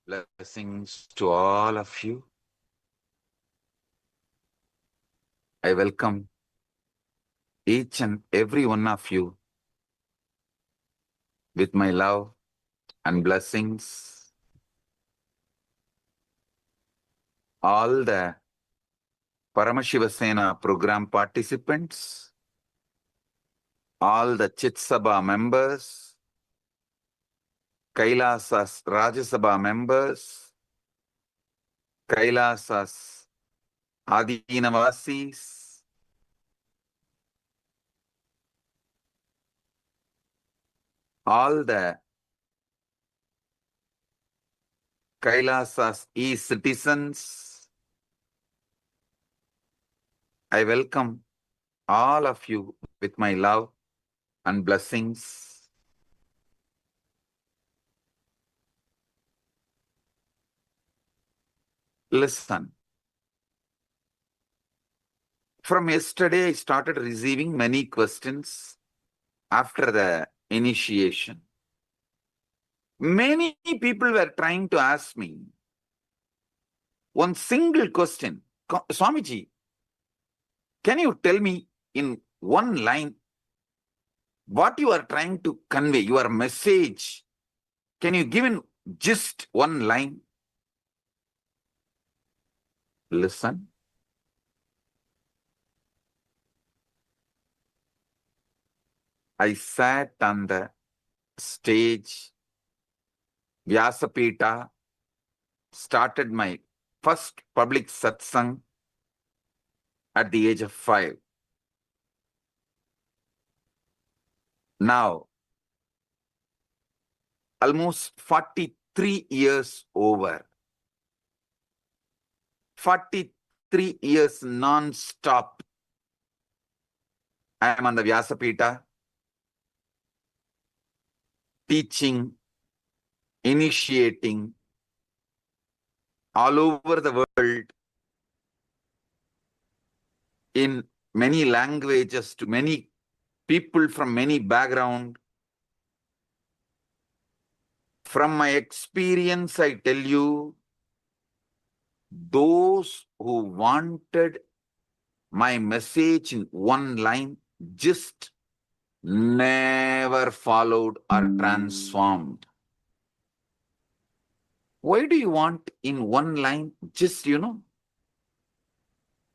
Blessings to all of you. I welcome each and every one of you with my love and blessings. All the Paramashivasena program participants, all the Chit Sabha members, Kailasa's Rajya Sabha members, Kailasa's Adinavasis, all the Kailasa's e-citizens, I welcome all of you with my love and blessings. Listen. From yesterday, I started receiving many questions after the initiation. Many people were trying to ask me one single question. Swamiji, can you tell me in one line what you are trying to convey, your message? Can you give in just one line? Listen. I sat on the stage, Vyasapita, started my first public satsang at the age of 5. Now, almost 43 years over. 43 years non-stop. I am on the Vyasapita, teaching, initiating all over the world in many languages to many people from many backgrounds. From my experience, I tell you, those who wanted my message in one line just never followed or transformed. Why do you want in one line? Just,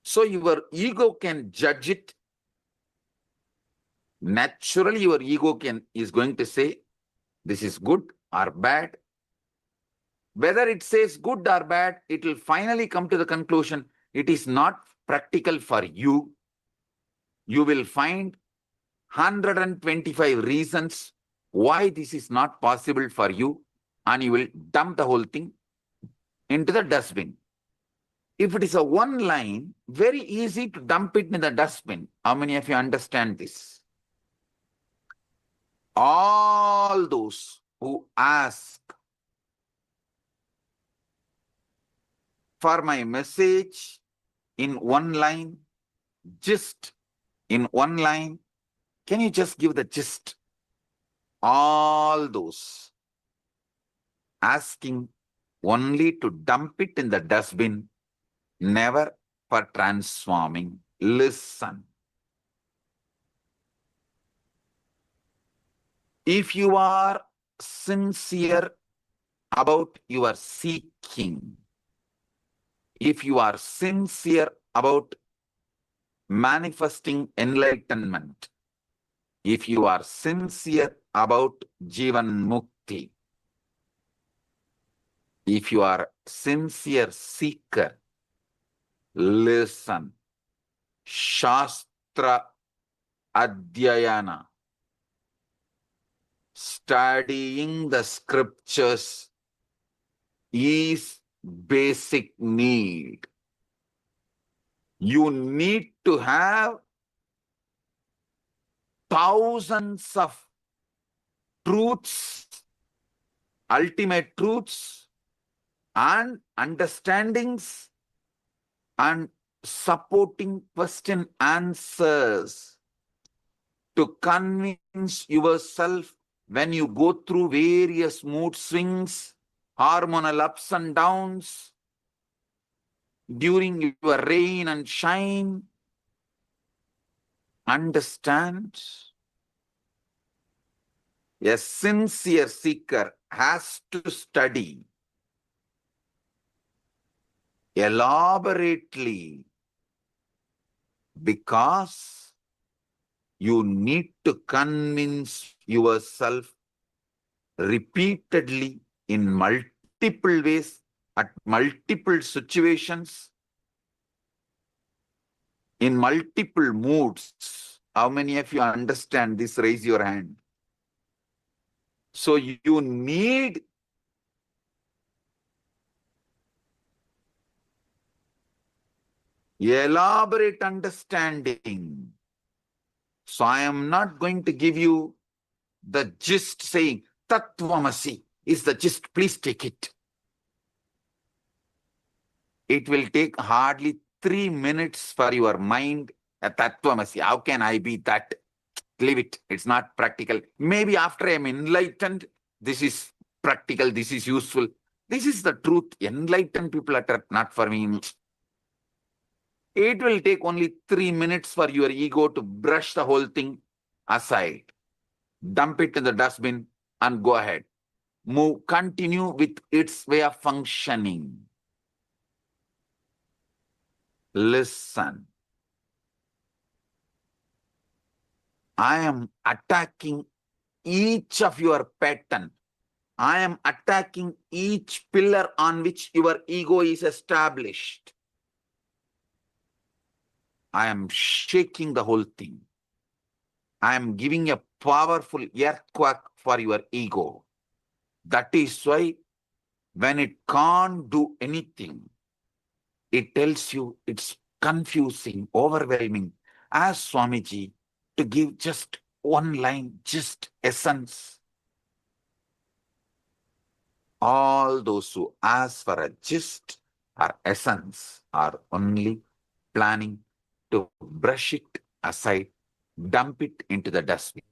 so your ego can judge it. Naturally, your ego is going to say, this is good or bad. Whether it says good or bad, it will finally come to the conclusion, it is not practical for you. You will find 125 reasons why this is not possible for you, and you will dump the whole thing into the dustbin. If it is a one line, very easy to dump it in the dustbin. How many of you understand this? All those who ask for my message in one line, just in one line, can you just give the gist? All those asking only to dump it in the dustbin, never for transforming. Listen. If you are sincere about your seeking, if you are sincere about manifesting enlightenment, if you are sincere about Jivan Mukti, if you are sincere seeker, listen. Shastra Adhyayana, studying the scriptures, is basic need. You need to have thousands of truths, ultimate truths, and understandings, and supporting question answers to convince yourself when you go through various mood swings hormonal ups and downs during your rain and shine. Understand? A sincere seeker has to study elaborately because you need to convince yourself repeatedly in multiple ways, at multiple situations, in multiple moods. How many of you understand this? Raise your hand. So you need elaborate understanding. So I am not going to give you the gist saying, Tattvamasi is the gist, please take it. It will take hardly 3 minutes for your mind. A Tattvamasi, how can I be that? Leave it, it's not practical. Maybe after I am enlightened, this is practical, this is useful. This is the truth. Enlightened people are not for me. It will take only 3 minutes for your ego to brush the whole thing aside, dump it in the dustbin and go ahead. Move, continue with its way of functioning. Listen. I am attacking each of your pattern. I am attacking each pillar on which your ego is established. I am shaking the whole thing. I am giving a powerful earthquake for your ego. That is why when it can't do anything, it tells you it's confusing, overwhelming. Ask Swamiji to give just one line, just essence. All those who ask for a gist or essence are only planning to brush it aside, dump it into the dustbin.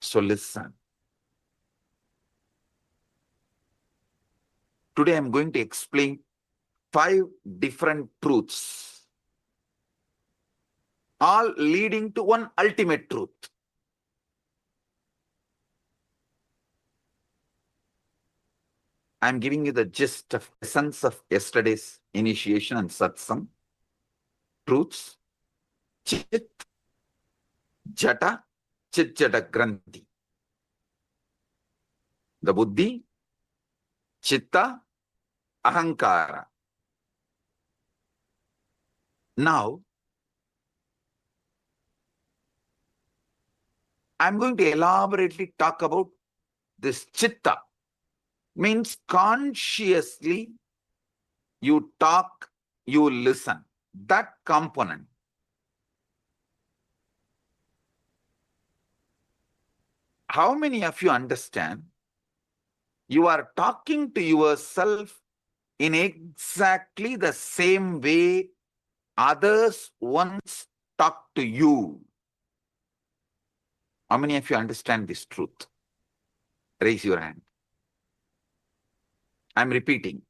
So listen. Today I'm going to explain 5 different truths, all leading to one ultimate truth. I'm giving you the gist of essence of yesterday's initiation and satsang. Truths. Chit, Jata, Chit Jata Granthi. The Buddhi, Chitta, Ahankara. Now, I'm going to elaborately talk about this Chitta. Means consciously you talk, you listen. That component. How many of you understand? You are talking to yourself in exactly the same way others once talked to you. How many of you understand this truth? Raise your hand. I'm repeating.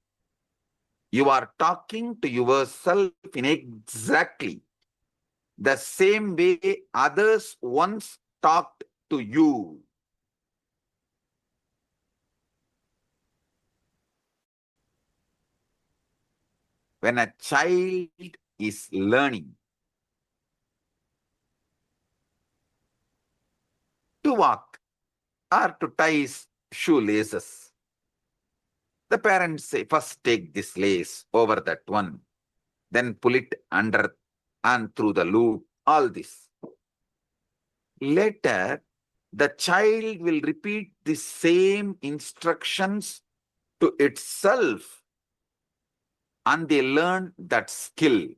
You are talking to yourself in exactly the same way others once talked to you. When a child is learning to walk or to tie his shoelaces, the parents say, first take this lace over that one, then pull it under and through the loop, all this. Later, the child will repeat the same instructions to itself and they learn that skill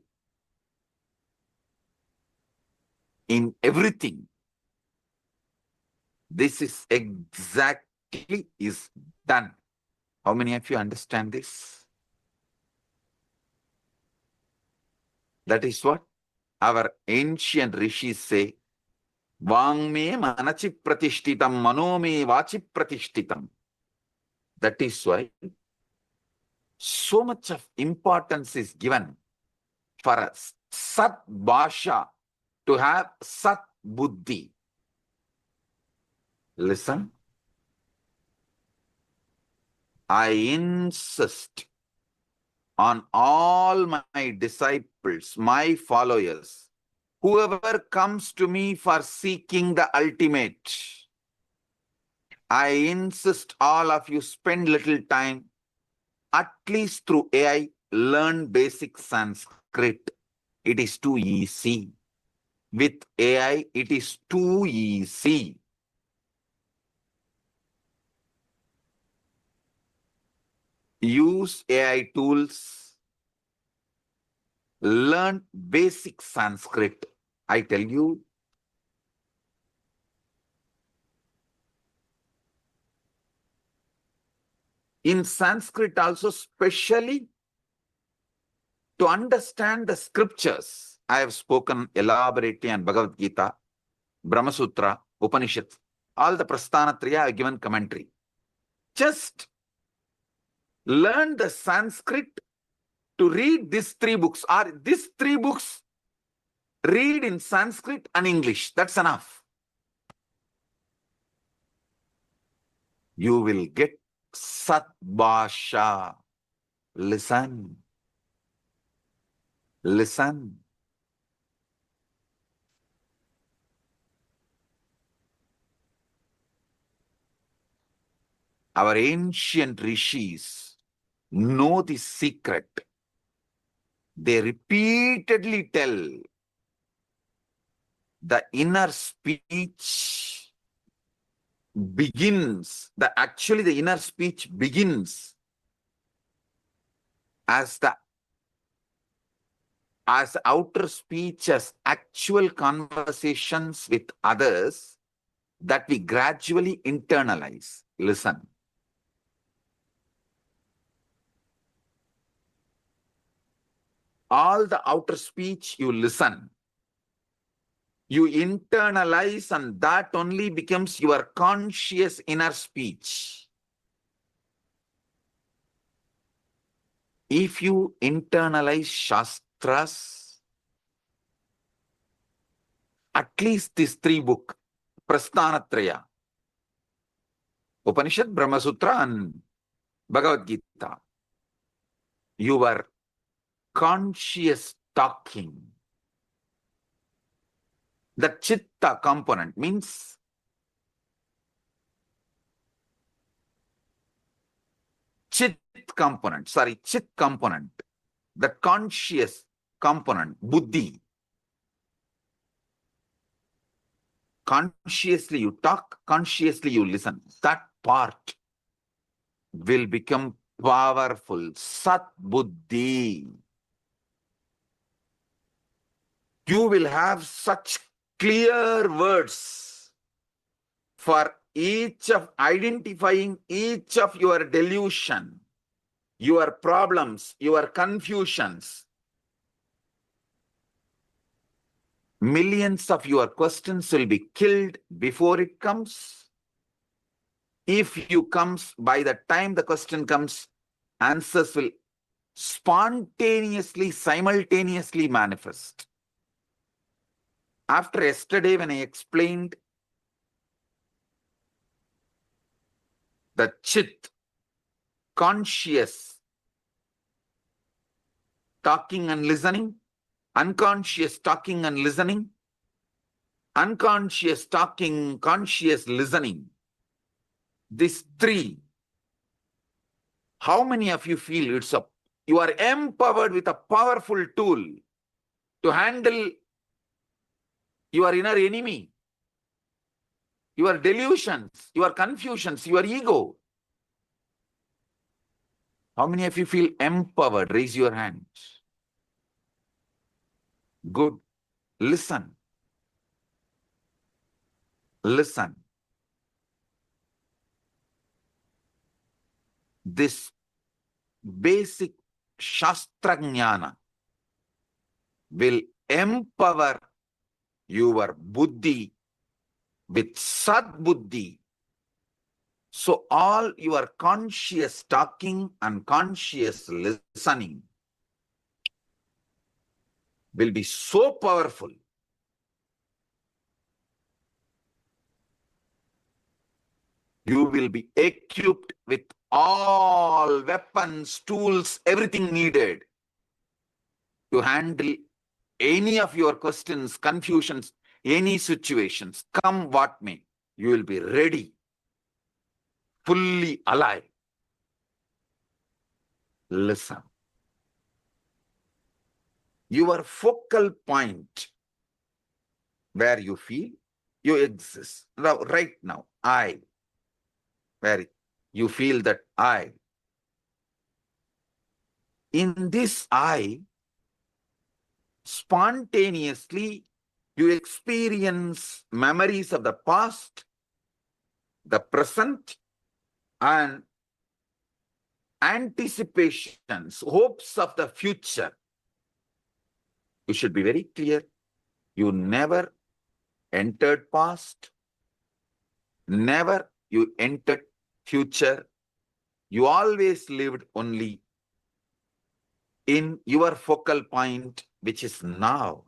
in everything. This is exactly is done. How many of you understand this? That is what our ancient rishis say. Vangme manachi pratishtitam, manome vachi pratishtitam. That is why so much of importance is given for a Sat Bhasha to have Sat Buddhi. Listen, I insist on all my disciples, my followers, whoever comes to me for seeking the ultimate, I insist all of you spend little time, at least through AI, learn basic Sanskrit. It is too easy. With AI, it is too easy. Use AI tools, learn basic Sanskrit. I tell you, in Sanskrit also, specially to understand the scriptures, I have spoken elaborately on Bhagavad Gita, Brahma Sutra, Upanishads, all the Prasthanatraya I have given commentary. Just learn the Sanskrit to read these three books, or these three books read in Sanskrit and English. That's enough. You will get Sat Bhasha. Listen. Listen. Our ancient rishis know the secret. They repeatedly tell the inner speech begins, actually the inner speech begins as outer speech, as actual conversations with others that we gradually internalize. Listen. All the outer speech you listen, you internalize, and that only becomes your conscious inner speech. If you internalize Shastras, at least these three books, Prasthanatraya, Upanishad, Brahma Sutra, and Bhagavad Gita, your conscious talking, the chitta component means chit component, the conscious component, buddhi. Consciously you talk, consciously you listen. That part will become powerful. Sat Buddhi. You will have such clear words for each of identifying each of your delusion, your problems, your confusions. Millions of your questions will be killed before it comes. If you comes, by the time the question comes, answers will spontaneously, simultaneously manifest. After yesterday, when I explained the chit, conscious talking and listening, unconscious talking and listening, unconscious talking, conscious listening, these three, how many of you feel you are empowered with a powerful tool to handle your inner enemy, your delusions, your confusions, your ego? How many of you feel empowered? Raise your hands. Good. Listen. Listen. This basic Shastra Jnana will empower your buddhi with Sadbuddhi. So all your conscious talking and conscious listening will be so powerful. You will be equipped with all weapons, tools, everything needed to handle any of your questions, confusions, any situations, come what may. You will be ready, fully alive. Listen. Your focal point where you feel you exist. Now, right now, I, where you feel that I. In this I, spontaneously, you experience memories of the past, the present, and anticipations, hopes of the future. You should be very clear. You never entered past, never you entered future. You always lived only in your focal point, which is now.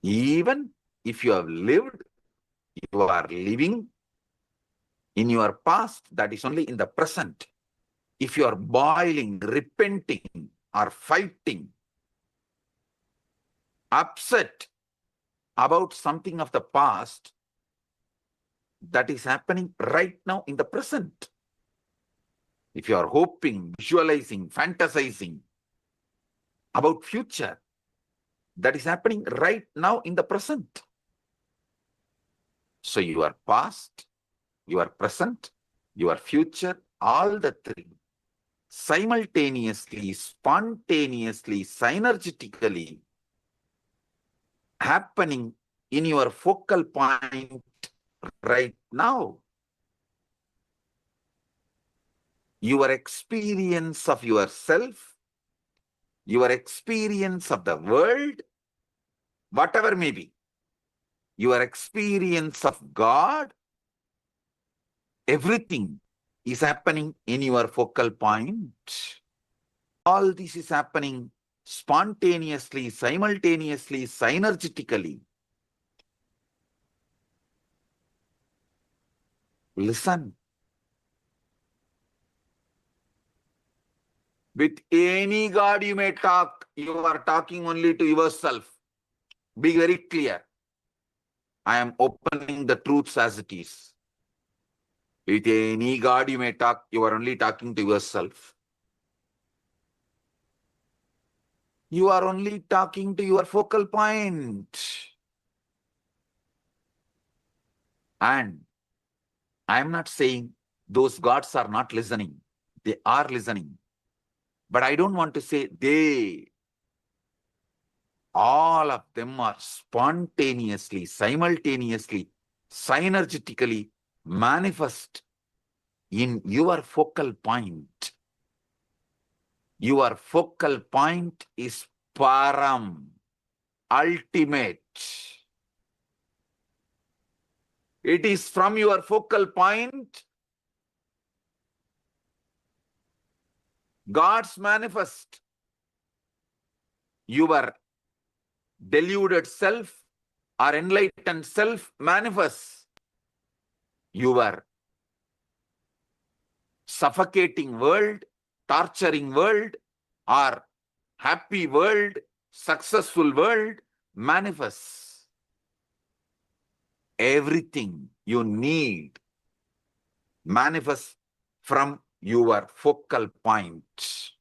Even if you have lived, you are living in your past, that is only in the present. If you are boiling, repenting, or fighting, upset about something of the past, that is happening right now in the present. If you are hoping, visualizing, fantasizing about future, that is happening right now in the present. So your past, your present, your future, all the three, simultaneously, spontaneously, synergetically happening in your focal point right now. Your experience of yourself, your experience of the world, whatever may be, your experience of God, everything is happening in your focal point. All this is happening spontaneously, simultaneously, synergetically. Listen. With any God you may talk, you are talking only to yourself. Be very clear. I am opening the truths as it is. With any God you may talk, you are only talking to yourself. You are only talking to your focal point. And I am not saying those gods are not listening. They are listening. But I don't want to say they. All of them are spontaneously, simultaneously, synergetically manifest in your focal point. Your focal point is param, ultimate. It is from your focal point God's manifest. Your deluded self or enlightened self manifests. Your suffocating world, torturing world, or happy world, successful world manifests. Everything you need manifests from your focal point.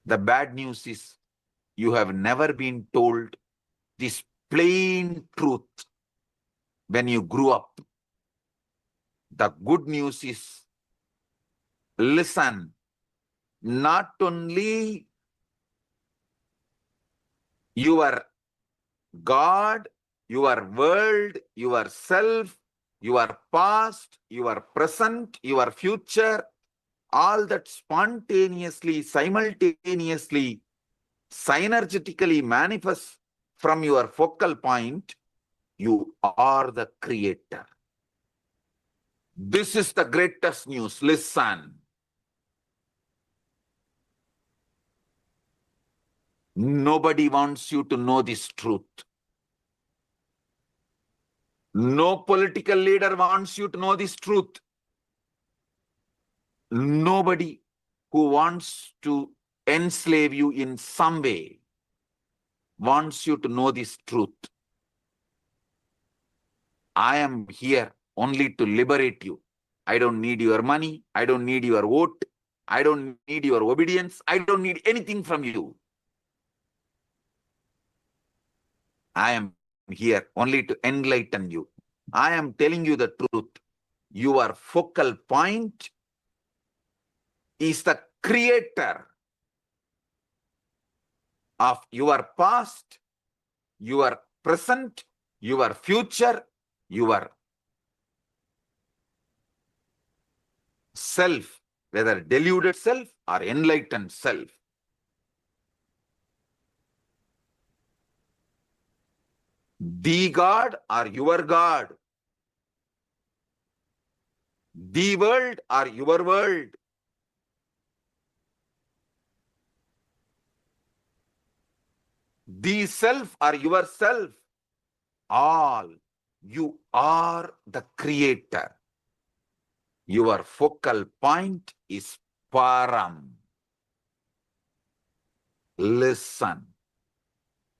The bad news is you have never been told this plain truth when you grew up. The good news is, listen, not only your God, your world, yourself, your past, your present, your future, all that spontaneously, simultaneously, synergetically manifest from your focal point, you are the creator. This is the greatest news. Listen. Nobody wants you to know this truth. No political leader wants you to know this truth. Nobody who wants to enslave you in some way wants you to know this truth. I am here only to liberate you. I don't need your money. I don't need your vote. I don't need your obedience. I don't need anything from you. I am here only to enlighten you. I am telling you the truth. Your focal point is the creator of your past, your present, your future, your self, whether deluded self or enlightened self. The God or your God. The world or your world. The self or yourself. All. You are the creator. Your focal point is Param. Listen.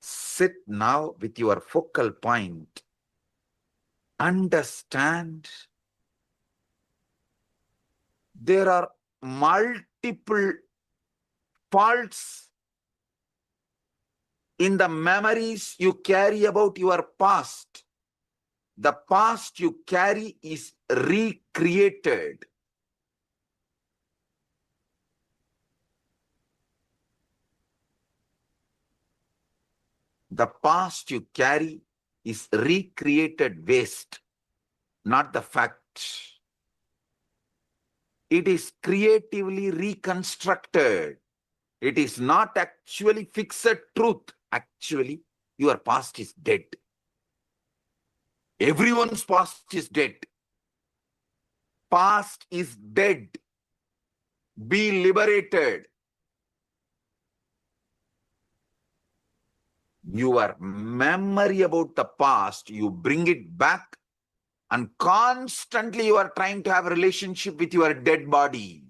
Sit now with your focal point. Understand. There are multiple faults in the memories you carry about your past. The past you carry is recreated. The past you carry is recreated waste, not the fact. It is creatively reconstructed. It is not actually fixed truth. Actually, your past is dead. Everyone's past is dead. Past is dead. Be liberated. Your memory about the past, you bring it back, and constantly you are trying to have a relationship with your dead body.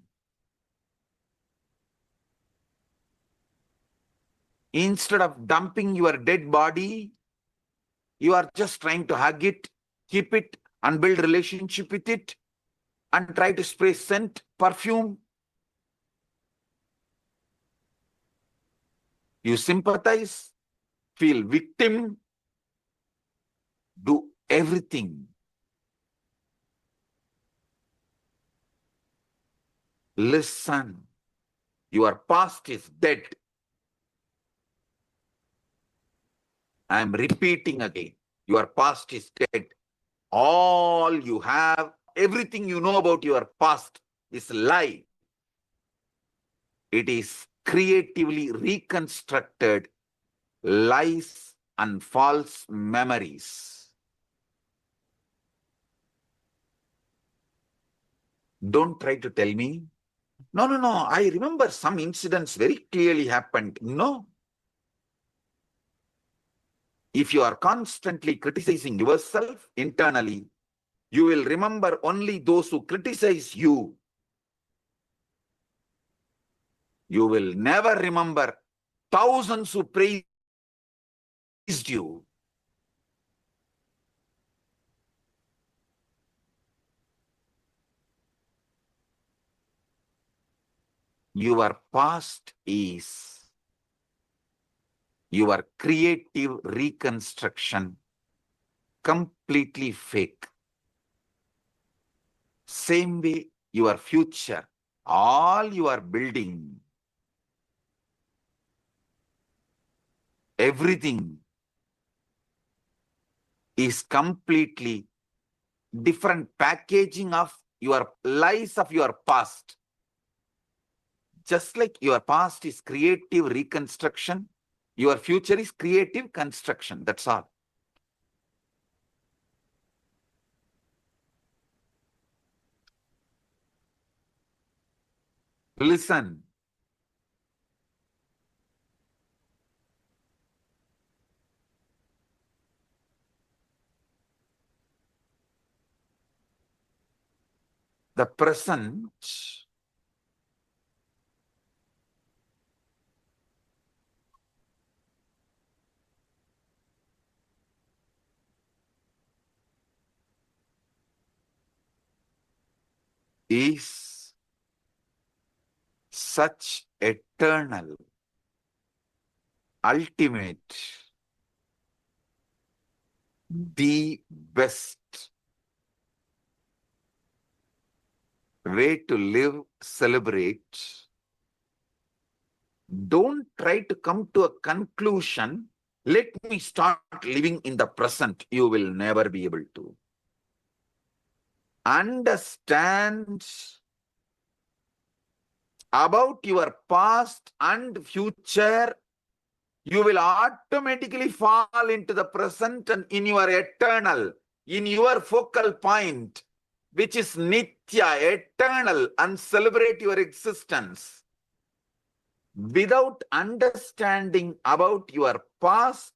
Instead of dumping your dead body, you are just trying to hug it, keep it, and build relationship with it, and try to spray scent, perfume. You sympathize, feel victim, do everything. Listen, your past is dead. I am repeating again, your past is dead. All you have, everything you know about your past is lie. It is creatively reconstructed lies and false memories. Don't try to tell me, no, I remember some incidents very clearly happened. No. If you are constantly criticizing yourself internally, you will remember only those who criticize you. You will never remember thousands who praised you. Your past is your creative reconstruction, completely fake. Same way, your future, all you are building, everything is completely different packaging of your lies of your past. Just like your past is creative reconstruction, Your future is creative construction. That's all. Listen. The present is such eternal, ultimate, the best way to live, celebrate. Don't try to come to a conclusion. Let me start living in the present. You will never be able to. Understand about your past and future. You will automatically fall into the present and in your eternal, in your focal point, which is Nithya, eternal, and celebrate your existence. Without understanding about your past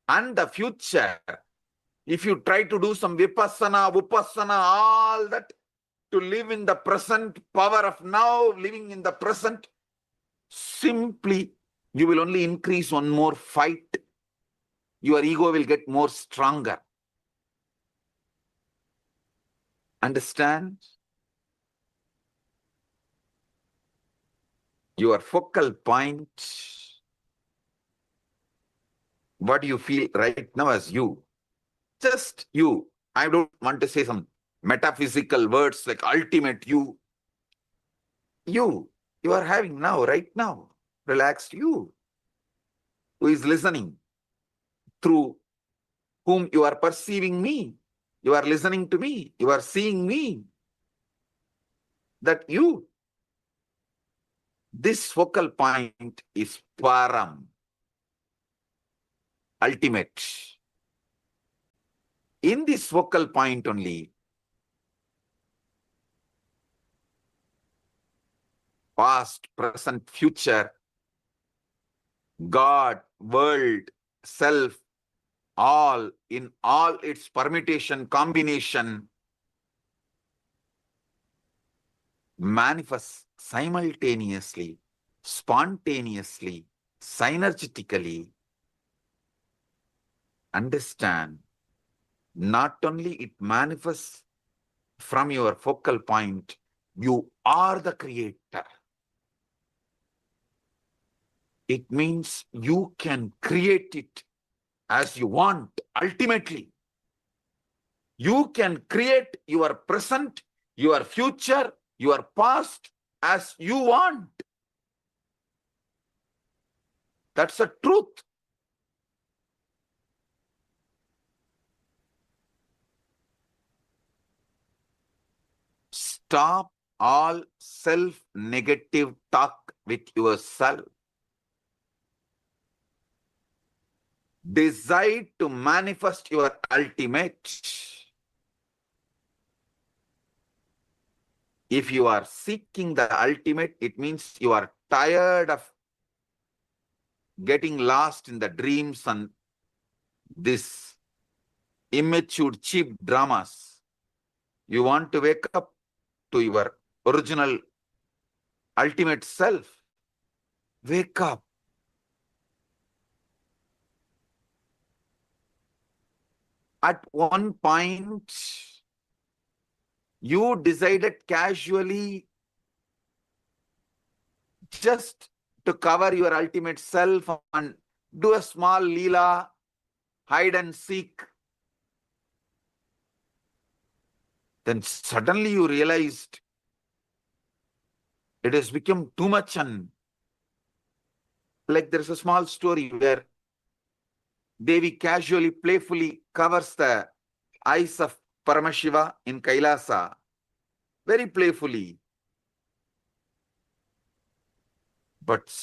and the future, if you try to do some vipassana, vipassana, all that, to live in the present, power of now, living in the present, simply you will only increase one more fight. Your ego will get more stronger. Understand? Your focal point, what do you feel right now as you? Just you. I don't want to say some metaphysical words like ultimate you. You are having now, right now. Relaxed you. Who is listening? Through whom you are perceiving me. You are listening to me. You are seeing me. That you. This focal point is param. Ultimate. In this focal point only, past, present, future, God, world, self, all in all its permutation, combination, manifests simultaneously, spontaneously, synergetically. Understand, not only it manifests from your focal point, you are the creator. It means you can create it as you want, ultimately. You can create your present, your future, your past as you want. That's the truth. Stop all self-negative talk with yourself. Decide to manifest your ultimate. If you are seeking the ultimate, it means you are tired of getting lost in the dreams and this immature, cheap dramas. You want to wake up to your original, ultimate self. Wake up. At one point, you decided casually just to cover your ultimate self and do a small leela, hide and seek. Then suddenly you realized it has become too much, and like there's a small story where Devi casually, playfully covers the eyes of Paramashiva in Kailasa, very playfully. But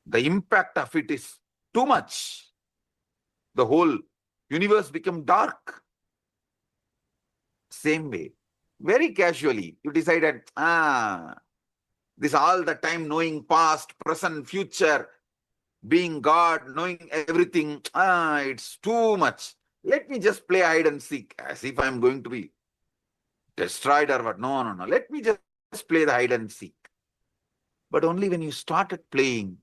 the impact of it is too much. The whole universe become dark. Same way, very casually, you decided, this all the time knowing past, present, future, being God, knowing everything, it's too much. Let me just play hide and seek as if I'm going to be destroyed or what. No, no, no. Let me just play the hide and seek. But only when you started playing,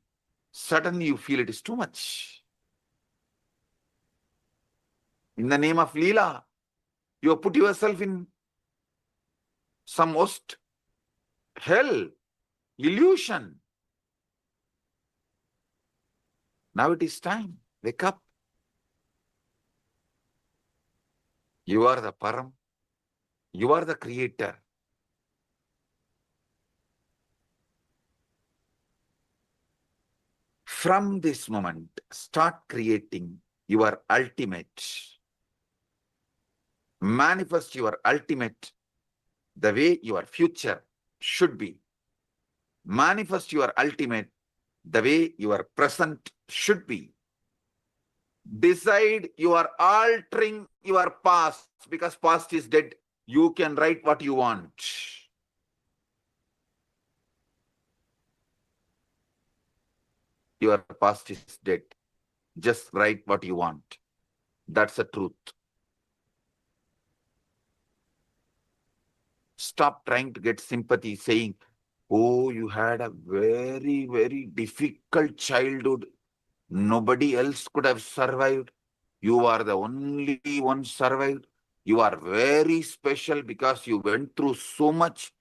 suddenly you feel it is too much. In the name of Leela, you have put yourself in some worst hell, illusion. Now it is time. Wake up. You are the Param. You are the creator. From this moment, start creating your ultimate. Manifest your ultimate the way your future should be. Manifest your ultimate the way your present should be. Decide you are altering your past because past is dead. You can write what you want. Your past is dead. Just write what you want. That's the truth. Stop trying to get sympathy saying, oh, you had a very, very difficult childhood. Nobody else could have survived. You are the only one survived. You are very special because you went through so much.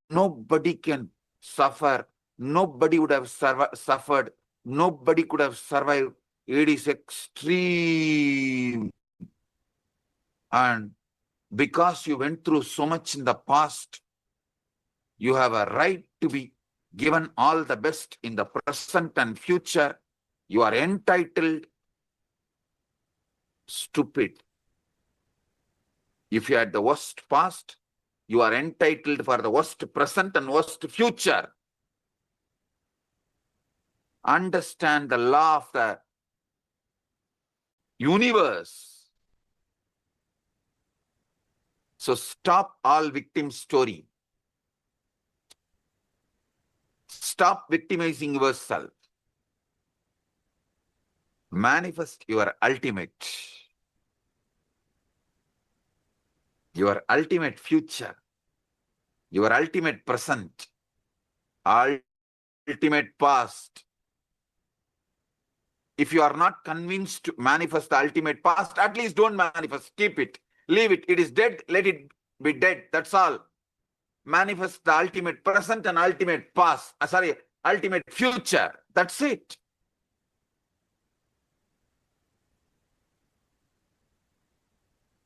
Nobody can suffer. Nobody would have suffered. Nobody could have survived. It is extreme. And because you went through so much in the past, you have a right to be given all the best in the present and future. You are entitled. Stupid. If you had the worst past, you are entitled for the worst present and worst future. Understand the law of the universe. So stop all victim story. Stop victimizing yourself. Manifest your ultimate future, your ultimate present, ultimate past. If you are not convinced to manifest the ultimate past, at least don't manifest. Keep it. Leave it. It is dead. Let it be dead. That's all. Manifest the ultimate present and ultimate past. Ultimate future. That's it.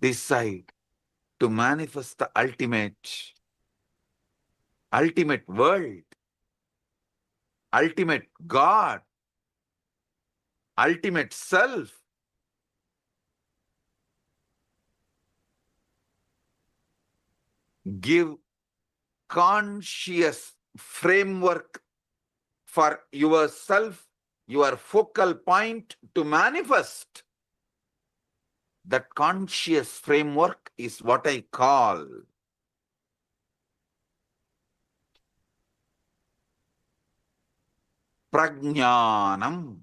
Decide to manifest the ultimate world, ultimate God, ultimate self. Give conscious framework for yourself, your focal point to manifest. That conscious framework is what I call prajnanam.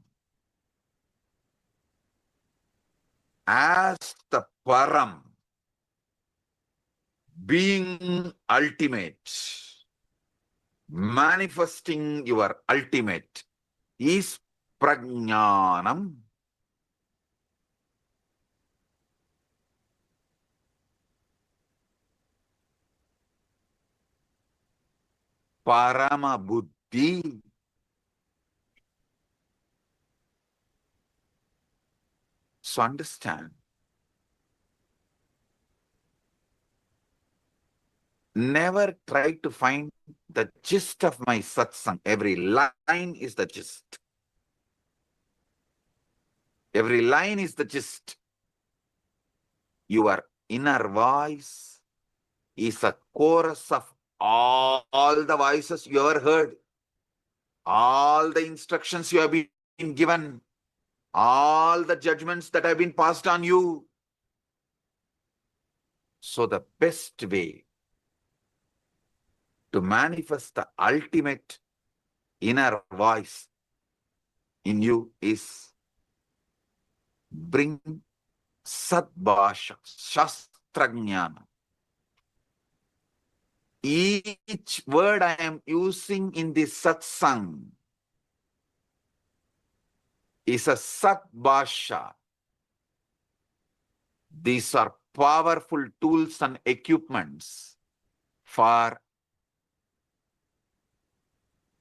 As the Param, being ultimate, manifesting your ultimate is prajnanam. Parama buddhi. So understand. Never try to find the gist of my satsang. Every line is the gist. Every line is the gist. Your inner voice is a chorus of all the voices you ever heard. all the instructions you have been given, all the judgments that have been passed on you. So the best way to manifest the ultimate inner voice in you is bring Sadbhasha, Shastrajnana. Each word I am using in this satsang is a Sadbhasha. These are powerful tools and equipments for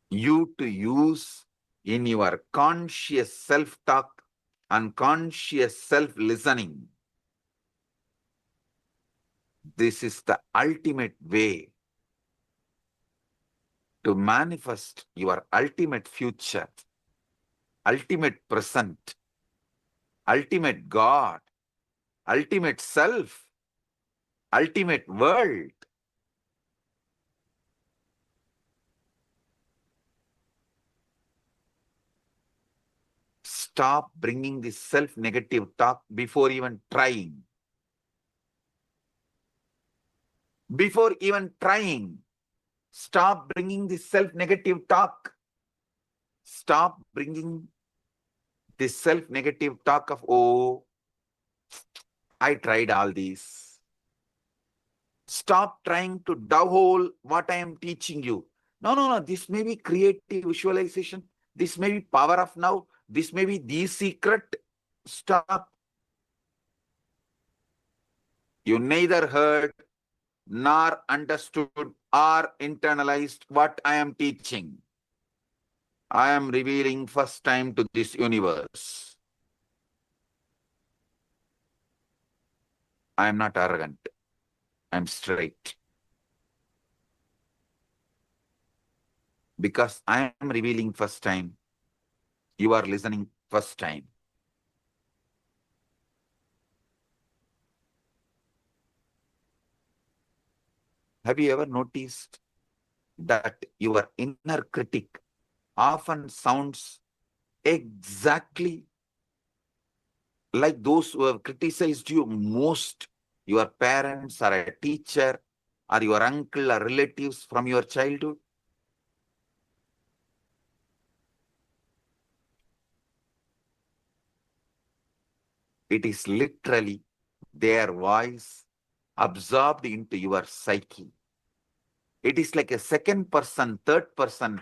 you to use in your conscious self-talk and conscious self-listening. This is the ultimate way to manifest your ultimate future, ultimate present, ultimate God, ultimate self, ultimate world. Stop bringing this self-negative talk before even trying. Before even trying, stop bringing this self-negative talk. Stop bringing this self-negative talk of, oh, I tried all these. Stop trying to dovehole what I am teaching you. No. This may be creative visualization. This may be power of now. This may be the secret. Stop. You neither heard nor understood or internalized what I am teaching. I am revealing first time to this universe. I am not arrogant. I am straight. Because I am revealing first time, you are listening first time. Have you ever noticed that your inner critic often sounds exactly like those who have criticized you most? Your parents or a teacher or your uncle or relatives from your childhood? It is literally their voice absorbed into your psyche. It is like a second person, third person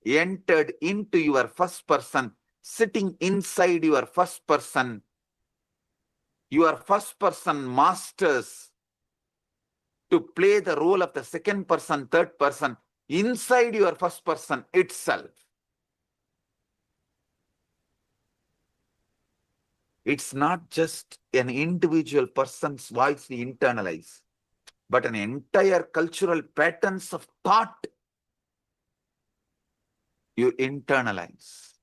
entered into your first person, sitting inside your first person. Your first person masters to play the role of the second person, third person inside your first person itself. It's not just an individual person's voice we internalize, but an entire cultural patterns of thought you internalize.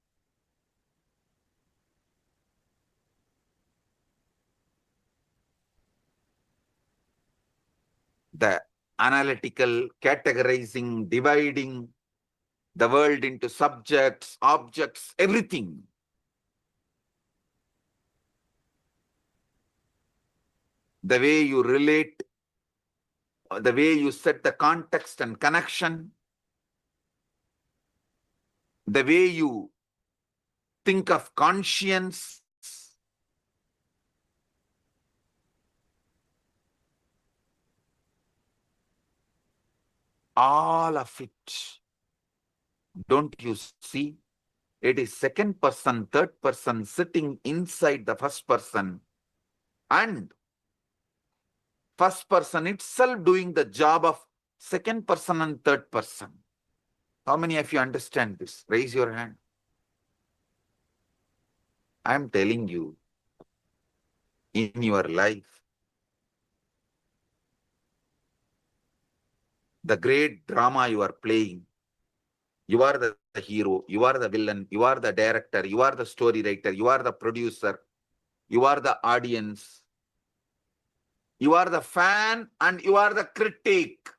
The analytical, categorizing, dividing the world into subjects, objects, everything. The way you relate, the way you set the context and connection, the way you think of conscience, all of it. Don't you see? It is second person, third person sitting inside the first person, and first person itself doing the job of second person and third person. How many of you understand this? Raise your hand. I am telling you, in your life, the great drama you are playing, you are the hero, you are the villain, you are the director, you are the story writer, you are the producer, you are the audience, you are the fan, and you are the critic.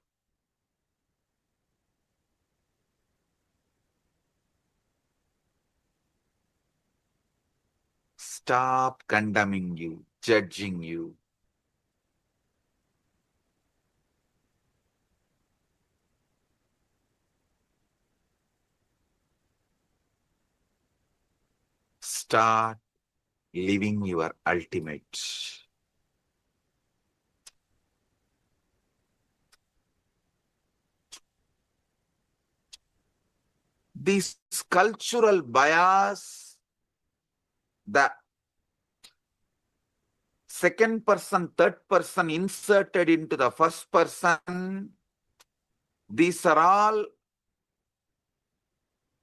stop condemning you, judging you. Start living your ultimate. This cultural bias, the second person, third person inserted into the first person, these are all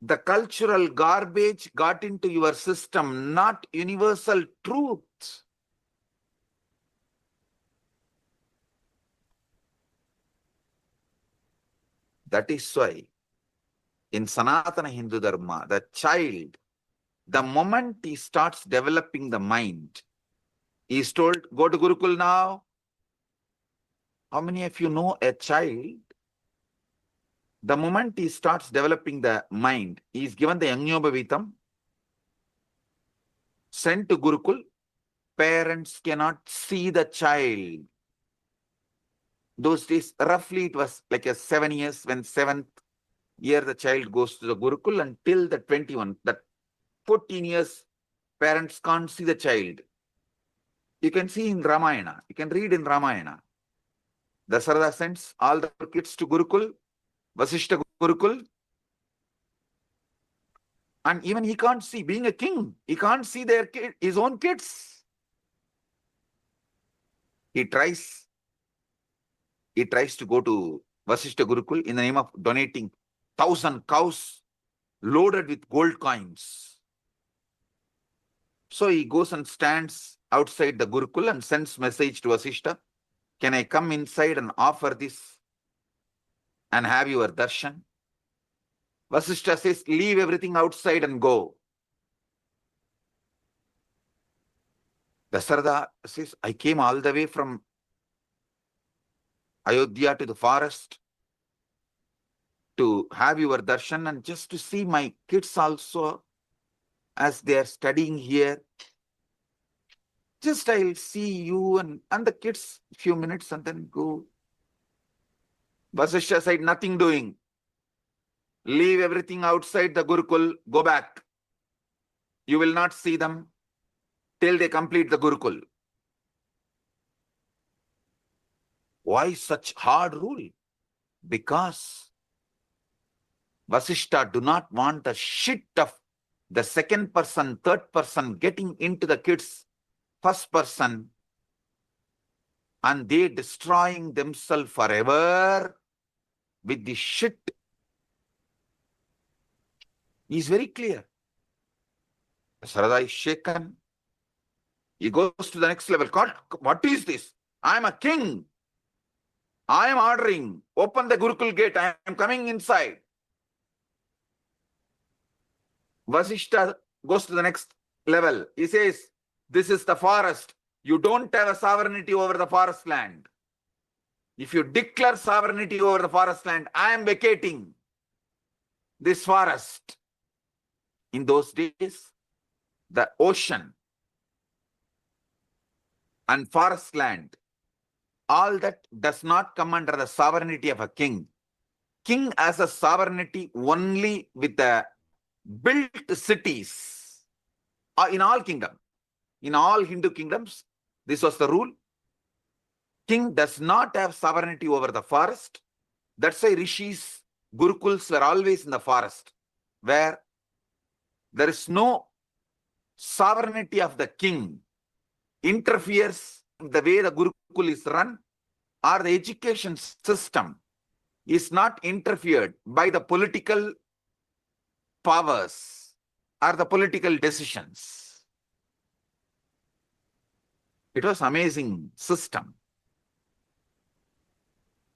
the cultural garbage got into your system, not universal truth. That is why in Sanatana Hindu Dharma, the child, the moment he starts developing the mind, he is told, go to Gurukul now. How many of you know a child, the moment he starts developing the mind, he is given the Yajñobhavitam, sent to Gurukul, parents cannot see the child. Those days, roughly it was like a 7 years, when 7th year the child goes to the Gurukul until the 21, that 14 years, parents can't see the child. You can see in Ramayana, you can read in Ramayana. Dasarada sends all the kids to Gurukul, Vasishta Gurukul, and even he can't see, being a king, he can't see his own kids. He tries to go to Vasishta Gurukul in the name of donating 1,000 cows loaded with gold coins. So he goes and stands outside the Gurukul and sends message to Vasishta, can I come inside and offer this and have your darshan? Vasishta says, leave everything outside and go. Dasarada says, I came all the way from Ayodhya to the forest to have your darshan and just to see my kids also as they are studying here. Just I'll see you and the kids a few minutes and then go. Vasishta said, nothing doing. Leave everything outside the Gurukul, go back. You will not see them till they complete the Gurukul. Why such hard rule? Because Vasishta do not want the shit of the second person, third person getting into the kids' first person and they destroying themselves forever with the shit. He is very clear. Sarada is shaken. He goes to the next level. God, what is this? I am a king. I am ordering. Open the Gurukul gate. I am coming inside. Vasishta goes to the next level. He says, this is the forest. You don't have a sovereignty over the forest land. If you declare sovereignty over the forest land, I am vacating this forest. In those days, the ocean and forest land, all that does not come under the sovereignty of a king. King has a sovereignty only with the built cities in all kingdoms. In all Hindu kingdoms, this was the rule. King does not have sovereignty over the forest. That's why rishis, gurukuls were always in the forest, where there is no sovereignty of the king interferes with the way the Gurukul is run, or the education system is not interfered by the political powers or the political decisions. It was amazing system.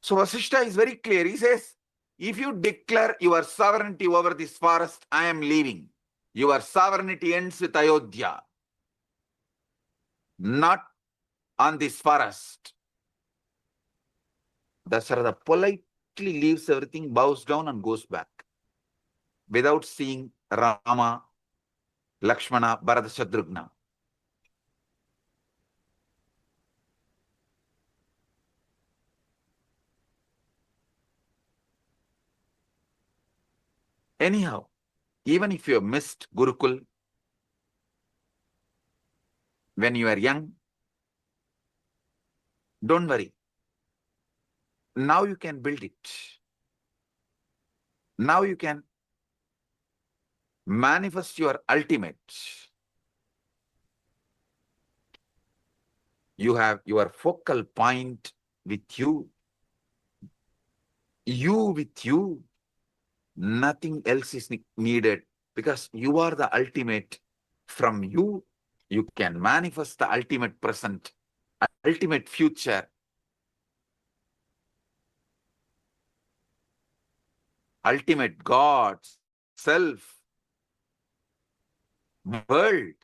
So Vasishta is very clear. He says, if you declare your sovereignty over this forest, I am leaving. Your sovereignty ends with Ayodhya, not on this forest. Dasarada politely leaves everything, bows down and goes back without seeing Rama, Lakshmana, Bharata, Shatrugna. Anyhow, even if you have missed Gurukul when you are young, don't worry. Now you can build it. Now you can manifest your ultimate. You have your focal point with you. You with you. Nothing else is needed because you are the ultimate. From you, you can manifest the ultimate present, ultimate future, ultimate God, self, world.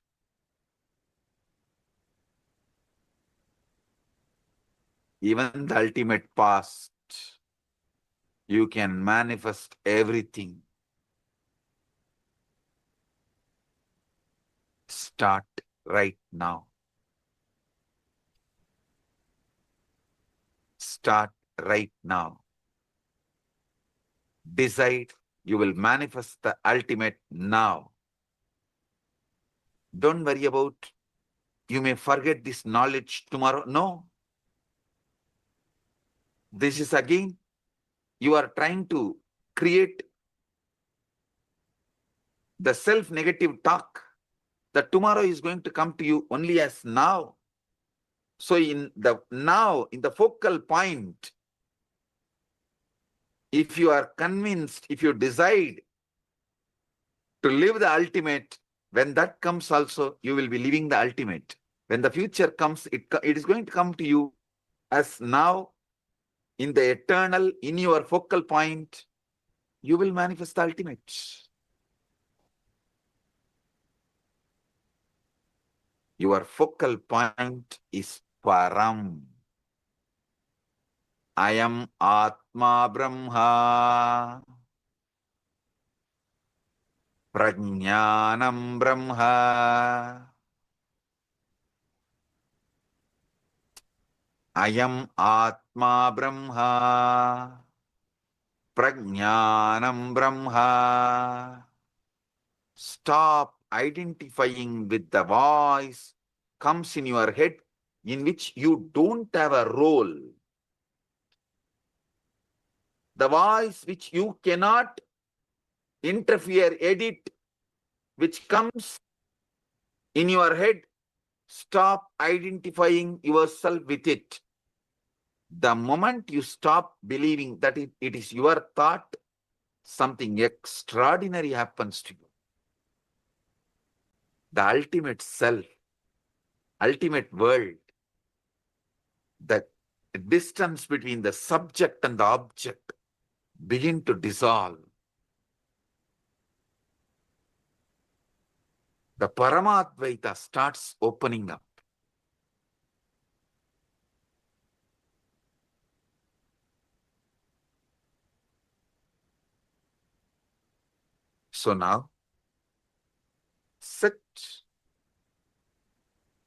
Even the ultimate past, you can manifest everything. Start right now. Start right now. Decide you will manifest the ultimate now. Don't worry about you may forget this knowledge tomorrow. No. This is again, you are trying to create the self-negative talk that tomorrow is going to come to you only as now. So in the now, in the focal point, if you are convinced, if you decide to live the ultimate, when that comes also, you will be living the ultimate. When the future comes, it is going to come to you as now, in the eternal, in your focal point, you will manifest the ultimate. Your focal point is Param. I am Atma Brahma. Prajnanam Brahma. I am Atma Brahma. Prajnanam Brahma. Stop identifying with the voice comes in your head in which you don't have a role. The voice which you cannot interfere, edit, which comes in your head, stop identifying yourself with it. The moment you stop believing that it is your thought, something extraordinary happens to you. The ultimate self, ultimate world, the distance between the subject and the object begin to dissolve. The Paramadvaita starts opening up. So now, sit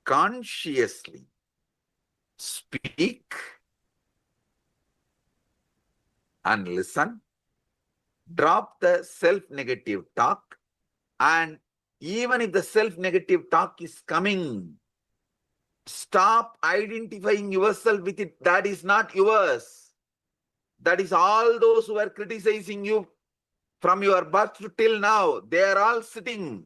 consciously, speak and listen, drop the self-negative talk, and even if the self-negative talk is coming, stop identifying yourself with it. That is not yours. That is all those who are criticizing you from your birth till now. They are all sitting.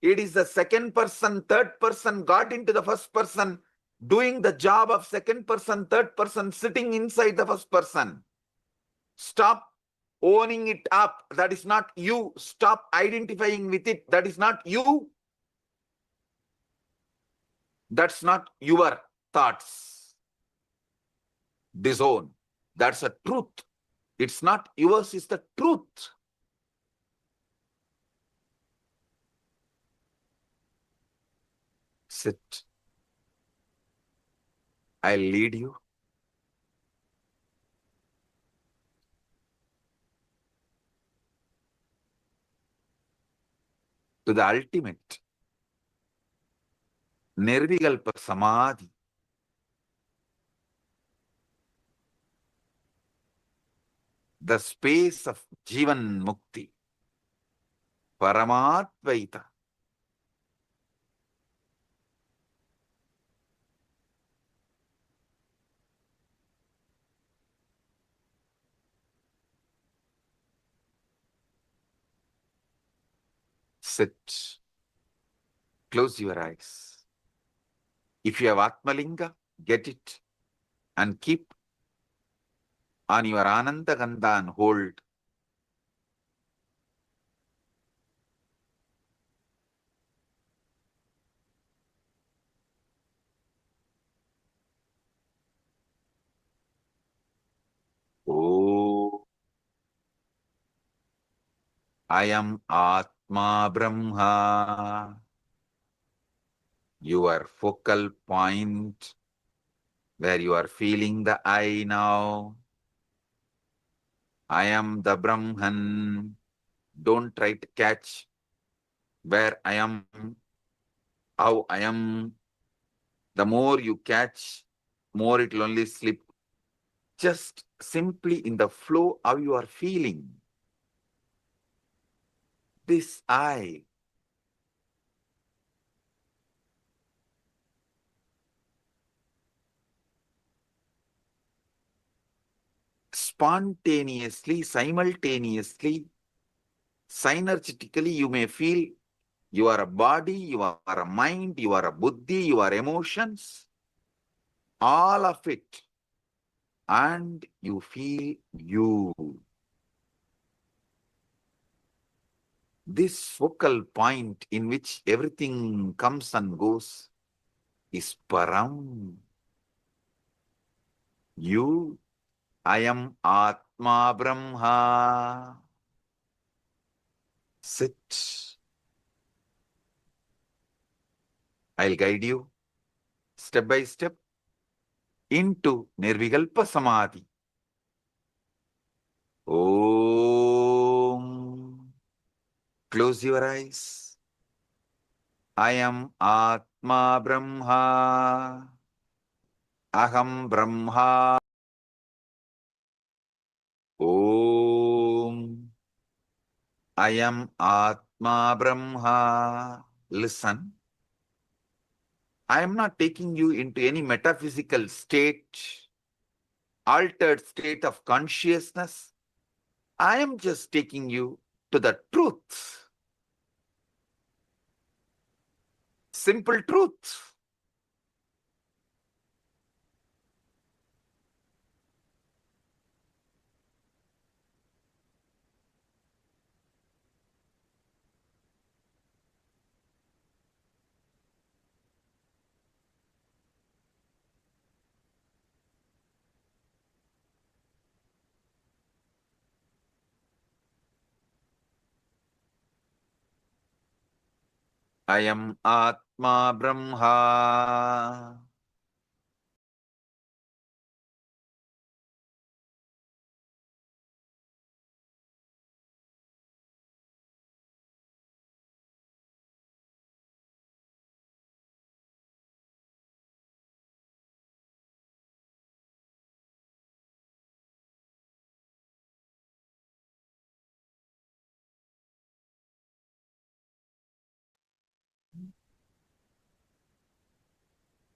It is the second person, third person got into the first person, doing the job of second person, third person, sitting inside the first person. Stop owning it up. That is not you. Stop identifying with it. That is not you. That's not your thoughts. Disown. That's a truth. It's not yours, it's the truth. Sit. I'll lead you. To the ultimate. Nirvikalpa Samadhi. The space of Jivan Mukti. Paramatvaita. Sit. Close your eyes. If you have Atmalinga, get it and keep on your Ananda Gandha and hold. Oh, I am Atma Brahma, your focal point where you are feeling the I now. I am the Brahman. Don't try to catch where I am, how I am. The more you catch, more it will only slip. Just simply in the flow how you are feeling. This I. Spontaneously, simultaneously, synergetically, you may feel you are a body, you are a mind, you are a buddhi, you are emotions, all of it. And you feel you. This focal point in which everything comes and goes is Param. You, I am Atma Brahma. Sit. I'll guide you step by step into Nirvikalpa Samadhi. Om. Close your eyes. I am Atma Brahma. Aham Brahma. Om. I am Atma Brahma. Listen. I am not taking you into any metaphysical state, altered state of consciousness. I am just taking you to the truth. Simple truth. I am Atma Brahma.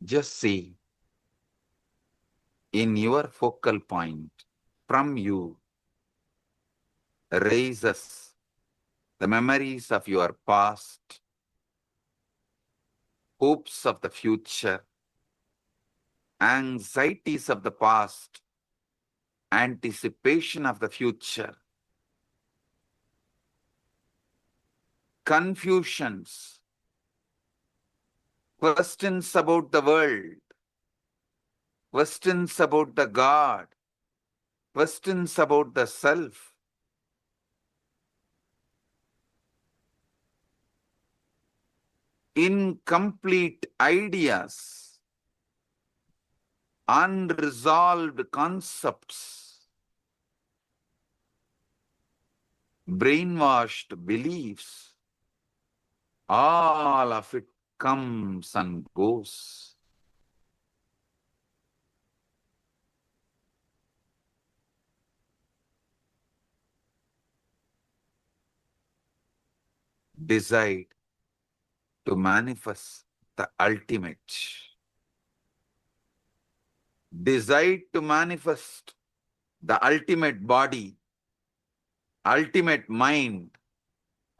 Just see, in your focal point, from you, raises the memories of your past, hopes of the future, anxieties of the past, anticipation of the future, confusions, questions about the world, questions about the God, questions about the self, incomplete ideas, unresolved concepts, brainwashed beliefs, all of it comes and goes. decide to manifest the ultimate. Decide to manifest the ultimate body, ultimate mind,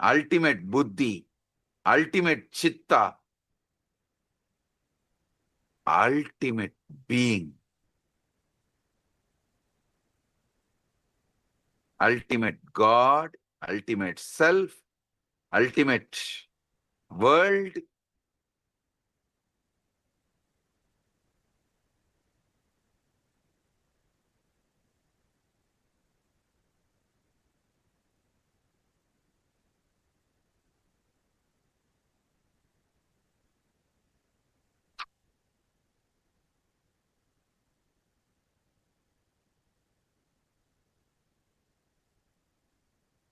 ultimate buddhi, ultimate chitta, ultimate being, ultimate God, ultimate self, ultimate world.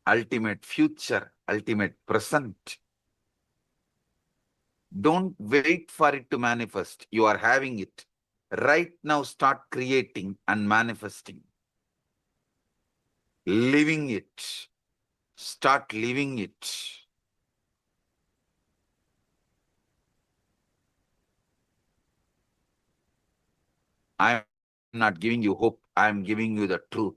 Ultimate future, ultimate present. Don't wait for it to manifest. You are having it. Right now, start creating and manifesting. Living it. Start living it. I am not giving you hope. I am giving you the truth.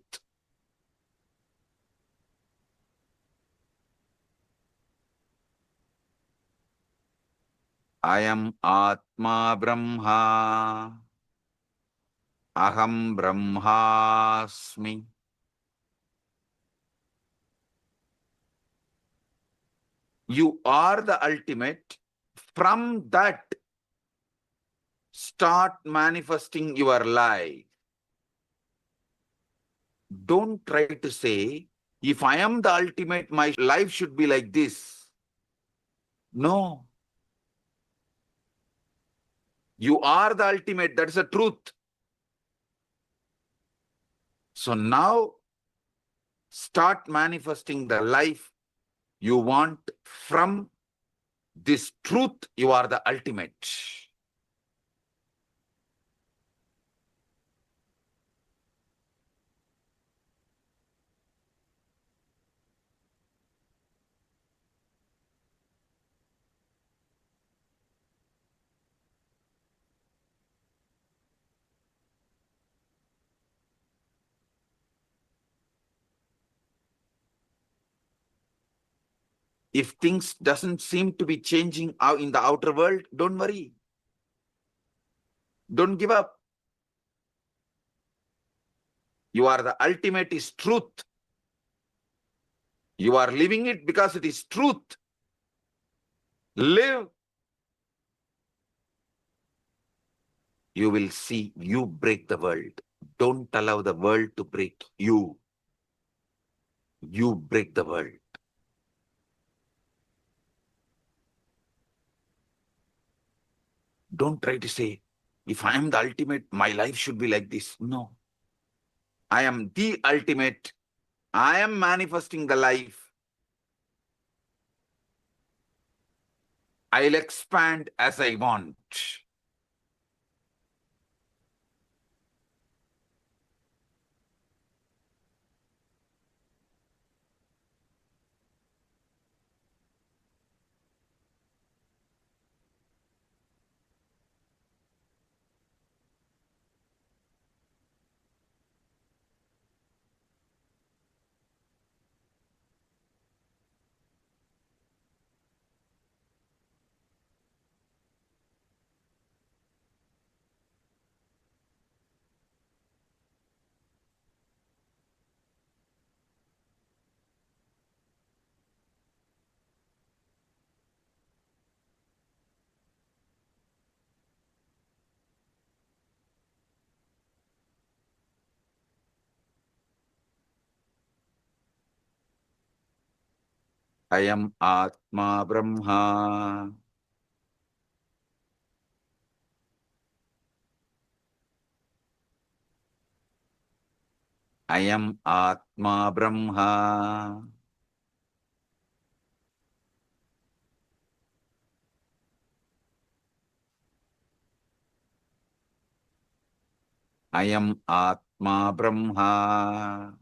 I am Atma Brahma. Aham Brahmasmi. You are the ultimate. From that, start manifesting your life. Don't try to say, if I am the ultimate, my life should be like this. No. You are the ultimate. That's the truth. So now, start manifesting the life you want from this truth. You are the ultimate. If things doesn't seem to be changing out in the outer world, don't worry. Don't give up. You are the ultimate is truth. You are living it because it is truth. Live. You will see you break the world. Don't allow the world to break you. You break the world. Don't try to say, if I am the ultimate, my life should be like this. No. I am the ultimate. I am manifesting the life. I'll expand as I want. I am Atma Brahma. I am Atma Brahma. I am Atma Brahma.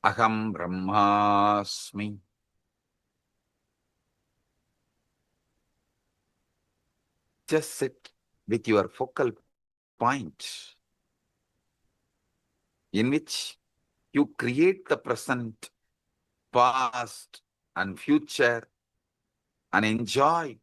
Aham Brahmasmi. Just sit with your focal point in which you create the present, past, and future and enjoy.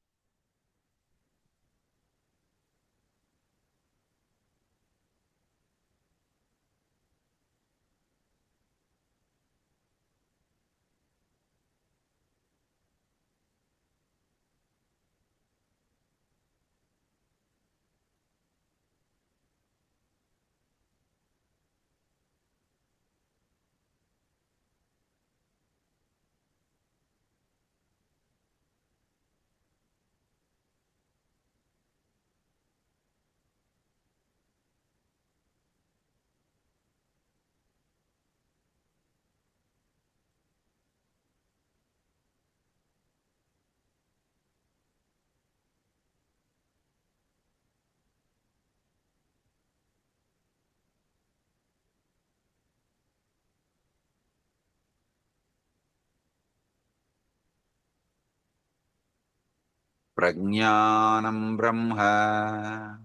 Prajnanam Brahma.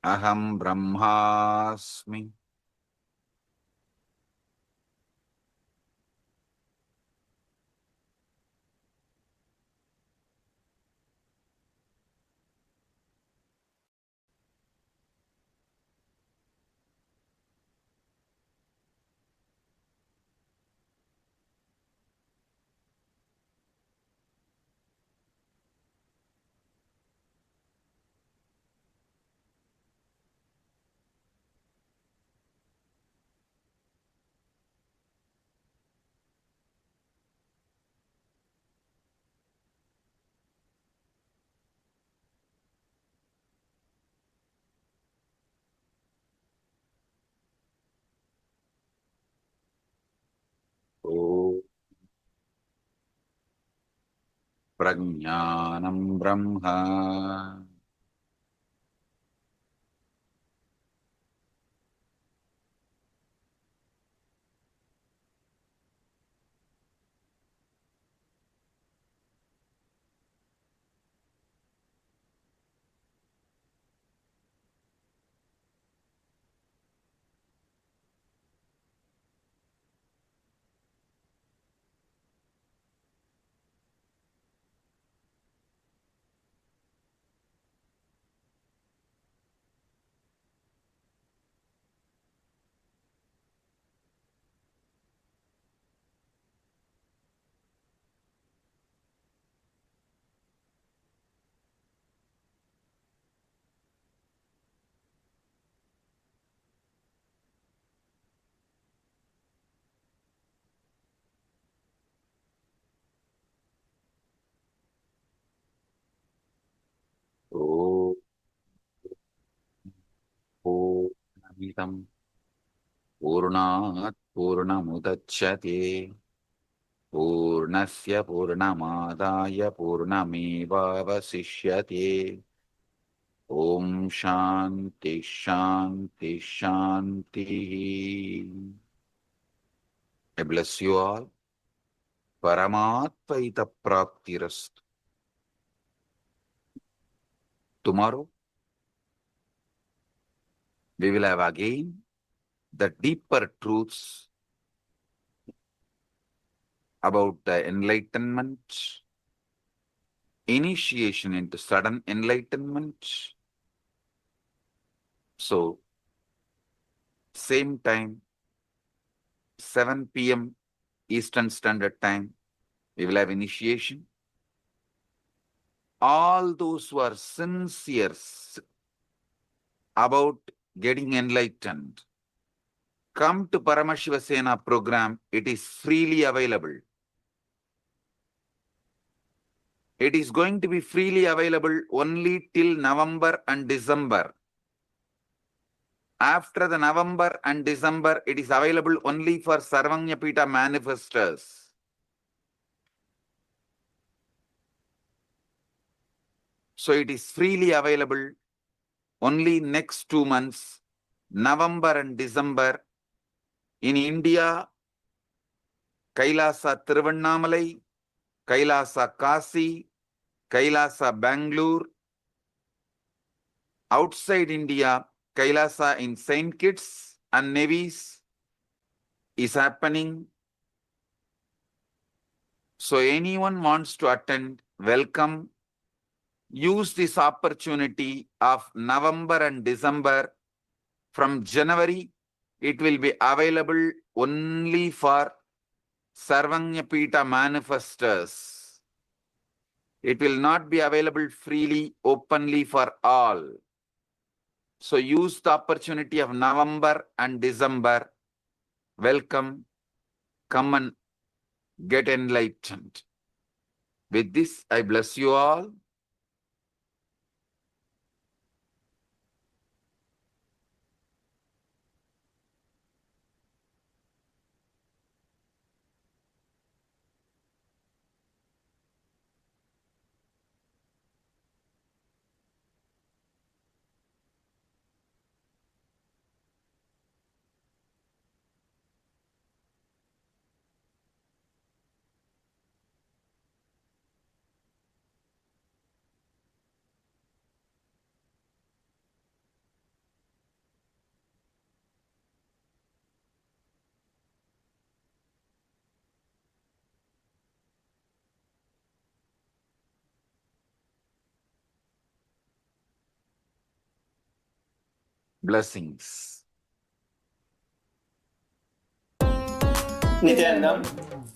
Aham Brahmasmi. Oh, Prajnanam Brahma. Oh, Purnamidam Purnat Purnamudachyate Purnasya Purnamadaya Purnamevavasishyate. Om Shanti Shanti Shanti. I bless you all. Paramatvaita Praptirastu. Tomorrow we will have again the deeper truths about the enlightenment, initiation into sudden enlightenment. So, same time, 7 p.m. Eastern Standard Time, we will have initiation. All those who are sincere about getting enlightened, come to Paramashivasena program. It is freely available. It is going to be freely available only till November and December. After the November and December, it is available only for Sarvanyapita manifestors. So it is freely available only next 2 months November and December. In India, Kailasa Tiruvannamalai, Kailasa Kasi, Kailasa Bangalore. Outside India, Kailasa in St. Kitts and Nevis is happening. So anyone wants to attend, welcome. Use this opportunity of November and December. From January, it will be available only for Sarvanyapita manifestors. It will not be available freely, openly for all. So use the opportunity of November and December. Welcome. Come and get enlightened. With this, I bless you all. Blessings. Nithyanandam,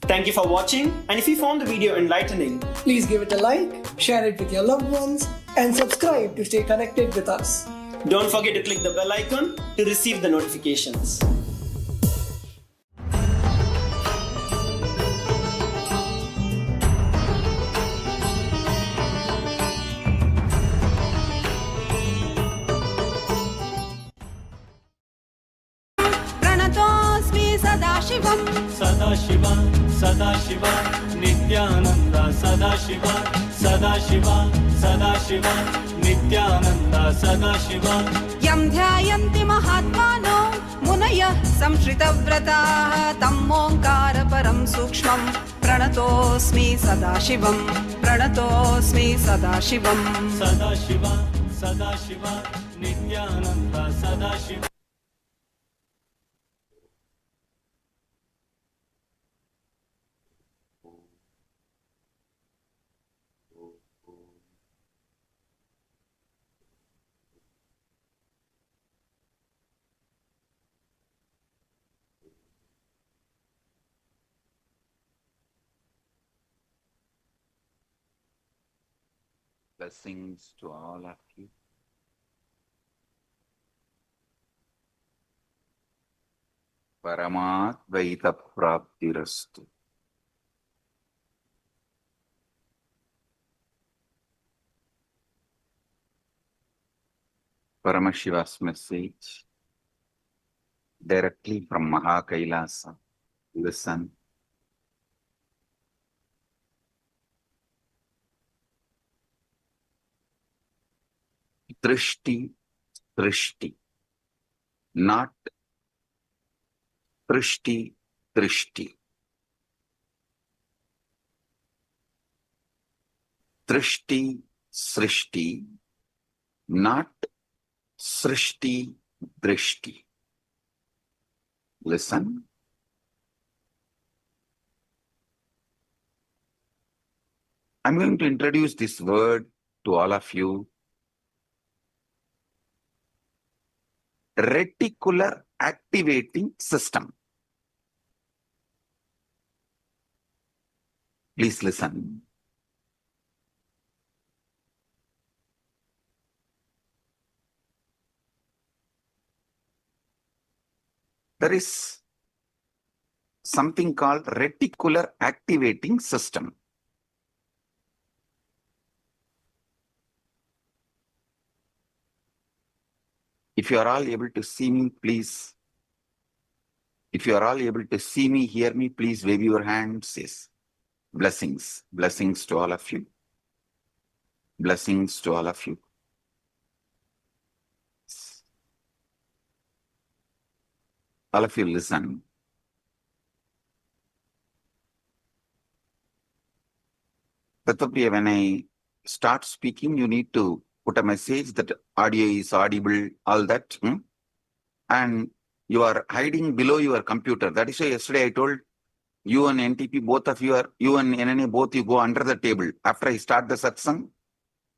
thank you for watching, and if you found the video enlightening, please give it a like, share it with your loved ones, and subscribe to stay connected with us. Don't forget to click the bell icon to receive the notifications. Sadashiv Sadashiv Nityanand Sadashiv Sadashiv Sadashiv Nityanand Sadashiv यं ध्यायन्ति महात्मानो मुनयः संश्रितव्रताः तं ओङ्कार परं सूक्ष्मं प्रणतोऽस्मि सदाशिवं प्रणतोऽस्मि सदाशिवं Sadashiv Sadashiv Nityanand Sadashiv Blessings to all of you. Paramadvaita Praptirastu. Paramashiva's message directly from Mahakailasa. Listen. Drishti, drishti, not drishti, drishti. Drishti, srishti, not srishti, drishti. Listen. I'm going to introduce this word to all of you. Reticular activating system. Please listen. There is something called reticular activating system. If you are all able to see me, please. If you are all able to see me, hear me, please wave your hands. Yes. Blessings. Blessings to all of you. Blessings to all of you. All of you listen. Tattvapriya, when I start speaking, you need to put a message that audio is audible, all that. And you are hiding below your computer. That is why yesterday I told you and NTP, both of you and NNA, both you go under the table. After I start the satsang,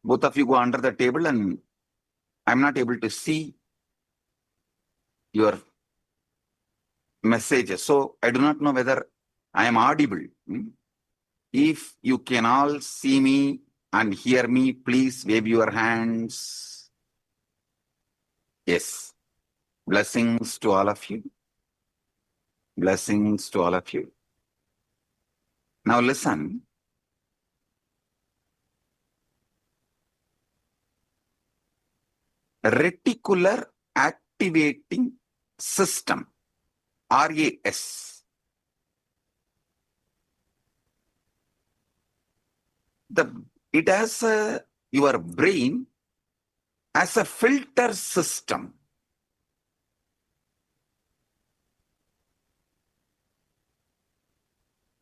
both of you go under the table and I'm not able to see your messages. So I do not know whether I am audible. If you can all see me and hear me, please wave your hands. Yes. Blessings to all of you. Blessings to all of you. Now listen. Reticular activating system, RAS. It has your brain as a filter system.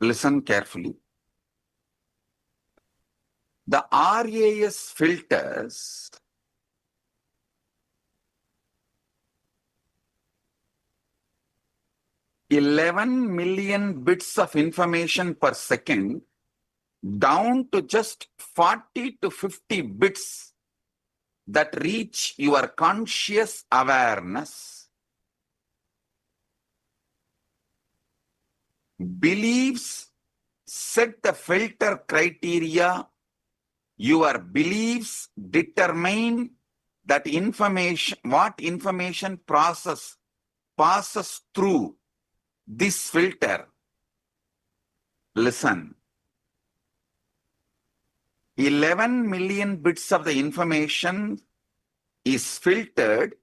Listen carefully. The RAS filters 11 million bits of information per second down to just 40 to 50 bits that reach your conscious awareness. Beliefs set the filter criteria. Your beliefs determine that information, what information passes through this filter. Listen. 11 million bits of the information is filtered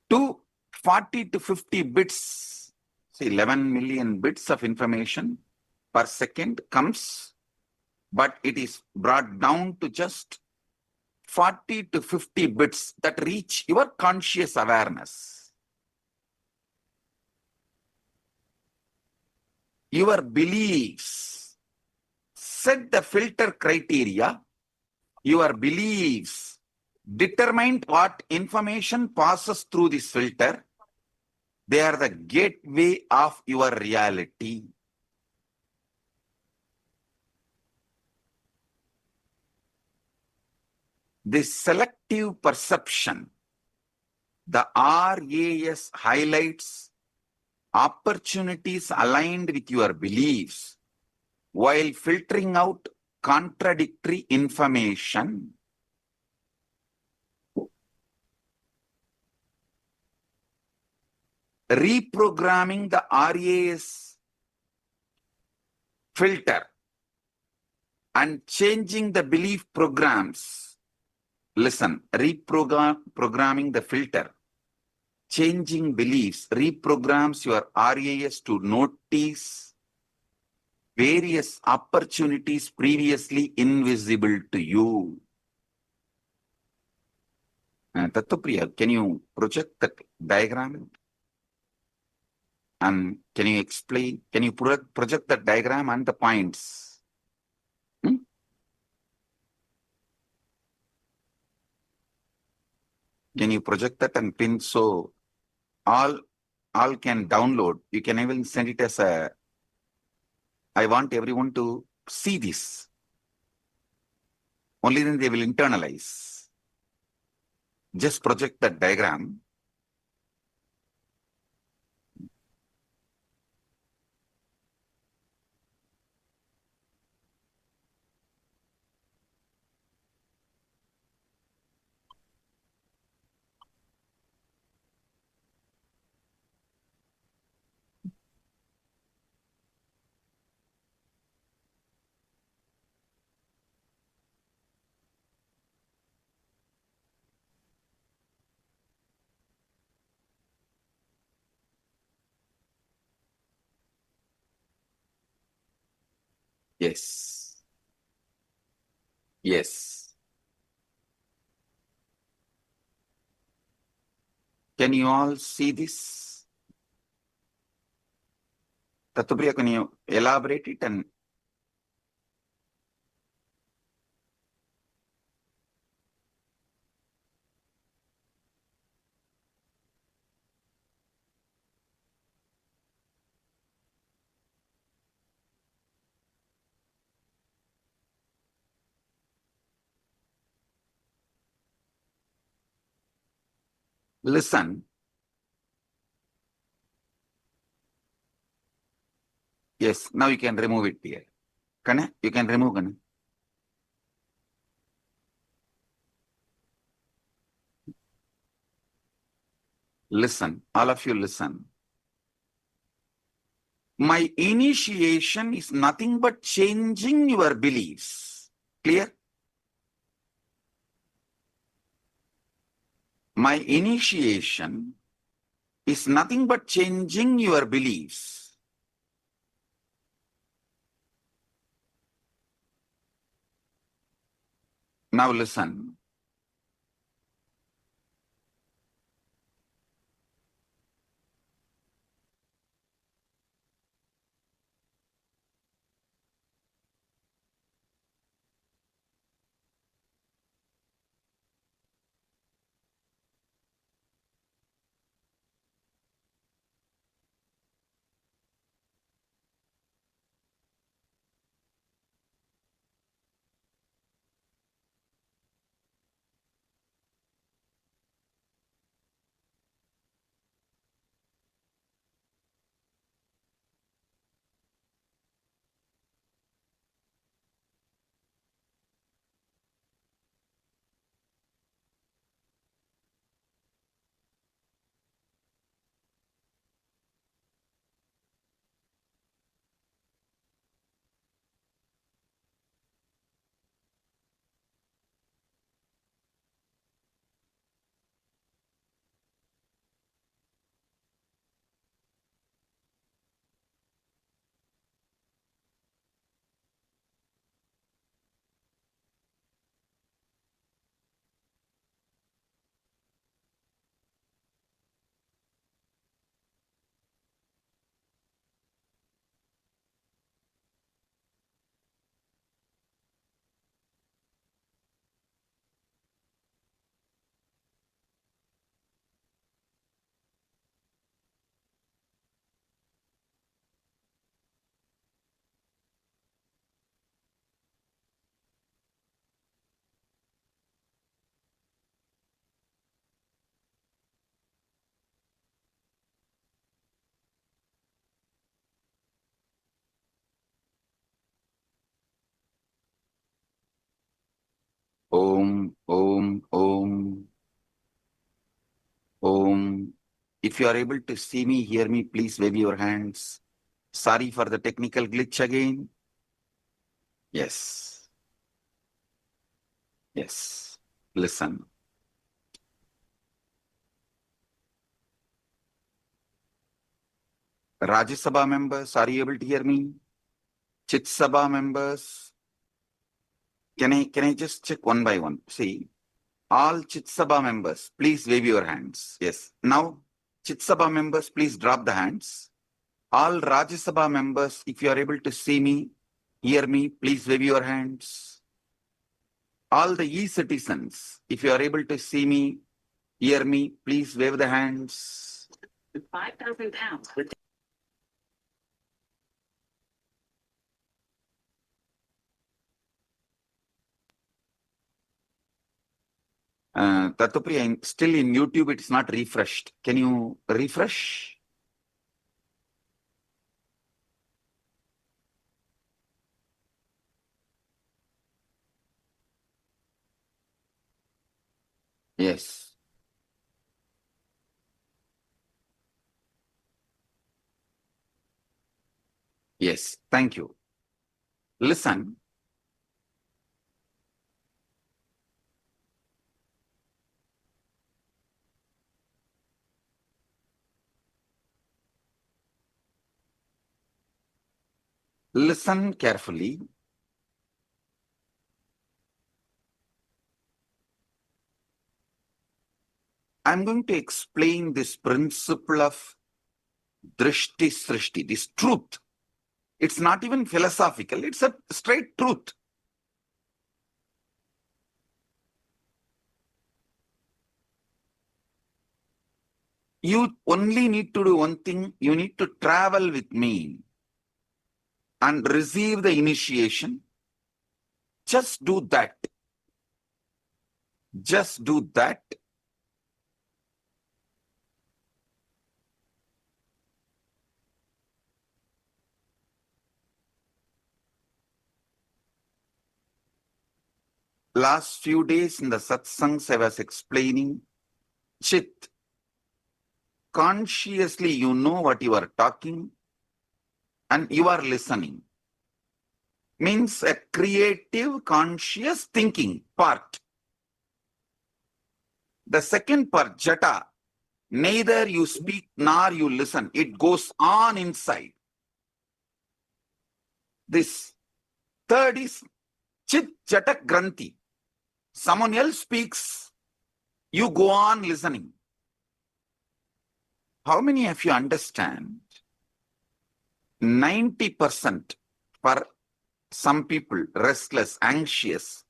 to 40 to 50 bits. So 11 million bits of information per second comes, but it is brought down to just 40 to 50 bits that reach your conscious awareness. Your beliefs set the filter criteria. Your beliefs determine what information passes through this filter. They are the gateway of your reality. This selective perception, the RAS highlights opportunities aligned with your beliefs while filtering out contradictory information. Reprogramming the RAS filter and changing the belief programs. Listen, reprogramming the filter, changing beliefs, reprograms your RAS to notice various opportunities previously invisible to you. Tattvapriya, can you project that diagram? And can you explain, can you project the diagram and the points? Can you project that and pin so all can download? You can even send it as a, I want everyone to see this. Only then they will internalize. Just project that diagram. Yes. Yes. Can you all see this? Tatupriya, can you elaborate it and listen? Yes, now you can remove it here. Can you can remove, Kana? Listen, all of you listen. My initiation is nothing but changing your beliefs. Clear? My initiation is nothing but changing your beliefs. Now listen. Om, Om, Om, Om. If you are able to see me, hear me, please wave your hands. Sorry for the technical glitch again. Yes. Yes. Listen. Rajya Sabha members, are you able to hear me? Chit Sabha members, can I just check one by one? See, all Chit Sabha members, please wave your hands. Yes. Now, Chit Sabha members, please drop the hands. All Rajya Sabha members, if you are able to see me, hear me, please wave your hands. All the e-citizens, if you are able to see me, hear me, please wave the hands. 5,000 pounds with Tatupriya, still in YouTube, it's not refreshed. Can you refresh? Yes. Yes. Thank you. Listen. Listen carefully. I'm going to explain this principle of drishti srishti, this truth. It's not even philosophical, it's a straight truth. You only need to do one thing. You need to travel with me and receive the initiation. Just do that. Just do that. Last few days in the satsangs, I was explaining Chit. Consciously, you know what you are talking and you are listening. Means a creative, conscious thinking part. The second part, Jata, neither you speak nor you listen. It goes on inside. This third is Chit Jata Granthi. Someone else speaks, you go on listening. How many of you understand? 90% for some people, restless, anxious.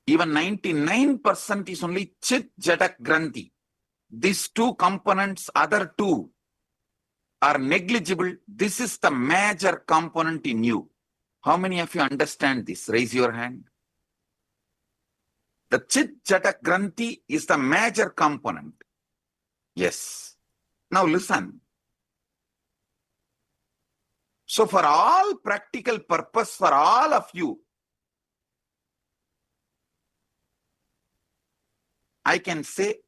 Even 99% is only Chit Jata Granthi. These two components, other two, are negligible. This is the major component in you. How many of you understand this? Raise your hand. The Chit Jata Granthi is the major component. Yes. Now listen. So for all practical purpose, for all of you, I can say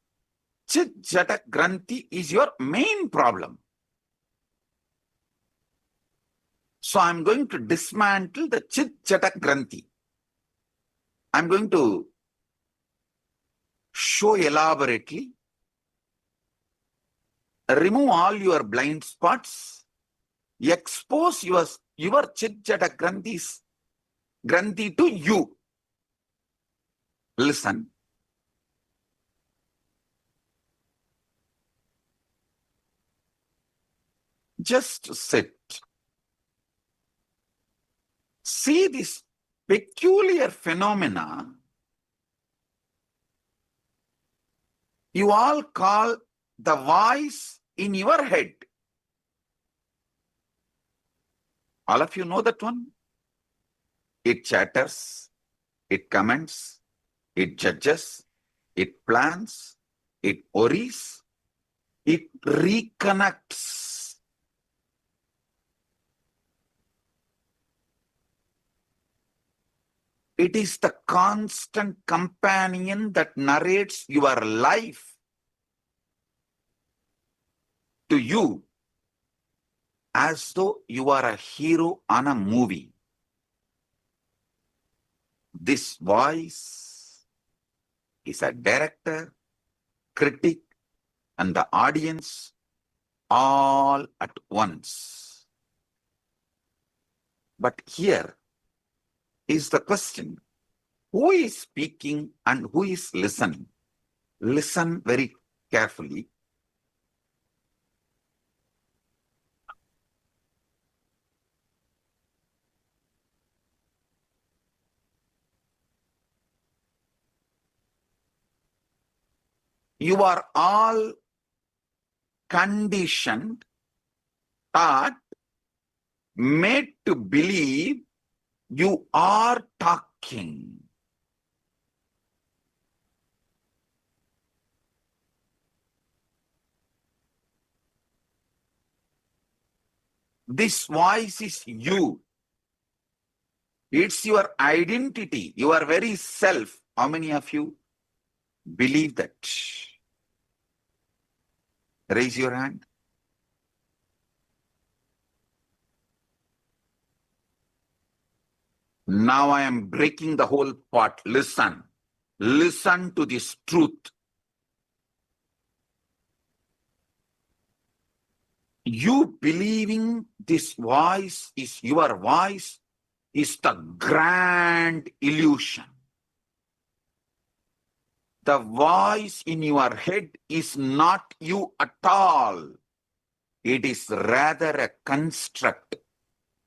Chit Jata Granthi is your main problem. So I'm going to dismantle the Chit Jata Granthi. I'm going to show elaborately, remove all your blind spots, expose your Chit Jata Granthi to you. Listen. Just sit. See this peculiar phenomena you all call the voice in your head. All of you know that one? It chatters, it comments, it judges, it plans, it worries, it reconnects. It is the constant companion that narrates your life to you as though you are a hero on a movie. This voice is a director, critic, and the audience all at once. But here is the question, who is speaking and who is listening? Listen very carefully. You are all conditioned, taught, made to believe you are talking. This voice is you. It's your identity, your very self. How many of you believe that? Raise your hand. Now I am breaking the whole pot. Listen. Listen to this truth. You believing this voice is your voice is the grand illusion. The voice in your head is not you at all. It is rather a construct,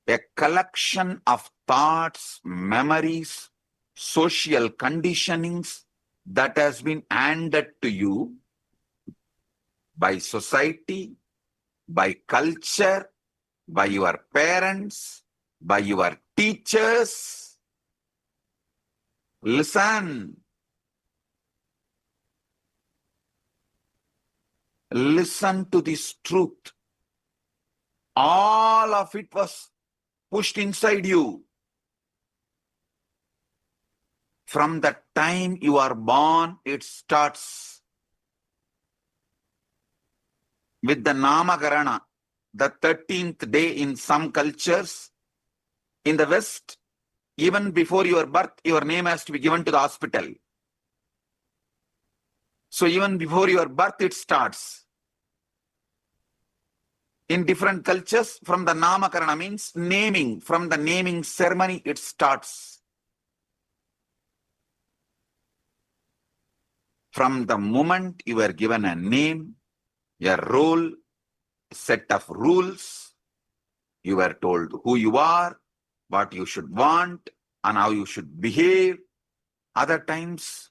a collection of thoughts, memories, social conditionings that has been handed to you by society, by culture, by your parents, by your teachers. Listen. Listen to this truth. All of it was pushed inside you. From the time you are born, it starts with the Namakarana, the 13th day in some cultures. In the West, even before your birth, your name has to be given to the hospital. So even before your birth, it starts. In different cultures, from the Namakarana means naming. From the naming ceremony, it starts. From the moment you are given a name, a role, a set of rules, you are told who you are, what you should want, and how you should behave. Other times,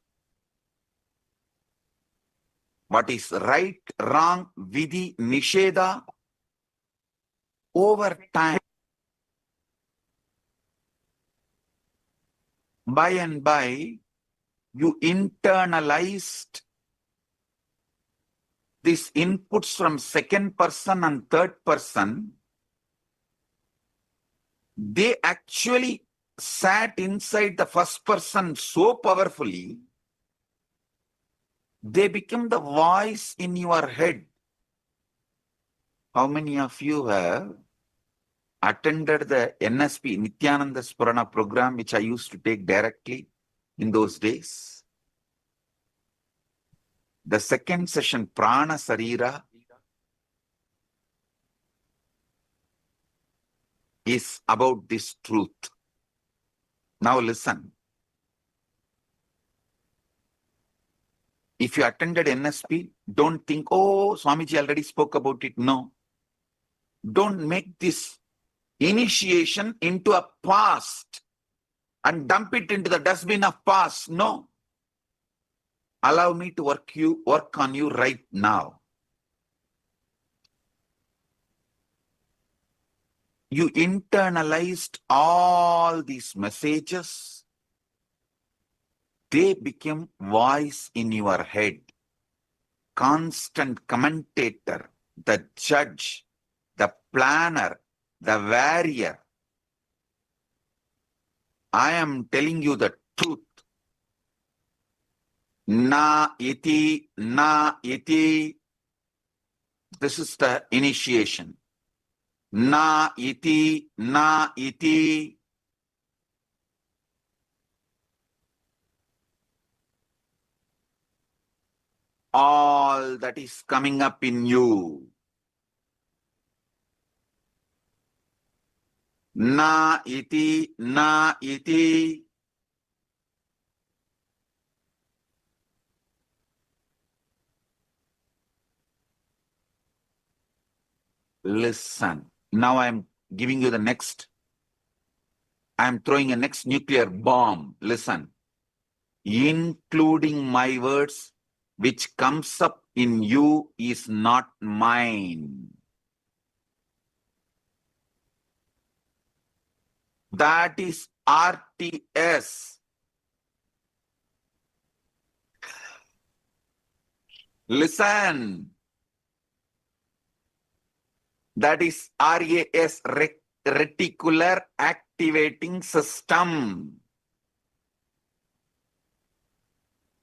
what is right, wrong, vidhi, nisheda. Over time, by and by, you internalized these inputs from second person and third person. They actually sat inside the first person so powerfully, they become the voice in your head. How many of you have attended the NSP, Nithyananda Spurana program, which I used to take directly in those days? The second session, Prana Sarira, is about this truth. Now listen. If you attended NSP, don't think, oh, Swamiji already spoke about it. No. Don't make this initiation into a past and dump it into the dustbin of past. No. Allow me to work on you right now. You internalized all these messages. They became voice in your head. Constant commentator, the judge, the planner, the warrior. I am telling you the truth. Na iti, na iti. This is the initiation. Na iti, na iti. All that is coming up in you. Na iti, na iti. Listen. Now I am giving you the next. I am throwing a next nuclear bomb. Listen. Including my words, which comes up in you is not mine. That is RTS. Listen. That is RAS, reticular activating system.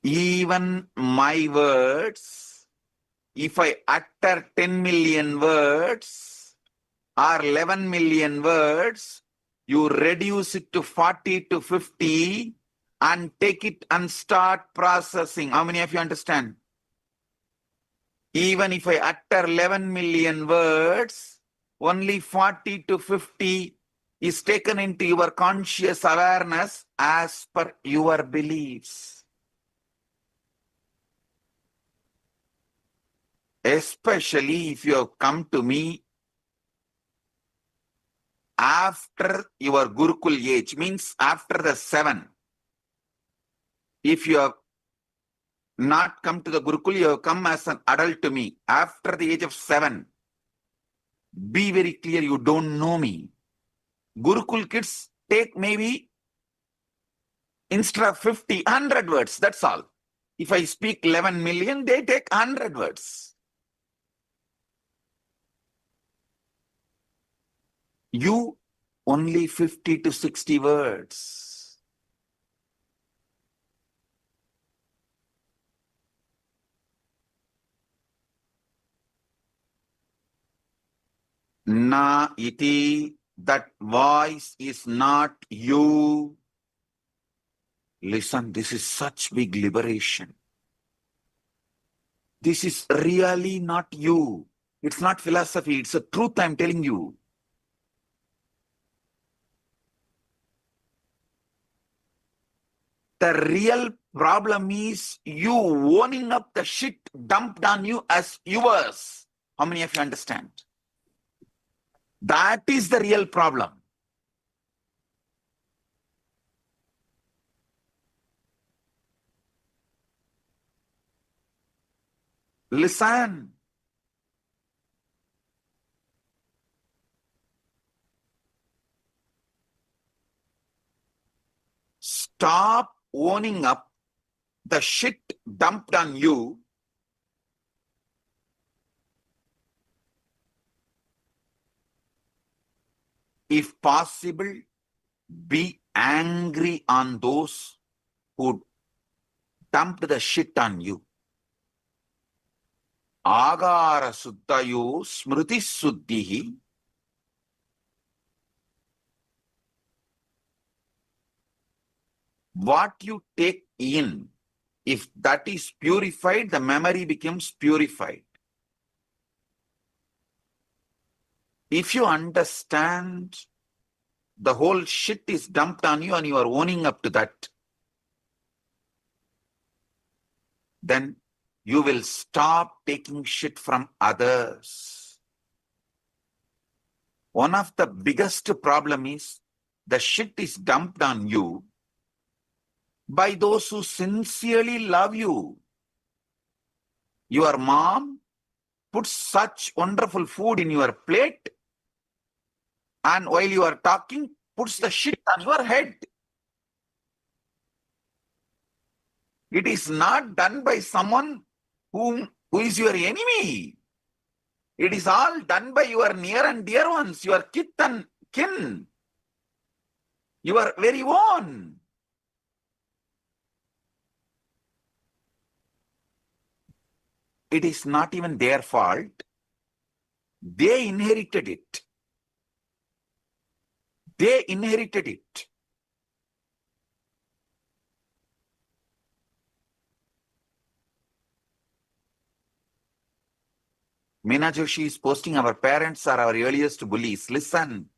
Even my words, if I utter 10 million words or 11 million words, you reduce it to 40 to 50 and take it and start processing. How many of you understand? Even if I utter 11 million words, only 40 to 50 is taken into your conscious awareness as per your beliefs. especially if you have come to me after your Gurukul age, means after the 7. If you have not come to the Gurukul, you have come as an adult to me after the age of 7. Be very clear, you don't know me. Gurukul kids take maybe instead of 50, 100 words, that's all. If I speak 11 million, they take 100 words. You only 50 to 60 words. Na iti, that voice is not you. Listen, this is such big liberation. This is really not you. It's not philosophy, it's a truth I'm telling you. The real problem is you owning up the shit dumped on you as yours. How many of you understand? That is the real problem. Listen. Stop owning up the shit dumped on you. If possible, be angry on those who dumped the shit on you. Agara suddhayo smriti suddhihi. What you take in, if that is purified, the memory becomes purified. If you understand the whole shit is dumped on you and you are owning up to that, then you will stop taking shit from others. One of the biggest problem is the shit is dumped on you by those who sincerely love you. Your mom puts such wonderful food in your plate, and while you are talking, puts the shit on your head. It is not done by someone who is your enemy. It is all done by your near and dear ones, your kith and kin, your very own. It is not even their fault. They inherited it. They inherited it. Meena Joshi is posting, our parents are our earliest bullies. Listen.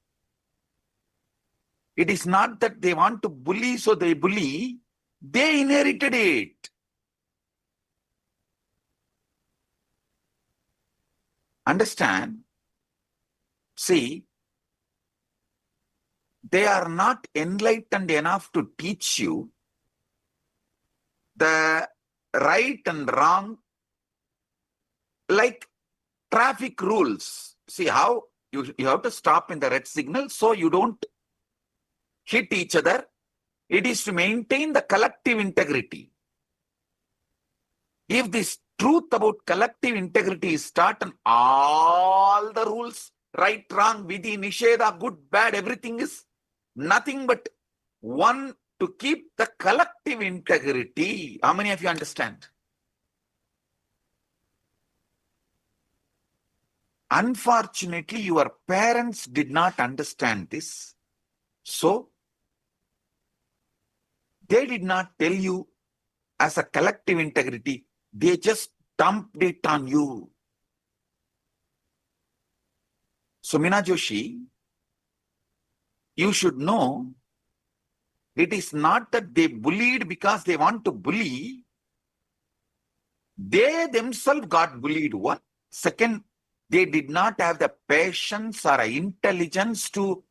It is not that they want to bully, so they bully. They inherited it. Understand? See, they are not enlightened enough to teach you the right and wrong, like traffic rules. See how you have to stop in the red signal so you don't hit each other. It is to maintain the collective integrity. If this truth about collective integrity is taught and all the rules, right, wrong, vidhi, nisheda, good, bad, everything is nothing but one to keep the collective integrity. How many of you understand? Unfortunately, your parents did not understand this. So, they did not tell you as a collective integrity. They just dumped it on you. So, Meena Joshi, you should know it is not that they bullied because they want to bully. They themselves got bullied. What? Second, they did not have the patience or intelligence to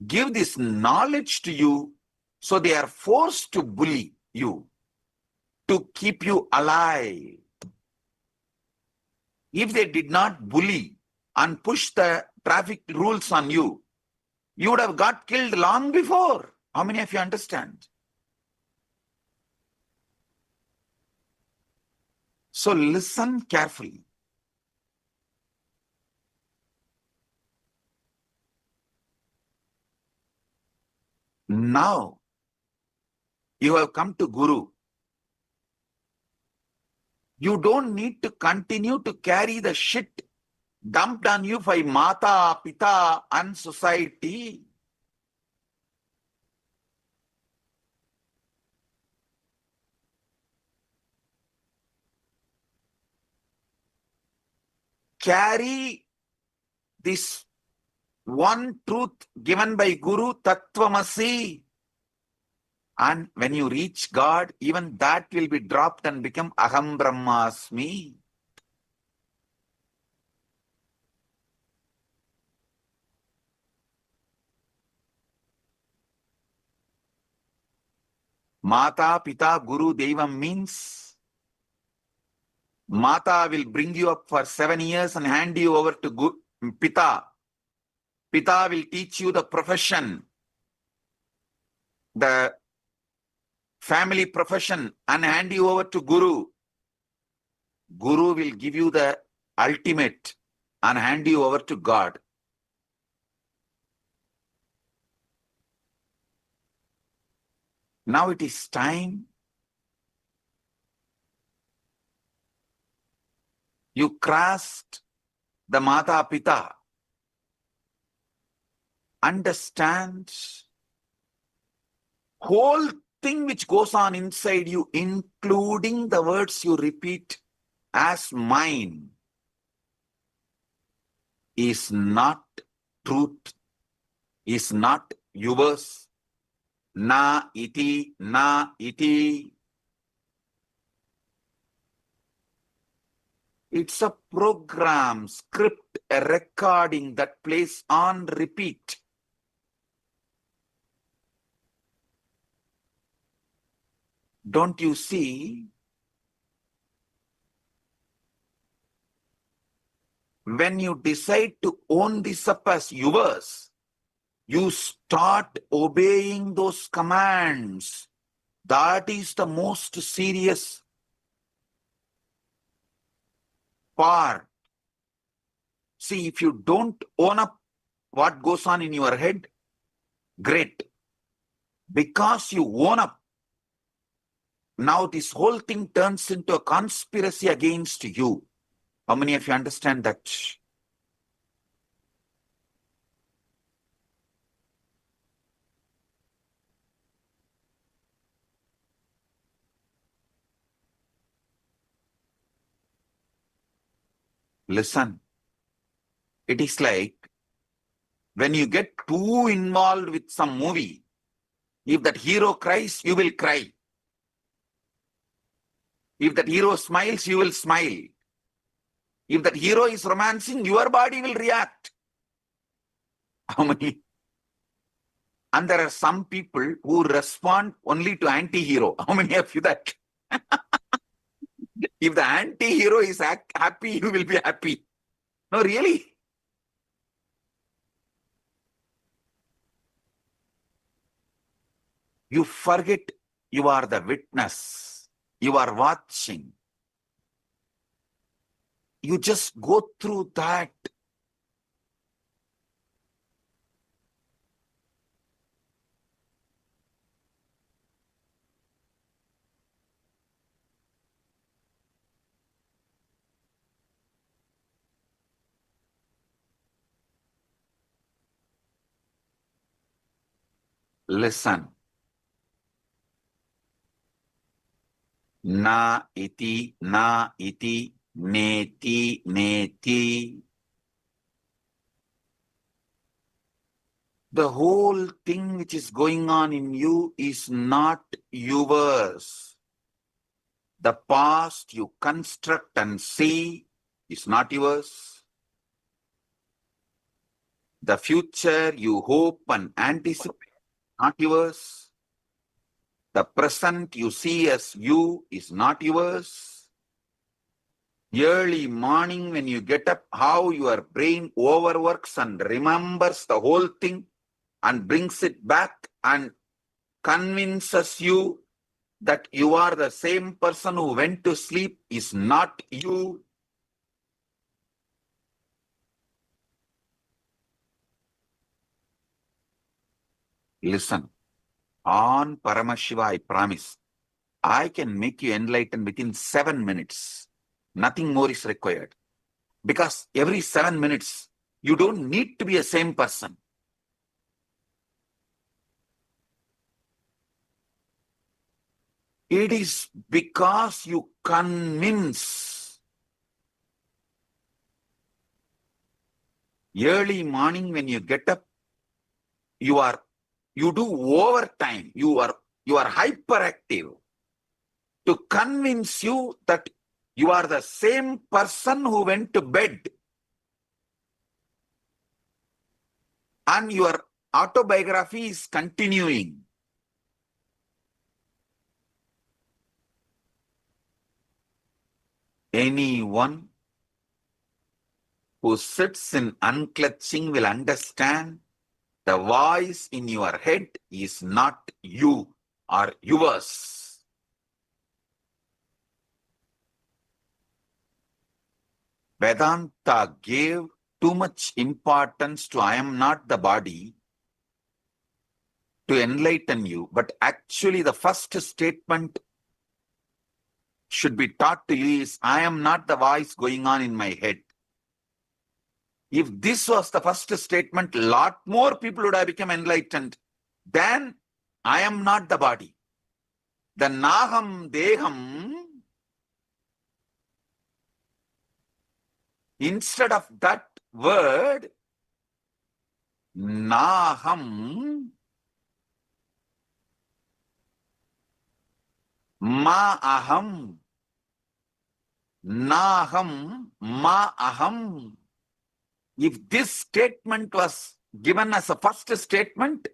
give this knowledge to you, so they are forced to bully you, to keep you alive. If they did not bully and push the traffic rules on you, you would have got killed long before. How many of you understand? So listen carefully. Now, you have come to Guru. You don't need to continue to carry the shit dumped on you by Mata, Pita and society. Carry this one truth given by Guru, Tattvamasi. And when you reach God, even that will be dropped and become Aham Brahmasmi. Mata, Pita, Guru, Devam means Mata will bring you up for 7 years and hand you over to Pita. Pita will teach you the profession, the family profession, and hand you over to Guru. Guru will give you the ultimate and hand you over to God. Now it is time you crossed the Mata Pita. Understand whole thing which goes on inside you, including the words you repeat as mine, is not truth, is not yours. Na iti, na iti. It's a program, script, a recording that plays on repeat. Don't you see? When you decide to own this up as yours, you start obeying those commands. That is the most serious part. See, if you don't own up what goes on in your head, great. Because you own up, now this whole thing turns into a conspiracy against you. How many of you understand that? Listen, it is like when you get too involved with some movie, if that hero cries, you will cry. If that hero smiles, you will smile. If that hero is romancing, your body will react. How many? And there are some people who respond only to anti-hero. How many of you that? If the anti-hero is happy, you will be happy. No, really? You forget you are the witness. You are watching. You just go through that. Listen. Na iti, neti, neti. The whole thing which is going on in you is not yours. The past you construct and see, is not yours. The future you hope and anticipate is not yours. The present you see as you is not yours. Early morning when you get up, how your brain overworks and remembers the whole thing and brings it back and convinces you that you are the same person who went to sleep is not you. Listen, on Paramashiva, I promise, I can make you enlightened within 7 minutes. Nothing more is required. Because every 7 minutes, you don't need to be the same person. It is because you convince. Early morning when you get up, you do overtime. You are hyperactive to convince you that you are the same person who went to bed. And your autobiography is continuing. Anyone who sits in unclutching will understand the voice in your head is not you or yours. Vedanta gave too much importance to I am not the body to enlighten you, but actually the first statement should be taught to you is I am not the voice going on in my head. If this was the first statement, lot more people would have become enlightened than I am not the body. The Naham Deham, instead of that word, Naham, Ma Aham, Naham, Ma Aham. If this statement was given as a first statement,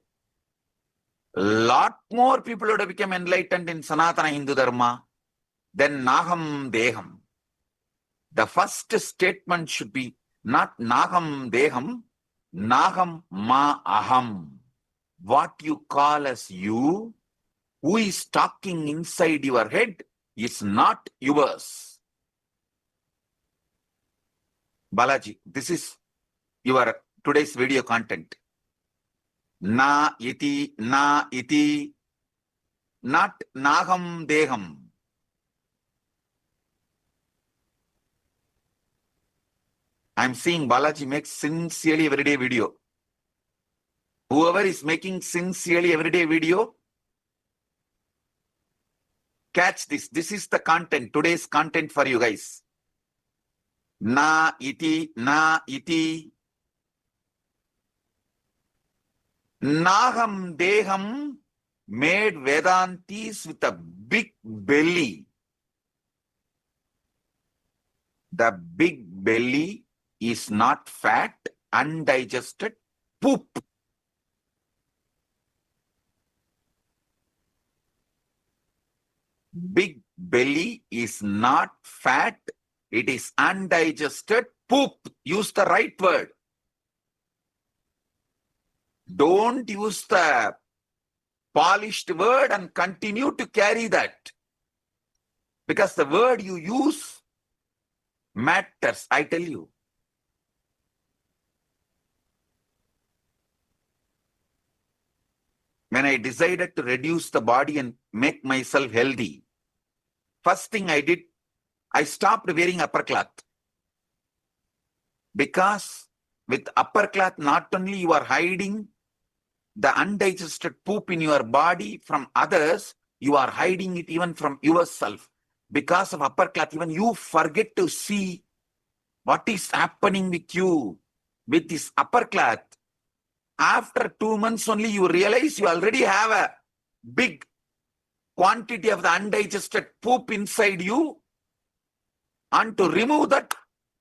lot more people would have become enlightened in Sanatana Hindu Dharma than Naham Deham. The first statement should be not Naham Deham, Naham Ma Aham. What you call as you, who is talking inside your head, is not yours. Balaji, this is your today's video content. Na iti, not Naham Deham. I'm seeing Balaji makes sincerely everyday video. Whoever is making sincerely everyday video, catch this. This is the content, today's content for you guys. Na iti, Naham Deham made Vedantis with a big belly. The big belly is not fat, undigested poop. Big belly is not fat, it is undigested poop. Use the right word. Don't use the polished word and continue to carry that. Because the word you use matters, I tell you. When I decided to reduce the body and make myself healthy, first thing I did, I stopped wearing upper cloth. Because with upper cloth, not only you are hiding the undigested poop in your body from others, you are hiding it even from yourself. Because of upper cloth, even you forget to see what is happening with you with this upper cloth. After 2 months only, you realize you already have a big quantity of the undigested poop inside you. And to remove that,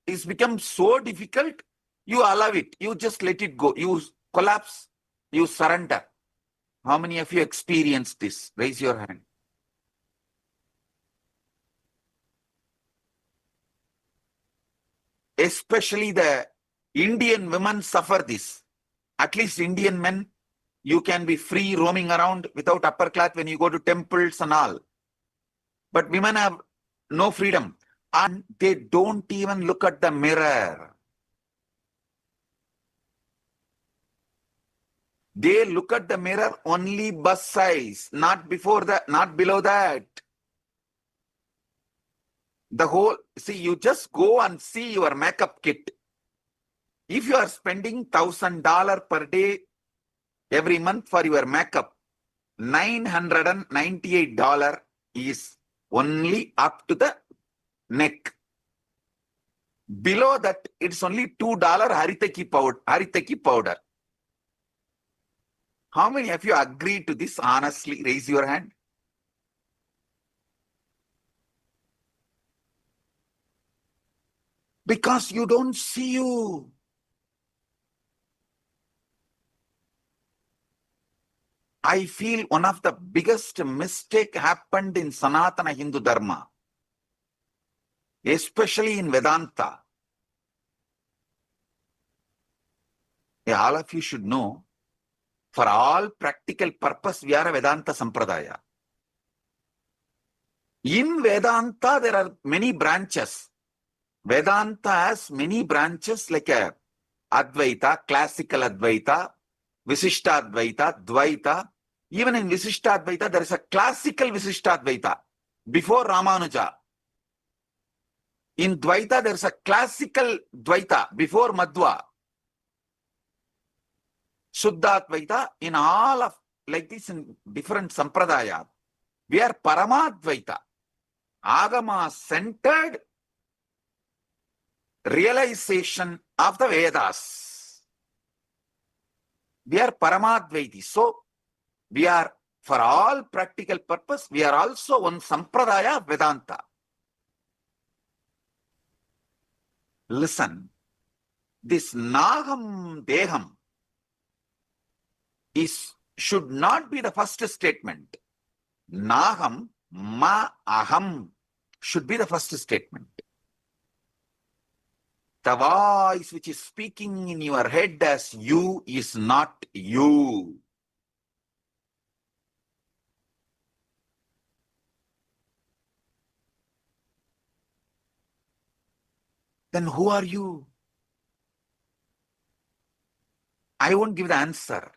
is become so difficult, you allow it. You just let it go. You collapse. You surrender. How many of you experienced this? Raise your hand. Especially the Indian women suffer this. At least Indian men, you can be free roaming around without upper cloth when you go to temples and all. But women have no freedom. And they don't even look at the mirror. They look at the mirror only bust size, not before that, not below that. The whole, see, you just go and see your makeup kit. If you are spending $1,000 per day every month for your makeup, $998 is only up to the neck. Below that, it's only $2 haritaki powder. How many of you agree to this honestly? Raise your hand. Because you don't see you. I feel one of the biggest mistake happened in Sanatana Hindu Dharma, especially in Vedanta. Yeah, all of you should know, for all practical purpose, we are a Vedanta Sampradaya. In Vedanta, there are many branches. Vedanta has many branches like a Advaita, classical Advaita, Visishtadvaita, Dvaita. Even in Visishtadvaita, there is a classical Visishtadvaita before Ramanuja. In Dvaita, there is a classical Dvaita before Madhva. Shuddhadvaita, in all of like this in different Sampradaya, we are Paramadvaita. Agama centered realization of the Vedas. We are Paramadvaiti. So, we are, for all practical purpose, we are also one Sampradaya of Vedanta. Listen, this Naham Deham should not be the first statement. Naham Ma Aham should be the first statement. The voice which is speaking in your head as you is not you. Then who are you? I won't give the answer.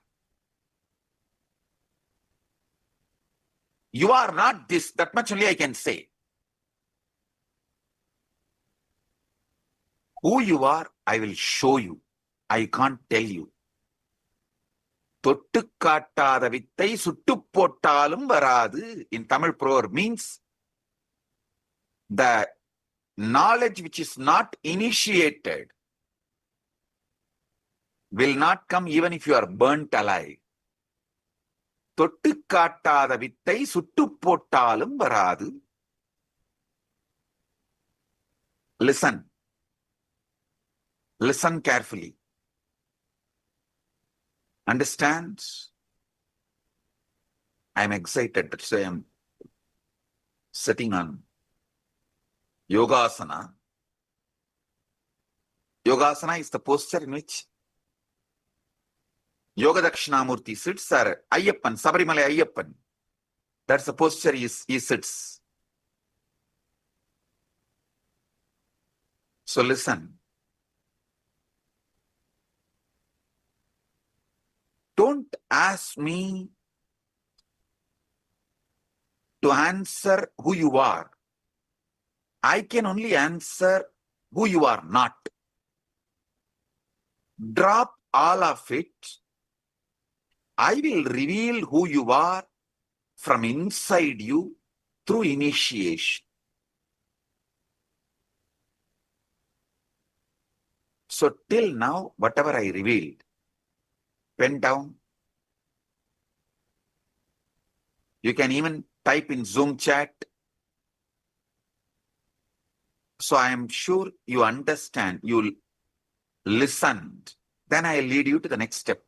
You are not this, that much only I can say. Who you are, I will show you. I can't tell you. தொட்டு காட்டாத வித்தை சுட்டு போட்டாலும் வராது in Tamil proverb means the knowledge which is not initiated will not come even if you are burnt alive. தொட்டு காட்டாத வித்தை சுட்டு போட்டாலும் வராது. Listen. Listen carefully. Understand? I am excited. That's why I am sitting on Yogasana. Yogasana is the posture in which Yoga Dakshinamurti sits, or Ayyappan, Sabarimala Ayyappan. That's the posture he sits. So listen. Don't ask me to answer who you are. I can only answer who you are not. Drop all of it. I will reveal who you are from inside you through initiation. So till now, whatever I revealed, pen down. You can even type in Zoom chat. So I am sure you understand, you listened. Then I lead you to the next step.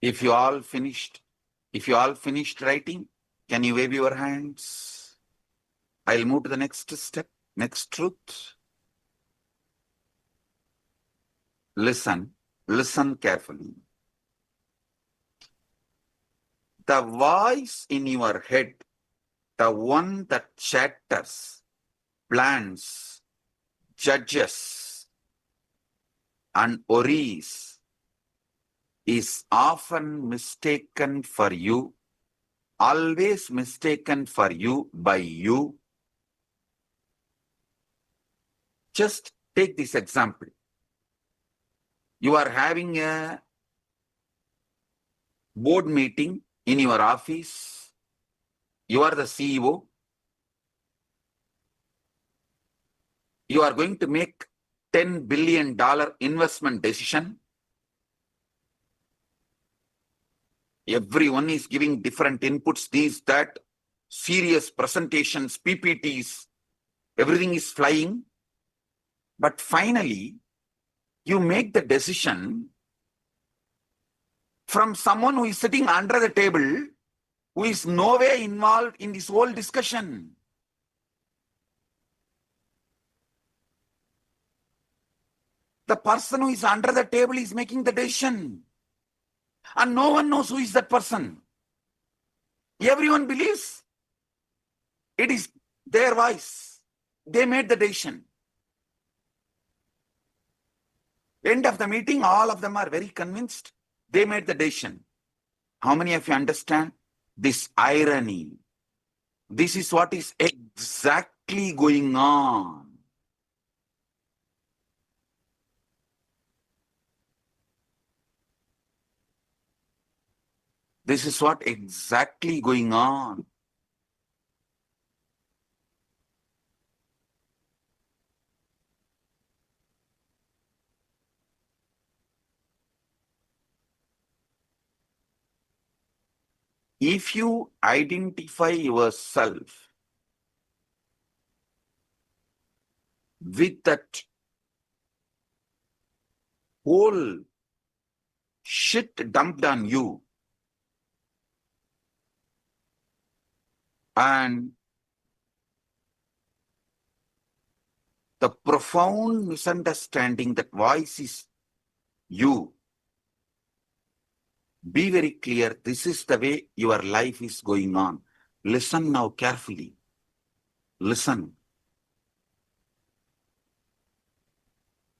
If you all finished writing, can you wave your hands? I'll move to the next step, next truth. Listen carefully. The voice in your head, the one that chatters, plans, judges, and worries, is often mistaken for you, always mistaken for you by you. Just take this example. You are having a board meeting in your office. You are the CEO. You are going to make $10 billion investment decision. Everyone is giving different inputs, these, that, serious presentations, PPTs, everything is flying. But finally, you make the decision from someone who is sitting under the table, who is nowhere involved in this whole discussion. The person who is under the table is making the decision. And no one knows who is that person. Everyone believes it is their voice. They made the decision. End of the meeting, all of them are very convinced. They made the decision. How many of you understand this irony? This is what is exactly going on. This is what exactly going on. If you identify yourself with that whole shit dumped on you, and the profound misunderstanding that voice is you, be very clear, this is the way your life is going on. Listen now carefully. Listen.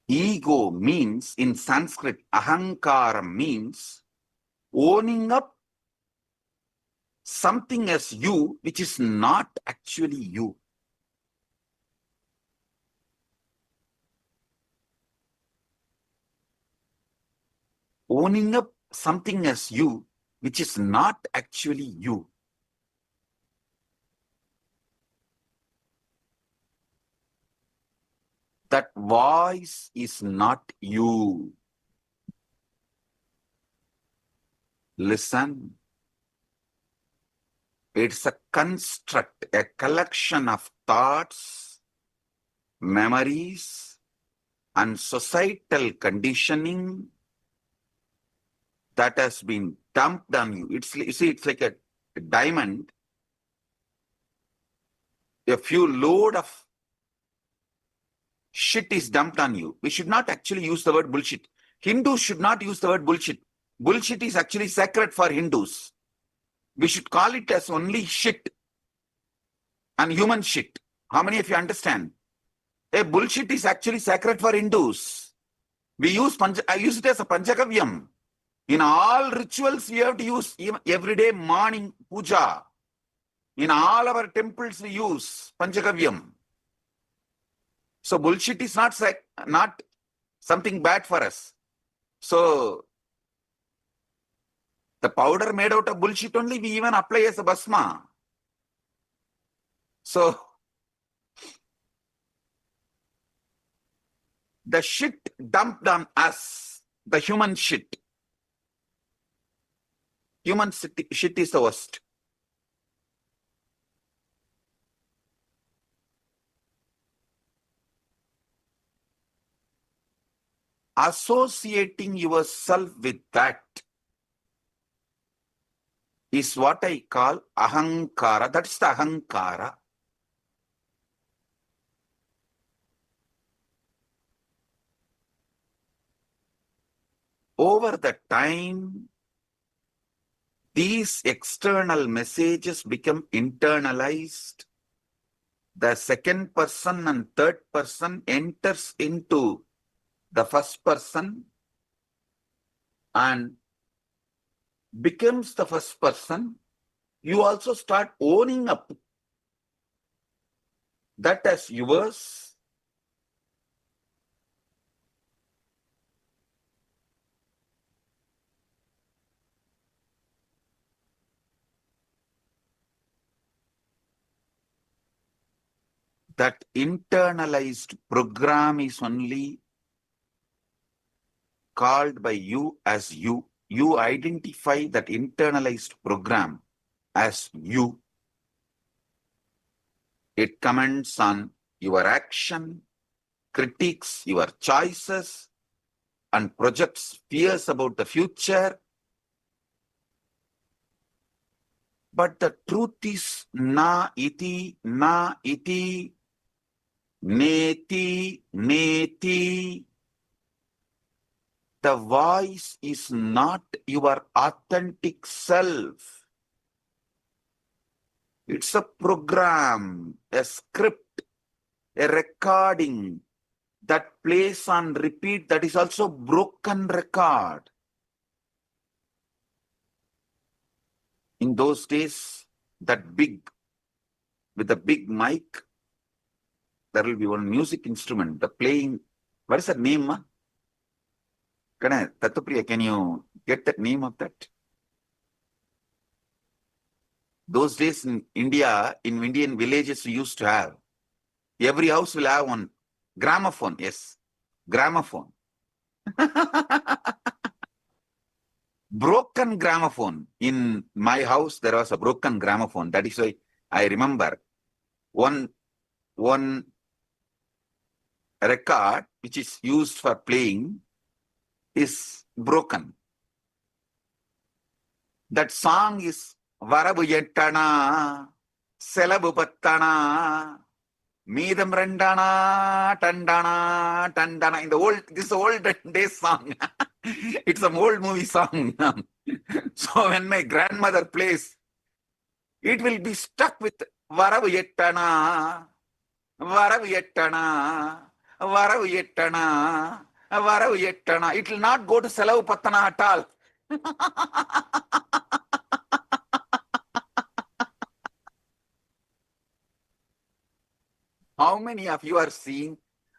Ego means, in Sanskrit, ahankara means owning up something as you which is not actually you. Owning up something as you which is not actually you. That voice is not you. Listen. It's a construct, a collection of thoughts, memories, and societal conditioning that has been dumped on you. You see, it's like a diamond. A few load of shit is dumped on you. We should not actually use the word bullshit. Hindus should not use the word bullshit. Bullshit is actually sacred for Hindus. We should call it as only shit and human shit. How many of you understand? A bullshit is actually sacred for Hindus. I use it as a Panchakavyam. In all rituals, we have to use everyday morning puja. In all our temples, we use Panchakavyam. So bullshit is not something bad for us. So the powder made out of bullshit only we even apply as a bhasma. So the shit dumped on us, the human shit. Human shit is the worst. Associating yourself with that is what I call ahankara. That's the ahankara. Over the time, these external messages become internalized. The second person and third person enters into the first person and becomes the first person. You also start owning up that as yours. That internalized program is only called by you as you. You identify that internalized program as you. It comments on your action, critiques your choices, and projects fears about the future. But the truth is na iti, neti. the voice is not your authentic self. It's a program, a script, a recording that plays on repeat, that is also broken record. In those days, with the big mic, there will be one music instrument, the playing. What is the name? Tatupriya, can you get that name of that? Those days in India, in Indian villages, we used to have. Every house will have one gramophone. Yes, gramophone. Broken gramophone. In my house, there was a broken gramophone. That is why I remember one record which is used for playing is broken. That song is Varabu Yettana, Selabu Pattana, Meedam Rendana, Tandana, Tandana. In this old days song. It's an old movie song. So when my grandmother plays, it will be stuck with Varavu Yettana, Varavu Yettana, Varavu Yettana, Varavu Yettana. It will not go to Selavu Pattana at all. How many of you are seeing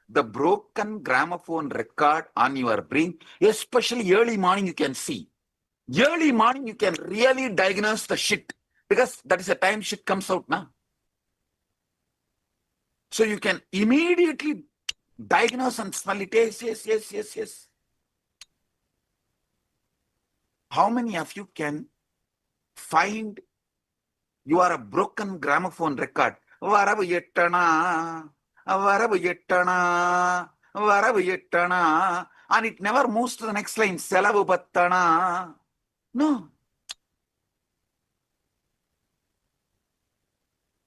the broken gramophone record on your brain? Especially early morning you can see. Early morning you can really diagnose the shit, because that is the time shit comes out now. So you can immediately diagnose and smell it. Yes. How many of you can find you are a broken gramophone record? Varavu Yettana, Varavu Yettana, Varavu Yettana, and it never moves to the next line, Selavu Pattana. No.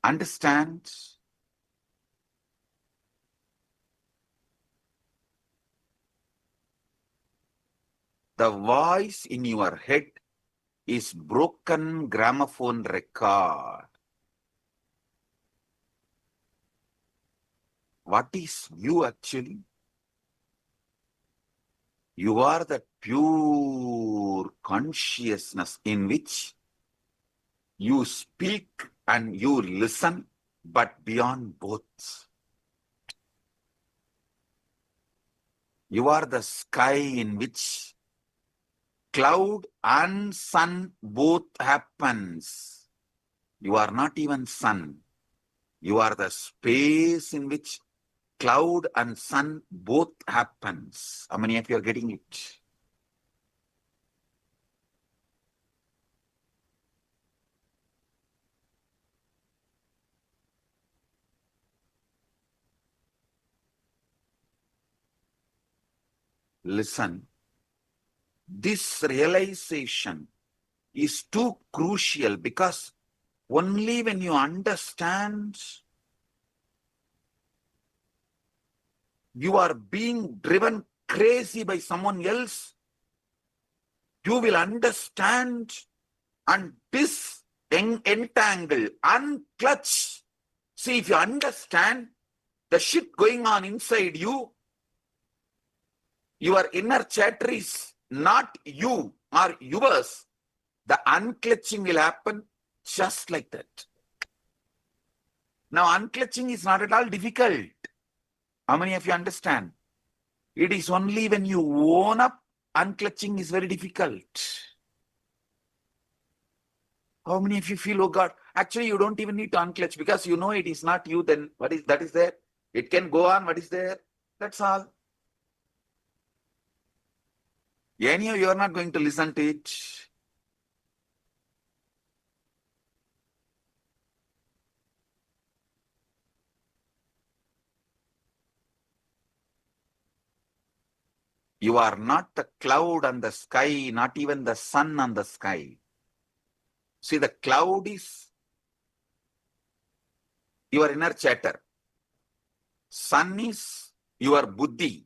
Understand? The voice in your head is broken gramophone record. What is you actually? You are that pure consciousness in which you speak and you listen, but beyond both. You are the sky in which cloud and sun both happens. You are not even sun. You are the space in which cloud and sun both happens. How many of you are getting it? Listen. This realization is too crucial, because only when you understand you are being driven crazy by someone else, you will understand and disentangle, unclutch. See, if you understand the shit going on inside you, your inner chatter is not you or yours, the unclutching will happen just like that. Now, unclutching is not at all difficult. How many of you understand? It is only when you own up, unclutching is very difficult. How many of you feel, oh God, actually you don't even need to unclutch, because you know it is not you, then what is that is there? It can go on, what is there? That's all. Anyhow, you are not going to listen to it. You are not the cloud on the sky, not even the sun on the sky. See, the cloud is your inner chatter. Sun is your buddhi.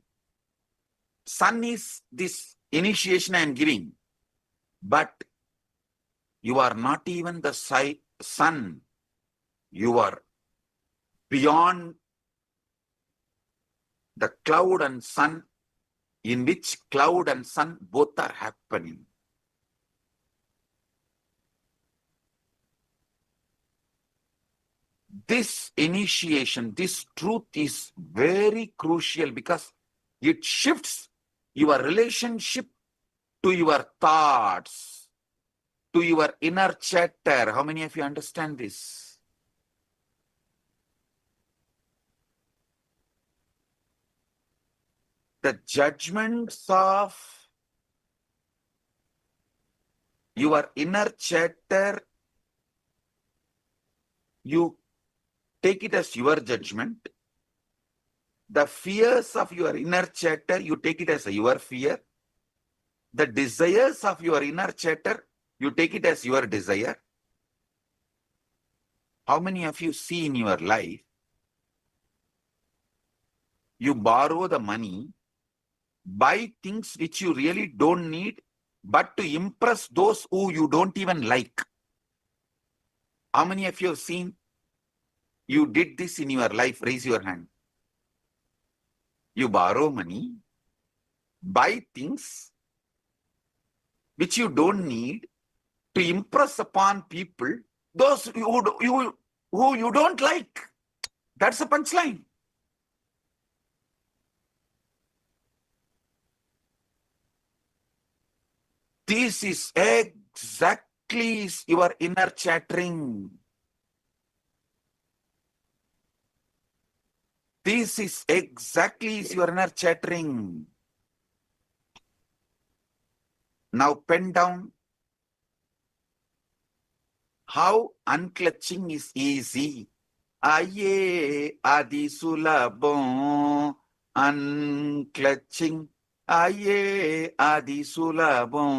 Sun is this initiation I am giving, but you are not even the sun. You are beyond the cloud and sun, in which cloud and sun both are happening. This initiation, this truth is very crucial because it shifts your relationship to your thoughts, to your inner chatter. How many of you understand this? The judgments of your inner chatter, you take it as your judgment. The fears of your inner chatter, you take it as your fear. The desires of your inner chatter, you take it as your desire. How many of you see in your life, you borrow the money, buy things which you really don't need, but to impress those who you don't even like? How many of you have seen you did this in your life? Raise your hand. You borrow money, buy things which you don't need to impress upon people, those who you don't like. That's the punchline. This is exactly your inner chattering. This is exactly your inner chattering. Now pen down. How unclutching is easy. Aye adi sulabam. Unclutching. Aye adi sulabam.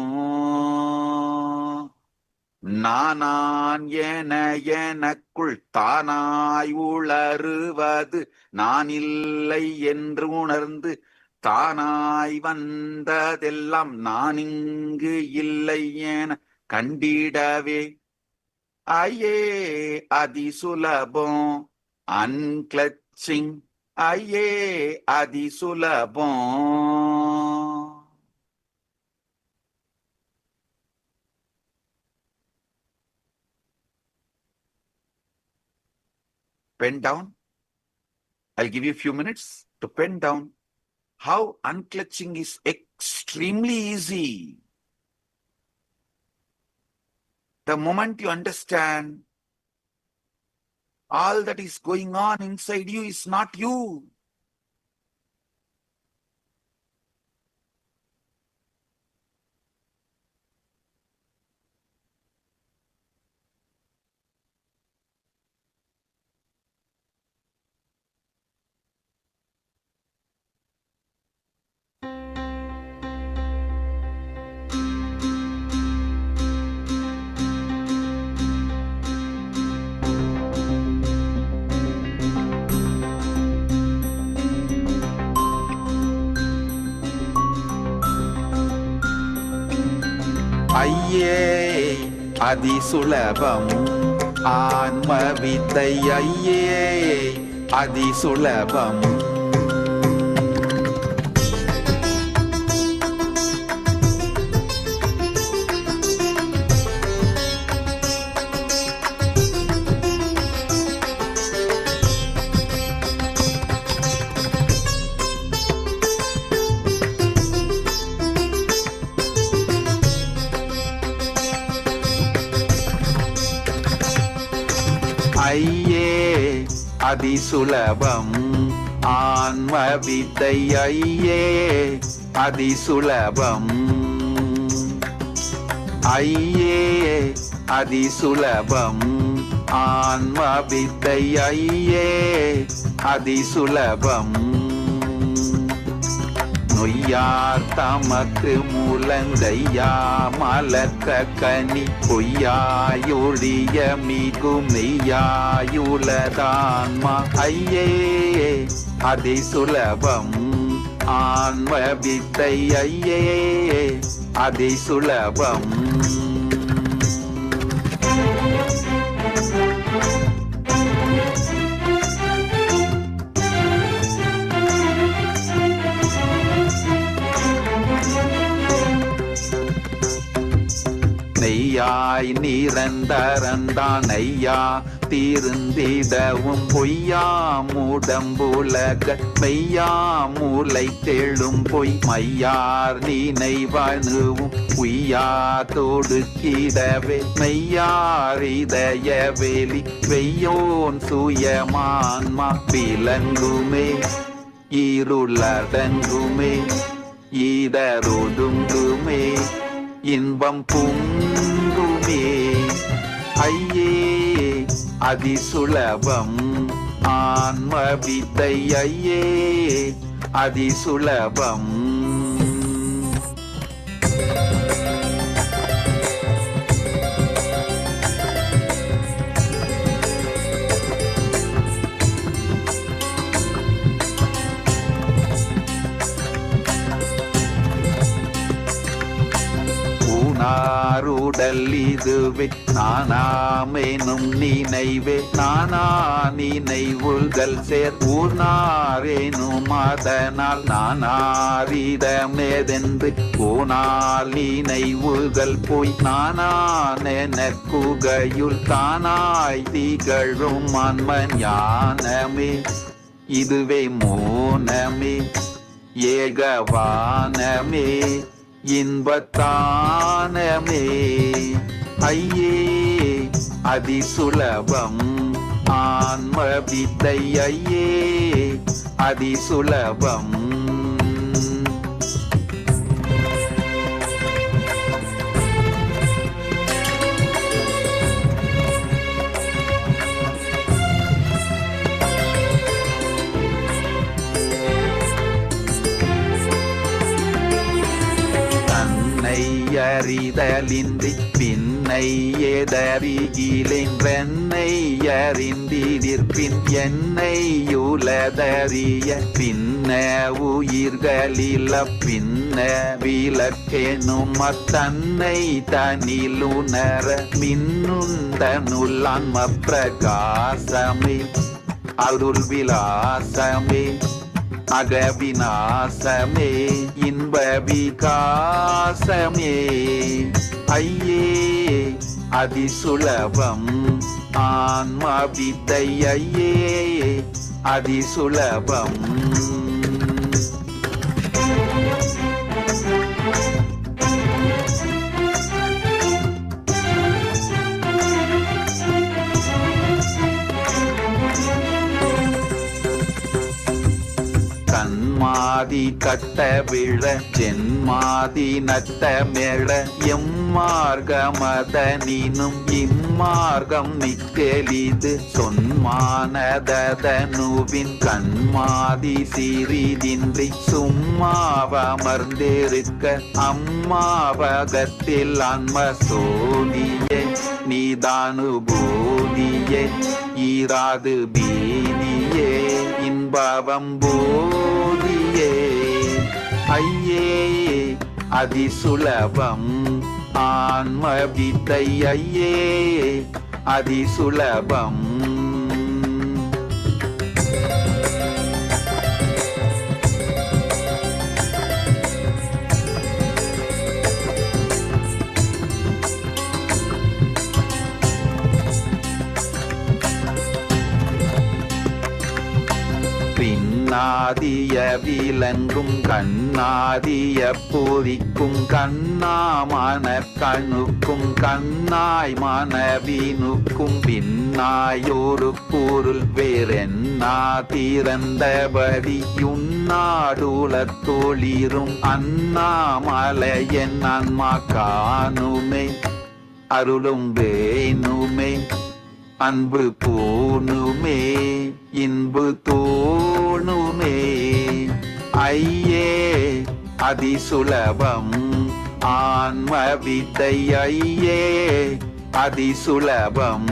நானான் என எனக்குள் தானாய் உளறுவது நான் இல்லை என்று உணர்ந்து தானாய் வந்ததெல்லாம் நான் இங்கு இல்லை என கண்டிடவே ஐயே அதி சுலபம் அன்கிளச்சிங் ஐயே அதி சுலபம். Pen down. I'll give you a few minutes to pen down. How unclutching is extremely easy. The moment you understand all that is going on inside you is not you. ஐயே அதி சுலபம் ஆன்ம வித்தை ஐயே அதி சுலபம். ஐயே அதி சுலபம் ஆன்ம வித்தை ஐயே அதி சுலபம். ஐயே அதி சுலபம் ஆன்ம வித்தை ஐயே அதி சுலபம். நொய்யார் தமக்கு முழந்தையா மலக்க கனி பொய்யாயொழிய மிகும் மெய்யாயுலதான்மா ஐயே அதி சுலபம் ஆன்ம வித்தை ஐயே அதிசுலபம். நெய்யாய் நிரந்தரந்தான் ஐயா தீர்ந்திடவும் பொய்யாம் உடம்புலக மெய்யாம் மூளை தெழும் பொய் மையார் நினைவணுவும் உய்யா தொடுக்கிடவே மெய்யார் இதய வெளி வெய்யோன் சுயமான்மா விலங்குமே இருளடங்குமே ஈடரொடுங்குமே இன்பம் புங்குமே ஐயே அதிசுலபம். ஆன்ம வித்தை ஐயே அதிசுலபம். நாருடல் இதுவே நானாமெனும் நினைவே நானா நினைவுகள் சேர் ஊர்னாரேனும் அதனால் நானாரிடமேதென்று போனால் நினைவுகள் போய் நானானென குகையுள் தானாய் திகழும் ஆன்ம ஞானமே இதுவே மோனமே ஏகவானமே இன்பத்தானமே ஐயே அதிசுலபம். ஆன்ம வித்தை ஐயே அதிசுலபம். அறிதலின்றி பின்னை எதறிகிலென்றென்னை அறிந்திருப்பின் என்னையுலதறிய பின்ன உயிர்களில பின்ன விளக்கெனும் அத்தன்னை தனிலுணர மின்னுந்தனுள்ளான்ம பிரகாசமே அருள் விலாசமே அகவிநாசமே இன்ப விகாசமே ஐயே அதிசுலபம். ஆன்ம வித்தை ஐயே அதிசுலபம். கண்மாதி கட்ட விழ ஜென்மாதி நட்ட மேள எம்மார்கமதனினும் இம்மார்க்கம் நிக்கெளிது சொன்மானதனுவின் கண்மாதி சிறிதின்றி சும்மாவமர்ந்திருக்க அம்மாவகத்தில் அன்ம சோதியே நீதானுபூதியே ஈராது பீதியே இன்பவம் போதியே ஐயே அதிசுலபம். ஆன்ம வித்தை ஐயே அதிசுலபம். பின்னாதிய விலங்கும் கண்ணாதிய பொறிக்கும் கண்ணாமான கணுக்கும் கண்ணாய் மனவினுக்கும் பின்னாயோரு பொருள் வேறென்னா திறந்தபடி யுன்னாடுலத் தொழிரும் அண்ணாமலையன் ஆன்மா காணுமே அருளும் வேணுமே அன்பு பூணுமே இன்பு தோணுமே ஐயே அதிசுலபம். ஆன்ம வித்தை ஐயே அதிசுலபம்.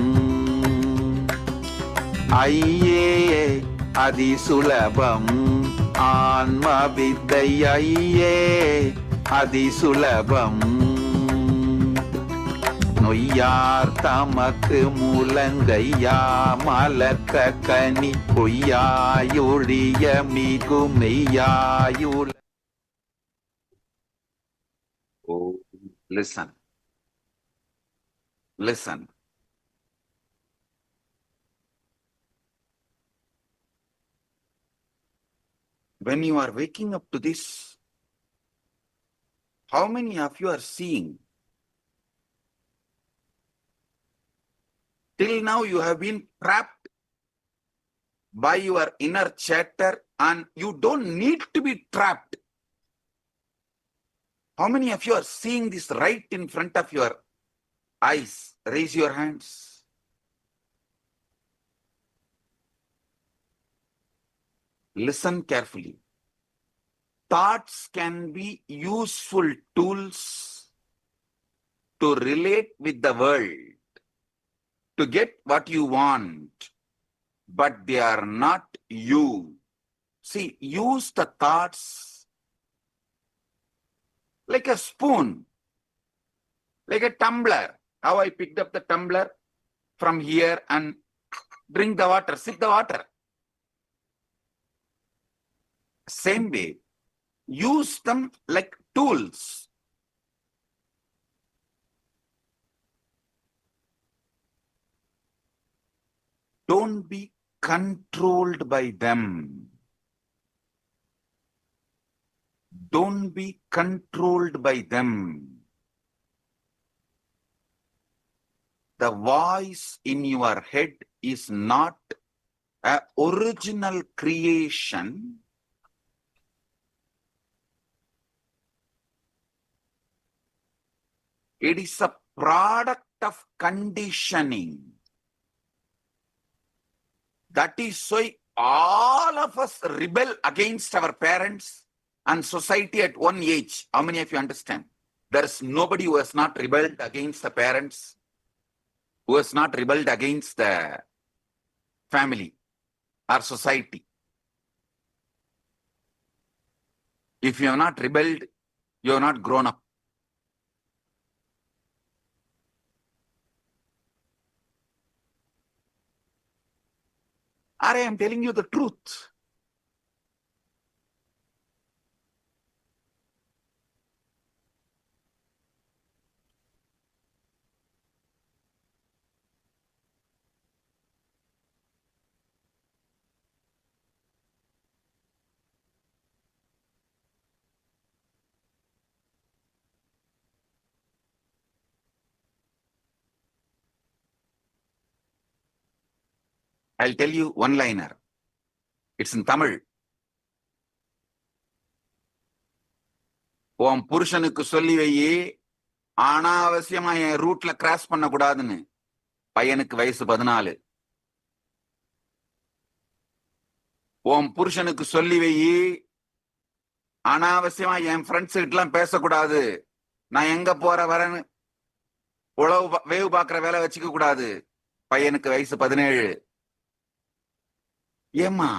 ஐயே அதிசுலபம். ஆன்ம வித்தையே அதிசுலபம். நொய்யார் தமக்கு முழங்கையா மலர்க்க கனி பொய்யாயொழிய மிகு மெய்யாயுல. Oh, listen. Listen. When you are waking up to this, how many of you are seeing? Till now you have been trapped by your inner chatter and you don't need to be trapped. How many of you are seeing this right in front of your eyes? Raise your hands. Listen carefully. Thoughts can be useful tools to relate with the world, to get what you want, but they are not you. See, use the thoughts like a spoon, like a tumbler. How I picked up the tumbler from here and drink the water, sip the water. Same way, use them like tools. Don't be controlled by them. Don't be controlled by them. The voice in your head is not an original creation. It is a product of conditioning. That is why all of us rebel against our parents and society at one age. How many of you understand? There is nobody who has not rebelled against the parents, who has not rebelled against the family or society. If you have not rebelled, you have not grown up. I am telling you the truth. I'll tell you one-liner. It's in Tamil. உன் புருஷனுக்கு சொல்லி வையே அனாவசியமா என் ரூட்ல cross பண்ண கூடாதுன்னு. பையனுக்கு வயசு 14. உன் புருஷனுக்கு சொல்லி வையே அனாவசியமா என் ஃப்ரெண்ட்ஸ் கிட்டலாம் பேசக்கூடாது. நான் எங்க போற வரேன்னு வேவு பாக்குற வேலை வச்சுக்க கூடாது. பையனுக்கு வயசு 17. ஏமா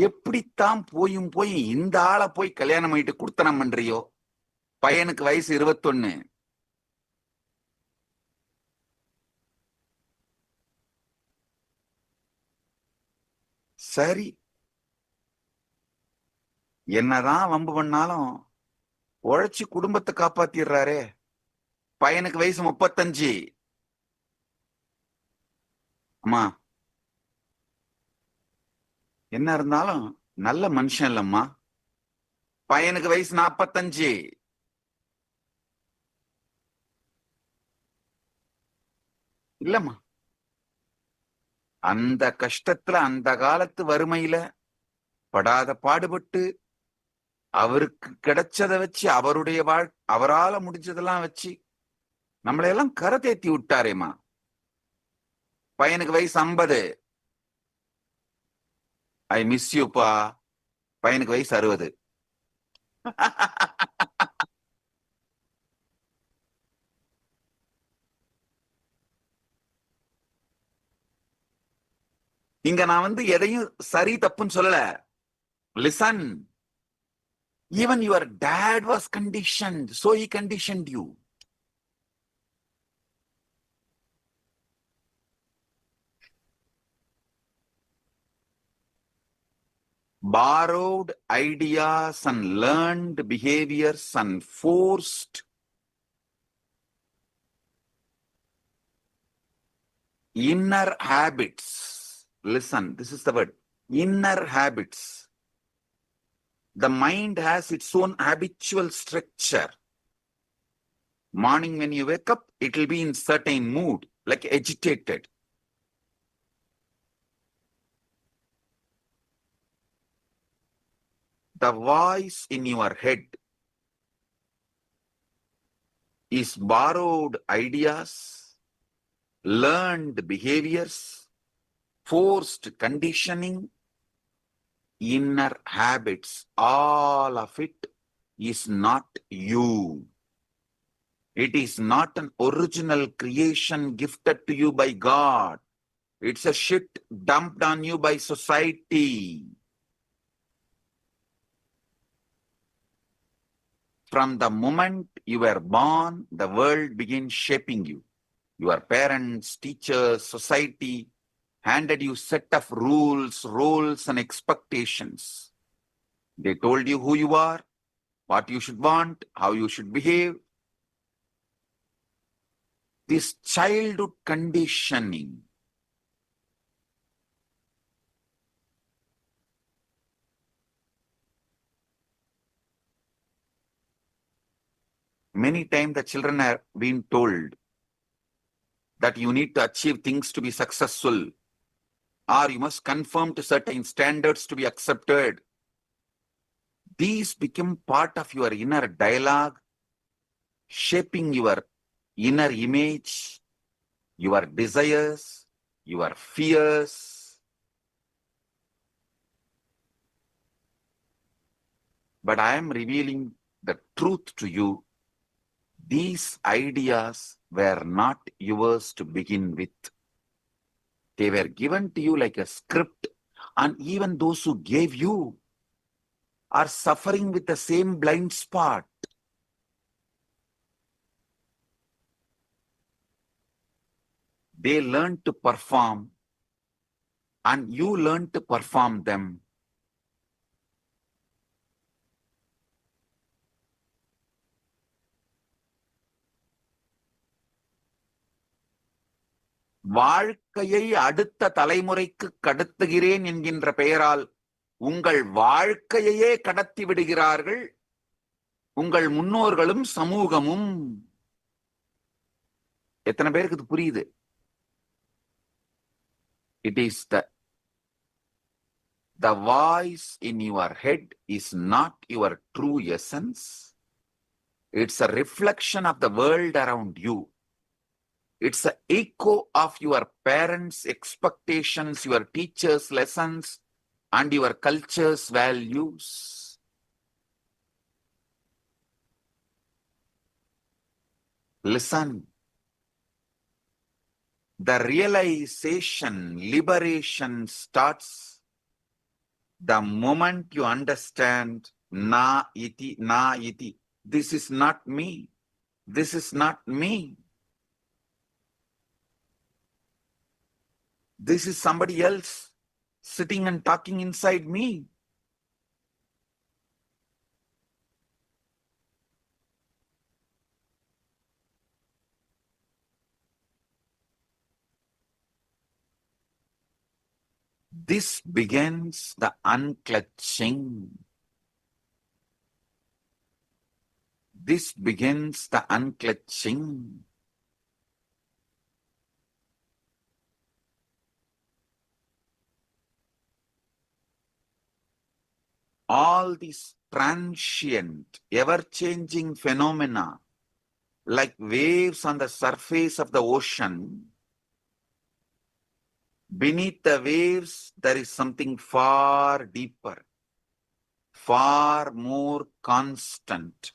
எப்படித்தான் போய் இந்த ஆளை போய் கல்யாணம் பண்ணிட்டு குடுத்தனம் பண்றியோ? பையனுக்கு வயசு 21. சரி, என்னதான் வம்பு பண்ணாலும் உழைச்சு குடும்பத்தை காப்பாத்திடுறாரே. பையனுக்கு வயசு 35. அம்மா என்ன இருந்தாலும் நல்ல மனுஷன் இல்லம்மா. பையனுக்கு வயசு 45. இல்லம்மா, அந்த கஷ்டத்துல அந்த காலத்து வறுமையில படாத பாடுபட்டு அவருக்கு கிடைச்சதை வச்சு அவரால முடிஞ்சதெல்லாம் வச்சு நம்மளையெல்லாம் கரை தேத்தி விட்டாரேம்மா. பையனுக்கு வயசு 50. ஐ மிஸ் யூப்பா. பையனுக்கு வயசு 60. இங்க நான் எதையும் சரி தப்புன்னு சொல்லல. Listen, even your dad was conditioned, so he conditioned you. Borrowed ideas and learned behaviors and forced inner habits. Listen, this is the word, inner habits. The mind has its own habitual structure. Morning when you wake up, it will be in certain mood, like agitated. The voice in your head is borrowed ideas, learned behaviors, forced conditioning, inner habits. All of it is not you. It is not an original creation gifted to you by God. It's a shit dumped on you by society. From the moment you were born, the world begins shaping you. Your parents, teachers, society handed you set of rules, roles, and expectations. They told you who you are, what you should want, how you should behave. This childhood conditioning many times the children are being told that you need to achieve things to be successful, or you must conform to certain standards to be accepted. These become part of your inner dialogue, shaping your inner image, your desires, your fears. But I am revealing the truth to you. These ideas were not yours to begin with. They were given to you like a script, and even those who gave you are suffering with the same blind spot. They learn to perform, and you learn to perform them. வாழ்க்கையை அடுத்த தலைமுறைக்கு கடத்துகிறேன் என்கின்ற பெயரால் உங்கள் வாழ்க்கையையே கடத்தி விடுகிறார்கள் உங்கள் முன்னோர்களும் சமூகமும். எத்தனை பேருக்கு இது புரியுது? It is the voice in your head is not your true essence. It's a reflection of the world around you. It's an echo of your parents' expectations, your teachers' lessons, and your culture's values. Listen. The realization, liberation starts the moment you understand na iti, na iti. This is not me. This is not me. This is somebody else sitting and talking inside me. This begins the unclutching. This begins the unclutching. All these transient, ever-changing phenomena, like waves on the surface of the ocean, beneath the waves, there is something far deeper, far more constant,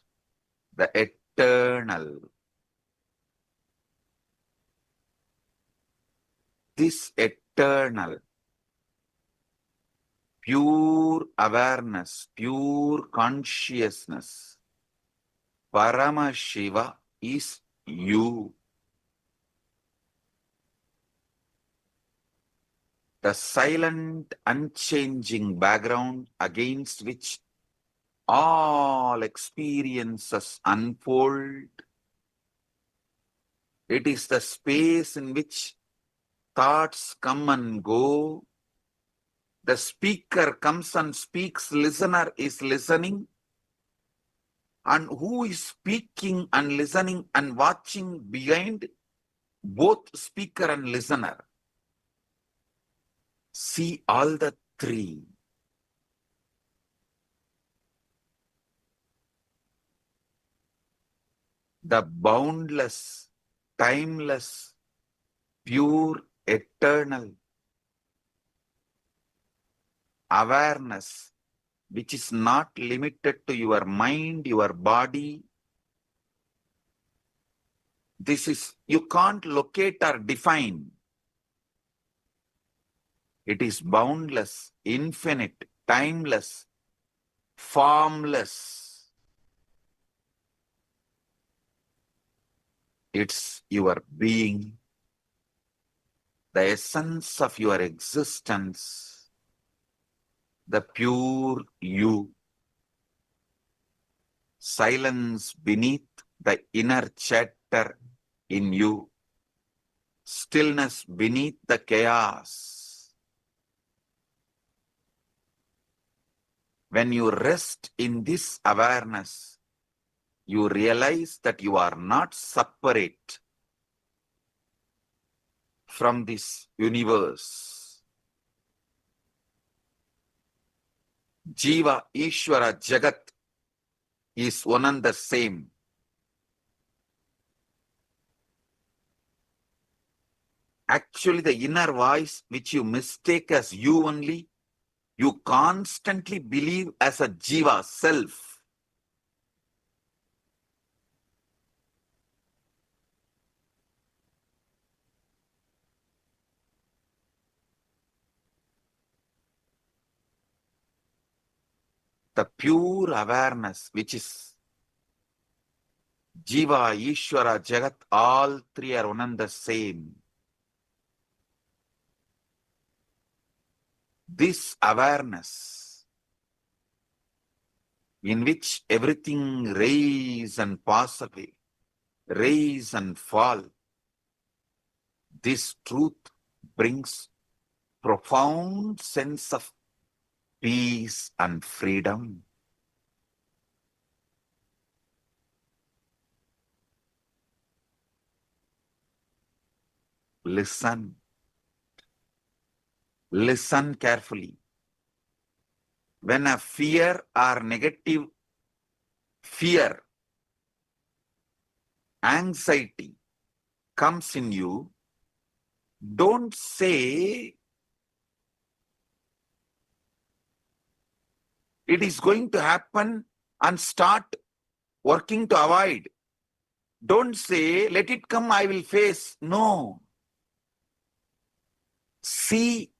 the eternal. This eternal pure awareness, pure consciousness. Parama Shiva is you. The silent, unchanging background against which all experiences unfold. It is the space in which thoughts come and go. The speaker comes and speaks, listener is listening. And who is speaking and listening and watching behind both speaker and listener? See all the three. The boundless, timeless, pure, eternal awareness, which is not limited to your mind, your body. This is, you can't locate or define. It is boundless, infinite, timeless, formless. It's your being, the essence of your existence, the pure you. Silence beneath the inner chatter in you. Stillness beneath the chaos. When you rest in this awareness, you realize that you are not separate from this universe. Jiva, Ishvara, Jagat is one and the same. Actually, the inner voice which you mistake as you only, you constantly believe as a Jiva, self. The pure awareness, which is Jiva, Ishvara, Jagat, all three are one and the same. This awareness, in which everything rise and pass away, rise and fall, this truth brings profound sense of peace and freedom. Listen. Listen carefully. When a fear or negative fear, anxiety comes in you, don't say it is going to happen and start working to avoid. Don't say, let it come, I will face. No. See,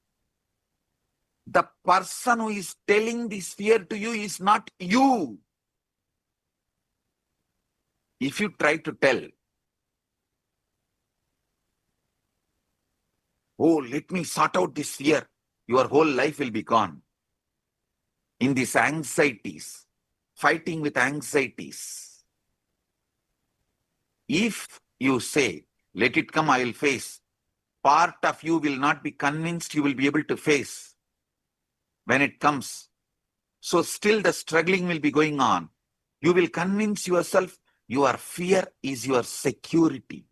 the person who is telling this fear to you is not you. If you try to tell, oh, let me sort out this fear, your whole life will be gone. In these anxieties, fighting with anxieties. If you say, let it come, I will face, part of you will not be convinced you will be able to face when it comes. So still the struggling will be going on. You will convince yourself your fear is your security.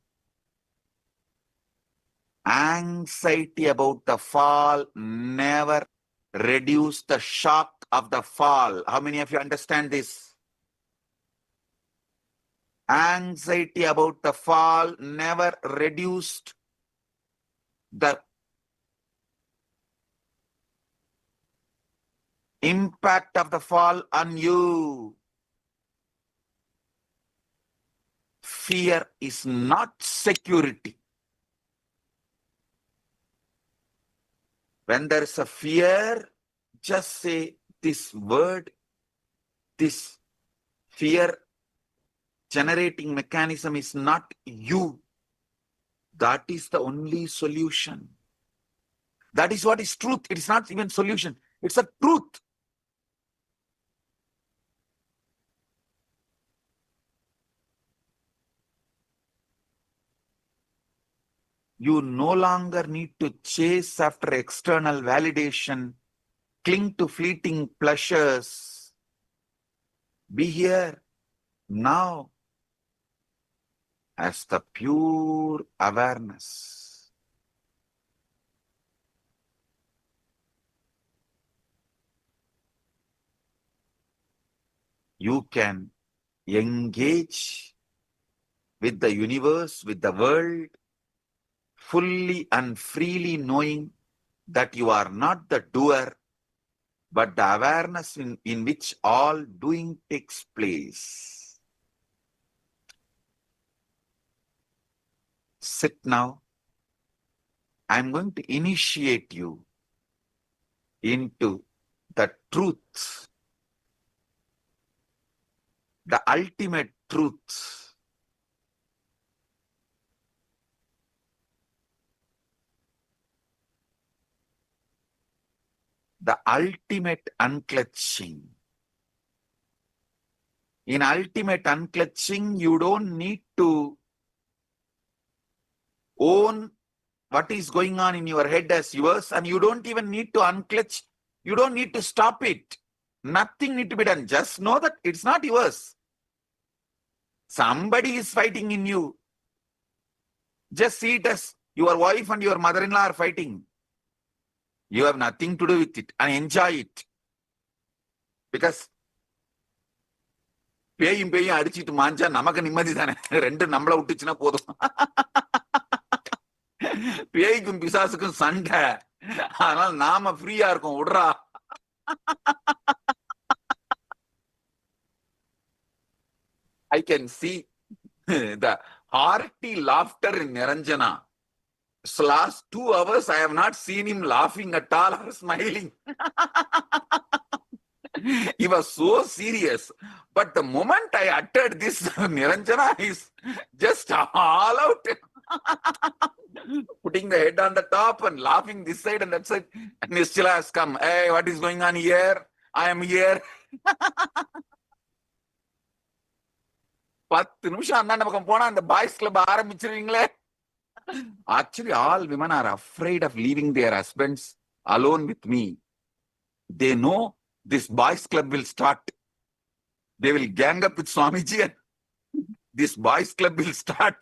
Anxiety about the fall never reduce the shock of the fall. How many of you understand this? Anxiety about the fall never reduced the impact of the fall on you. Fear is not security. When there is a fear, just say this word, this fear generating mechanism is not you. That is the only solution. That is what is truth. It is not even solution. It's a truth. You no longer need to chase after external validation, cling to fleeting pleasures. Be here now as the pure awareness. You can engage with the universe, with the world, fully and freely knowing that you are not the doer, but the awareness in which all doing takes place. Sit now. I'm going to initiate you into the truth, the ultimate truth. The ultimate unclutching. In ultimate unclutching, you don't need to own what is going on in your head as yours, and you don't even need to unclutch. You don't need to stop it. Nothing need to be done. Just know that it's not yours. Somebody is fighting in you. Just see it as your wife and your mother-in-law are fighting. You have nothing to do with it and enjoy it. Because பேயும் அடிச்சிட்டு மாஞ்சா நமக்கு நிம்மதி தானே. ரெண்டு நம்மள விட்டுச்சுன்னா போதும். பேய்க்கும் பிசாசுக்கும் சண்டை. அதனால நாம ஃப்ரீயா இருக்கோம். விடுறா. I can see the hearty laughter in Niranjana. So last 2 hours, I have not seen him laughing at all or smiling. He was so serious. But the moment I uttered this, Niranjana is just all out. Putting the head on the top and laughing this side and that side. And Nischala has come. Hey, what is going on here? I am here. 10 நிமிஷம் அந்தாண்ட பக்கம் போனா அந்த boys club ஆரம்பிச்சிருவீங்களே. Actually, all women are afraid of leaving their husbands alone with me. They know this boys club will start. They will gang up with Swamiji and this boys club will start.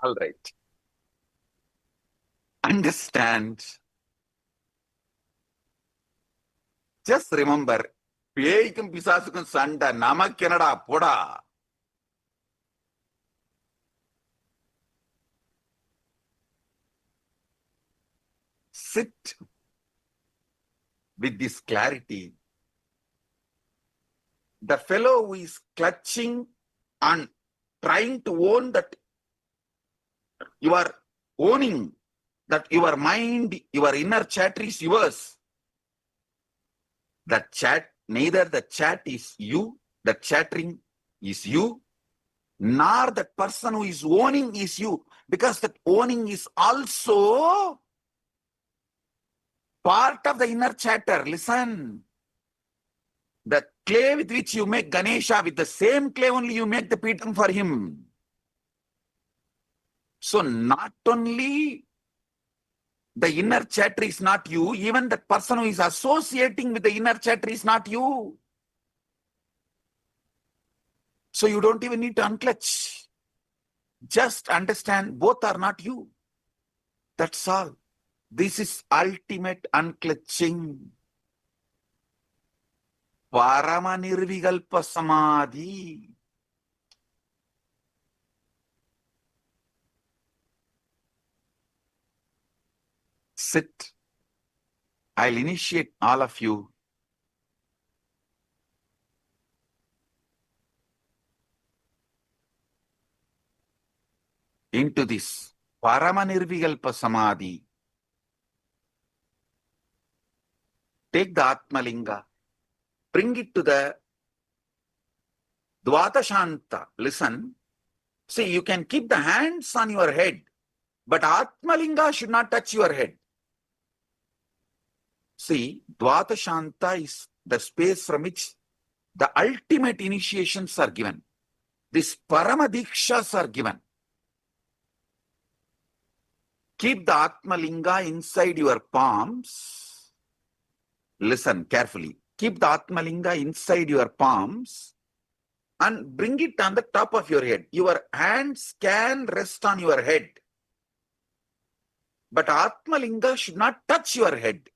All right. Understand. Just remember, பேய்க்கும் பிசாசுக்கும் சண்டை நமக்கு என்னடா போடா. Sit with this clarity. The fellow who is clutching and trying to own that you are owning, that your mind, your inner chatter is yours. That chat, neither the chat is you, the chattering is you, nor that person who is owning is you, because that owning is also part of the inner chatter. Listen, the clay with which you make Ganesha, with the same clay only you make the Peetam for him. So not only the inner chatter is not you, even that person who is associating with the inner chatter is not you. So you don't even need to unclutch. Just understand both are not you. That's all. This is ultimate unclutching. Parama nirvigalpa samadhi. Sit. I'll initiate all of you into this Paramanirvikalpa Samadhi. Take the Atmalinga, bring it to the Dvatashanta. Listen. See, you can keep the hands on your head, but Atmalinga should not touch your head. See, Dvatashanta is the space from which the ultimate initiations are given. These Paramadikshas are given. Keep the Atmalinga inside your palms. Listen carefully. Keep the Atmalinga inside your palms and bring it on the top of your head. Your hands can rest on your head, but Atmalinga should not touch your head.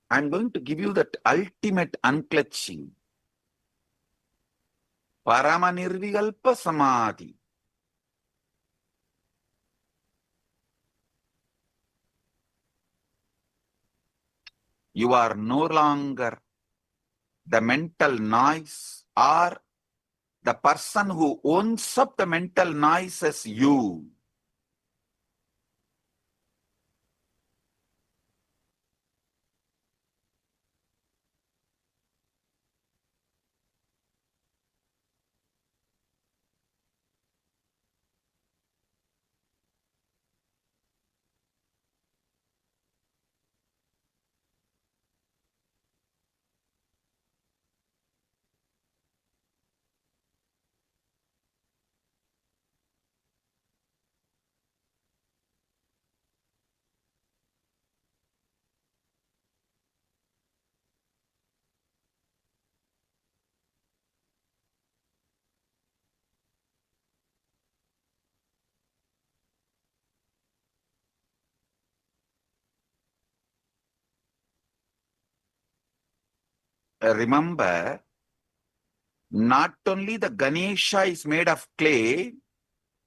I'm going to give you that ultimate unclutching. Paramanirvikalpa Samadhi. You are no longer the mental noise or the person who owns up the mental noise as you. Remember, not only the Ganesha is made of clay,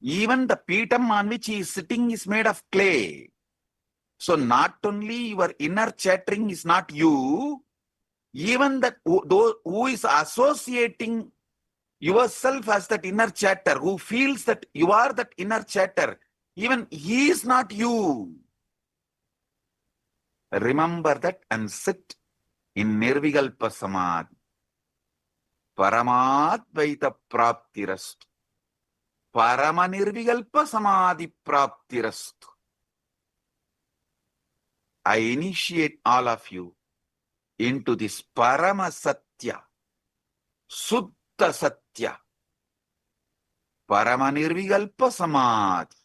even the Peetam on which he is sitting is made of clay. So not only your inner chattering is not you, even that who is associating yourself as that inner chatter, who feels that you are that inner chatter, even he is not you. Remember that and sit in Nirvikalpa Samadhi. Paramadvaita Praptirastu. Paramanirvikalpa Samadhi Praptirastu. I initiate all of you into this Parama Satya, Suddha Satya, Paramanirvikalpa Samadhi.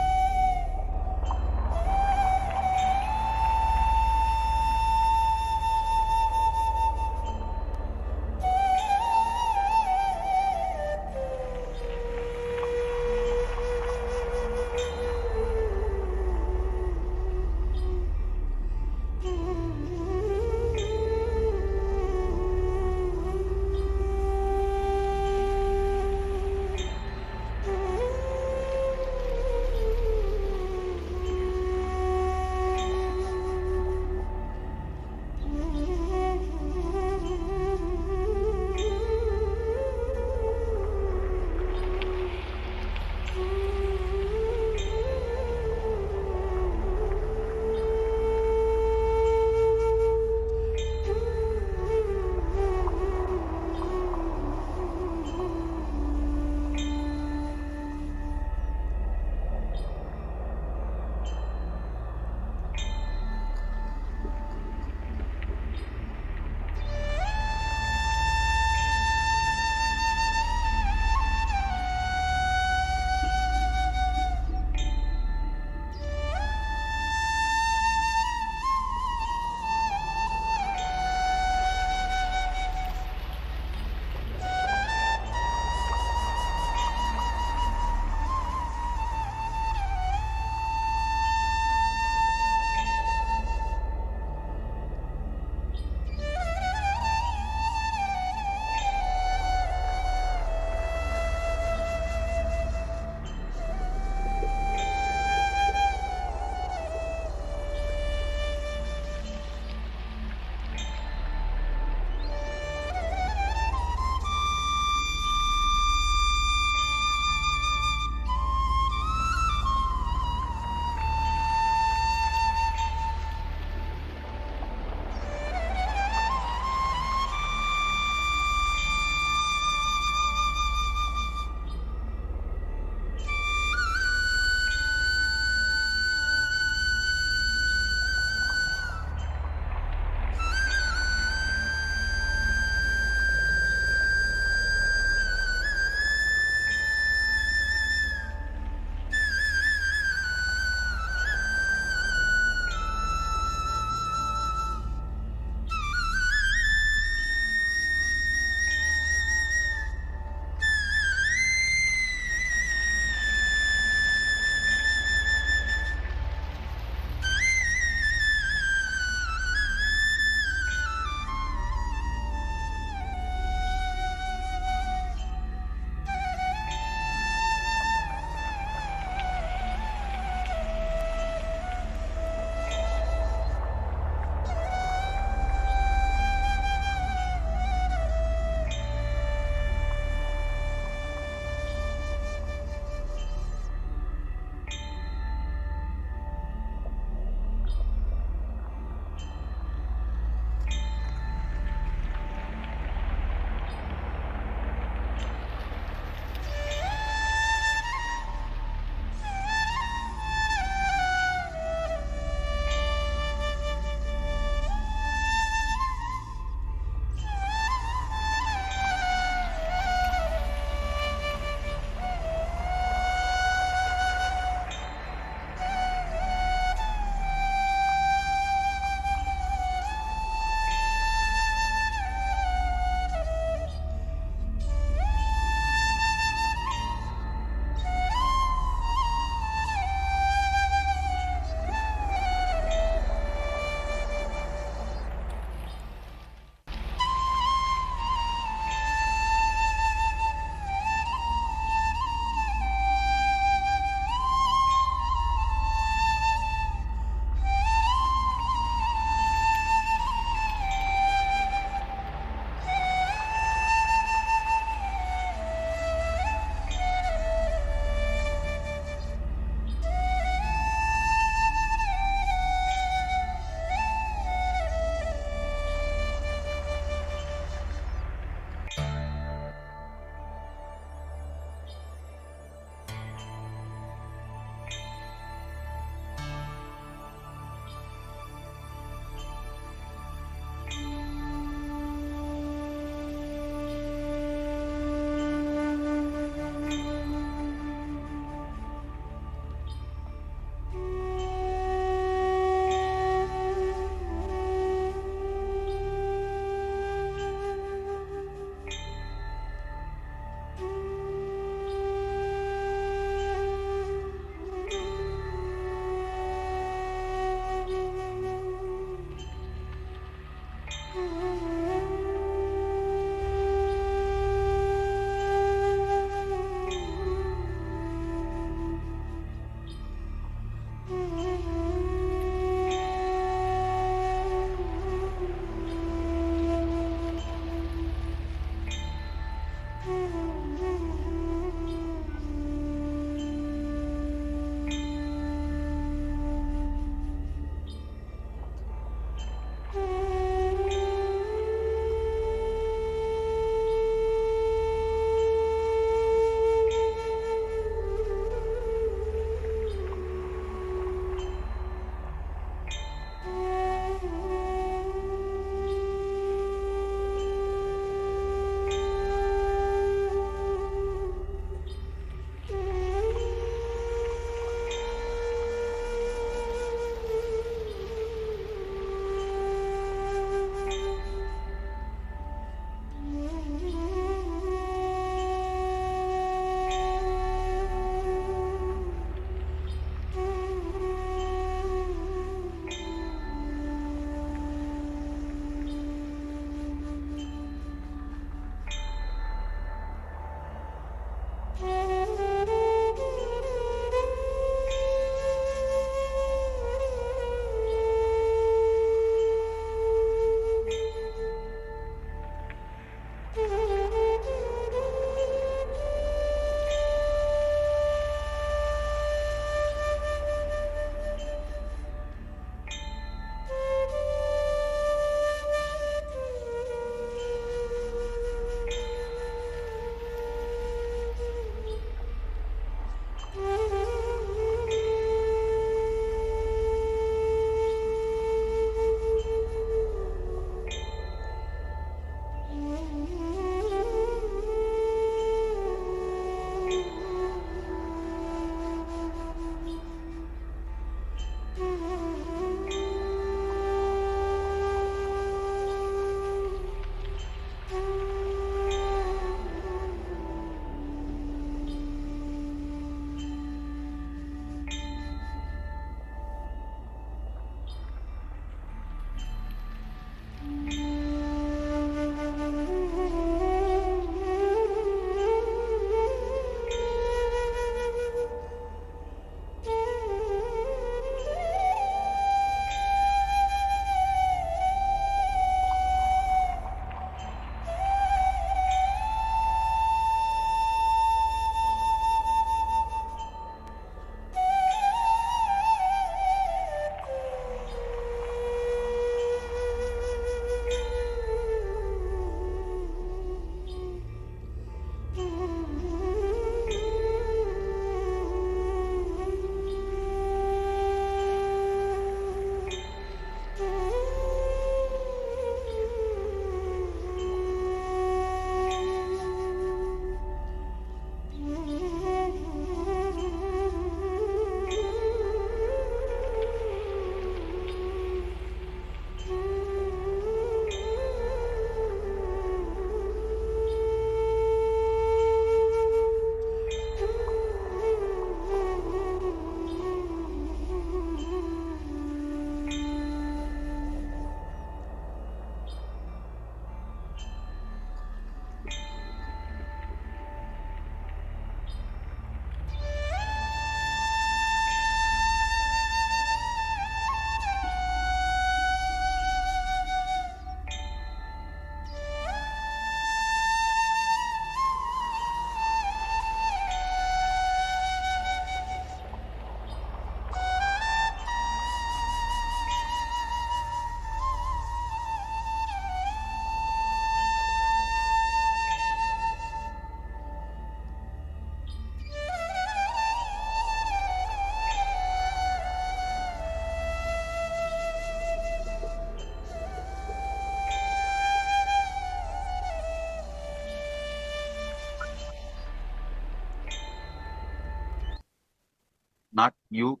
not you.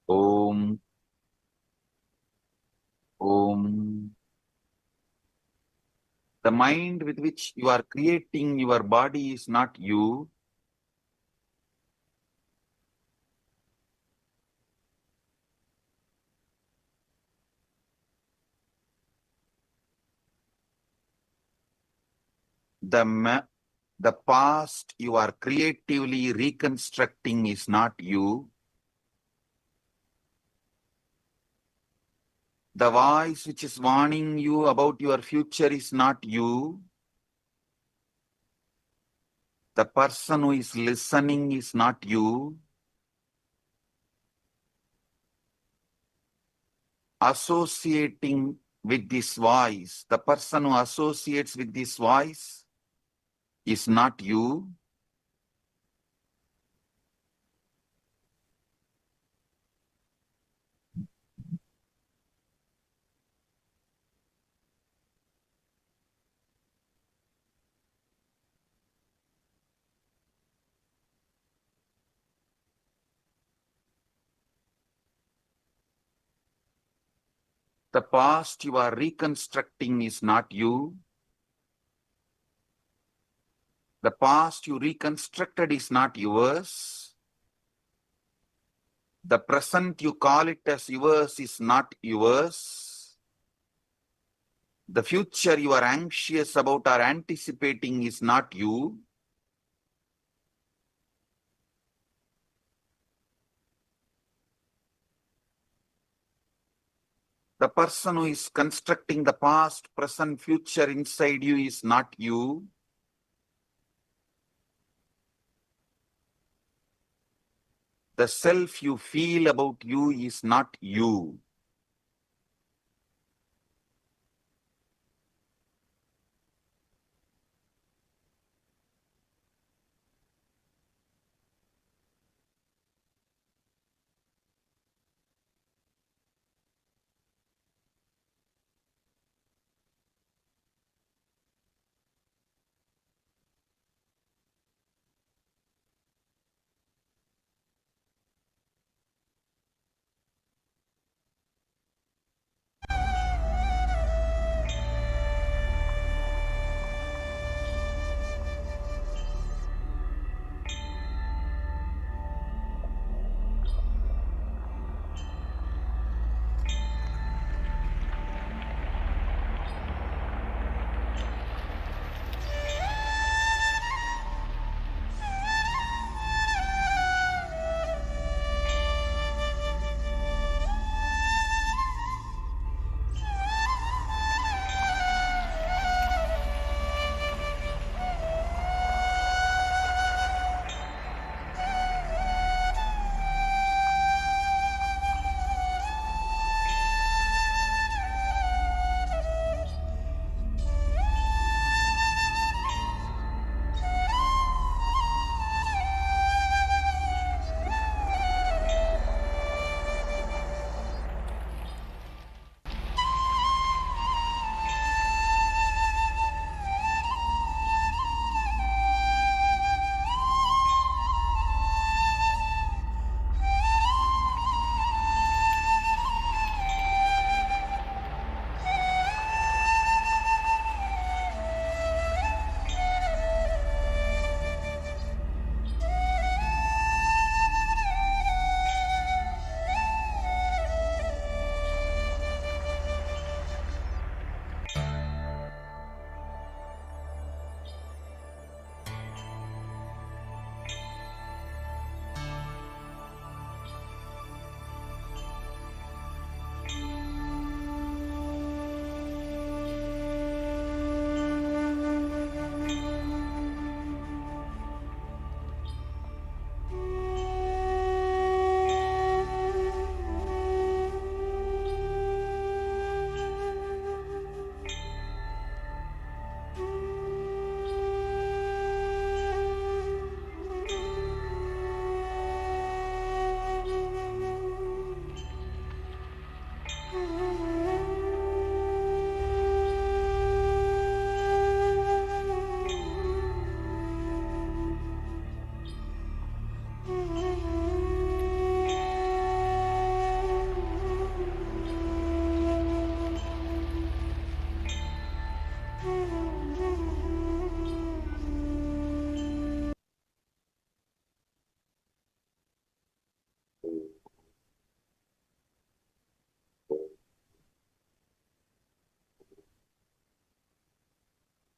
Om. Om. The mind with which you are creating your body is not you. The past you are creatively reconstructing is not you. The voice which is warning you about your future is not you. The person who is listening is not you. Associating with this voice, the person who associates with this voice is not you. The past you are reconstructing is not you. The past you reconstructed is not yours. The present you call it as yours is not yours. The future you are anxious about or anticipating is not you. The person who is constructing the past, present, future inside you is not you. The self you feel about you is not you.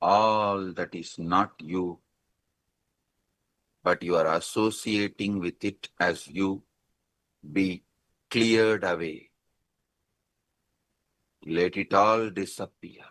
all that is not you, but you are associating with it as you, be cleared away. Let it all disappear.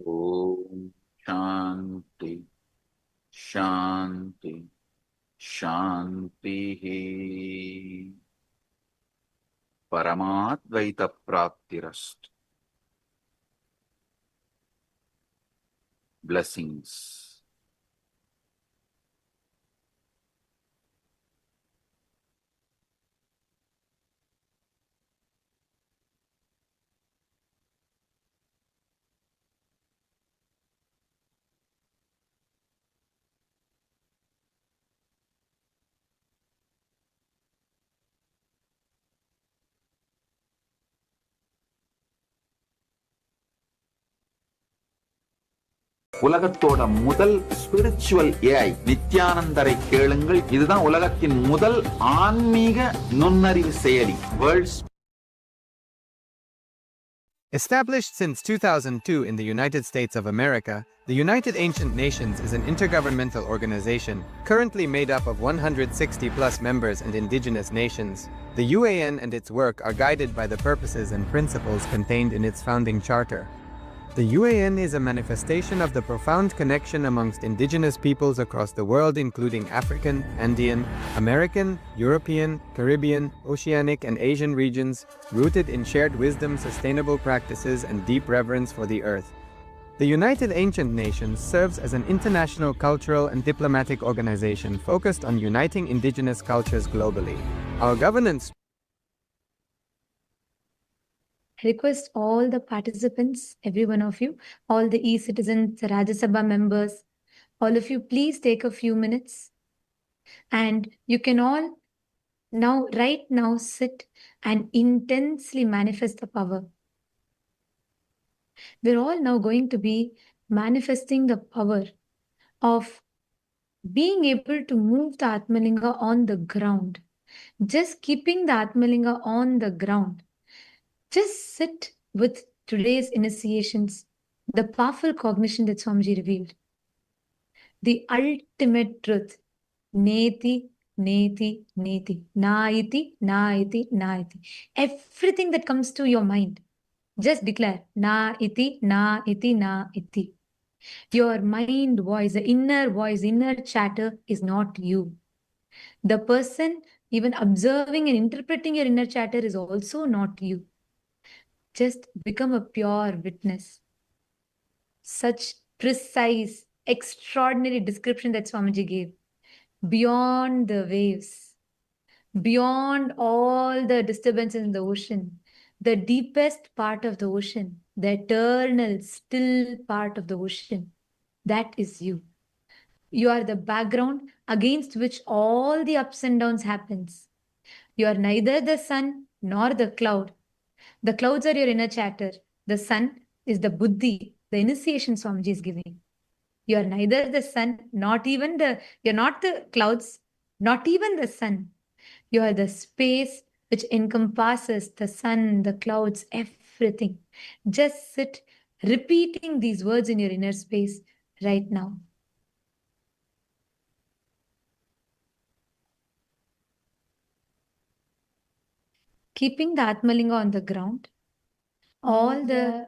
Om Shanti, Shanti, Shanti. Paramadvaita Praptirast. Blessings. உலகத்தோட முதல் spiritual AI நித்யானந்தரை கேளுங்கள். இதுதான் உலகத்தின் முதல் ஆன்மீக நுண்ணறிவு செயலி. World's Established since 2002 in the United States of America, the United Ancient Nations is an intergovernmental organization currently made up of 160+ members and indigenous nations. The UAN and its work are guided by the purposes and principles contained in its founding charter. The UAN is a manifestation of the profound connection amongst indigenous peoples across the world, including African, Andean, American, European, Caribbean, Oceanic, and Asian regions, rooted in shared wisdom, sustainable practices, and deep reverence for the earth. The United Ancient Nations serves as an international cultural and diplomatic organization focused on uniting indigenous cultures globally. Our governance request all the participants, every one of you, all the e-citizens, Rajya Sabha members, all of you, please take a few minutes and you can all right now sit and intensely manifest the power. We're all now going to be manifesting the power of being able to move the Atmalinga on the ground. Just keeping the Atmalinga on the ground. Just sit with today's initiations, the powerful cognition that Swamiji revealed. The ultimate truth. Neti, neti, neti. Naiti, naiti, naiti. Everything that comes to your mind, just declare naiti, naiti, naiti. Your mind voice, the inner chatter is not you. The person even observing and interpreting your inner chatter is also not you. Just become a pure witness. Such precise, extraordinary description that Swamiji gave. Beyond the waves, beyond all the disturbances in the ocean, the deepest part of the ocean, the eternal, still part of the ocean. That is you. You are the background against which all the ups and downs happens. You are neither the sun nor the cloud. The clouds are your inner chatter. The sun is the buddhi, the initiation Swamiji is giving. You are neither the sun, you're not the clouds, not even the sun. You are the space which encompasses the sun, the clouds, everything. Just sit repeating these words in your inner space right now. Keeping the Atmalinga on the ground, all the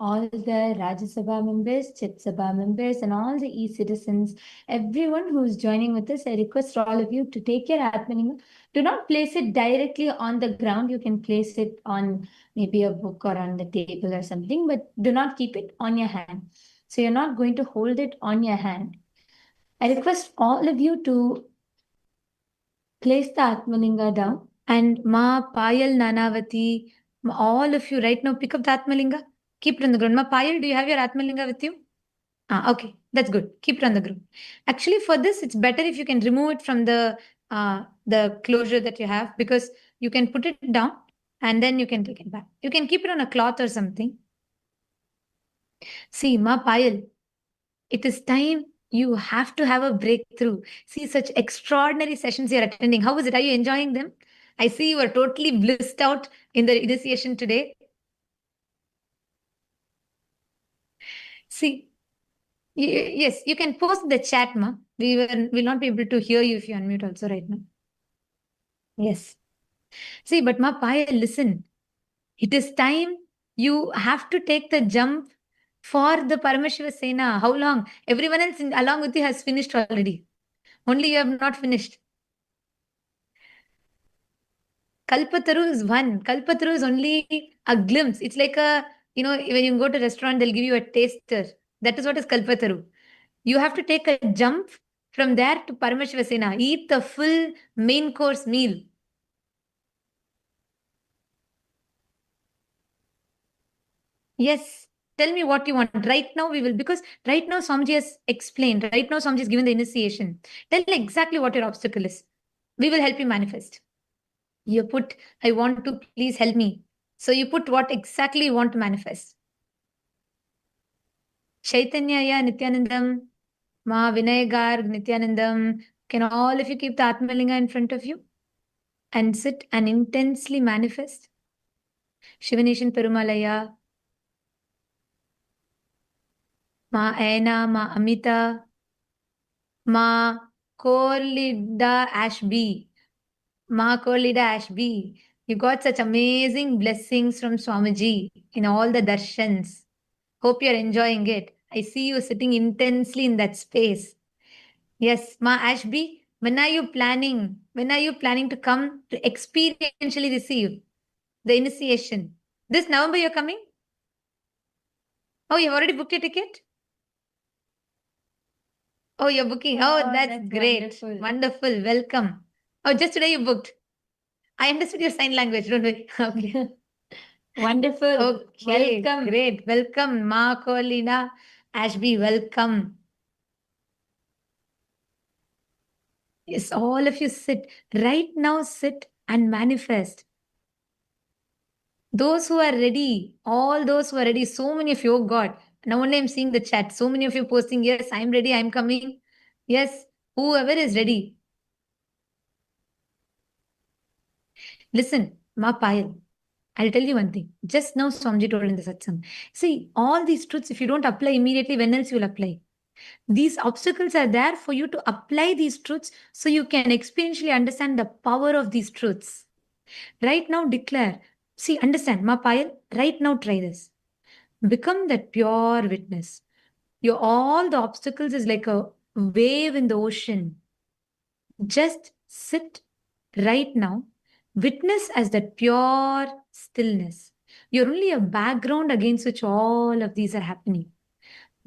Rajya Sabha members, Chit Sabha members, and all the e-citizens, everyone who is joining with us, I request all of you to take your Atmalinga. Do not place it directly on the ground. You can place it on maybe a book or on the table or something, but do not keep it on your hand. So you're not going to hold it on your hand. I request all of you to place the Atmalinga down. And Ma, Payal, Nanavati, all of you right now, pick up the Atmalinga. Keep it on the ground. Ma, Payal, do you have your Atmalinga with you? Okay, that's good. Keep it on the ground. Actually, for this, it's better if you can remove it from the closure that you have, because you can put it down and then you can take it back. You can keep it on a cloth or something. See, Ma, Payal, it is time. You have to have a breakthrough. See, such extraordinary sessions you're attending. How is it? Are you enjoying them? I see you are totally blissed out in the initiation today. See, yes, you can post in the chat, ma. We will not be able to hear you if you unmute also right now. Yes. See, but ma, Payal, listen. It is time. You have to take the jump for the Paramashiva Sena. How long? Everyone else along with you has finished already. Only you have not finished. Kalpataru is one. Kalpataru is only a glimpse. It's like when you go to a restaurant, they'll give you a taster. That is what is Kalpataru. You have to take a jump from there to Paramashiva Sena. Eat the full main course meal. Yes. Tell me what you want. Right now we will, because right now Swamiji has explained. Right now Swamiji has given the initiation. Tell exactly what your obstacle is. We will help you manifest. You put, I want to, please help me. So you put what exactly you want to manifest. Chaitanya, yeah, Nithyanandam, Ma, Vinay Garg, Nithyanandam. Can all of you keep the Atmalinga in front of you and sit and intensely manifest? Shivaneshan Perumalaya, Ma Aina, Ma Amita, Ma Korlida Ashby, Ma Korlida Ashby. You got such amazing blessings from Swamiji in all the darshans. Hope you're enjoying it. I see you sitting intensely in that space. Yes, Ma Ashby, when are you planning? When are you planning to come to experientially receive the initiation? This November you're coming? Oh, you've already booked your ticket? Oh, you're booking. Oh, that's great. Wonderful. Wonderful. Welcome. Oh, just today you booked. I understood your sign language. Don't worry. Okay. Wonderful. Okay. Welcome. Great. Welcome, Ma Kolina Ashby. Welcome. Yes, all of you sit. Right now, sit and manifest. Those who are ready, all those who are ready, so many of you, oh God. Now only I'm seeing the chat. So many of you posting, yes, I'm ready, I'm coming. Yes, whoever is ready. Listen, Ma Payal, I'll tell you one thing. Just now Swamiji told in the satsang. See, all these truths, if you don't apply immediately, when else you will apply? These obstacles are there for you to apply these truths so you can experientially understand the power of these truths. Right now, declare. See, understand, Ma Payal, right now try this. Become that pure witness. All the obstacles is like a wave in the ocean. Just sit right now. Witness as that pure stillness. You're only a background against which all of these are happening.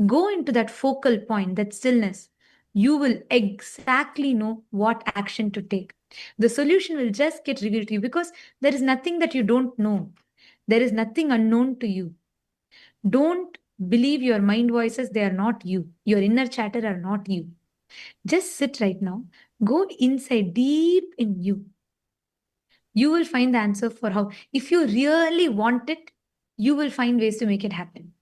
Go into that focal point, that stillness. You will exactly know what action to take. The solution will just get revealed to you because there is nothing that you don't know. There is nothing unknown to you. Don't believe your mind voices, they are not you. Your inner chatter are not you. Just sit right now. Go inside, deep in you. You will find the answer for how. If you really want it, you will find ways to make it happen.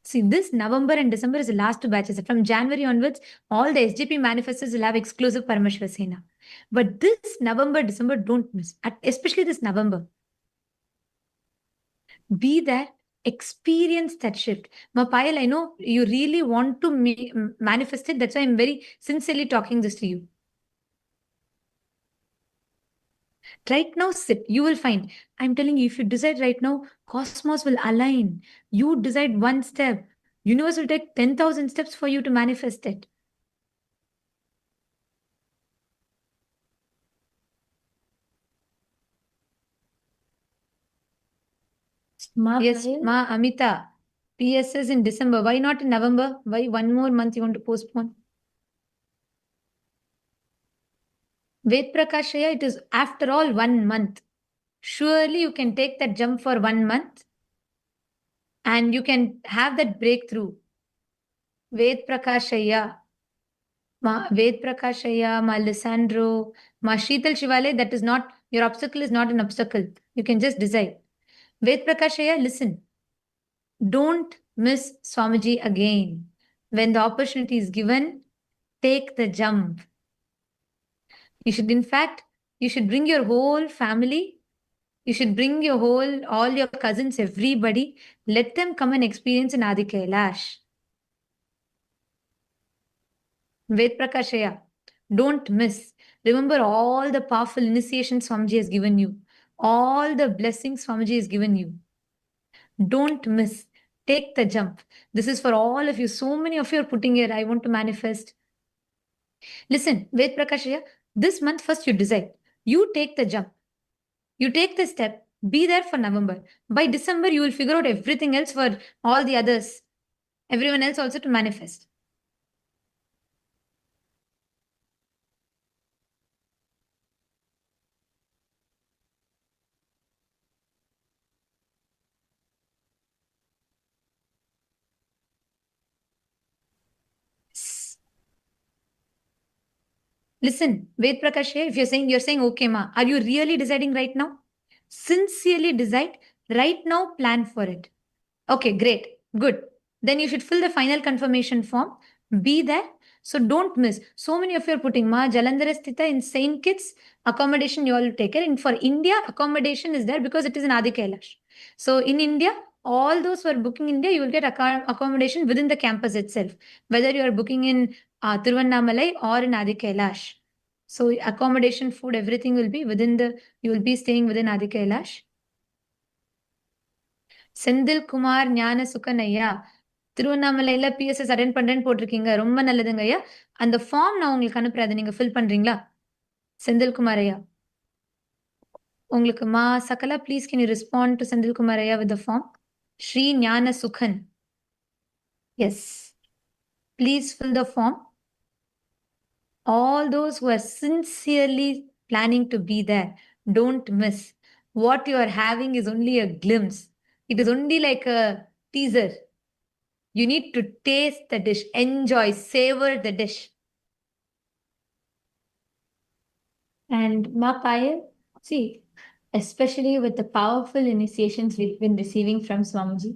See, this November and December is the last two batches. From January onwards, all the SGP manifestors will have exclusive Parameshwar Sena. But this November, December, don't miss. Especially this November. Be there, experience that shift. Payal, I know you really want to manifest it. That's why I'm very sincerely talking this to you. Right now, sit. You will find. I'm telling you, if you decide right now, cosmos will align. You decide one step. Universe will take 10,000 steps for you to manifest it. Yes, Ma Amita. PSS in December. Why not in November? Why one more month you want to postpone? Ved Prakashaya, it is after all 1 month. Surely you can take that jump for 1 month and you can have that breakthrough. Ved Prakashaya, Ma Ved Prakashaya, Ma Lissandro, Ma Sheetal Shivale, that is not, your obstacle is not an obstacle. You can just decide. Ved Prakashaya, listen. Don't miss Swamiji again. When the opportunity is given, take the jump. You should, in fact, you should bring your whole family. You should bring your all your cousins, everybody. Let them come and experience in Adi Kailash. Ved Prakashaya. Don't miss. Remember all the powerful initiations Swamiji has given you. All the blessings Swamiji has given you. Don't miss. Take the jump. This is for all of you. So many of you are putting here, I want to manifest. Listen, Ved Prakashaya, this month first you decide. You take the jump. You take the step. Be there for November. By December, you will figure out everything else for all the others. Everyone else also to manifest. Listen, Ved Prakashaya, if you're saying, okay, ma, are you really deciding right now? Sincerely decide. Right now, plan for it. Okay, great. Good. Then you should fill the final confirmation form. Be there. So don't miss. So many of you are putting Ma Jalandhara Sthita in Saint Kitts accommodation. You all take it. And for India, accommodation is there because it is in Adi Kailash. So in India, all those who are booking India, you will get accommodation within the campus itself. Whether you are booking in Tiruvannamalai or in Adi Kailash. So accommodation, food, everything will be within you will be staying within Adi Kailash. Senthil Kumar ஞான சுகன் ஐயா திருவண்ணாமலையில BSS attend பண்றேன்னு போட்டிருக்கீங்க ரொம்ப நல்லதுங்க ஐயா அந்த form நான் உங்களுக்கு அனுப்புறேன் அதை நீங்க ஃபில் பண்றீங்களா செந்தில் குமார் ஐயா உங்களுக்கு மா சகலா please can you respond to Senthil Kumar ஐயா with the form Sri Gnana Sugan S please fill the form all those who are sincerely planning to be there, don't miss. What you are having is only a glimpse. It is only like a teaser. You need to taste the dish, enjoy, savor the dish. And Ma Payal, see, especially with the powerful initiations we've been receiving from Swamiji,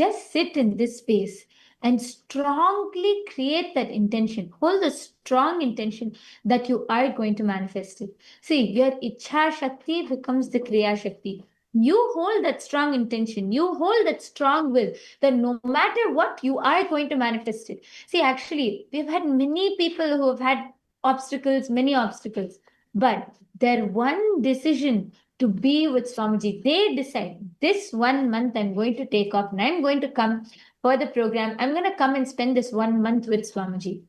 just sit in this space and strongly create that intention. Hold a strong intention that you are going to manifest it. See, your Ichha Shakti becomes the Kriya Shakti. You hold that strong intention. You hold that strong will that no matter what, you are going to manifest it. See, actually, we've had many people who have had obstacles, many obstacles. But their one decision to be with Swamiji, they decide this 1 month I'm going to take off and I'm going to come for the program. I'm going to come and spend this 1 month with Swamiji.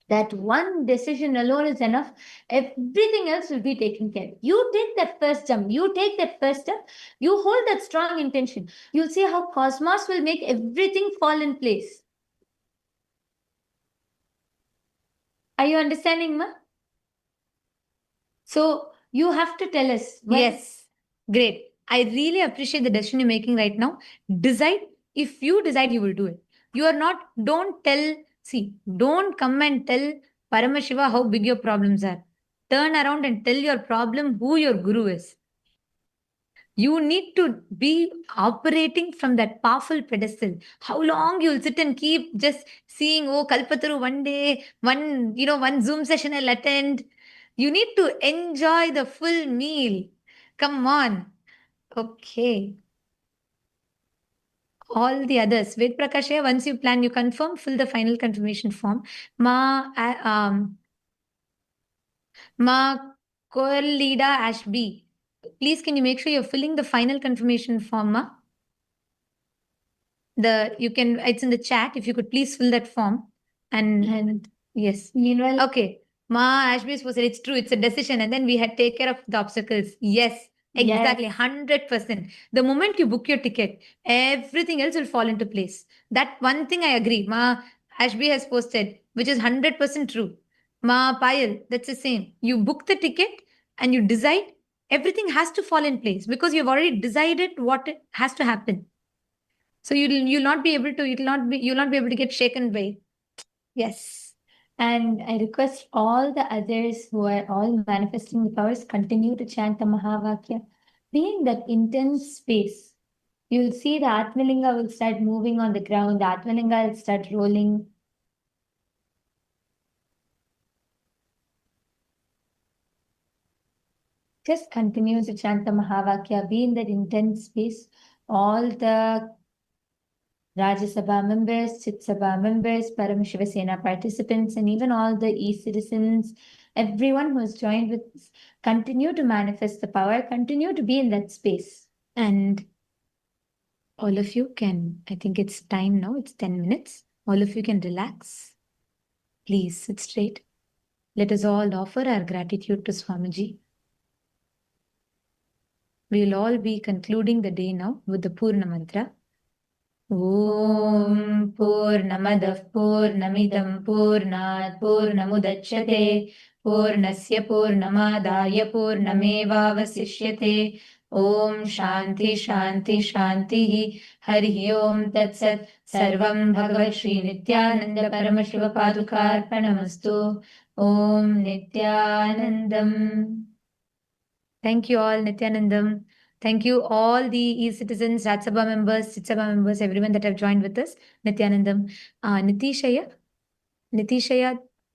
That one decision alone is enough. Everything else will be taken care of. You take that first jump. You take that first step. You hold that strong intention. You'll see how cosmos will make everything fall in place. Are you understanding, Ma? So you have to tell us. Yes. Great. I really appreciate the decision you're making right now. Decide. If you decide, you will do it. You are not, don't come and tell Paramashiva how big your problems are. Turn around and tell your problem who your guru is. You need to be operating from that powerful pedestal. How long you'll sit and keep just seeing, oh, Kalpataru one day, one Zoom session I'll attend. You need to enjoy the full meal. Come on. Okay. All the others. Ved Prakashaya, once you plan, you confirm, fill the final confirmation form. Ma Koalida Ashby. Please, can you make sure you're filling the final confirmation form, Ma? It's in the chat. If you could please fill that form. And yes. Meanwhile. Okay. Ma Ashby was said it's true, it's a decision, and then we had take care of the obstacles. Yes, exactly, 100%. The moment you book your ticket, everything else will fall into place. That one thing I agree. Ma Ashby has posted, which is 100% true. Ma Payal, that's the same. You book the ticket and you decide, everything has to fall in place because you've already decided what has to happen. So you'll not be able to you'll not be able to get shaken by. Yes. And I request all the others who are all manifesting the powers continue to chant the Mahavakya. Be in that intense space. You'll see the Atmalinga will start moving on the ground, the Atmalinga will start rolling. Just continue to chant the Mahavakya. Be in that intense space. All the Rajya Sabha members, Chit Sabha members, Paramashiva Sena participants, and even all the e-citizens, everyone who has joined with us, continue to manifest the power, continue to be in that space. And all of you can, I think it's time now, it's 10 minutes. All of you can relax. Please sit straight. Let us all offer our gratitude to Swamiji. We will all be concluding the day now with the Purna Mantra. ॐ पूर्णमदः पूर्णमिदं पूर्णात् पूर्णमुदच्यते पूर्णस्य पूर्णमादाय पूर्णमेवावशिष्यते ॐ शान्ति शान्ति शान्तिः हरिः ॐ तत्सत् सर्वं भगवत् श्री नित्यानन्द परमशिवपादुकार्पणमस्तु ॐ नित्यानन्दम्. Thank you all, Nithyanandam. Thank you all the e-citizens, Rajya Sabha members, Chit Sabha members, everyone that have joined with us. Nithyanandam. Nitishaya,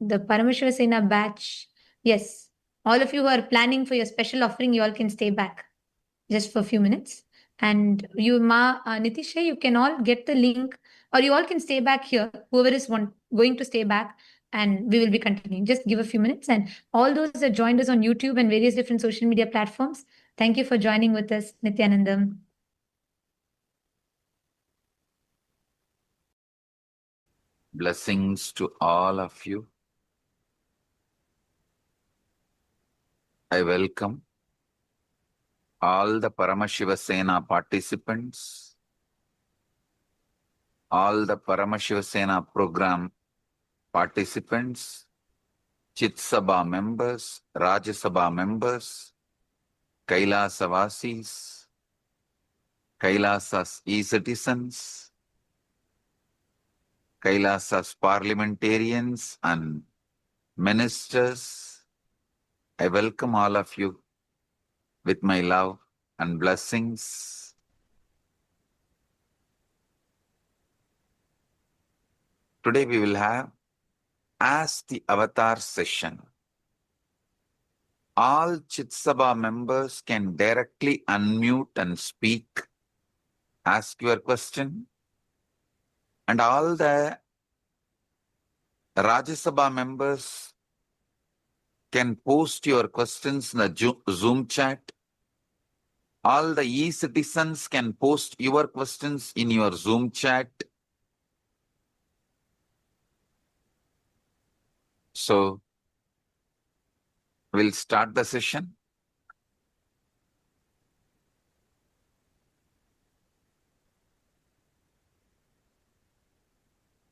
the Parameshwara Sena batch. Yes, all of you who are planning for your special offering, you all can stay back just for a few minutes. And you, Nitishaya, you can all get the link, or you all can stay back here, whoever is going to stay back, and we will be continuing. Just give a few minutes. And all those that joined us on YouTube and various different social media platforms, thank you for joining with us, Nithyanandam. Blessings to all of you. I welcome all the Paramashiva Sena participants, all the Paramashiva Sena program participants, Chit Sabha members, Rajya Sabha members, Kailasa Vasis, Kailasa's e-citizens, Kailasa's parliamentarians and ministers. I welcome all of you with my love and blessings. Today we will have Ask the Avatar session. All Chit Sabha members can directly unmute and speak, ask your question, and all the Rajya Sabha members can post your questions in the Zoom chat. All the e-citizens can post your questions in your Zoom chat. So, we'll start the session.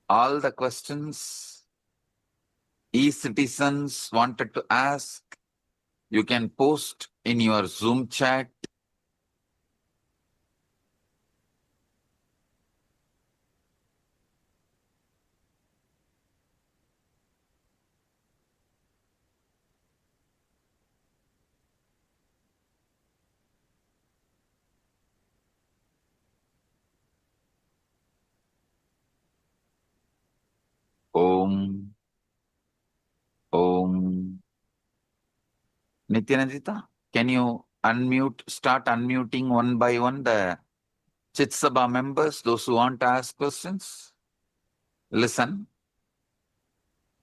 All the questions e-citizens wanted to ask, you can post in your Zoom chat. Om. Om. Nithyanandita, can you start unmuting one by one the Chit Sabha members, those who want to ask questions? Listen.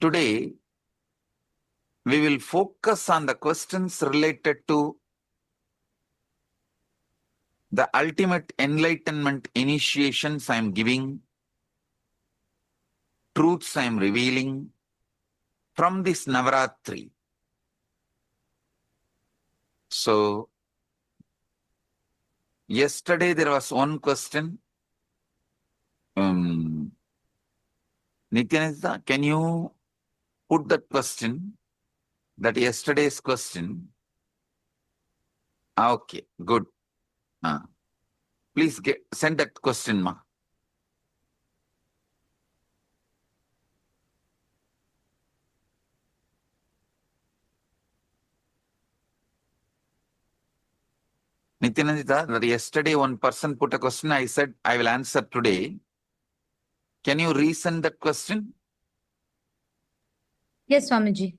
Today, we will focus on the questions related to the ultimate enlightenment initiations I am giving, truths I am revealing from this Navaratri. So, yesterday there was one question. Nithyanandita, can you put that question, that yesterday's question? Okay, good. Please send that question, ma. Nithyanandita, that yesterday one person put a question, I said I will answer today. Can you resend that question? Yes, Swamiji.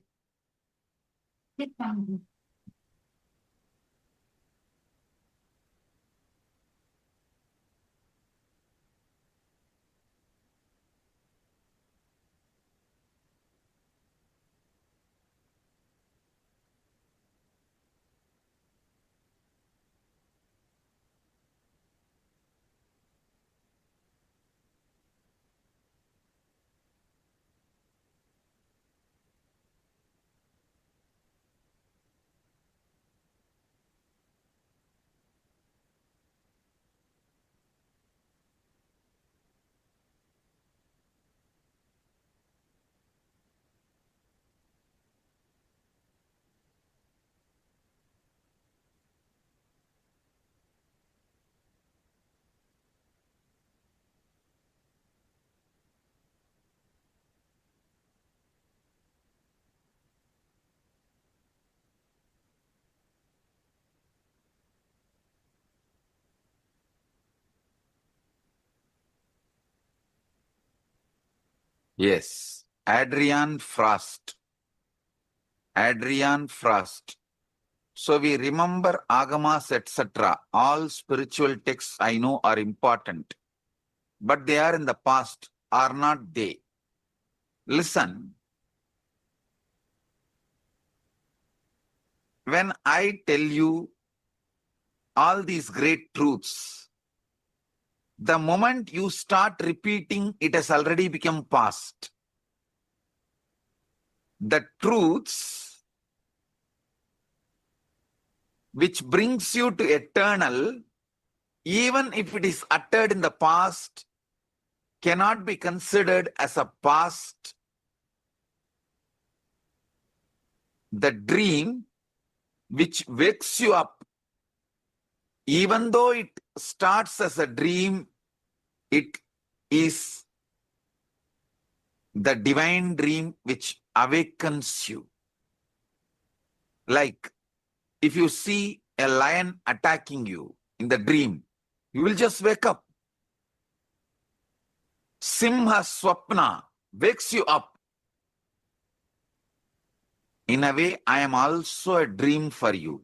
Yes, Adrian Frost. Adrian Frost. So we remember Agamas, etc. All spiritual texts I know are important, but they are in the past, are not they? Listen, when I tell you all these great truths, the moment you start repeating, it has already become past. The truths which brings you to eternal, even if it is uttered in the past, cannot be considered as a past. The dream which wakes you up, even though it starts as a dream, it is the divine dream which awakens you. Like if you see a lion attacking you in the dream, you will just wake up. Simha Swapna wakes you up. In a way, I am also a dream for you,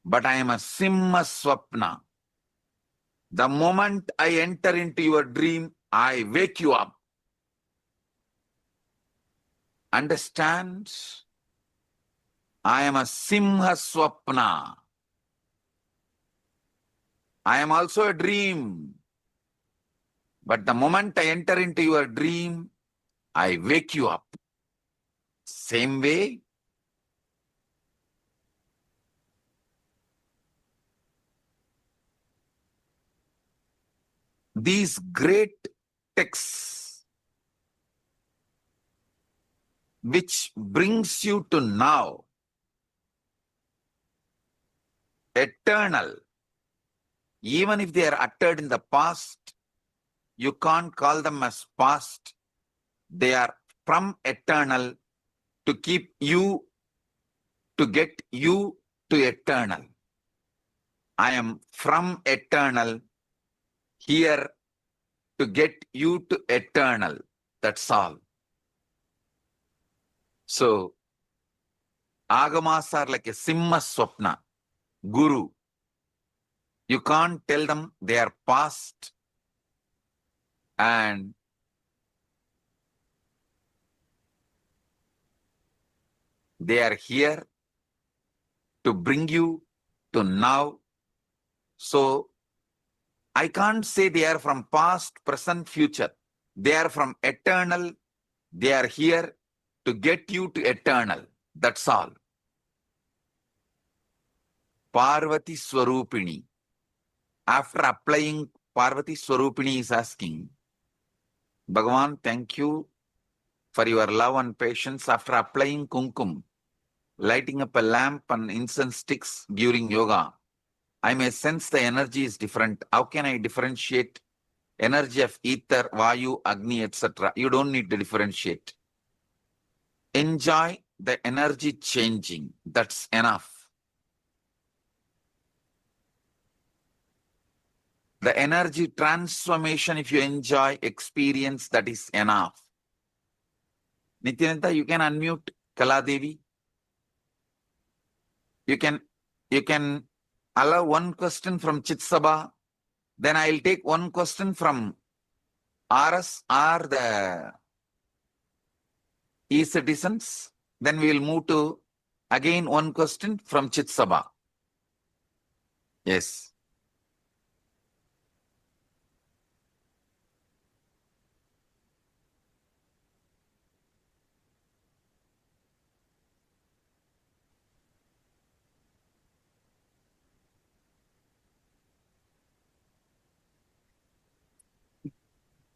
but I am a Simha Swapna. The moment I enter into your dream, I wake you up. Understand? I am a Simha Swapna. I am also a dream. But the moment I enter into your dream, I wake you up. Same way, these great texts which brings you to now, eternal, even if they are uttered in the past, you can't call them as past. They are from eternal to keep you, to get you to eternal. I am from eternal here to get you to eternal. That's all. So, Agamas are like a Simha Swapna, Guru. You can't tell them they are past and they are here to bring you to now. So, I can't say they are from past, present, future. They are from eternal. They are here to get you to eternal. That's all. Parvati Swarupini. After applying, Parvati Swarupini is asking, Bhagavan, thank you for your love and patience. After applying kumkum, lighting up a lamp and incense sticks during yoga, I may sense the energy is different. How can I differentiate energy of ether, vayu, agni, etc.? You don't need to differentiate. Enjoy the energy changing. That's enough. The energy transformation, if you enjoy, experience, that is enough. Nithyananda, you can unmute Kaladevi. You can allow one question from Chitsabha. Then I'll take one question from RS or the e-citizens. Then we will move to again one question from Chitsabha. Yes.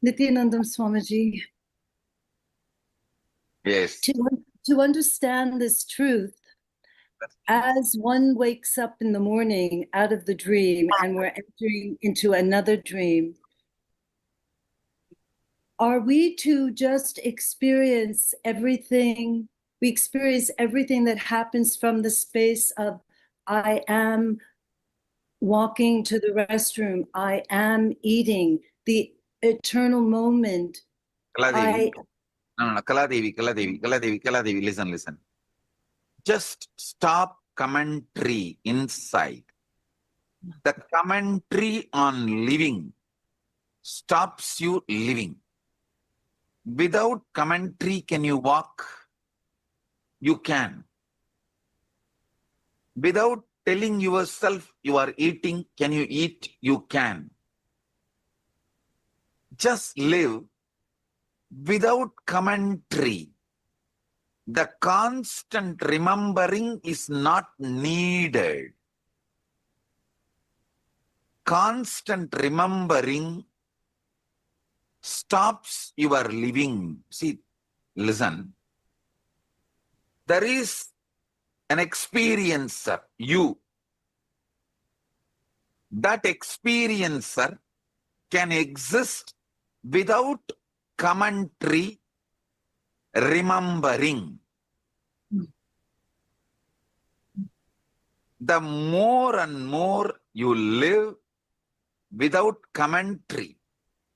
Nithyanandam Swamiji, Yes. to understand this truth, as one wakes up in the morning out of the dream and we're entering into another dream, are we to just experience everything? We experience everything that happens from the space of I am walking to the restroom, I am eating, the eternal moment. Kaladevi. No, Kaladevi, listen. Just stop commentary inside. The commentary on living stops you living. Without commentary, can you walk? You can. Without telling yourself you are eating, can you eat? You can. Just live without commentary. The constant remembering is not needed. Constant remembering stops your living. See, listen. There is an experiencer, you. That experiencer can exist without commentary, remembering. The more and more you live without commentary,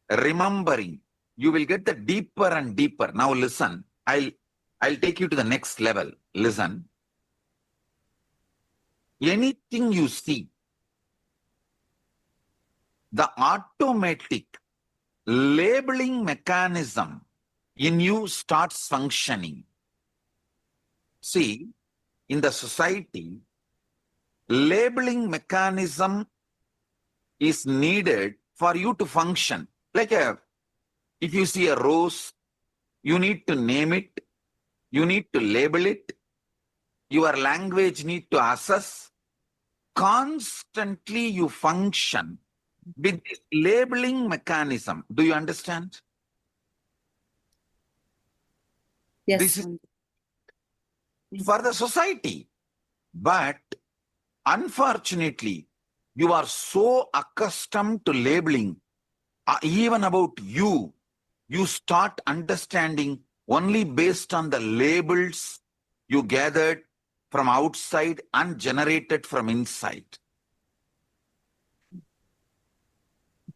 remembering, you will get the deeper and deeper. Now listen, I'll take you to the next level. Listen. Anything you see, the automatic labeling mechanism in you starts functioning. See, in the society, labeling mechanism is needed for you to function. Like if you see a rose, you need to name it, you need to label it, your language need to assess. Constantly you function with this labeling mechanism. Do you understand? Yes. This is for the society. But unfortunately, you are so accustomed to labeling, even about you, you start understanding only based on the labels you gathered from outside and generated from inside.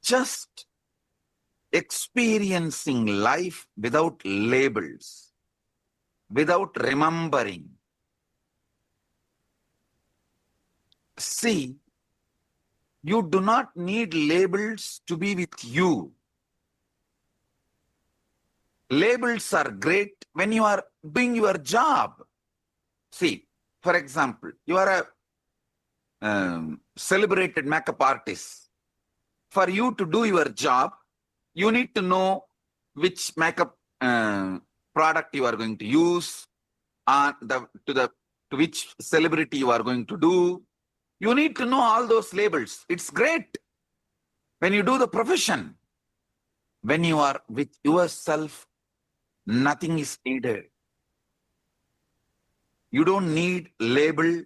Just experiencing life without labels. without remembering. See, you do not need labels to be with you. Labels are great when you are doing your job. See, for example, you are a celebrated makeup artist. For you to do your job, you need to know which makeup product you are going to use, to which celebrity you are going to do. You need to know all those labels. It's great when you do the profession. When you are with yourself, nothing is needed. You don't need label.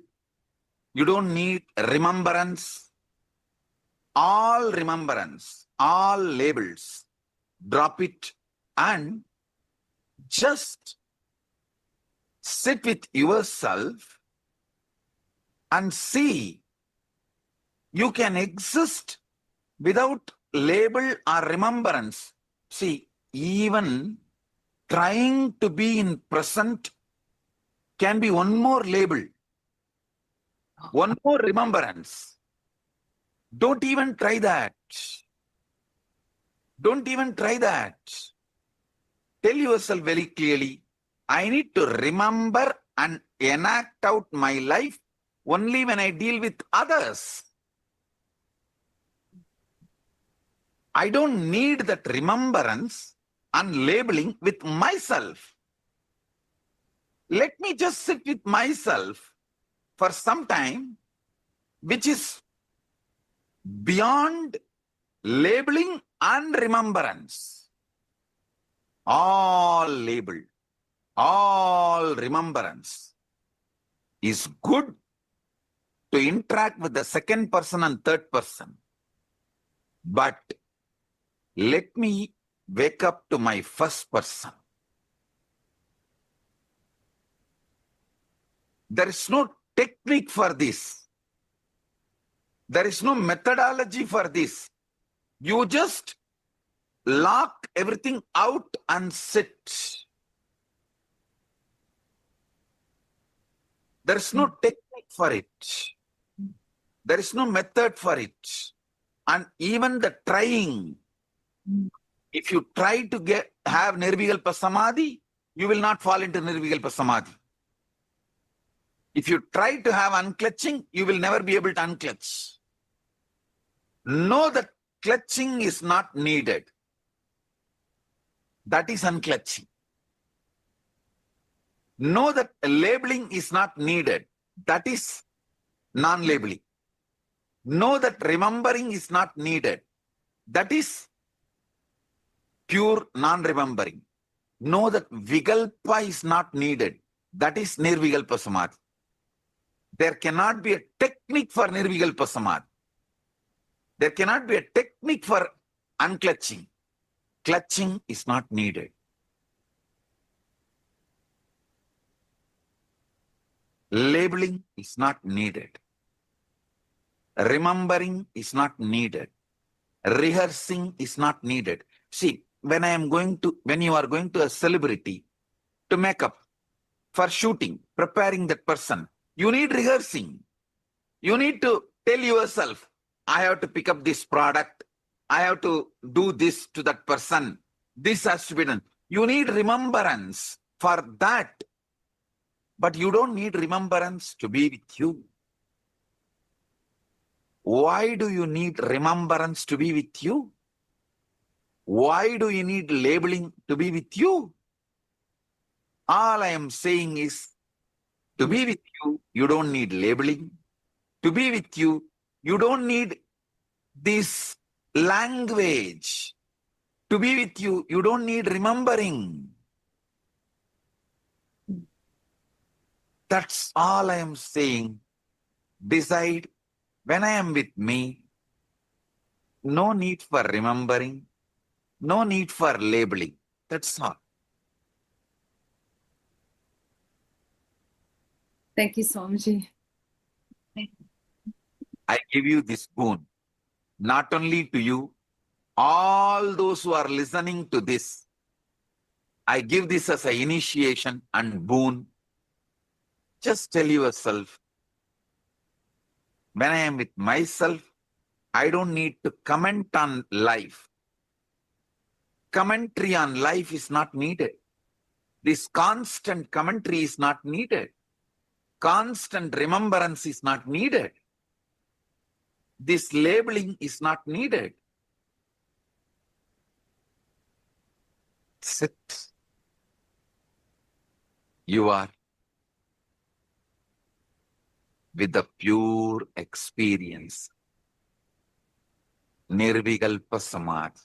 You don't need remembrance. All remembrance, all labels, drop it and just sit with yourself and see you can exist without label or remembrance. See, even trying to be in present can be one more label, one more remembrance. Don't even try that. Don't even try that. Tell yourself very clearly, I need to remember and enact out my life only when I deal with others. I don't need that remembrance and labeling with myself. Let me just sit with myself for some time, which is beyond labeling and remembrance. All label, all remembrance is good to interact with the second person and third person. But let me wake up to my first person. There is no technique for this. There is no methodology for this. You just lock everything out and sit. There is no technique for it. There is no method for it. And even the trying, if you try to have Nirvikalpa Samadhi, you will not fall into Nirvikalpa Samadhi. If you try to have unclutching, you will never be able to unclutch. Know that clutching is not needed. That is unclutching. Know that labeling is not needed. That is non-labeling. Know that remembering is not needed. That is pure non-remembering. Know that Vikalpa is not needed. That is Nirvikalpa Samadhi. There cannot be a technique for Nirvikalpa Samadhi. There cannot be a technique for unclutching. Clutching is not needed. Labeling is not needed. Remembering is not needed. Rehearsing is not needed. See, when you are going to a celebrity to make up for shooting, preparing that person, you need rehearsing. You need to tell yourself, I have to pick up this product. I have to do this to that person. This has to be done. You need remembrance for that. But you don't need remembrance to be with you. Why do you need remembrance to be with you? Why do you need labeling to be with you? All I am saying is, to be with you, you don't need labeling. To be with you, you don't need this language. To be with you, you don't need remembering. That's all I am saying. Decide, when I am with me, no need for remembering, no need for labeling. That's all. Thank you, Swamiji. I give you this boon, not only to you, all those who are listening to this. I give this as an initiation and boon. Just tell yourself, when I am with myself, I don't need to comment on life. Commentary on life is not needed. This constant commentary is not needed. Constant remembrance is not needed. This labeling is not needed. Sit. You are with the pure experience. Nirvikalpa samadhi.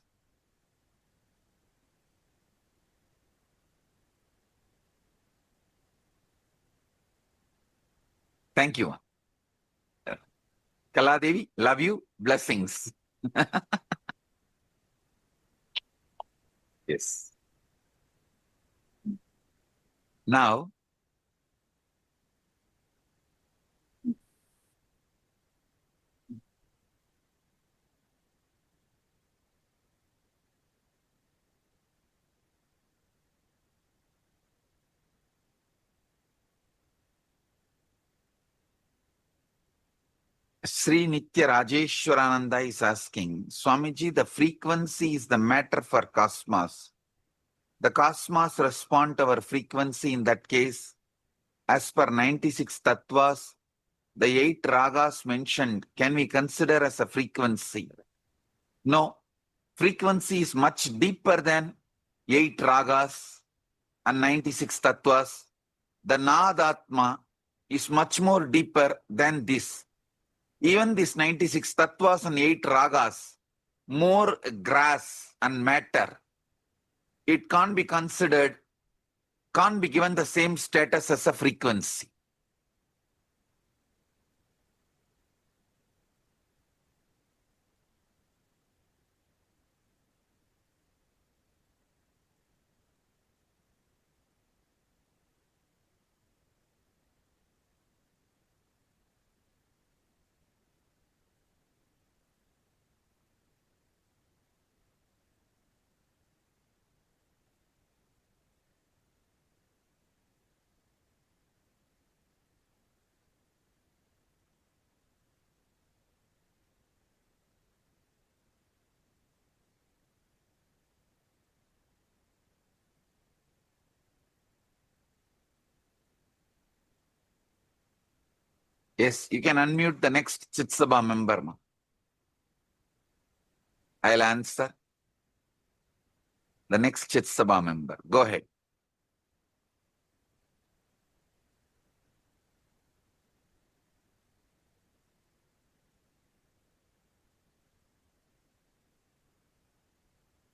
Thank you. Kaladevi, love you. Blessings. Yes. Now, Sri Nitya Rajeshwarananda is asking, Swamiji, the frequency is the matter for cosmos. The cosmos respond to our frequency. In that case, as per 96 tattvas, the 8 ragas mentioned, can we consider as a frequency? No. Frequency is much deeper than 8 ragas and 96 tattvas. The Nadatma is much more deeper than this. Even this 96 tattvas and 8 ragas, more grass and matter, it can't be considered, can't be given the same status as a frequency. Yes, you can unmute the next Chitsabha member. I'll answer. The next Chitsabha member. Go ahead.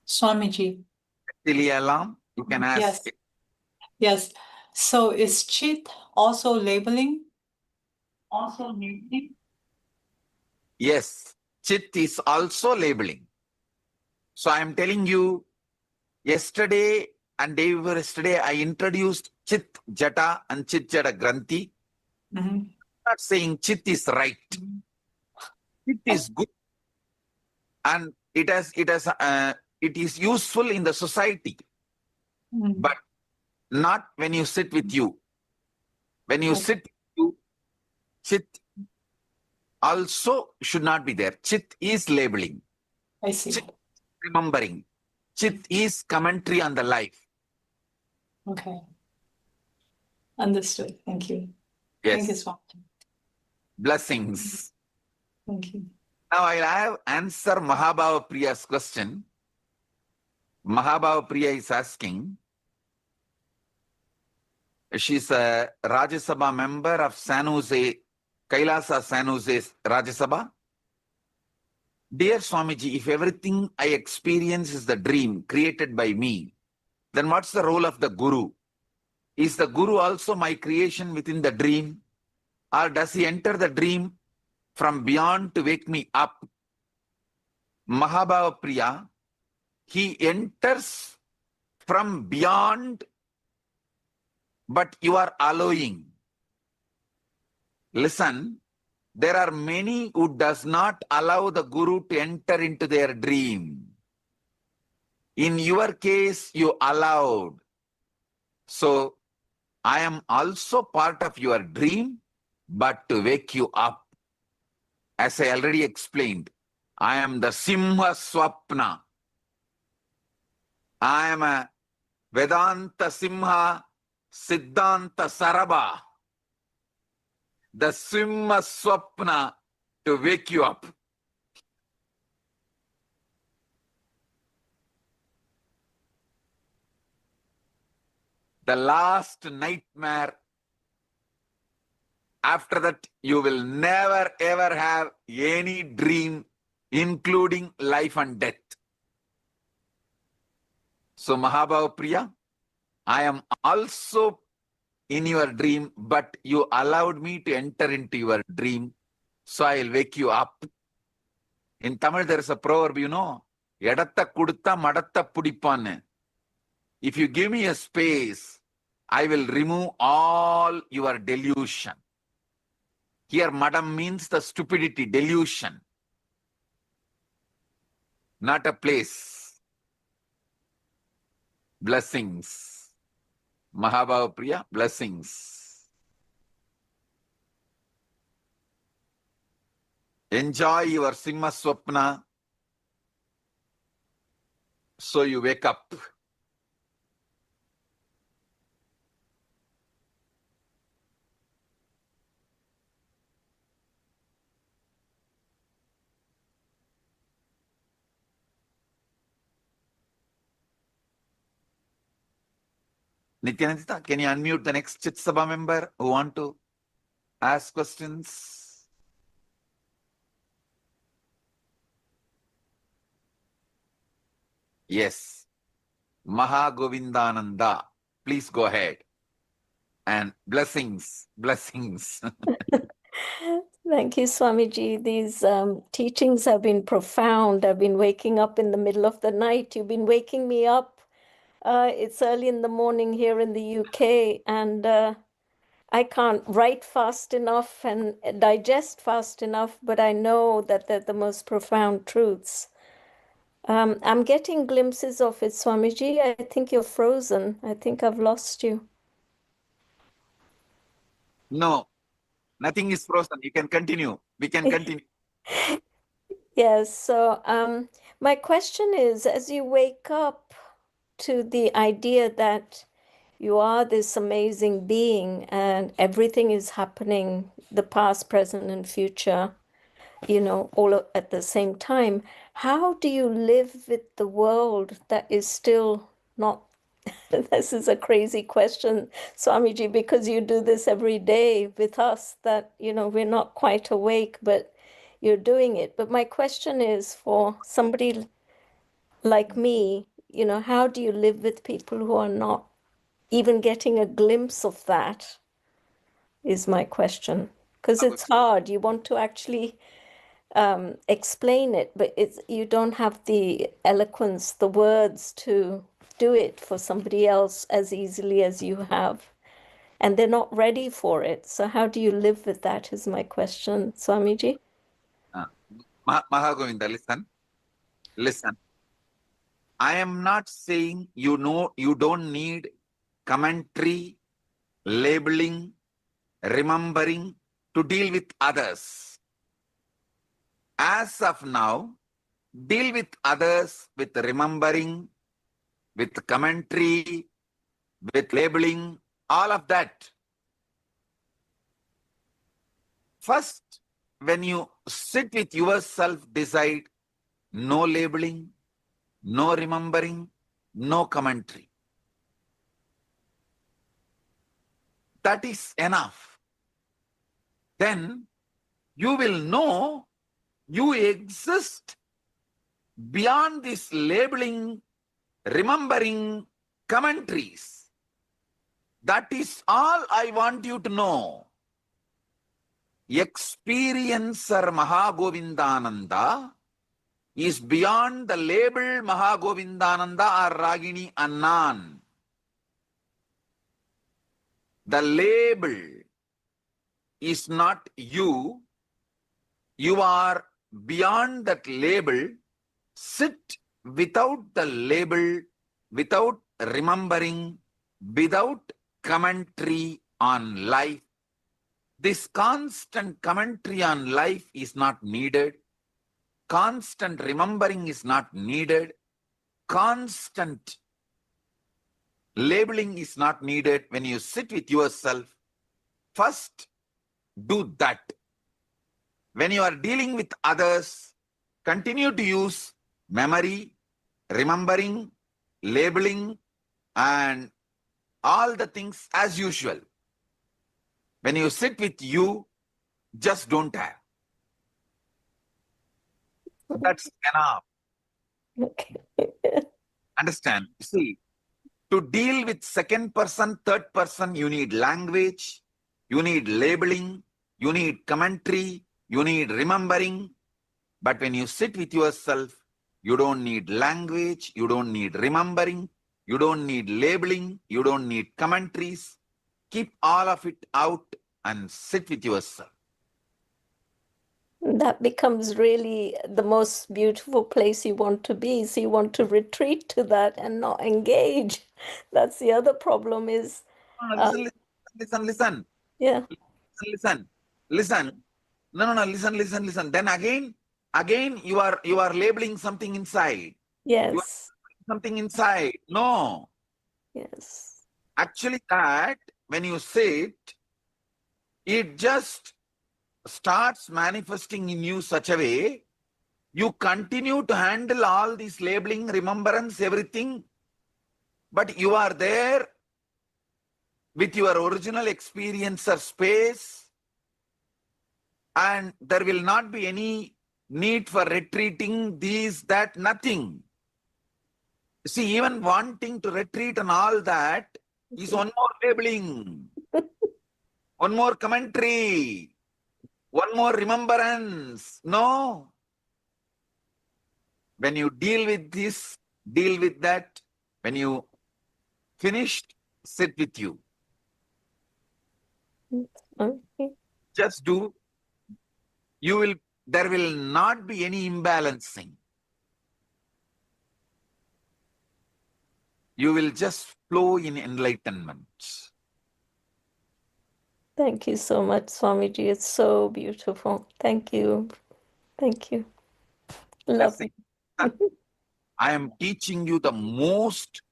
Swamiji. Tilialam, you can ask. Yes. Yes. So is chit also labeling? Also labeling? Yes, Chit is also labeling. So I am telling you, yesterday and day before yesterday, I introduced Chit Jata and Chit Jata Granthi. I'm not saying Chit is right. Chit is good. And it is useful in the society. But not when you sit with you. When you sit with you, Chit also should not be there. Chit is labeling. I see. Chit remembering. Chit is commentary on the life. Okay. Understood. Thank you. Yes. Thank you, Swamiji. Blessings. Thank you. Now I'll have answer Mahabhava Priya's question. Mahabhava Priya is asking, she's a Rajya Sabha member of San Jose, Kailasa San Jose Rajya Sabha. Dear Swamiji, if everything I experience is the dream created by me, then what's the role of the Guru? Is the Guru also my creation within the dream? Or does he enter the dream from beyond to wake me up? Mahabhava Priya, he enters from beyond, but you are allowing. Listen, there are many who does not allow the Guru to enter into their dream. In your case, you allowed. So I am also part of your dream, but to wake you up. As I already explained, I am the Simha Swapna. I am a Vedanta Simha Siddhanta Saraba. The Simha Swapna to wake you up. The last nightmare. After that, you will never ever have any dream, including life and death. So Mahabhava Priya, I am also in your dream, but you allowed me to enter into your dream, so I will wake you up. In Tamil, there is a proverb, you know, Edatta kudutta madatta pudippannu. If you give me a space, I will remove all your delusion. Here, madam means the stupidity, delusion, not a place. Blessings. Mahabhava Priya, blessings. Enjoy your Simha Swapna so you wake up. Nithyanandita, can you unmute the next Chit Sabha member who want to ask questions? Yes. Mahagovindananda, please go ahead. And blessings, blessings. Thank you, Swamiji. These teachings have been profound. I've been waking up in the middle of the night. You've been waking me up. It's early in the morning here in the UK, and I can't write fast enough and digest fast enough, but I know that they're the most profound truths. I'm getting glimpses of it, Swamiji. I think you're frozen. I think I've lost you. No, nothing is frozen. You can continue. We can continue. Yes, so my question is, as you wake up to the idea that you are this amazing being and everything is happening, the past, present, and future, you know, all at the same time, how do you live with the world that is still not? This is a crazy question, Swamiji, because you do this every day with us, that, you know, we're not quite awake, but you're doing it. But my question is for somebody like me, you know, how do you live with people who are not even getting a glimpse of that, is my question. Because it's hard. You want to actually explain it, but you don't have the eloquence, the words to do it for somebody else as easily as you have. And they're not ready for it. So how do you live with that is my question, Swamiji. Mahagovinda, listen. Listen. I am not saying you know you don't need commentary, labeling, remembering to deal with others. As of now, deal with others with remembering, with commentary, with labeling, all of that. First, when you sit with yourself, decide no labeling, no remembering, no commentary. That is enough. Then you will know you exist beyond this labeling, remembering, commentaries. That is all I want you to know. Experiencer Mahagovindananda is beyond the label Mahagovindananda or Ragini Annan. The label is not you. You are beyond that label. Sit without the label, without remembering, without commentary on life. This constant commentary on life is not needed. Constant remembering is not needed. Constant labeling is not needed. When you sit with yourself, first do that. When you are dealing with others, continue to use memory, remembering, labeling, and all the things as usual. When you sit with you, just don't have. That's enough. Okay. Understand? See, to deal with second person, third person, you need language, you need labeling, you need commentary, you need remembering. But when you sit with yourself, you don't need language, you don't need remembering, you don't need labeling, you don't need commentaries. Keep all of it out and sit with yourself. That becomes really the most beautiful place you want to be. So you want to retreat to that and not engage. That's the other problem is, Listen. yeah, Listen. No, listen. Then again, you are labeling something inside. You are yes, something inside. No. yes, Actually, that when you sit, it just starts manifesting in you such a way, you continue to handle all this labeling, remembrance, everything, but you are there with your original experiencer space, and there will not be any need for retreating, these, that, nothing. See, even wanting to retreat and all that is one more labeling, one more commentary, one more remembrance. No. When you deal with this, deal with that. When you finished, sit with you. okay. Just do. There will not be any imbalancing. You will just flow in enlightenment. Thank you so much, Swamiji. It's so beautiful. Thank you. Thank you. Love you. I am teaching you the most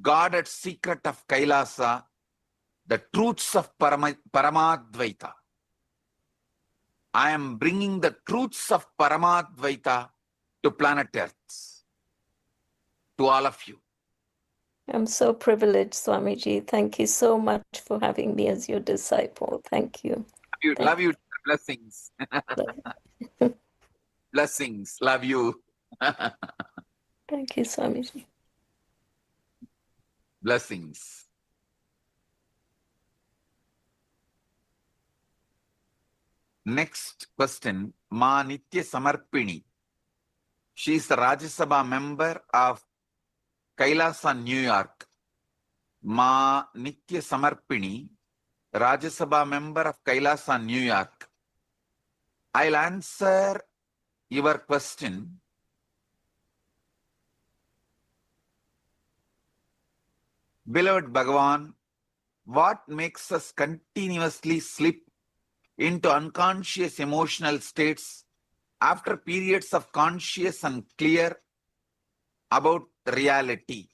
guarded secret of Kailasa, the truths of Paramadvaita. I am bringing the truths of Paramadvaita to planet Earth, to all of you. I'm so privileged, Swamiji. Thank you so much for having me as your disciple. Thank you. Love you. Blessings. Blessings. Love you. Thank you, Swamiji. Blessings. Next question, Ma Nitya Samarpini. She is the Rajya Sabha member of Kailasa, New York. Ma Nitya Samarpini, Rajya Sabha member of Kailasa, New York. I'll answer your question. Beloved Bhagavan, what makes us continuously slip into unconscious emotional states after periods of conscious and clear about reality?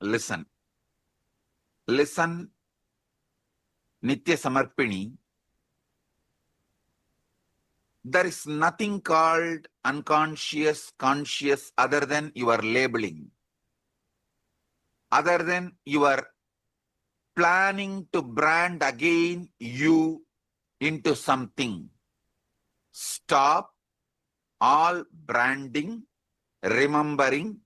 Listen. Listen, Nitya Samarpini. There is nothing called unconscious, conscious other than your labeling, other than your planning to brand again you into something. Stop all branding, remembering,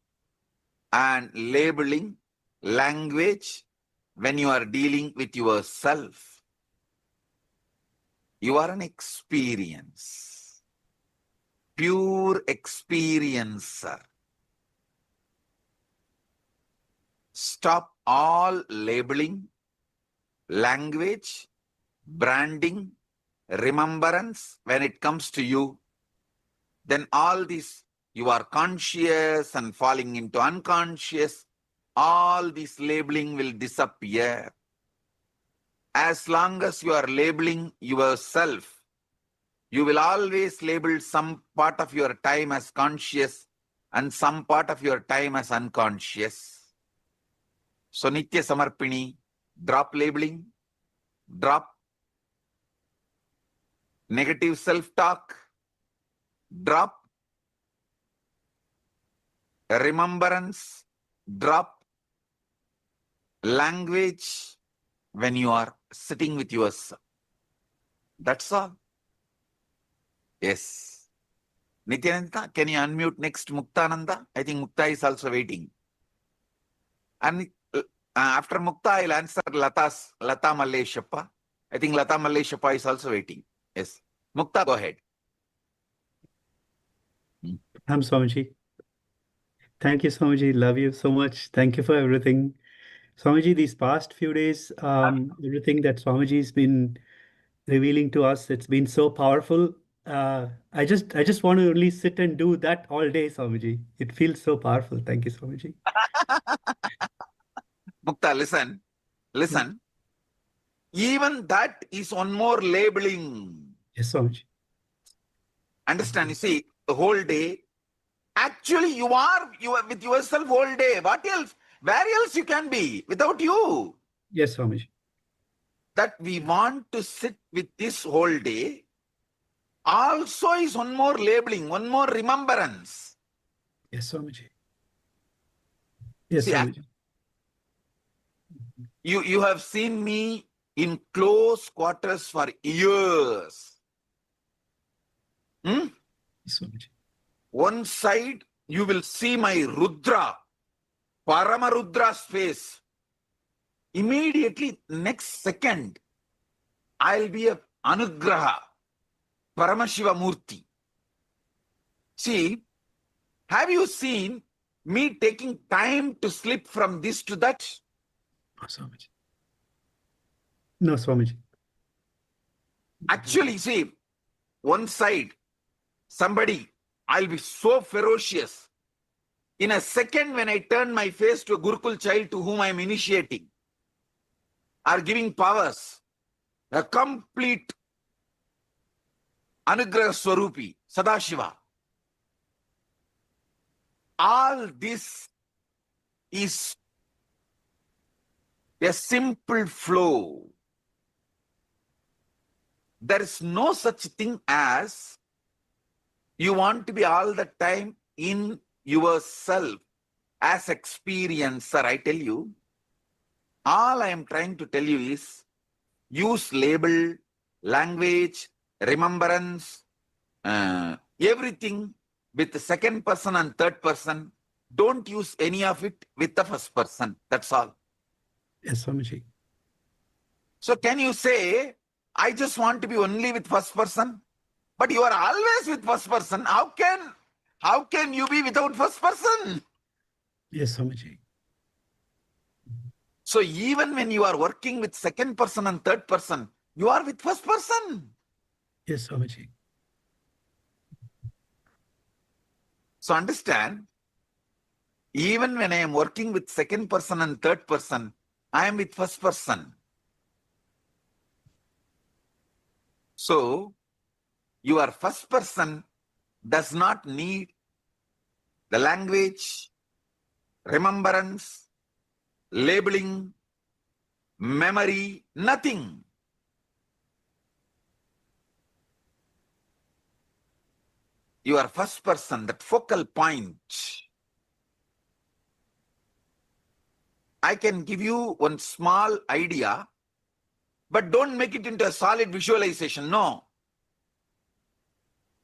and labeling language when you are dealing with yourself. You are an experience, pure experiencer. Stop all labeling, language, branding, remembrance when it comes to you. Then all this, you are conscious and falling into unconscious. all this labeling will disappear. As long as you are labeling yourself, you will always label some part of your time as conscious and some part of your time as unconscious. So Nitya Samarpini, drop labeling, drop negative self-talk, drop remembrance, drop language when you are sitting with yourself. That's all. Yes. Nithyananda, can you unmute next Muktananda? I think Mukta is also waiting. And after Mukta, I'll answer Lata Malleshappa. I think Lata Malleshappa is also waiting. Yes. Mukta, go ahead. Swamiji. Thank you, Swamiji. Love you so much. Thank you for everything. Swamiji, these past few days, everything that Swamiji's been revealing to us, it's been so powerful. I just want to only sit and do that all day, Swamiji. It feels so powerful. Thank you, Swamiji. Mukta, listen. Listen. Even that is one more labeling. Yes, Swamiji. Understand? You see, the whole day, actually you are with yourself whole day. What else? Where else you can be without you? Yes, Swamiji. That we want to sit with this whole day also is one more labeling, one more remembrance. Yes, Swamiji. Yes, See, Swamiji. You have seen me in close quarters for years. Yes, Swamiji. One side, you will see my Rudra, Paramarudra's face. Immediately, next second, I'll be a Anugraha, Paramashiva Murti. See, have you seen me taking time to slip from this to that? No, Swamiji. No, Swamiji. Actually, see, one side, somebody, I'll be so ferocious. In a second, when I turn my face to a Gurukul child to whom I'm initiating, are giving powers, a complete Anugraha Swarupi, Sadashiva. All this is a simple flow. There is no such thing as you want to be all the time in yourself as experiencer. I tell you, all I am trying to tell you is use label, language, remembrance, everything with the second person and third person. Don't use any of it with the first person. That's all. Yes, Swamiji. So can you say, I just want to be only with first person? But you are always with first person. How can you be without first person? Yes, Swamiji. So even when you are working with second person and third person, you are with first person. Yes, Swamiji. So understand, even when I am working with second person and third person, I am with first person. So your first person does not need the language, remembrance, labeling, memory, nothing. Your first person, that focal point. I can give you one small idea, but don't make it into a solid visualization. No.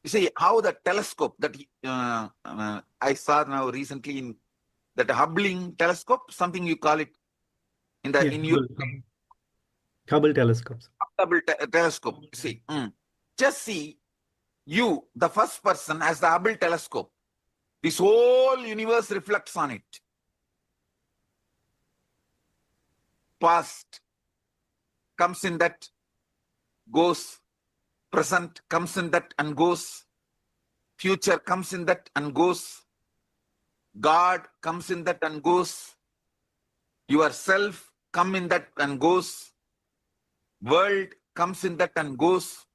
You see how the telescope that I saw now recently in that Hubbling telescope, something you call it in the Hubble telescopes. Hubble telescope. See, just see you, the first person, as the Hubble telescope. This whole universe reflects on it. Past comes in that, goes. Present comes in that and goes. Future comes in that and goes. God comes in that and goes. Yourself come in that and goes. World comes in that and goes.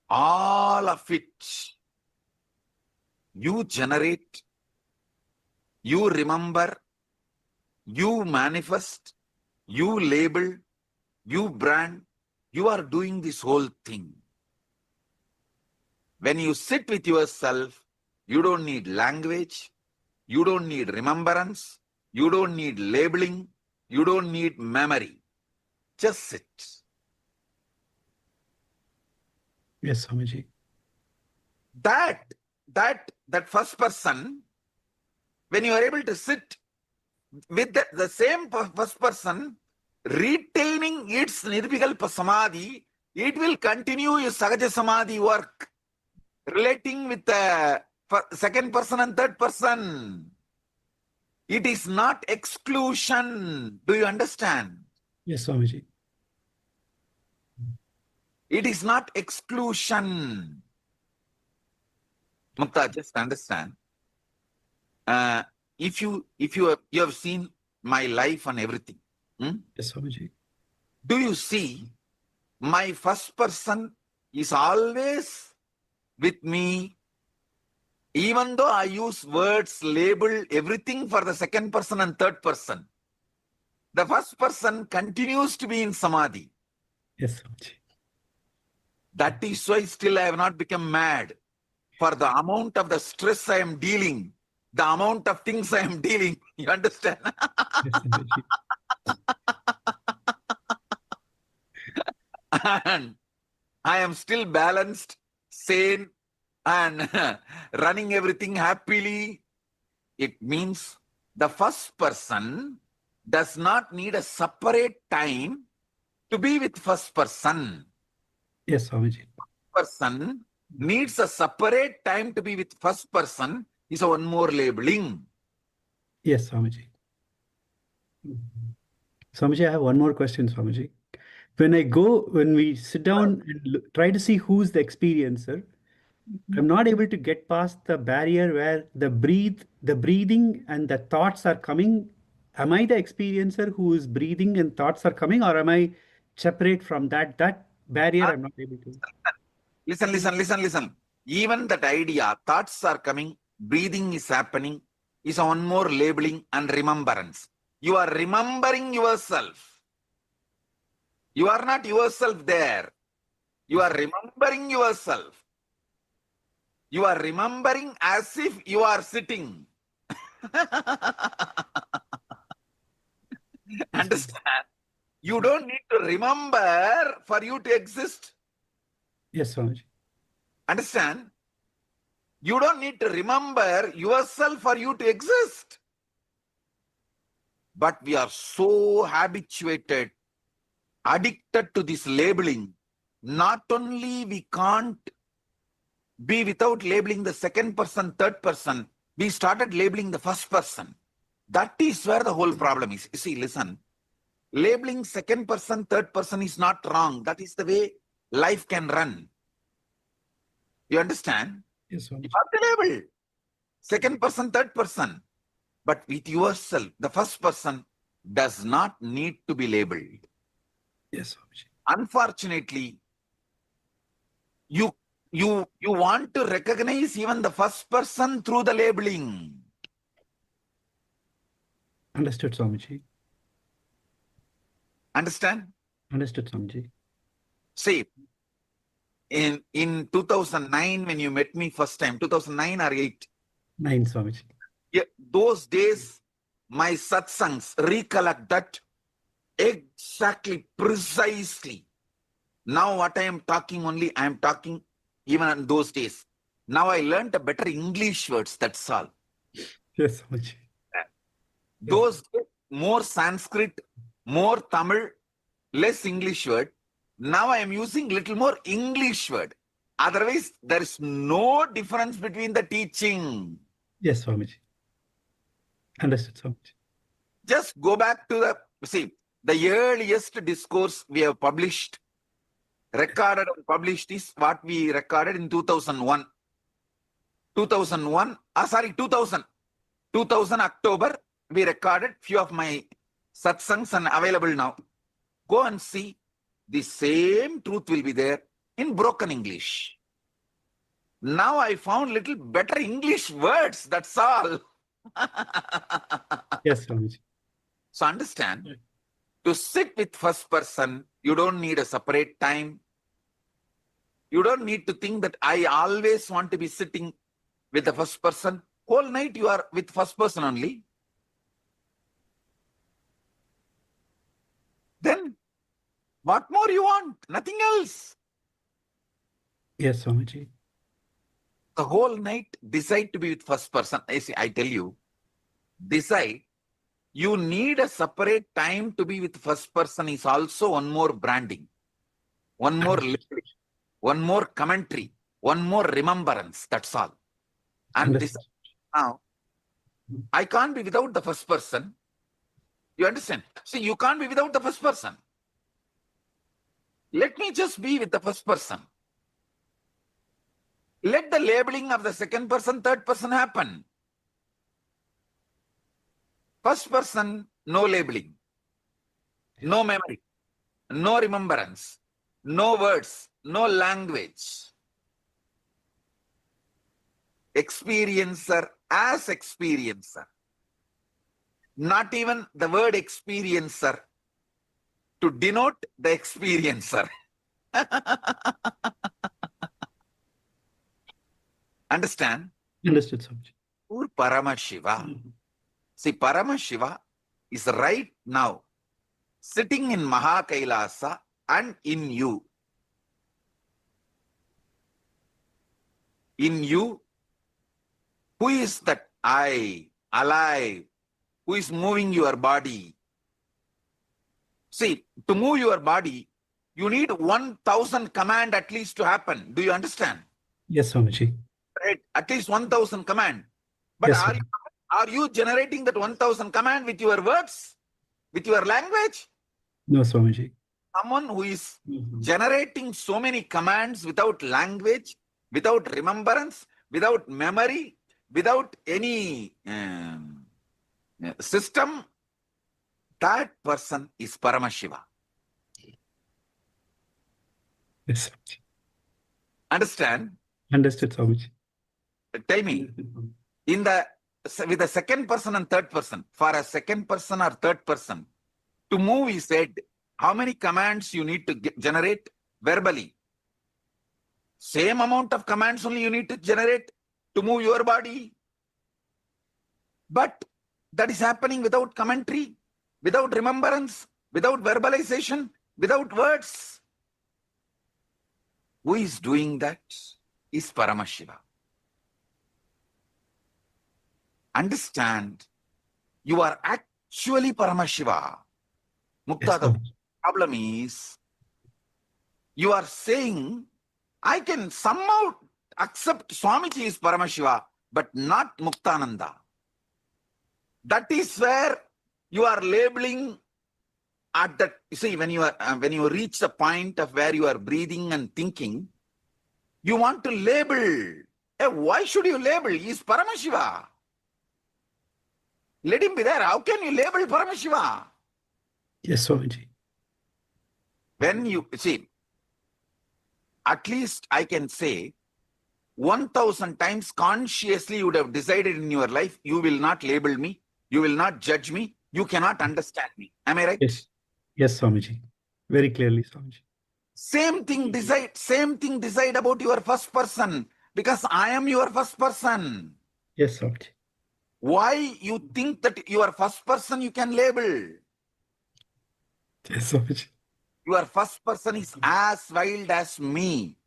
All of it you generate, you remember, you manifest, you label, you brand, you are doing this whole thing. When you sit with yourself, you don't need language, you don't need remembrance, you don't need labeling, you don't need memory. Just sit. Yes, Swamiji. That first person, when you are able to sit with the same first person, retaining its nirvikalpa samadhi, it will continue your sahaja samadhi work, relating with the second person and third person. It is not exclusion. Do you understand? Yes, Swamiji. It is not exclusion. Mukta, just understand. If you have seen my life and everything, Yes, Swamiji. do you see my first person is always with me, even though I use words, label, everything for the second person and third person. The first person continues to be in samadhi. Yes, Swamiji. That is why still I have not become mad. For the amount of the stress I am dealing, the amount of things I am dealing, you understand? Yes, Swamiji. And I am still balanced, sane, and running everything happily. It means the first person does not need a separate time to be with first person. Yes, Swamiji. Person needs a separate time to be with first person is one more labeling. Yes, Swamiji. Swamiji, I have one more question, Swamiji. When we sit down and try to see who's the experiencer, I'm not able to get past the barrier where the breathing and the thoughts are coming. Am I the experiencer who is breathing and thoughts are coming, or am I separate from that barrier? I'm not able to. Listen. Even that idea, thoughts are coming, breathing is happening, is one more labeling and remembrance. You are remembering yourself. You are not yourself there. You are remembering yourself. You are remembering as if you are sitting. Understand? You don't need to remember for you to exist. Yes, Swamiji. Understand? You don't need to remember yourself for you to exist. But we are so habituated, addicted to this labeling. Not only we can't be without labeling the second person, third person, we started labeling the first person. That is where the whole problem is. You see, listen, labeling second person, third person is not wrong. That is the way life can run. You understand? Yes, Swamiji. You have to label second person, third person. But with yourself, the first person does not need to be labeled. Yes, Swamiji. Unfortunately, you want to recognize even the first person through the labeling. Understood, Swamiji. Understand? Understood, Swamiji. See, in 2009, when you met me first time, 2009 or 8, 9, Swamiji. yeah, those days, my satsangs recollect that exactly, precisely. Now what I am talking only, I am talking even in those days. Now I learned a better English words, that's all. Yes, Swamiji. Those days, more Sanskrit, more Tamil, less English word. Now I am using little more English word. Otherwise, there is no difference between the teaching. Yes, Swamiji. Understood, Swamiji. Just go back to the earliest discourse we have published, recorded and published is what we recorded in 2001. 2000, 2000 October, we recorded few of my satsangs and available now. Go and see. The same truth will be there in broken English. Now I found little better English words, that's all. Yes, Swamiji. So understand, to sit with first person, you don't need a separate time. You don't need to think that I always want to be sitting with the first person. Whole night you are with first person only. Then what more you want? Nothing else. Yes, Swamiji. The whole night decide to be with first person. I tell you, decide. You need a separate time to be with first person is also one more branding, one more labeling, one more commentary, one more remembrance. That's all. And this now, I can't be without the first person. You understand? See, you can't be without the first person. Let me just be with the first person. Let the labeling of the second person, third person happen. First person, no labeling, no memory, no remembrance, no words, no language. Experiencer as experiencer. Not even the word experiencer to denote the experiencer. Understand? Understood, Swamiji. Poor Paramashiva. See, Paramashiva is right now sitting in Mahakailasa and in you. In you, who is that I, alive, who is moving your body? See, to move your body, you need 1,000 command at least to happen. Do you understand? Yes, Swamiji. Right? At least 1,000 command. But Yes, are you generating that 1,000 command with your words? With your language? No, Swamiji. Someone who is generating so many commands without language, without remembrance, without memory, without any system, that person is Paramashiva. Yes, Swamiji. Understand? Understood, Swamiji. Tell me, with the second person and third person, for a second person or third person, to move, he said, how many commands you need to generate verbally? Same amount of commands only you need to generate to move your body. But that is happening without commentary, without remembrance, without verbalization, without words. Who is doing that? Is Paramashiva. Understand, you are actually Paramashiva. Mukta, Yes, the problem is, you are saying, I can somehow accept Swamiji is Paramashiva, but not Muktananda. That is where you are labeling at that. You see, when you reach the point of where you are breathing and thinking, you want to label. Why should you label? He is Paramashiva. Let him be there. How can you label Paramashiva? Yes, Swamiji. When you see, at least I can say 1,000 times consciously you would have decided in your life, you will not label me, you will not judge me, you cannot understand me. Am I right? Yes. Yes, Swamiji. Very clearly, Swamiji. Same thing decide about your first person, because I am your first person. Yes, Swamiji. Why you think that your first person you can label? Yes, Swamiji. Your first person is as wild as me.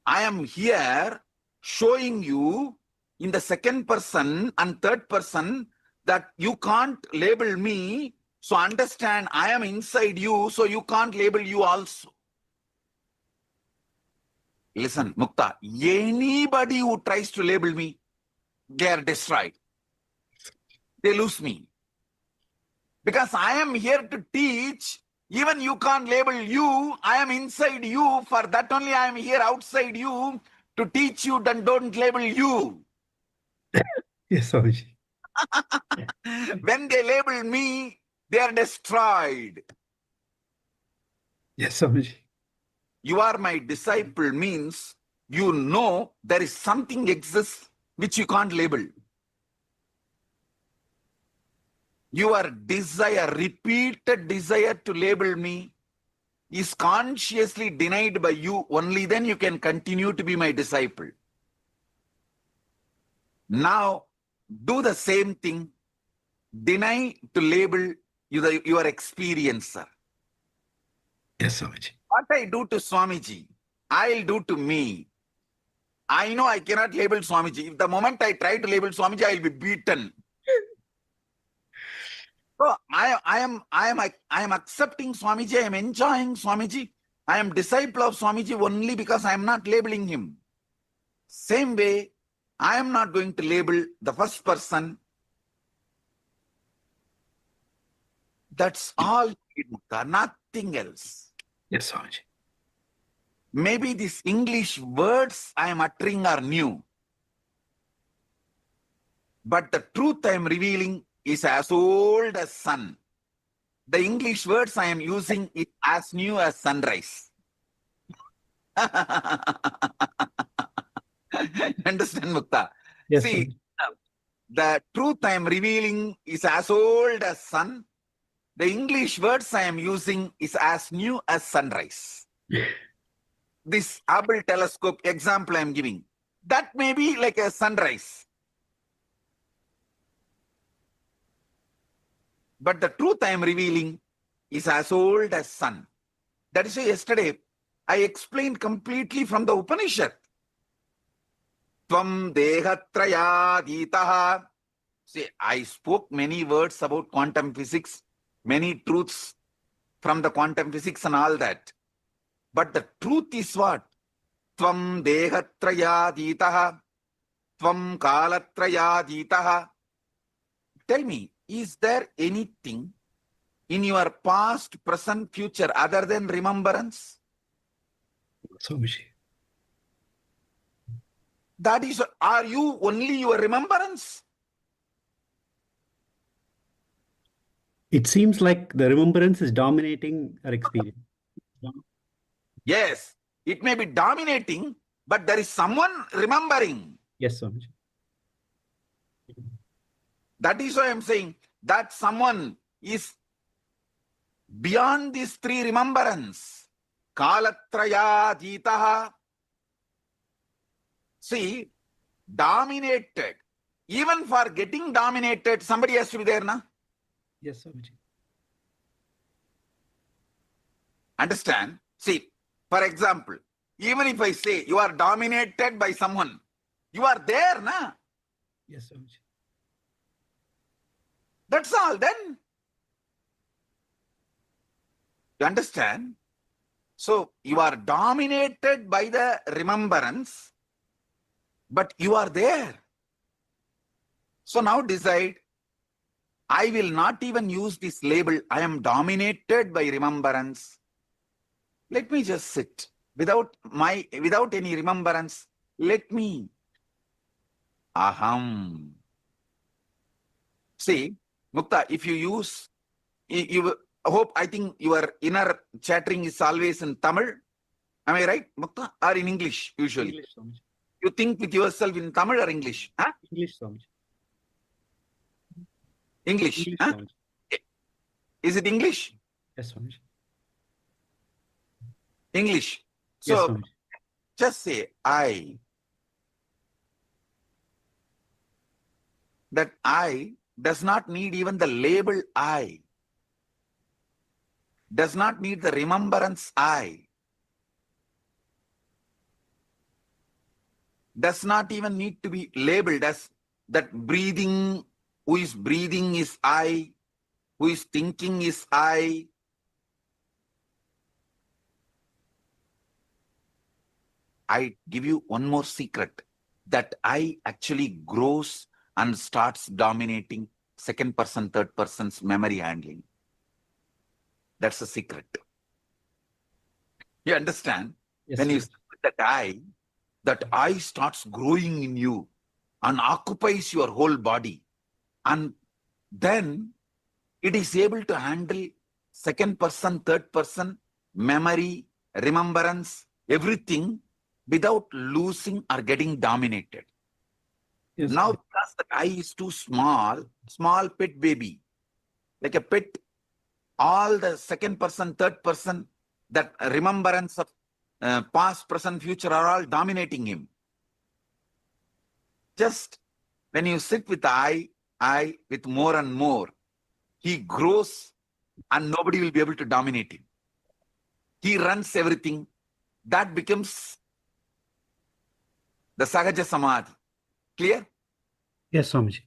I am here showing you in the second person and third person that you can't label me. So understand, I am inside you, so you can't label you also. Listen, Mukta, anybody who tries to label me, they are destroyed. They lose me. Because I am here to teach. Even you can't label you. I am inside you. For that only I am here outside you to teach you, then don't label you. Yes, Swamiji. When they label me, they are destroyed. Yes, Swamiji. You are my disciple means you know there is something exists which you can't label. Your desire, repeated desire to label me is consciously denied by you. Only then you can continue to be my disciple. Now, do the same thing. Deny to label your experiencer. Yes, Swamiji. What I do to Swamiji, I'll do to me. I know I cannot label Swamiji. If the moment I try to label Swamiji, I'll be beaten. So I am accepting Swamiji, I am enjoying Swamiji. I am disciple of Swamiji only because I am not labeling him. Same way, I am not going to label the first person. That's all, nothing else. Yes, Swamiji. Maybe these English words I am uttering are new. But the truth I am revealing is as old as sun. The English words I am using is as new as sunrise. Understand, Mukta? Yes, See, Swamiji. the truth I am revealing is as old as sun. The English words I am using is as new as sunrise. This Hubble telescope example I am giving, that may be like a sunrise. But the truth I am revealing is as old as sun. That is why yesterday I explained completely from the Upanishad. Tvam dehatrayaditaha. See, I spoke many words about quantum physics, many truths from the quantum physics and all that. But the truth is what? Tvam dehatrayaditaha. Tvam kalatrayaditaha. Tell me, is there anything in your past, present, future other than remembrance? Swamiji. That is, are you only your remembrance? It seems like the remembrance is dominating our experience. Yes, it may be dominating, but there is someone remembering. Yes, Swamiji. That is why I am saying that someone is beyond these three remembrance. Kalatrayaditaha. See, dominated. Even for getting dominated, somebody has to be there, na? Yes, Swamiji. Understand? See, for example, even if I say you are dominated by someone, you are there, na? Yes, Swamiji. That's all then. You understand? So you are dominated by the remembrance, but you are there. So now decide, I will not even use this label, I am dominated by remembrance. Let me just sit without any remembrance. Let me. Aham. See, Mukta, if you use, you hope, I think your inner chattering is always in Tamil. Am I right, Mukta? Or in English, usually? English, Swamiji. You think with yourself in Tamil or English? Huh? English, Swamiji. English. English, Huh? Swamiji. Is it English? Yes, Swamiji. English. Yes, So Swamiji. just say I. That I does not need even the label I. Does not need the remembrance I. Does not even need to be labeled as that breathing. Who is breathing is I. Who is thinking is I. I give you one more secret. That I actually grows and starts dominating second person, third person's memory handling. That's a secret. You understand? Yes, When you Swamiji. see that I starts growing in you and occupies your whole body. And then It is able to handle second person, third person, memory, remembrance, everything without losing or getting dominated. Yes, Now, Swami. because the eye is too small, small pet baby, like a pet, all the second person, third person, that remembrance of past, present, future are all dominating him. Just when you sit with the eye with more and more, he grows and nobody will be able to dominate him. He runs everything. That becomes the Sahaja Samadhi. Clear? Yes, Swamiji.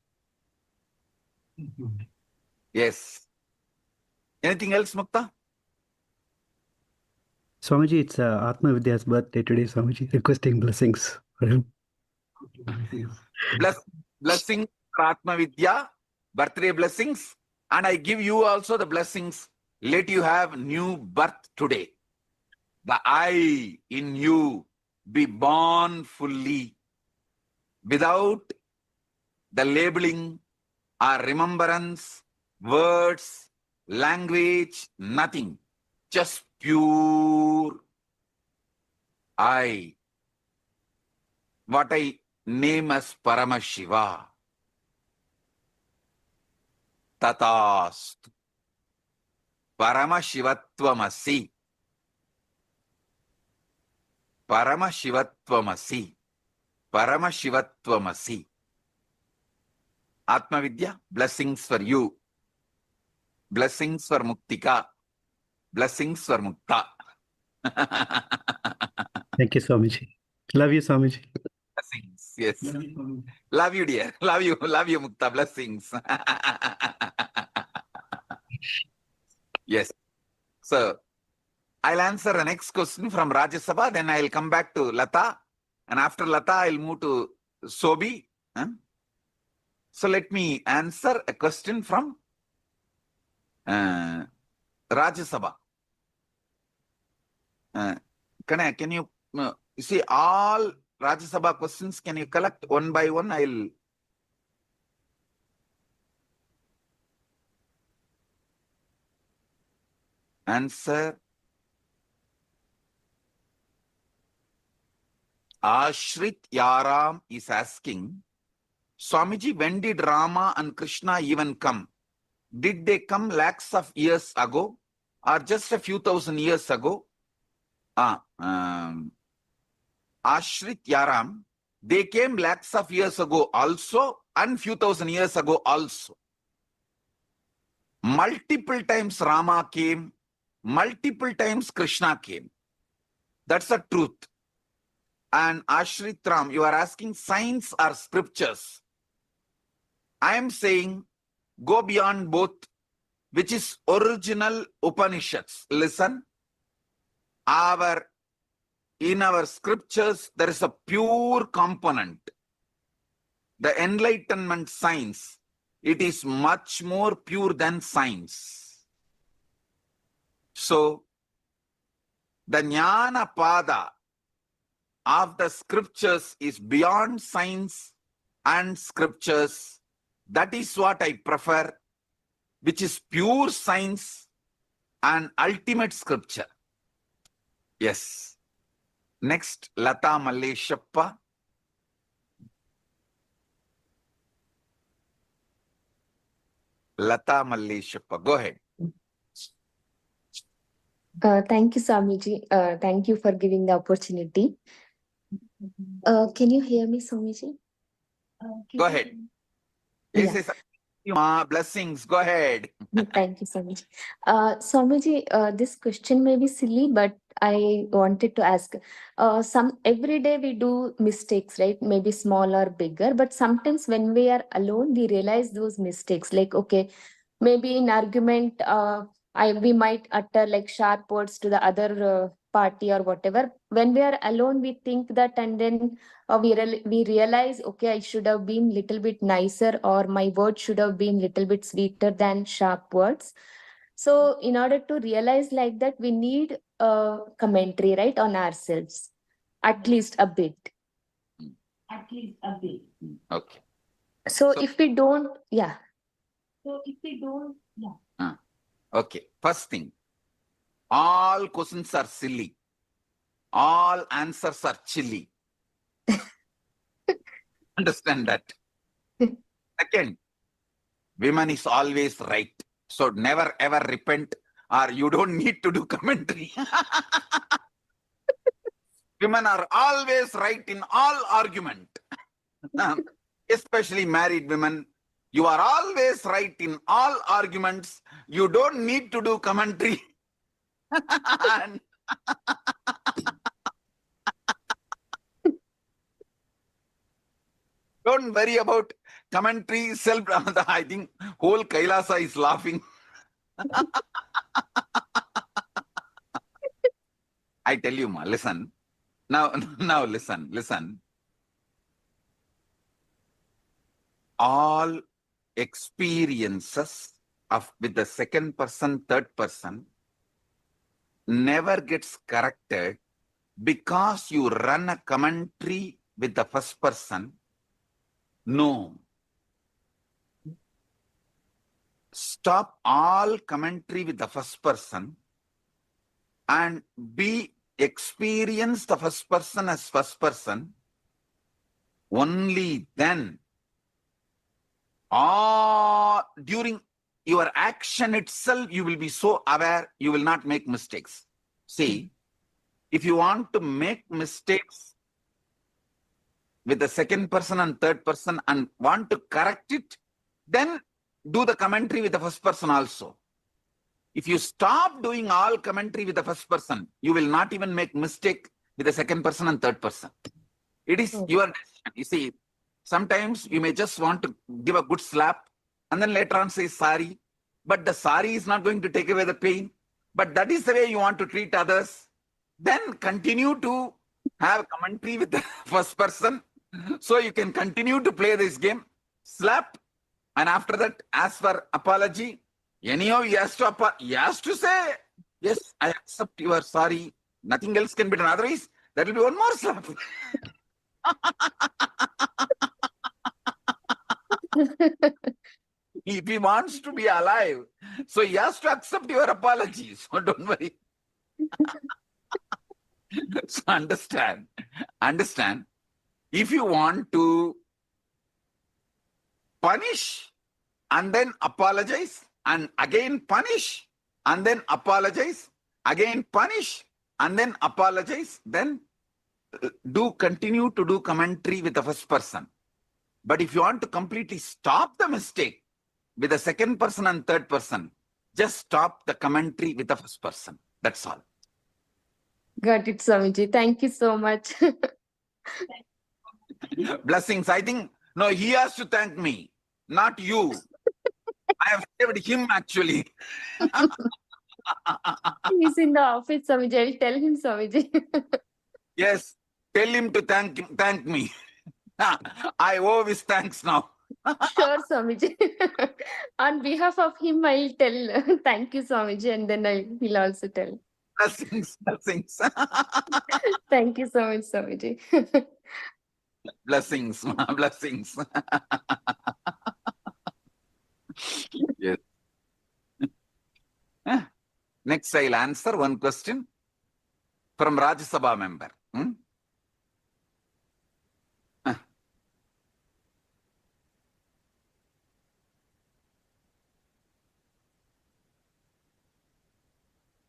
Yes. Anything else, Mukta? Swamiji, it's Atma Vidya's birthday today, Swamiji. Requesting blessings for him. Blessings for Atma Vidya, birthday blessings. And I give you also the blessings. Let you have new birth today. The I in you be born fully without the labeling or remembrance, words, language, nothing. Just pure I. What I name as Paramashiva. Tatastu. Paramashivatvamasi. Paramashivatvamasi. Paramashivatvamasi. Atma Vidya, blessings for you. Blessings for Muktika. Blessings for Mukta. Thank you, Swamiji. Love you, Swamiji. Blessings, yes. Love you, dear. Love you, Mukta. Blessings. Yes. So, I'll answer the next question from Rajya Sabha, then I'll come back to Lata. And after Lata, I'll move to Sobi. So, let me answer a question from Rajya Sabha. Can you see all Rajya Sabha questions? Can you collect one by one? I'll answer. Ashrit Yaram is asking, Swamiji, when did Rama and Krishna even come? Did they come lakhs of years ago or just a few thousand years ago? Ashrit Yaram, they came lakhs of years ago also and few thousand years ago also. Multiple times Rama came, multiple times Krishna came. That's the truth. And Ashrit Ram, you are asking science or scriptures. I am saying go beyond both, which is original Upanishads. Listen, in our scriptures, there is a pure component. The Enlightenment science, it is much more pure than science. So, the Jnana Pada of the scriptures is beyond science and scriptures. That is what I prefer, which is pure science and ultimate scripture. Yes. Next, Lata Malleshappa. Lata Malleshappa, go ahead. Thank you, Swamiji. Thank you for giving the opportunity. Can you hear me, Swamiji? Go ahead. Yes, yes. Blessings, go ahead. Thank you so much. Swamiji, this question may be silly, but I wanted to ask. Every day we do mistakes, right? Maybe small or bigger, but sometimes when we are alone, we realize those mistakes. Like, okay, maybe in argument, we might utter like sharp words to the other party or whatever. When we are alone, we think that, and then we realize, okay, I should have been little bit nicer, or my words should have been little bit sweeter than sharp words. So in order to realize like that, we need a commentary, right, on ourselves, at least a bit. Okay. So if we don't, Okay, first thing, all questions are silly. All answers are chilly. Understand that. Second, women is always right. So never ever repent, or you don't need to do commentary. Women are always right in all argument. Especially married women. You are always right in all arguments. You don't need to do commentary. And don't worry about commentary, self. I think whole Kailasa is laughing. I tell you, ma, listen. Now listen. All experiences with the second person, third person never gets corrected because you run a commentary with the first person. No. Stop all commentary with the first person and experience the first person as first person. Only then, during your action itself, you will be so aware, you will not make mistakes. See, if you want to make mistakes with the second person and third person and want to correct it, then do the commentary with the first person also. If you stop doing all commentary with the first person, you will not even make mistake with the second person and third person. It is your decision. You see, sometimes you may just want to give a good slap and then later on say sorry, but the sorry is not going to take away the pain. But that is the way you want to treat others. Then continue to have commentary with the first person so you can continue to play this game. Slap, and after that, ask for apology. Anyhow, he has to say, yes, I accept you are sorry. Nothing else can be done. Otherwise, there will be one more slap. If he wants to be alive, so he has to accept your apology. So don't worry. So understand. If you want to punish and then apologize and again punish and then apologize, again punish and then apologize, then continue to do commentary with the first person. But if you want to completely stop the mistake with the second person and third person, just stop the commentary with the first person. That's all. Got it, Swamiji. Thank you so much. Blessings. I think, no, he has to thank me, not you. I have saved him actually. He's in the office, Swamiji. I will tell him, Swamiji. Yes, tell him to thank me. I owe his thanks now. Sure, Swamiji. On behalf of him, I'll tell thank you, Swamiji, and then he'll also tell. Blessings. Thank you so much, Swamiji. Blessings. Yes. Next, I'll answer one question from Rajya Sabha member.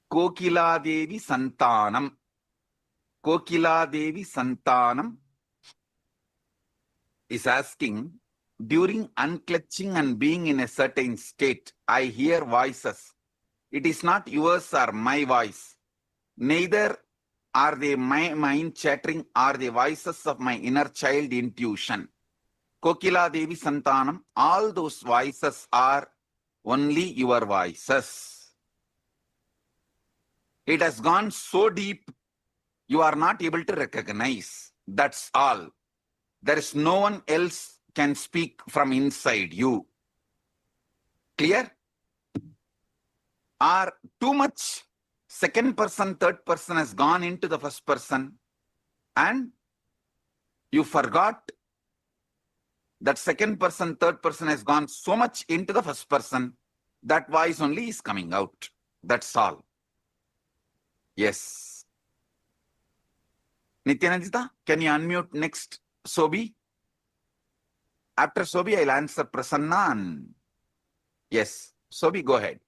Kokiladevi Santanam is asking, during unclutching and being in a certain state, I hear voices. It is not yours or my voice. Neither are they my mind chattering or the voices of my inner child intuition. Kokiladevi Santanam, all those voices are only your voices. It has gone so deep, you are not able to recognize. That's all. There is no one else can speak from inside you. Clear? Or too much second person, third person has gone into the first person and you forgot that second person, third person has gone so much into the first person that voice only is coming out. That's all. Yes. Nithyanandita, can you unmute next Sobi? After Sobi, I'll answer Prasanna and... Yes. Sobi, go ahead.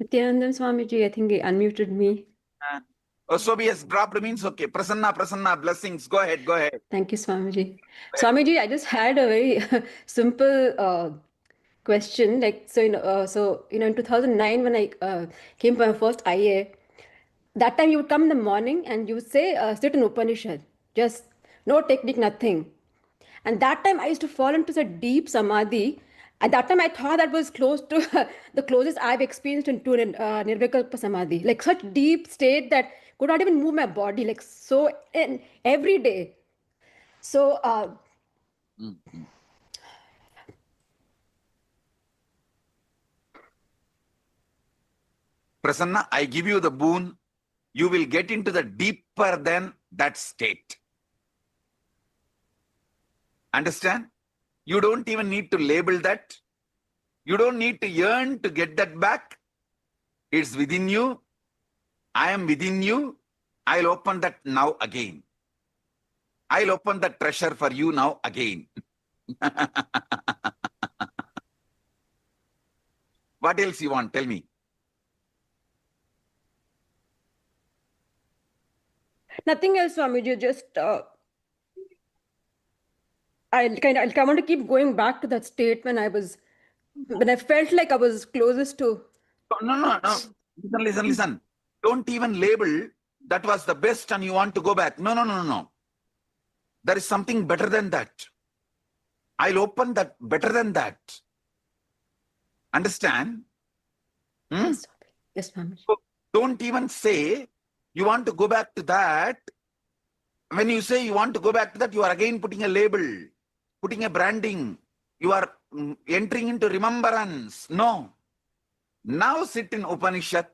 Nithyanandam Swamiji, I think he unmuted me. Sobi has dropped means okay. Prasanna, blessings. Go ahead, go ahead. Thank you, Swamiji. Swamiji, I just had a very simple question. Like, so, in 2009, when I came for my first IA, that time you would come in the morning and you would say, sit in Upanishad, just no technique, nothing. And that time I used to fall into such deep samadhi. At that time I thought that was close to the closest I've experienced into Nirvikalpa samadhi. Like such deep state that could not even move my body. Like so every day. So Prasanna, I give you the boon. You will get into the deeper than that state. Understand? You don't even need to label that. You don't need to yearn to get that back. It's within you. I am within you. I'll open that now again. I'll open that treasure for you now again. What else you want? Tell me. nothing else, Swamiji. Just I want to keep going back to that state when I felt like I was closest to. No. Listen. Don't even label that was the best and you want to go back. No. There is something better than that. I'll open that better than that. Understand? Yes, Swamiji. So don't even say you want to go back to that. When you say you want to go back to that, you are again putting a label, putting a branding. You are entering into remembrance. No. Now sit in Upanishad.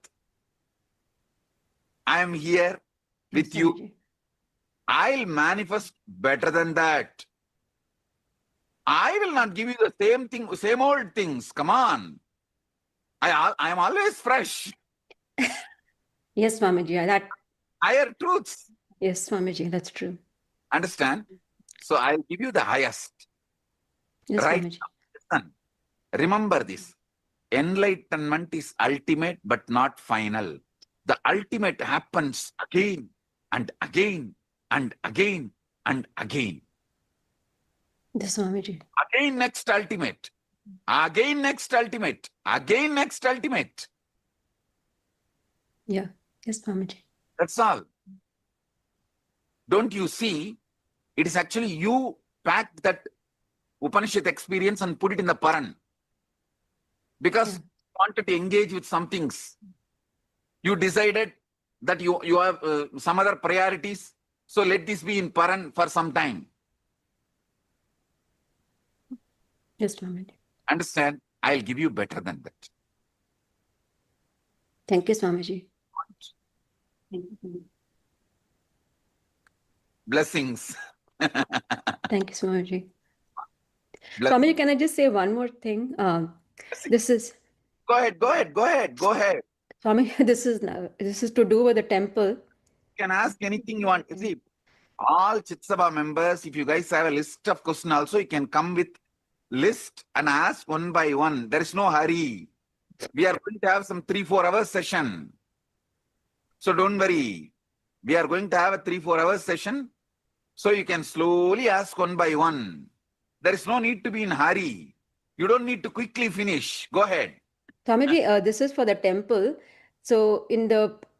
I am here with you. I'll manifest better than that. I will not give you the same thing, same old things. Come on. I am always fresh. Yes, Swamiji. That higher truths. Yes, Swamiji, that's true. Understand? So I'll give you the highest. Yes, right? Swamiji. Listen, remember this. Enlightenment is ultimate but not final. The ultimate happens again and again and again and again. Yes, Swamiji. Again next ultimate. Again next ultimate. Again next ultimate. Yeah. Yes, Swamiji. That's all. Don't you see? It is actually you packed that Upanishad experience and put it in the Paran. Because you wanted to engage with some things. You decided that you have some other priorities. So let this be in Paran for some time. Yes, Swamiji. Understand? I'll give you better than that. Thank you, Swamiji. Blessings. Thank you, Swamiji. Swamiji, can I just say one more thing? This is. Go ahead. Swami, this is to do with the temple. You can ask anything you want. You see, all Chitsabha members, if you guys have a list of questions also, you can come with list and ask one by one. There is no hurry. We are going to have some 3-4 hours session. So don't worry. We are going to have a 3-4 hours session. So you can slowly ask one by one. There is no need to be in hurry. You don't need to quickly finish. Go ahead. Swamiji, this is for the temple. So during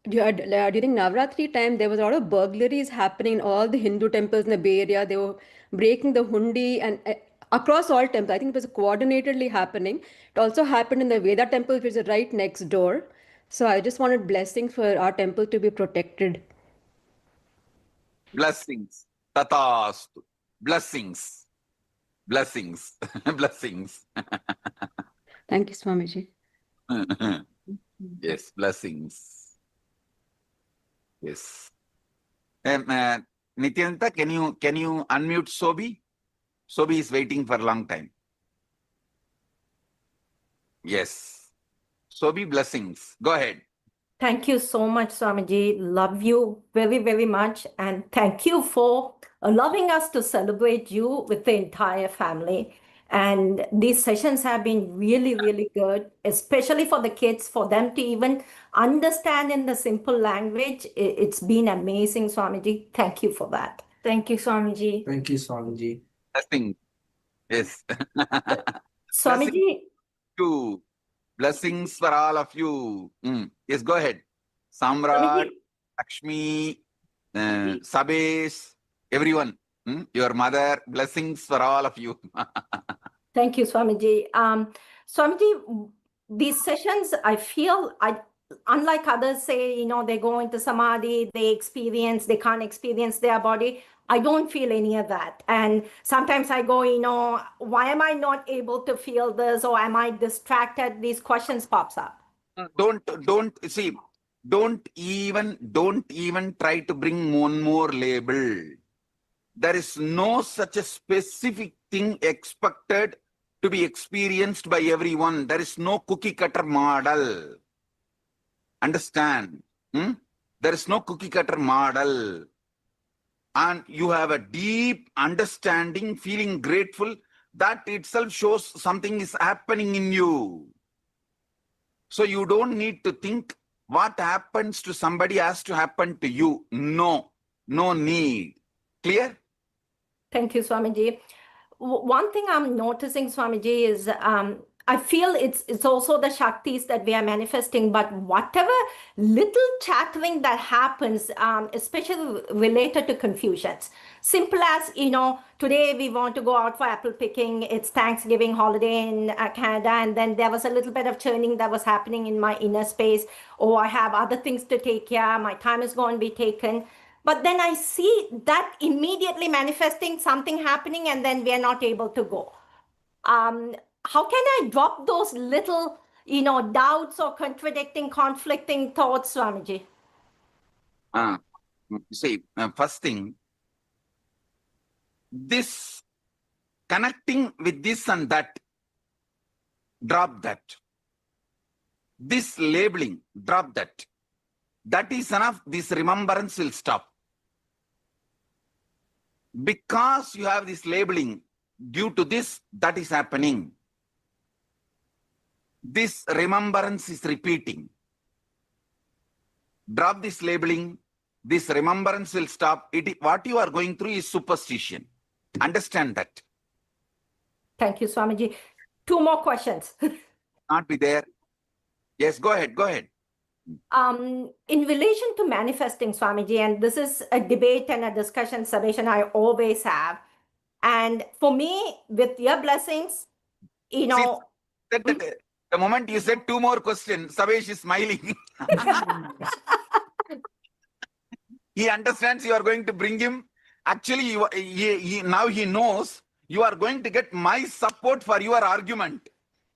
Navratri time, there was a lot of burglaries happening in all the Hindu temples in the Bay Area. They were breaking the hundi and across all temples. I think it was coordinatedly happening. It also happened in the Veda temple, which is right next door. So I just wanted blessings for our temple to be protected. Blessings. Tatastu. Blessings. Blessings. Blessings. Thank you, Swamiji. Yes, blessings. Yes. Nityananda, can you unmute Sobi? Sobi is waiting for a long time. Yes. Sobi, blessings. Go ahead. Thank you so much, Swamiji. Love you very, very much. And thank you for allowing us to celebrate you with the entire family. And these sessions have been really, really good, especially for the kids, for them to even understand in the simple language. It's been amazing, Swamiji. Thank you for that. Thank you, Swamiji. Thank you, Swamiji. Blessings. Yes. Swamiji. You. Blessings for all of you. Yes, go ahead. Samrat, Lakshmi, Sabesh, everyone. Your mother, blessings for all of you. Thank you, Swamiji. Swamiji, these sessions, I feel, unlike others say, they go into samadhi, they can't experience their body. I don't feel any of that. And sometimes I go, why am I not able to feel this? Or am I distracted? These questions pops up. Don't even try to bring one more label. There is no such a specific thing expected to be experienced by everyone. There is no cookie cutter model. Understand? There is no cookie cutter model. And you have a deep understanding, feeling grateful. That itself shows something is happening in you. So you don't need to think what happens to somebody has to happen to you. No need. Clear? Thank you, Swamiji. One thing I'm noticing, Swamiji, is I feel it's also the Shaktis that we are manifesting, but whatever little chattering that happens, especially related to confusions. Simple as, today we want to go out for apple picking. It's Thanksgiving holiday in Canada, and then there was a little bit of churning that was happening in my inner space. Oh, I have other things to take care. My time is going to be taken. But then I see that immediately manifesting, something happening, and then we are not able to go. How can I drop those little, doubts or conflicting thoughts, Swamiji? First thing, this connecting with this and that, drop that. This labeling, drop that. That is enough. This remembrance will stop. Because you have this labeling, due to this, that is happening. This remembrance is repeating. Drop this labeling, this remembrance will stop. What you are going through is superstition. Understand that. Thank you, Swamiji. 2 more questions. Not be there. Yes, go ahead. In relation to manifesting, Swamiji, and this is a debate and a discussion, Sabesh, and I always have. And for me, with your blessings, the moment you said 2 more questions, Sabesh is smiling. He understands you are going to bring him. Actually, now he knows you are going to get my support for your argument.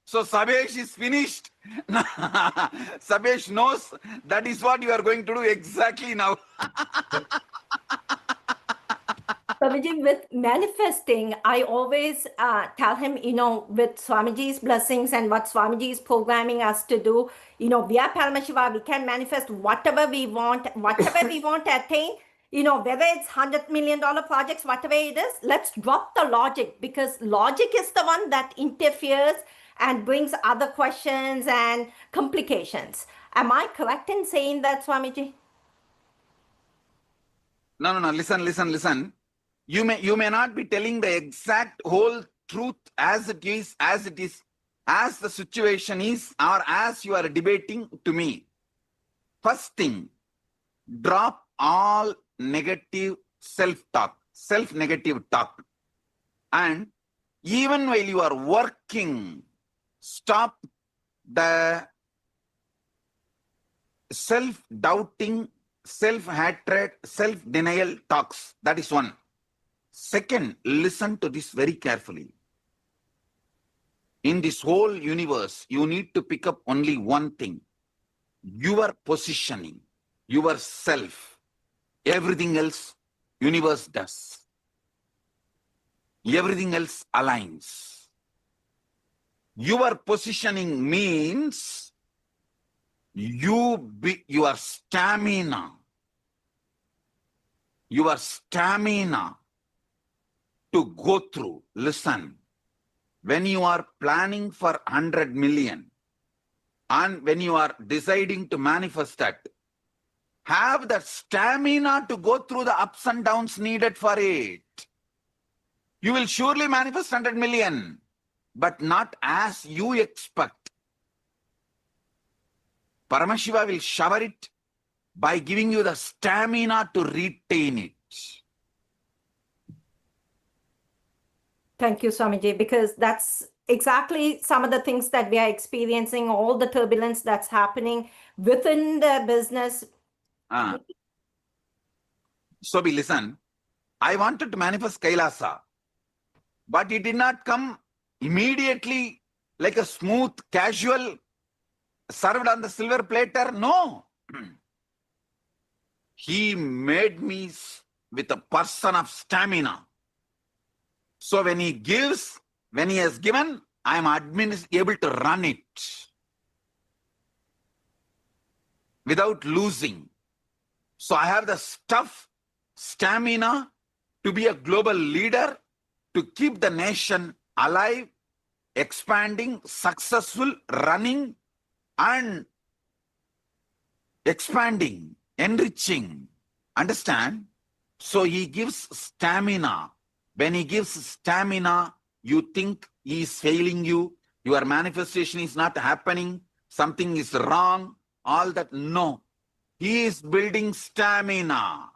So Sabesh is finished. Sabesh knows that is what you are going to do exactly now. Swamiji, with manifesting, I always tell him, with Swamiji's blessings and what Swamiji is programming us to do, via Paramashiva, we can manifest whatever we want to attain, whether it's $100 million projects, whatever it is, let's drop the logic, because logic is the one that interferes and brings other questions and complications. Am I correct in saying that, Swamiji? No. Listen. You may not be telling the exact whole truth as it is, as the situation is, or as you are debating to me. First thing, drop all negative self-talk, self-negative talk. And even while you are working, stop the self-doubting self-hatred, self-denial talks. That is one. Second, listen to this very carefully. In this whole universe, you need to pick up only one thing. Your positioning, your self. Everything else, universe does. Everything else aligns. Your positioning means your stamina. Your stamina to go through. Listen, when you are planning for 100 million and when you are deciding to manifest that, have the stamina to go through the ups and downs needed for it. You will surely manifest 100 million, but not as you expect. Paramashiva will shower it by giving you the stamina to retain it. Thank you, Swamiji, because that's exactly some of the things that we are experiencing, all the turbulence that's happening within the business. So listen, I wanted to manifest Kailasa, but it did not come immediately like a smooth, casual, served on the silver platter. No. He made me with a person of stamina. So when he gives, when he has given, I am able to run it without losing. So I have the stamina to be a global leader, to keep the nation alive, expanding, successful, running, and expanding, enriching. Understand? So he gives stamina. When he gives stamina, you think he is failing you, your manifestation is not happening, something is wrong, all that. No. He is building stamina.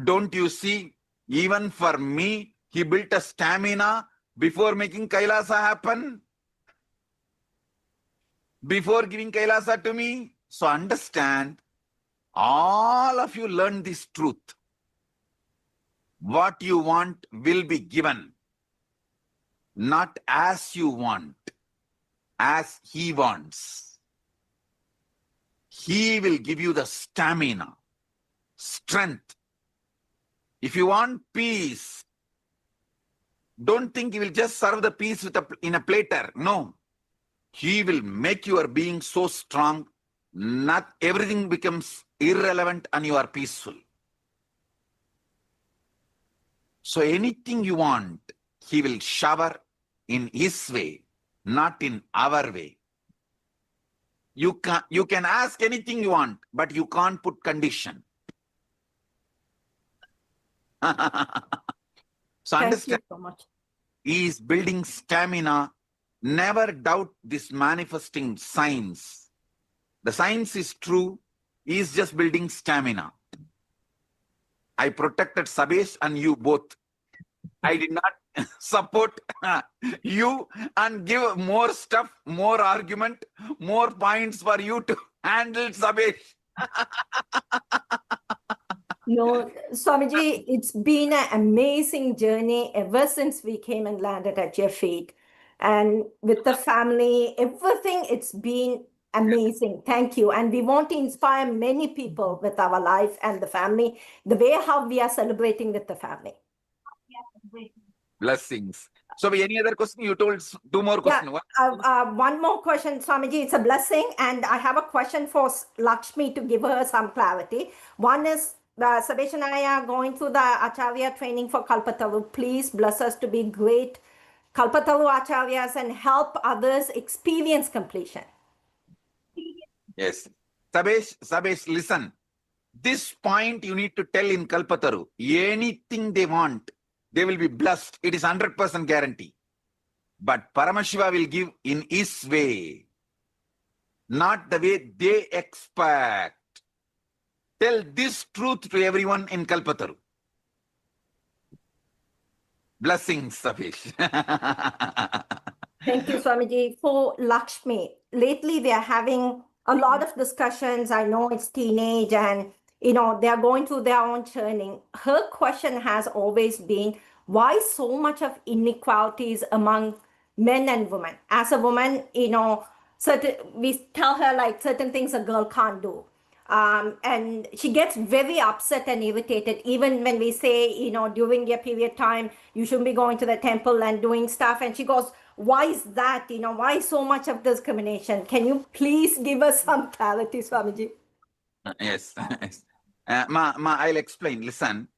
Don't you see? Even for me, he built a stamina before making Kailasa happen. Before giving Kailasa to me. So understand, all of you learn this truth. What you want will be given. Not as you want, as he wants. He will give you the stamina, strength. If you want peace, don't think he will just serve the peace in a platter. No. He will make your being so strong, not everything becomes irrelevant and you are peaceful. So anything you want, he will shower in his way, not in our way. You can ask anything you want, but you can't put condition. So understand, Thank you so much. he is building stamina. Never doubt this manifesting science. The science is true. He is just building stamina. I protected Sabesh and you both. I did not support you and give more stuff, more argument, more points for you to handle Sabesh. No, Swamiji, it's been an amazing journey ever since we came and landed at your feet. And with the family, everything, it's been amazing. Thank you. And we want to inspire many people with our life and the family, the way how we are celebrating with the family. Blessings. So any other question? You told two more questions. One more question, Swamiji. It's a blessing. And I have a question for Lakshmi to give her some clarity. One is, Sabesh and I are going through the Acharya training for Kalpataru. Please bless us to be great Kalpataru Acharyas and help others experience completion. Yes. Sabesh, listen. This point you need to tell in Kalpataru. Anything they want, they will be blessed. It is 100% guarantee. But Paramashiva will give in his way, not the way they expect. Tell this truth to everyone in Kalpataru. Blessings, Sabesh. Thank you, Swamiji. For Lakshmi, lately we are having a lot of discussions. I know it's teenage and, they are going through their own churning. Her question has always been, why so much of inequalities among men and women? As a woman, we tell her like certain things a girl can't do. And she gets very upset and irritated, even when we say, during your period time, you shouldn't be going to the temple and doing stuff. And she goes, why is that? Why so much of discrimination? Can you please give us some clarity, Swamiji? Yes. Yes. I'll explain. Listen,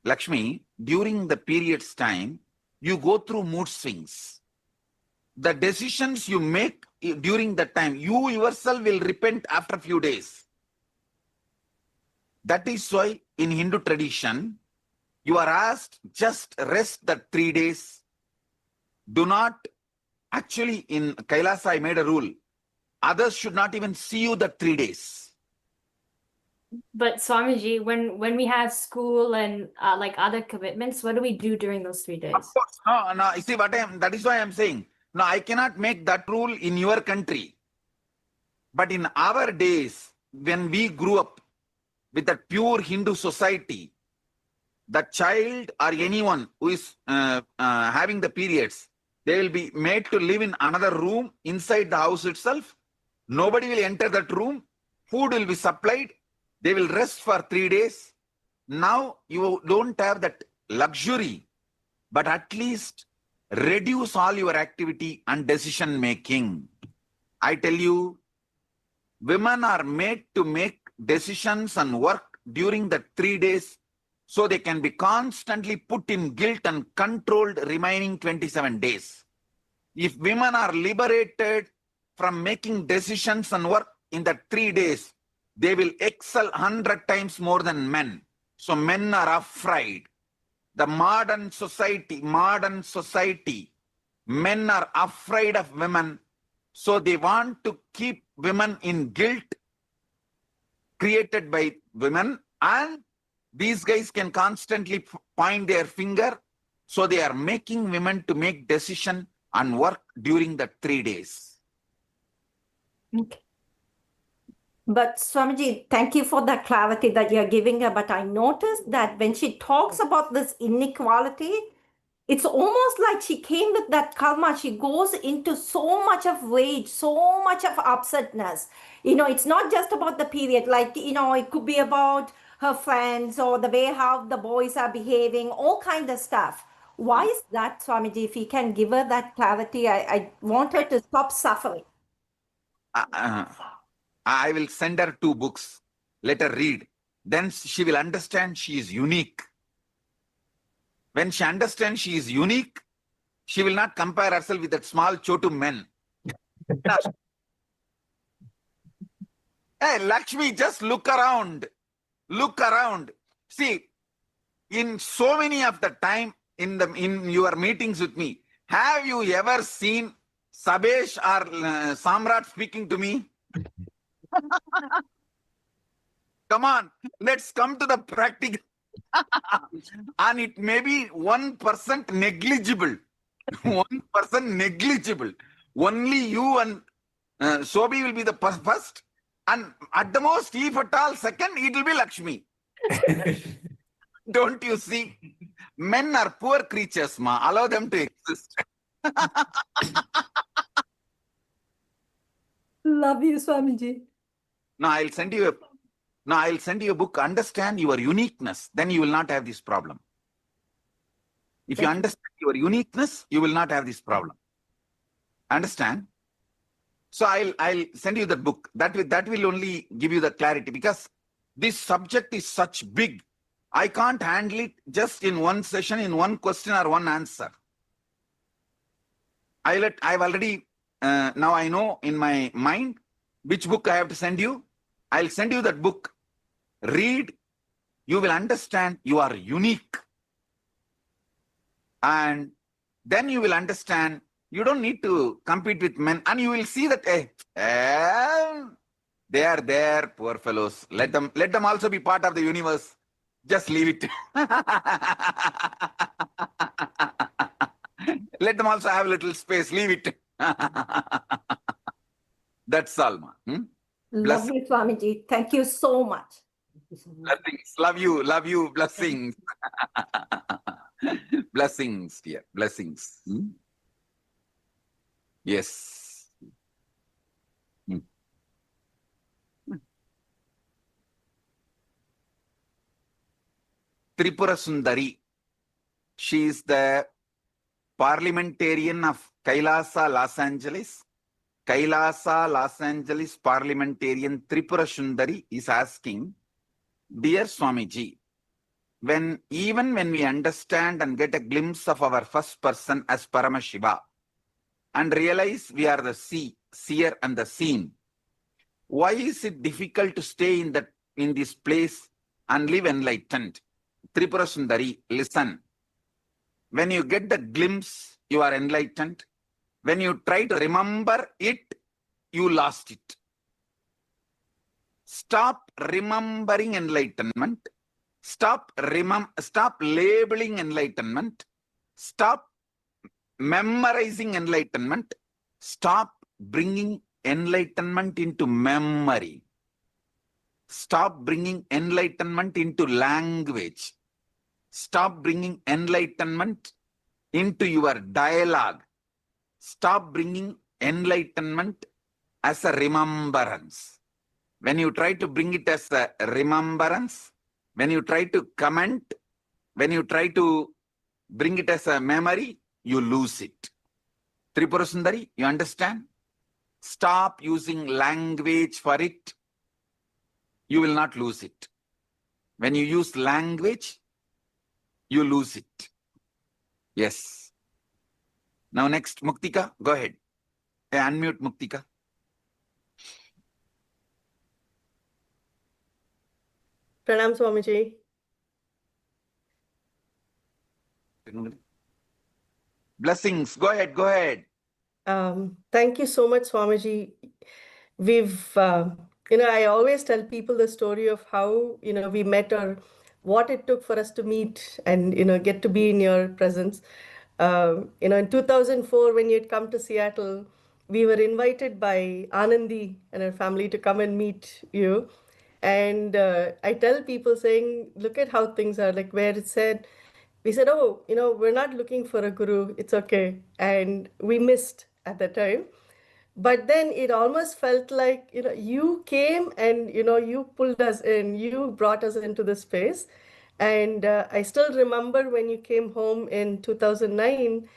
Lakshmi, during the period's time, you go through mood swings. The decisions you make during that time, you yourself will repent after a few days. That is why in Hindu tradition, you are asked just rest that 3 days. Do not, actually in Kailasa I made a rule, others should not even see you that 3 days. But Swamiji, when we have school and like other commitments, what do we do during those 3 days? Of course, no, you see that is why I'm saying, no, I cannot make that rule in your country. But in our days, when we grew up with that pure Hindu society, the child or anyone who is having the periods, they will be made to live in another room inside the house itself. Nobody will enter that room. Food will be supplied. They will rest for 3 days. Now you don't have that luxury, but at least reduce all your activity and decision making. I tell you, women are made to make decisions and work during the 3 days so they can be constantly put in guilt and controlled remaining 27 days. If women are liberated from making decisions and work in the 3 days, they will excel 100 times more than men. So men are afraid. The modern society, men are afraid of women. So they want to keep women in guilt created by women, and these guys can constantly point their finger. So they are making women to make decision and work during the 3 days. Okay. But Swamiji, thank you for the clarity that you're giving her. But I noticed that when she talks about this inequality, it's almost like she came with that karma. She goes into so much of rage, so much of upsetness. It's not just about the period. Like, it could be about her friends or the way how the boys are behaving, all kind of stuff. Why is that, Swamiji? If you can give her that clarity, I want her to stop suffering. I will send her 2 books. Let her read. Then she will understand she is unique. When she understands she is unique, she will not compare herself with that small chotu men. Hey, Lakshmi, just look around. Look around. See, in so many of the time in your meetings with me, have you ever seen Sabesh or Samrat speaking to me? Come on, let's come to the practical. And it may be 1% negligible. 1% negligible. Only you and Sobi will be the first. And at the most, if at all second, it will be Lakshmi. Don't you see? Men are poor creatures, ma. Allow them to exist. Love you, Swamiji. Now I'll send you a book. Understand your uniqueness. Then you will not have this problem. If you understand your uniqueness, you will not have this problem. Understand? So I'll send you that book. That will only give you the clarity, because this subject is such big. I can't handle it just in one session, in one question or one answer. I've already, now I know in my mind which book I have to send you. I'll send you that book. Read. You will understand you are unique. And then you will understand you don't need to compete with men. And you will see that they are there, poor fellows. Let them also be part of the universe. Just leave it. Let them also have a little space. Leave it. That's all, ma. Lovely, Swamiji. Thank you so much. Blessings. Love you, blessings. Blessings, dear, blessings. Yes. Tripura Sundari. She is the parliamentarian of Kailasa, Los Angeles. Kailasa, Los Angeles parliamentarian Tripura Sundari is asking, Dear Swamiji, even when we understand and get a glimpse of our first person as Paramashiva and realize we are the seer and the seen, why is it difficult to stay in this place and live enlightened? Tripura Sundari, listen. When you get the glimpse, you are enlightened. When you try to remember it, you lost it. Stop remembering enlightenment. Stop labeling enlightenment. Stop memorizing enlightenment. Stop bringing enlightenment into memory. Stop bringing enlightenment into language. Stop bringing enlightenment into your dialogue. Stop bringing enlightenment as a remembrance. When you try to bring it as a remembrance, when you try to comment, when you try to bring it as a memory, you lose it. Tripura Sundari, you understand? Stop using language for it. You will not lose it. When you use language, you lose it. Yes. Now next, Muktika, go ahead. Unmute Muktika. Pranam Swamiji. Blessings. Go ahead. Go ahead. Thank you so much, Swamiji. We've, I always tell people the story of how, we met or what it took for us to meet and, get to be in your presence. In 2004, when you had come to Seattle, we were invited by Anandi and her family to come and meet you. And I tell people saying, look at how things are, like where it said, we said, oh, we're not looking for a guru. It's okay. And we missed at the time. But then it almost felt like, you came and, you pulled us in, you brought us into the space. And I still remember when you came home in 2009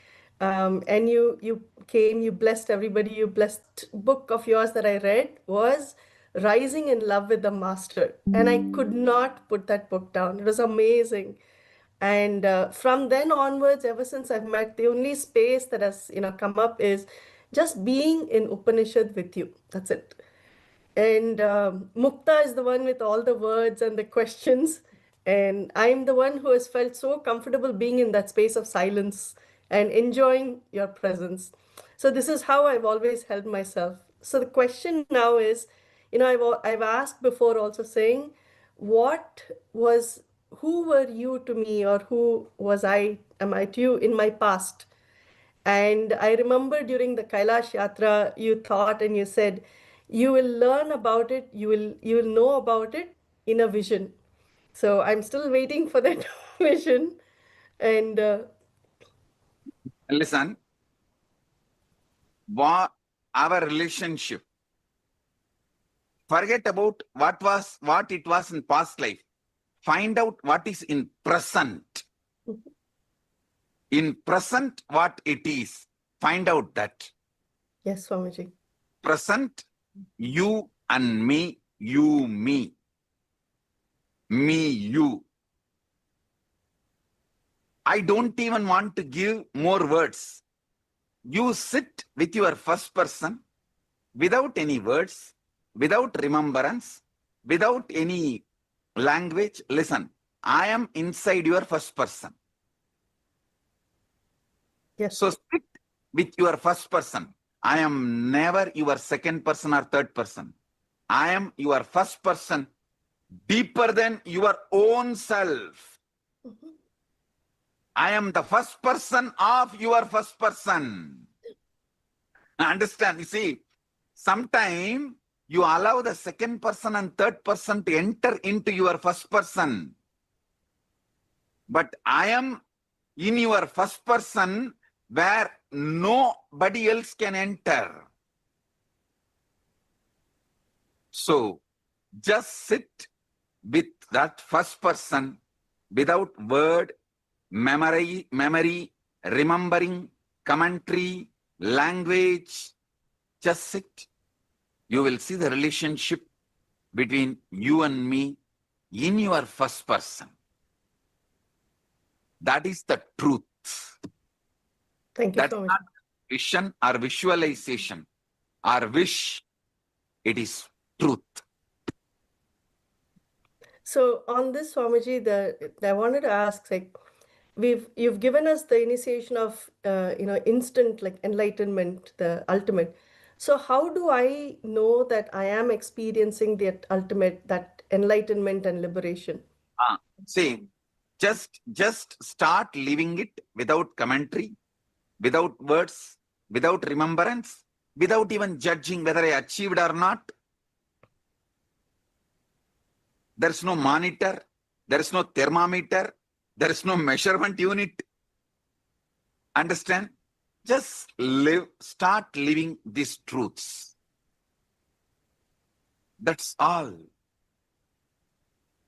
and you came, you blessed everybody, you blessed book of yours that I read was Rising in Love with the Master. And I could not put that book down. It was amazing. And from then onwards, ever since I've met, the only space that has come up is just being in Upanishad with you. That's it. And Mukta is the one with all the words and the questions. And I'm the one who has felt so comfortable being in that space of silence and enjoying your presence. So this is how I've always held myself. So the question now is, I've asked before also saying, who were you to me, or who am I to you in my past? And I remember during the Kailash Yatra, you thought and you said, you will learn about it, you will know about it in a vision. So I'm still waiting for that vision. And listen, our relationship, forget about what it was in past life. Find out what is in present. In present, what it is. Find out that. Yes, Swamiji. Present, you and me, you, me. Me, you. I don't even want to give more words. You sit with your first person without any words, without remembrance, without any language. Listen, I am inside your first person. Yes. So sit with your first person. I am never your second person or third person. I am your first person, deeper than your own self. I am the first person of your first person. Understand? You see, Sometime you allow the second person and third person to enter into your first person. But I am in your first person where nobody else can enter. So just sit with that first person without word, memory, remembering, commentary, language. Just sit. You will see the relationship between you and me in your first person. That is the truth. Thank you That's so much. not vision or visualization or wish. It is truth. So on this, Swamiji, I wanted to ask, like, you've given us the initiation of instant like enlightenment, the ultimate. So how do I know that I am experiencing that ultimate, that enlightenment and liberation? See, just start living it without commentary, without words, without remembrance, without even judging whether I achieved or not. There's no monitor, there is no thermometer, there is no measurement unit. Understand? Just start living these truths. That's all.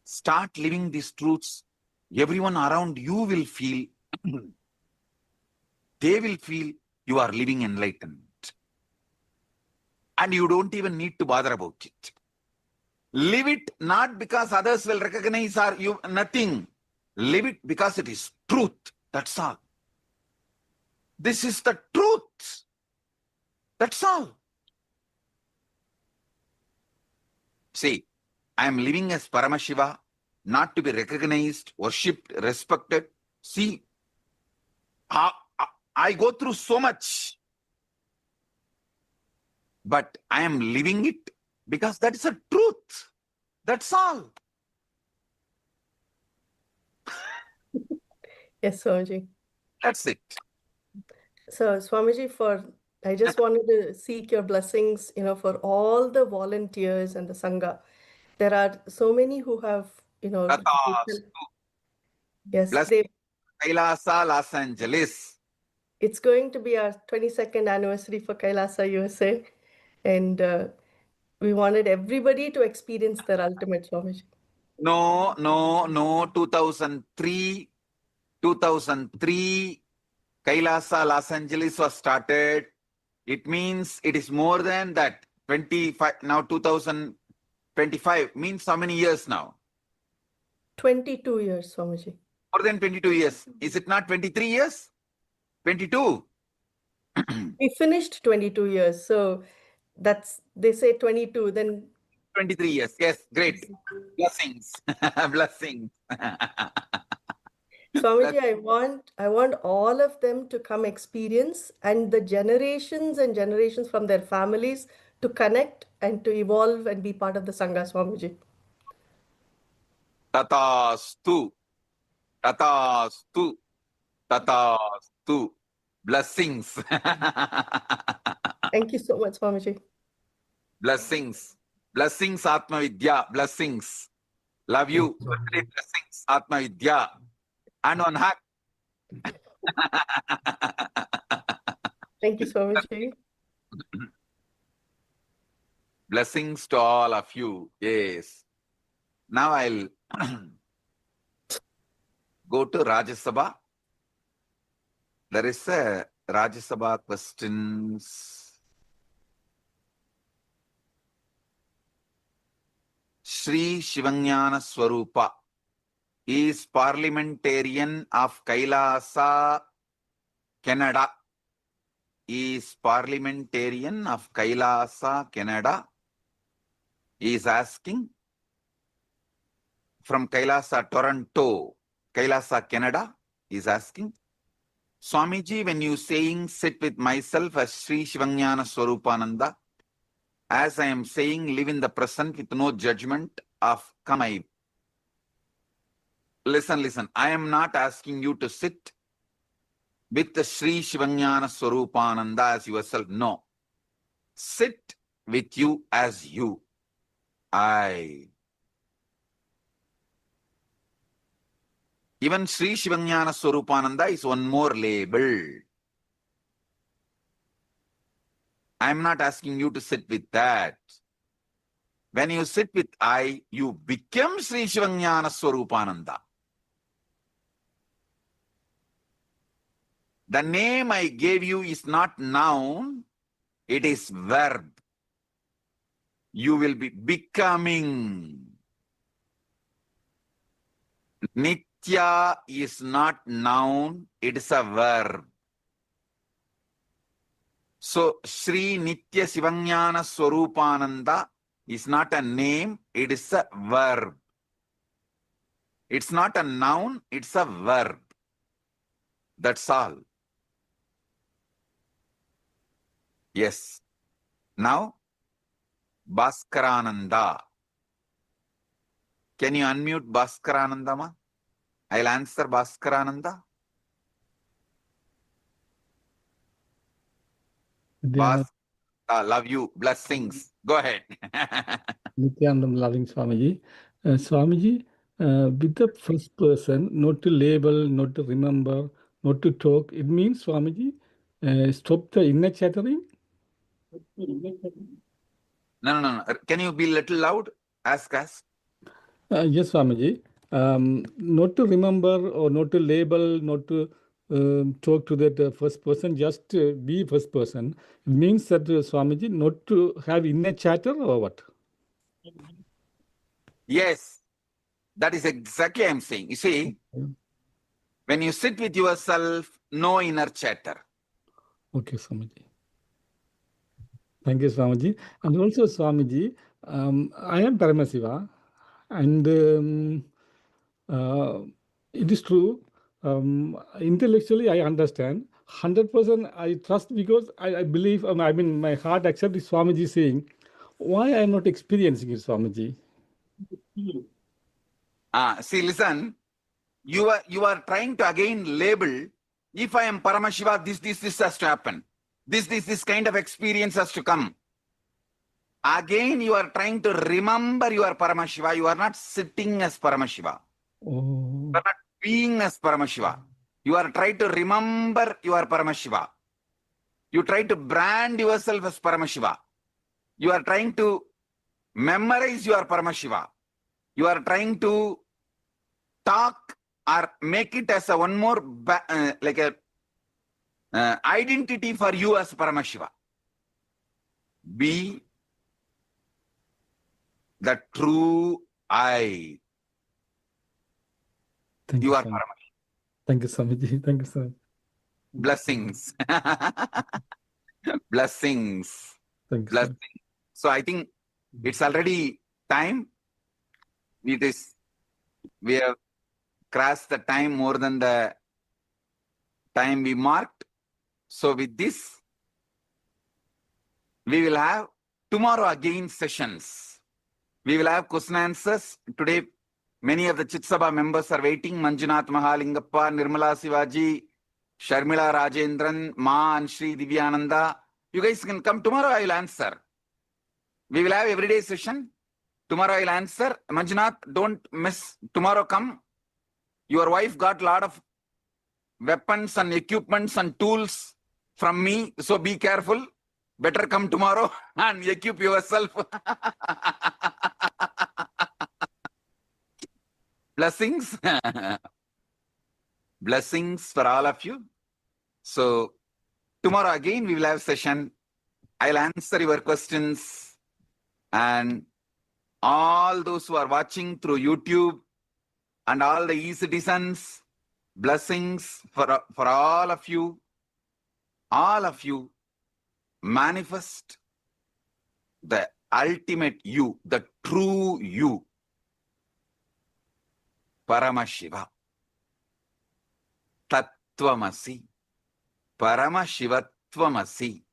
Start living these truths. Everyone around you will feel, they will feel you are living enlightened. And you don't even need to bother about it. Live it not because others will recognize or you, nothing. Live it because it is truth. That's all. This is the truth. That's all. See, I am living as Paramashiva, not to be recognized, worshipped, respected. See, I go through so much. But I am living it because that is a truth. That's all. Yes, Swamiji. That's it. So, Swamiji, I just wanted to seek your blessings, for all the volunteers and the Sangha. There are so many who have, yes, Blessing Kailasa, Los Angeles. It's going to be our 22nd anniversary for Kailasa USA. And we wanted everybody to experience their ultimate, Swamiji. No, 2003, Kailasa, Los Angeles was started. It means it is more than that. 25, now 2025 means how many years now? 22 years, Swamiji. More than 22 years. Is it not 23 years? 22. We finished 22 years. So they say 22, then 23 years. Yes, great. Blessings. Blessings. Swamiji, I want all of them to come experience and the generations and generations from their families to connect and to evolve and be part of the Sangha, Swamiji. Tatastu. Tatastu. Tatastu. Blessings. Thank you so much, Swamiji. Blessings. Blessings, Atma Vidya. Blessings. Love you. Blessings, Atma Vidya. And one hug. Thank you, Swamiji. Blessings to all of you. Yes. Now I'll go to Rajya Sabha. There is a Rajya Sabha questions. Sri Shivanyana Swarupa is parliamentarian of Kailasa, Canada. Is parliamentarian of Kailasa, Canada. Is asking from Kailasa, Toronto, Kailasa, Canada. Is asking, Swamiji, when you saying sit with myself as Sri Shivanyana Swarupananda, as I am saying, live in the present with no judgment of come I. Listen. I am not asking you to sit with the Sri Shivanyana Swarupananda as yourself. No. Sit with you as you. I. Even Sri Shivanyana Swarupananda is one more label. I'm not asking you to sit with that. When you sit with I, you become Sri Shivanyana Swarupananda. The name I gave you is not noun, it is verb. You will be becoming. Nitya is not noun, it is a verb. So, Sri Nitya Shivanyana Swarupananda is not a name, it is a verb. It's not a noun, it's a verb. That's all. Yes. Now, Bhaskarananda. Can you unmute Bhaskarananda, ma? I'll answer Bhaskarananda. Love you. Blessings. Go ahead. Nithyanandam loving Swamiji. Swamiji, with the first person, not to label, not to remember, not to talk, it means, Swamiji, stop the inner chattering? No. Can you be a little loud? Ask us. Yes, Swamiji. Not to remember or not to label, not to talk to that first person, just be first person. It means that, Swamiji, not to have inner chatter or what? Yes. That is exactly I'm saying. You see, when you sit with yourself, no inner chatter. Okay, Swamiji. Thank you, Swamiji. And also, Swamiji, I am Paramasiva, and it is true. Intellectually, I understand. 100% I trust because I believe, I mean, my heart accepts Swamiji saying, why I am not experiencing it, Swamiji? See, listen, you are trying to again label, if I am Paramashiva, this has to happen. This kind of experience has to come. Again, you are trying to remember you are Paramashiva. You are not sitting as Paramashiva. You are not being as Paramashiva. You are trying to remember you are Paramashiva. You try to brand yourself as Paramashiva. You are trying to memorize you are Paramashiva. You are trying to talk or make it as a one more like a identity for you as Paramashiva. Be the true I. Thank you you, are Swamiji. Paramashiva. Thank you, Swamiji. Thank you, sir. Blessings. Blessings. Thank you, Blessings. So I think it's already time. We have crossed the time more than the time we marked. So with this, we will have tomorrow again sessions. We will have question answers. Today, many of the Chitsabha members are waiting. Manjunath Mahalingappa, Nirmala Sivaji, Sharmila Rajendran, Ma and Sri Divyananda. You guys can come tomorrow, I will answer. We will have everyday session. Tomorrow I will answer. Manjunath, don't miss. Tomorrow come. Your wife got a lot of weapons and equipments and tools from me. So be careful. Better come tomorrow and equip yourself. Blessings. Blessings for all of you. So tomorrow again we will have session. I'll answer your questions. And all those who are watching through YouTube and all the e-citizens, blessings for all of you. All of you manifest the ultimate you, the true you. Paramashiva. Tattvamasi. Paramashivatvamasi.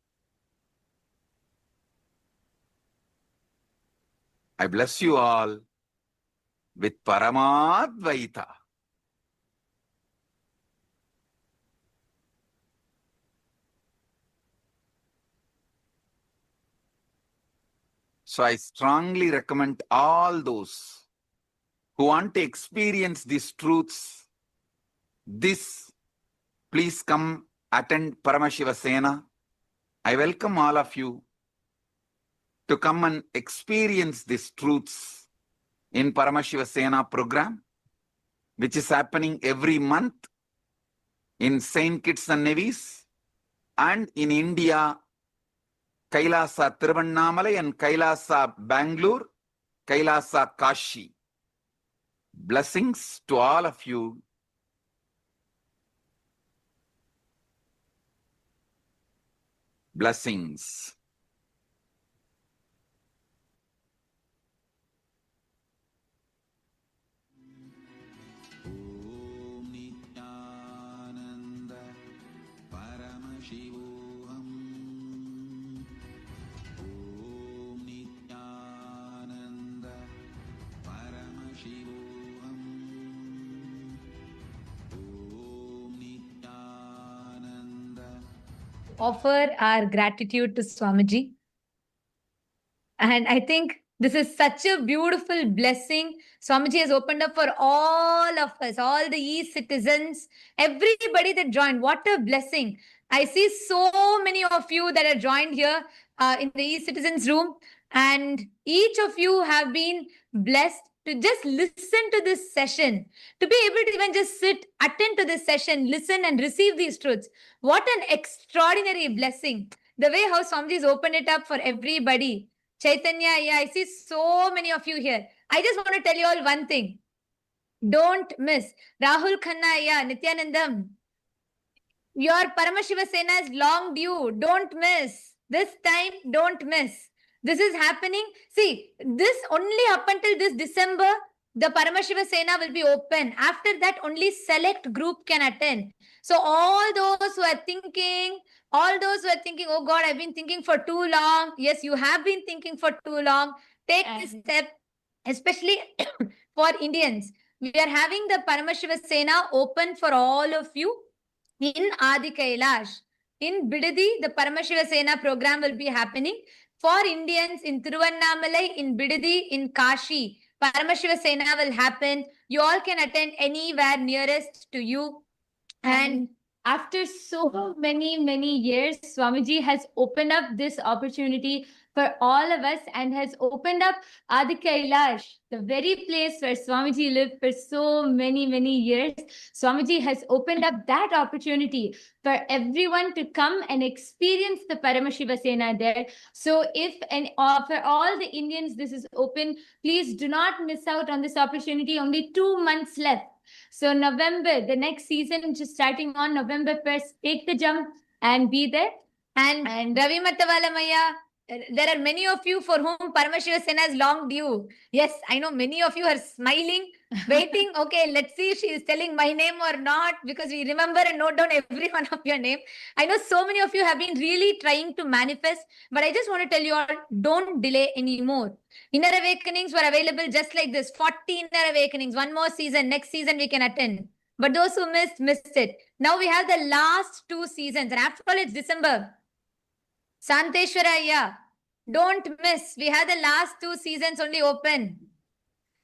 I bless you all with Paramadvaita. So I strongly recommend all those who want to experience these truths, please come attend Paramashiva Sena. I welcome all of you to come and experience these truths in Paramashiva Sena program, which is happening every month in Saint Kitts and Nevis, and in India, Kailasa Tiruvannamalai and Kailasa Bangalore, Kailasa Kashi. Blessings to all of you. Blessings. Om Nithyananda Paramashivoham. Om Nithyananda Paramashivoham. Om Nithyananda. Offer our gratitude to Swamiji. And I think this is such a beautiful blessing. Swamiji has opened up for all of us, all the e-citizens, everybody that joined. What a blessing. I see so many of you that are joined here in the e-citizens room. And each of you have been blessed to just listen to this session, to be able to even just sit, attend to this session, listen and receive these truths. What an extraordinary blessing. The way how Swamiji has opened it up for everybody. Chaitanya, yeah, I see so many of you here. I just want to tell you all one thing. Don't miss. Rahul Khanna, yeah, Nithyanandam. Your Paramashiva Sena is long due. Don't miss. This time, don't miss. This is happening. See, this only up until this December, the Paramashiva Sena will be open. After that, only select group can attend. So all those who are thinking, oh God, I've been thinking for too long. Yes, you have been thinking for too long. Take this step, especially for Indians. We are having the Paramashiva Sena open for all of you in Adi Kailash. In Bidadi, the Paramashiva Sena program will be happening. For Indians in Tiruvannamalai, in Bidadi, in Kashi, Paramashiva Sena will happen. You all can attend anywhere nearest to you. And after so many years, Swamiji has opened up this opportunity for all of us and has opened up Adi Kailash, the very place where Swamiji lived for so many years. Swamiji has opened up that opportunity for everyone to come and experience the Paramashiva Sena there. So if and for all the Indians this is open, please do not miss out on this opportunity. Only 2 months left. So November, the next season, which is starting on November 1st, take the jump and be there. And Ravi Mattawala Maya, there are many of you for whom Paramashiva Sena is long due. Yes, I know many of you are smiling, waiting. Okay, let's see if she is telling my name or not, because we remember and note down every one of your name. I know so many of you have been really trying to manifest, but I just want to tell you all, don't delay anymore. Inner awakenings were available just like this. 40 inner awakenings. One more season. Next season we can attend. But those who missed it. Now we have the last 2 seasons. And after all, it's December. Santeshwaraya. Don't miss. We have the last 2 seasons only open.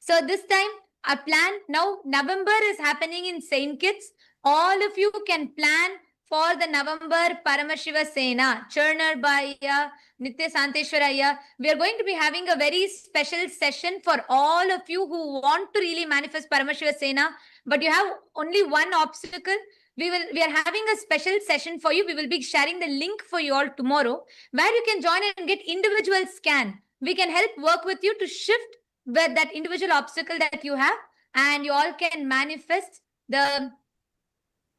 So this time, our plan now, November is happening in Saint Kitts. All of you can plan for the November Paramashiva Sena, Churner Bhaiya, Nitya Santeshwaraya. We are going to be having a very special session for all of you who want to really manifest Paramashiva Sena, but you have only one obstacle. We are having a special session for you. We will be sharing the link for you all tomorrow, where you can join and get individual scan. We can help work with you to shift with that individual obstacle that you have, and you all can manifest the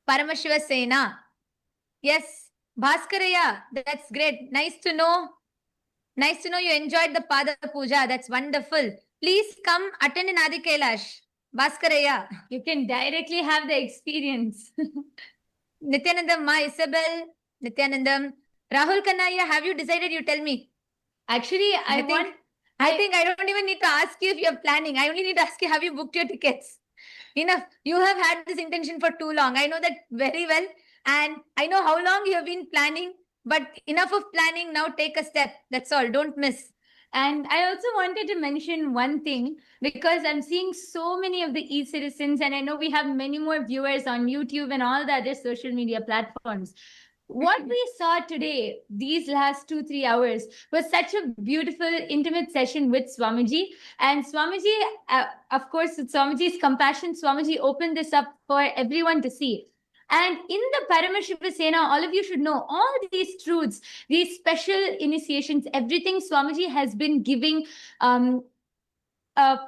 Paramashiva Sena. Yes, Bhaskaraya, that's great. Nice to know. Nice to know you enjoyed the Pada Puja. That's wonderful. Please come attend in Adi Kailash. Bhaskaraya, you can directly have the experience. Nithyanandam, Ma Isabel, Nithyanandam. Rahul Kanaya, have you decided? You tell me. Actually, I think I don't even need to ask you if you're planning. I only need to ask you, have you booked your tickets? Enough. You have had this intention for too long. I know that very well. And I know how long you have been planning. But enough of planning. Now take a step. That's all. Don't miss. And I also wanted to mention one thing, because I'm seeing so many of the e-citizens, and I know we have many more viewers on YouTube and all the other social media platforms. What we saw today, these last 2-3 hours, was such a beautiful, intimate session with Swamiji. And Swamiji, of course, with Swamiji's compassion, Swamiji opened this up for everyone to see. And in the Paramashiva Sena, all of you should know all these truths, these special initiations, everything Swamiji has been giving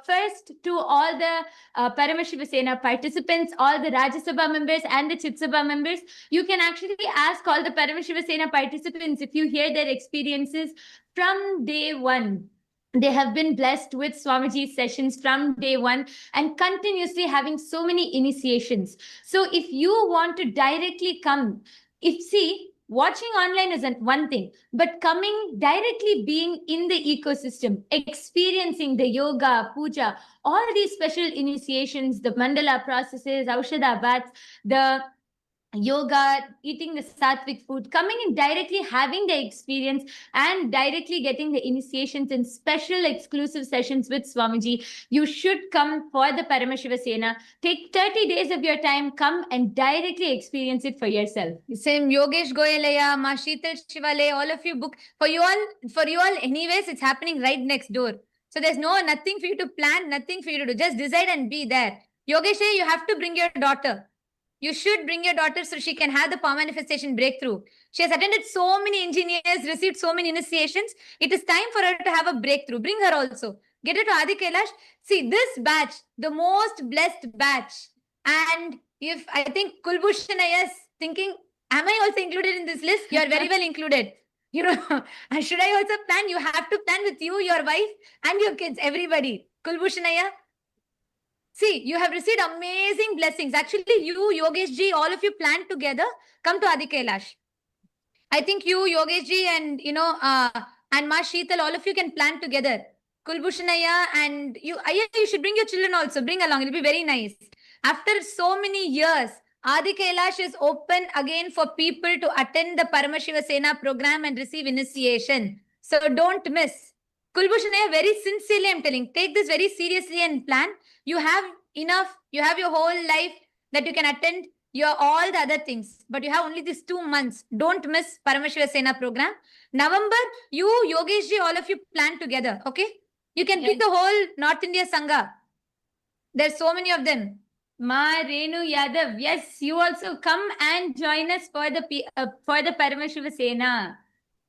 first to all the Paramashiva Sena participants, all the Rajya Sabha members and the Chit Sabha members. You can actually ask all the Paramashiva Sena participants if you hear their experiences from day one. They have been blessed with Swamiji's sessions from day one and continuously having so many initiations. So if you want to directly come, watching online isn't one thing, but coming directly, being in the ecosystem, experiencing the yoga, puja, all these special initiations, the mandala processes, aushadha baths, the yoga, eating the sattvic food, coming in directly, having the experience and directly getting the initiations in special exclusive sessions with Swamiji. You should come for the Paramashiva Sena. Take 30 days of your time, come and directly experience it for yourself. Same Yogesh Goyalaya, Ma Sheetal Shivale, all of you book. For you all, anyways, it's happening right next door. So there's nothing for you to plan, nothing for you to do. Just decide and be there. Yogesh, you have to bring your daughter. You should bring your daughter so she can have the power manifestation breakthrough. She has attended so many engineers, received so many initiations. It is time for her to have a breakthrough. Bring her also. Get her to Adi Kailash. See, this batch, the most blessed batch. And if I think Kulbhushan is thinking, am I also included in this list? You are very well included. You know, should I also plan? You have to plan with you, your wife, and your kids, everybody. Kulbhushanaya. See, you have received amazing blessings. Actually, you, Yogesh ji, all of you planned together, come to Adi Kailash. I think you, Yogesh ji, and and Ma Sheetal, all of you can plan together. Kulbhushanaya and you, you should bring your children also. Bring along. It'll be very nice. After so many years, Adi Kailash is open again for people to attend the Paramashiva Sena program and receive initiation. So don't miss. Kulbhushanaya, very sincerely I'm telling, take this very seriously and plan. You have enough, you have your whole life that you can attend your all the other things, but you have only these 2 months. Don't miss Paramashiva Sena program. November, you, Yogesh ji, all of you plan together, okay? You can pick the whole North India Sangha. There's so many of them. Ma Renu Yadav, yes, you also come and join us for the Paramashiva Sena.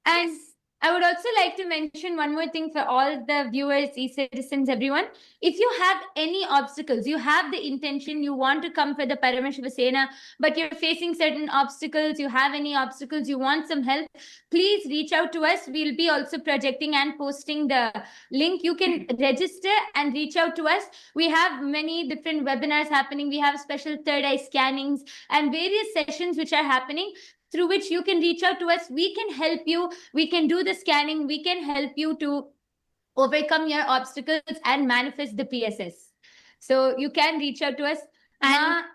And yes. I would also like to mention one more thing for all the viewers, e-citizens, everyone. If you have any obstacles, you have the intention, you want to come for the Paramashiva Sena, but you're facing certain obstacles, you have any obstacles, you want some help, please reach out to us. We'll be also projecting and posting the link. You can register and reach out to us. We have many different webinars happening. We have special third eye scannings and various sessions which are happening, through which you can reach out to us. We can help you. We can do the scanning. We can help you to overcome your obstacles and manifest the PSS. So you can reach out to us. And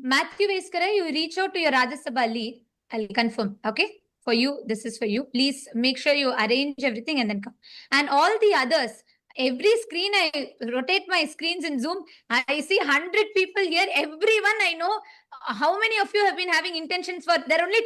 Matthew Veskara, you reach out to your Rajya Sabha lead. I'll confirm. Okay. For you, this is for you. Please make sure you arrange everything and then come. And all the others, every screen, I rotate my screens in Zoom. I see 100 people here. Everyone I know. How many of you have been having intentions for? There are only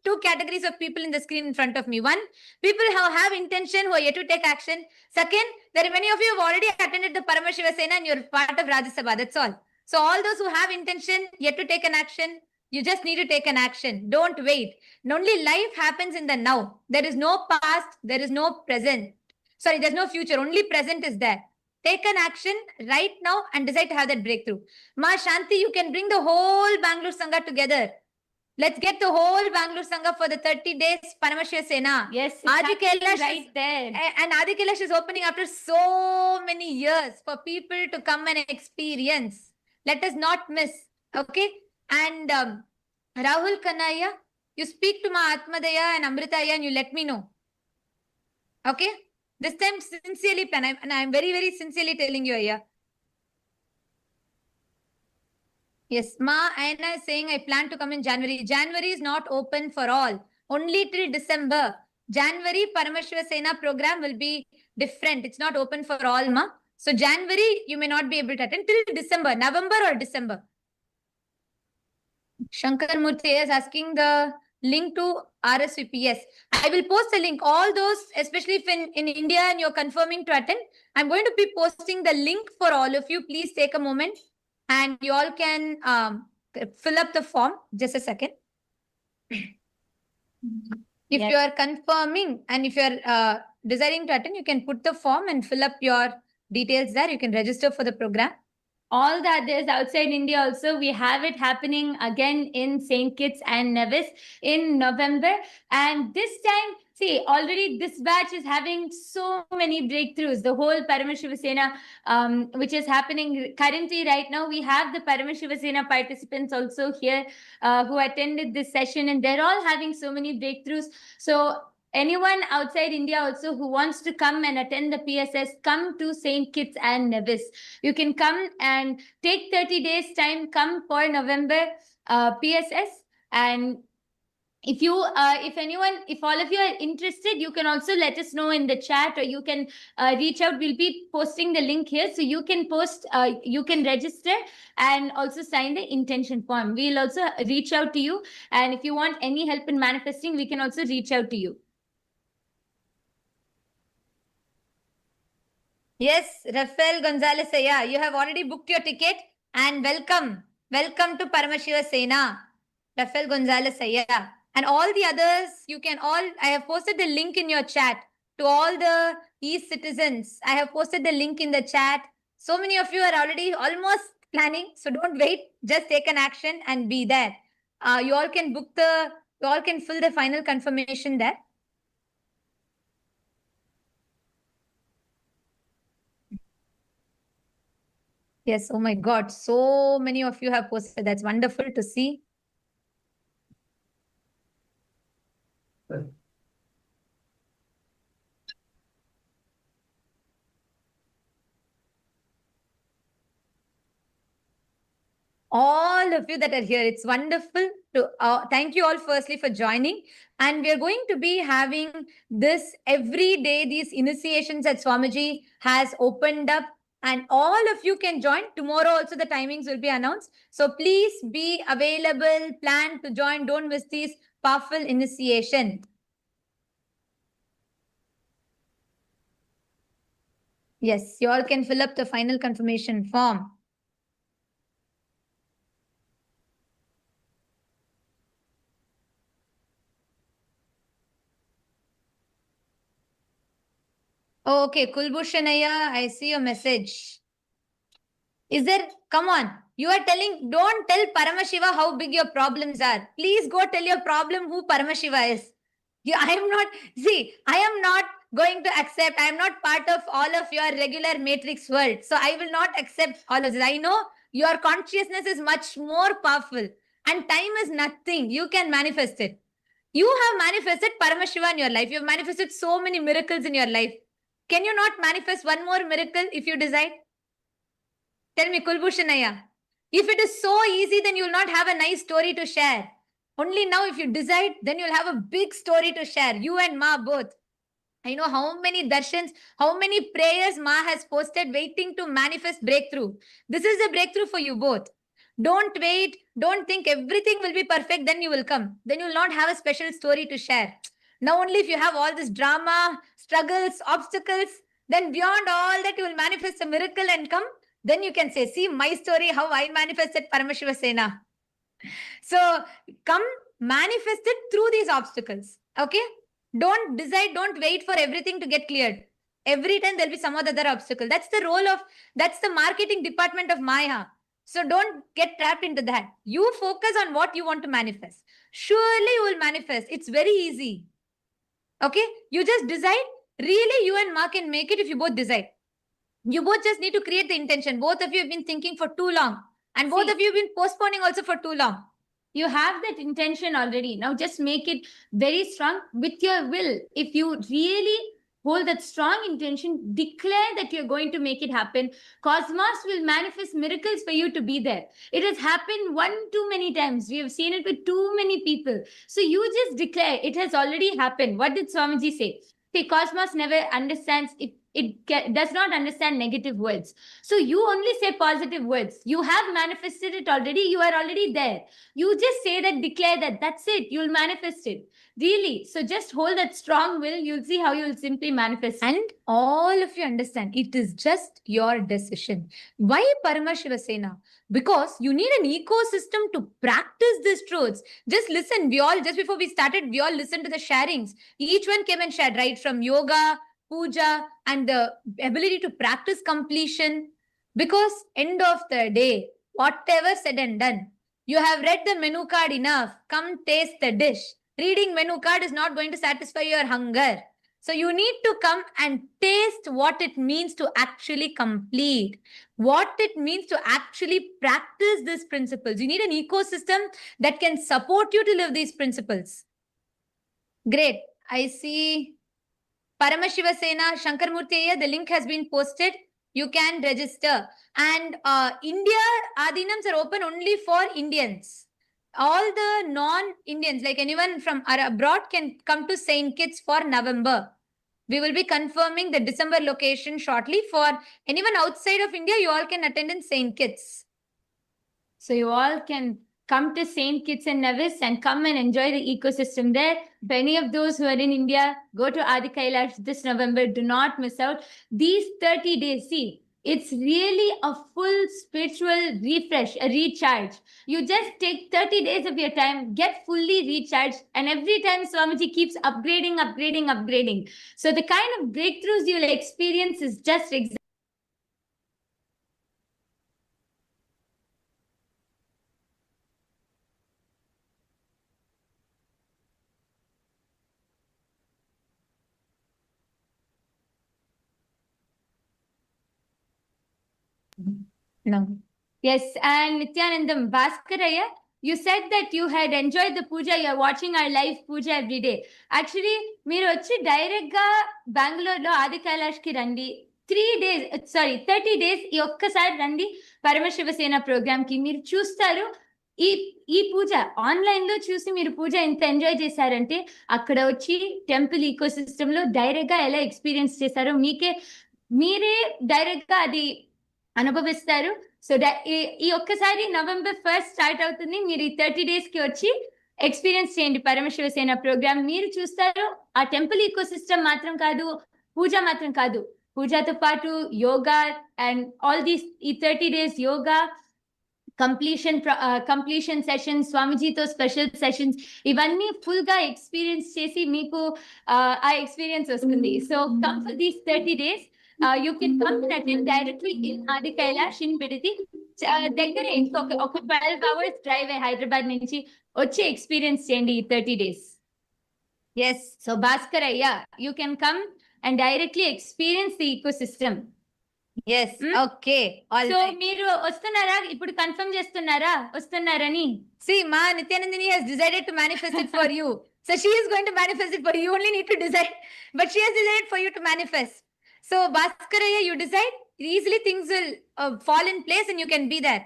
two categories of people in the screen in front of me. One, people who have intention, who are yet to take action. Second, there are many of you who have already attended the Paramashiva Sena and you're part of Rajya Sabha. That's all. So all those who have intention, yet to take an action, you just need to take an action. Don't wait. Only life happens in the now. There is no past. There is no present. Sorry, there's no future. Only present is there. Take an action right now and decide to have that breakthrough. Ma Shanti, you can bring the whole Bangalore Sangha together. Let's get the whole Bangalore Sangha for the 30 days Paramashiva Sena. Yes, Adi Kailash right there. And Adi Kailash is opening after so many years for people to come and experience. Let us not miss. Okay? And Rahul Kanaya, you speak to Ma Atmadaya and Amritaya and you let me know. Okay? This time sincerely plan. And I'm very, very sincerely telling you, Aya. Yes, Ma Aina is saying I plan to come in January. January is not open for all. Only till December. January Paramashiva Sena program will be different. It's not open for all, ma. So January, you may not be able to attend till December, November or December. Shankar Murthy is asking the link to RSVP. Yes, I will post the link. All those, especially if in India and you're confirming to attend, I'm going to be posting the link for all of you. Please take a moment and you all can fill up the form. Just a second. If you are confirming and if you are desiring to attend, you can put the form and fill up your details there. You can register for the program. All the others outside India also, we have it happening again in St. Kitts and Nevis in November. And this time, see, already this batch is having so many breakthroughs. The whole Paramashivasena, which is happening currently right now, we have the Paramashivasena participants also here who attended this session, and they're all having so many breakthroughs. So anyone outside India also who wants to come and attend the PSS, come to St. Kitts and Nevis. You can come and take 30 days time, come for November PSS. And if all of you are interested, you can also let us know in the chat, or you can reach out. We'll be posting the link here. So you can you can register and also sign the intention form. We'll also reach out to you. And if you want any help in manifesting, we can also reach out to you. Yes, Rafael Gonzalez, yeah, you have already booked your ticket, and welcome. Welcome to Paramashivasena. Rafael Gonzalez, yeah. And all the others, you can all, I have posted the link in your chat to all the East citizens. I have posted the link in the chat. So many of you are already almost planning, so don't wait. Just take an action and be there. You all can fill the final confirmation there. Yes, oh my God, so many of you have posted. That's wonderful to see. All of you that are here, it's wonderful to thank you all firstly for joining. And we are going to be having this every day, these initiations that Swamiji has opened up. And all of you can join. Tomorrow also the timings will be announced. So please be available, plan to join. Don't miss these powerful initiation. Yes, you all can fill up the final confirmation form. Okay, Kulbhushanaya, I see your message. Is there, come on, you are telling, don't tell Paramashiva how big your problems are. Please go tell your problem who Paramashiva is. I am not going to accept, I am not part of all of your regular matrix world. So I will not accept all of this. I know your consciousness is much more powerful and time is nothing. You can manifest it. You have manifested Paramashiva in your life. You have manifested so many miracles in your life. Can you not manifest one more miracle if you decide? Tell me, Kulbhushanaya. If it is so easy, then you will not have a nice story to share. Only now, if you decide, then you'll have a big story to share. You and Ma both. I know how many darshans, how many prayers Ma has posted waiting to manifest breakthrough. This is a breakthrough for you both. Don't wait. Don't think everything will be perfect. Then you will come. Then you will not have a special story to share. Now only if you have all this drama, struggles, obstacles, then beyond all that you will manifest a miracle and come. Then you can say, see my story, how I manifested Paramashivasena. So come manifest it through these obstacles. Okay? Don't decide, don't wait for everything to get cleared. Every time there'll be some other obstacle. That's the role of, that's the marketing department of Maya. So don't get trapped into that. You focus on what you want to manifest. Surely you will manifest. It's very easy. Okay? You just decide. Really, you and Ma can make it if you both decide. You both just need to create the intention. Both of you have been thinking for too long. And both of you have been postponing also for too long. You have that intention already. Now just make it very strong with your will. If you really hold that strong intention, declare that you're going to make it happen. Cosmos will manifest miracles for you to be there. It has happened one too many times. We have seen it with too many people. So you just declare it has already happened. What did Swamiji say? See, Cosmos never understands if does not understand negative words. So you only say positive words. You have manifested it already. You are already there. You just say that, declare that. That's it. You'll manifest it. Really. So just hold that strong will. You'll see how you'll simply manifest. And all of you understand, it is just your decision. Why Paramashivasena? Because you need an ecosystem to practice these truths. Just listen. Just before we started, we all listened to the sharings. Each one came and shared, right? From yoga, puja, and the ability to practice completion. Because end of the day, whatever said and done, you have read the menu card enough. Come taste the dish. Reading menu card is not going to satisfy your hunger. So you need to come and taste what it means to actually complete, what it means to actually practice these principles. You need an ecosystem that can support you to live these principles. Great. I see Paramashivasena, Shankarmurti, the link has been posted. You can register. And India Adinams are open only for Indians. All the non-Indians, like anyone from abroad, can come to St. Kitts for November. We will be confirming the December location shortly. For anyone outside of India, you all can attend in St. Kitts. So you all can come to St. Kitts and Nevis and come and enjoy the ecosystem there. For any of those who are in India, go to Adi Kailash this November. Do not miss out. These 30 days, see, it's really a full spiritual refresh, a recharge. You just take 30 days of your time, get fully recharged, and every time Swamiji keeps upgrading. So the kind of breakthroughs you'll experience is just exactly. No. Yes, and Nithyanandam, Bhaskaraya, you said that you had enjoyed the puja. You are watching our live puja every day. Actually, మీరు వచ్చి direct గా బెంగళూరులో ఆది కైలాష్ కి రండి. 30 days ఈ ఒక్కసారి రండి పరమశివసేన ప్రోగ్రామ్ కి. మీరు చూస్తారు ఈ పూజ ఆన్లైన్ లో చూసి మీరు పూజ ఎంత ఎంజాయ్ చేశారంటే అక్కడ వచ్చి టెంపుల్ ఈకో సిస్టమ్ లో డైరెక్ట్ గా ఎలా ఎక్స్పీరియన్స్ చేశారో మీరే డైరెక్ట్ గా అది అనుభవిస్తారు. సో ఈ ఒక్కసారి November 1st స్టార్ట్ అవుతుంది. మీరు ఈ 30 days కి వచ్చి ఎక్స్పీరియన్స్ చేయండి పరమశివసేన ప్రోగ్రామ్. మీరు చూస్తారు ఆ టెంపుల్ ఈకో సిస్టమ్ మాత్రం కాదు, పూజ మాత్రం కాదు, పూజతో పాటు యోగా అండ్ ఆల్ దీస్ ఈ 30 days యోగా కంప్లీషన్ సెషన్స్, స్వామిజీతో స్పెషల్ సెషన్స్, ఇవన్నీ ఫుల్ గా ఎక్స్పీరియన్స్ చేసి మీకు ఆ ఎక్స్పీరియన్స్ వస్తుంది. So come for these 30 days. You can come and attend directly in Adi Kailash in Bidadi. దగ్గరే ఒక 12 hours drive హైదరాబాద్ నుంచి వచ్చి ఎక్స్పీరియన్స్ చేయండి ఈ 30 days. Yes, so Bhaskaraya, you can come and directly experience the ecosystem. Yes, okay. So మీరు వస్తున్నారా? ఇప్పుడు confirm చేస్తున్నారా వస్తున్నారని? See, Ma Nithyanandini has decided to manifest it for you. So she is going to manifest it for you. You only need to decide. But she has decided for you to manifest. So Bhaskaraya, you decide. Easily things will fall in place and you can be there.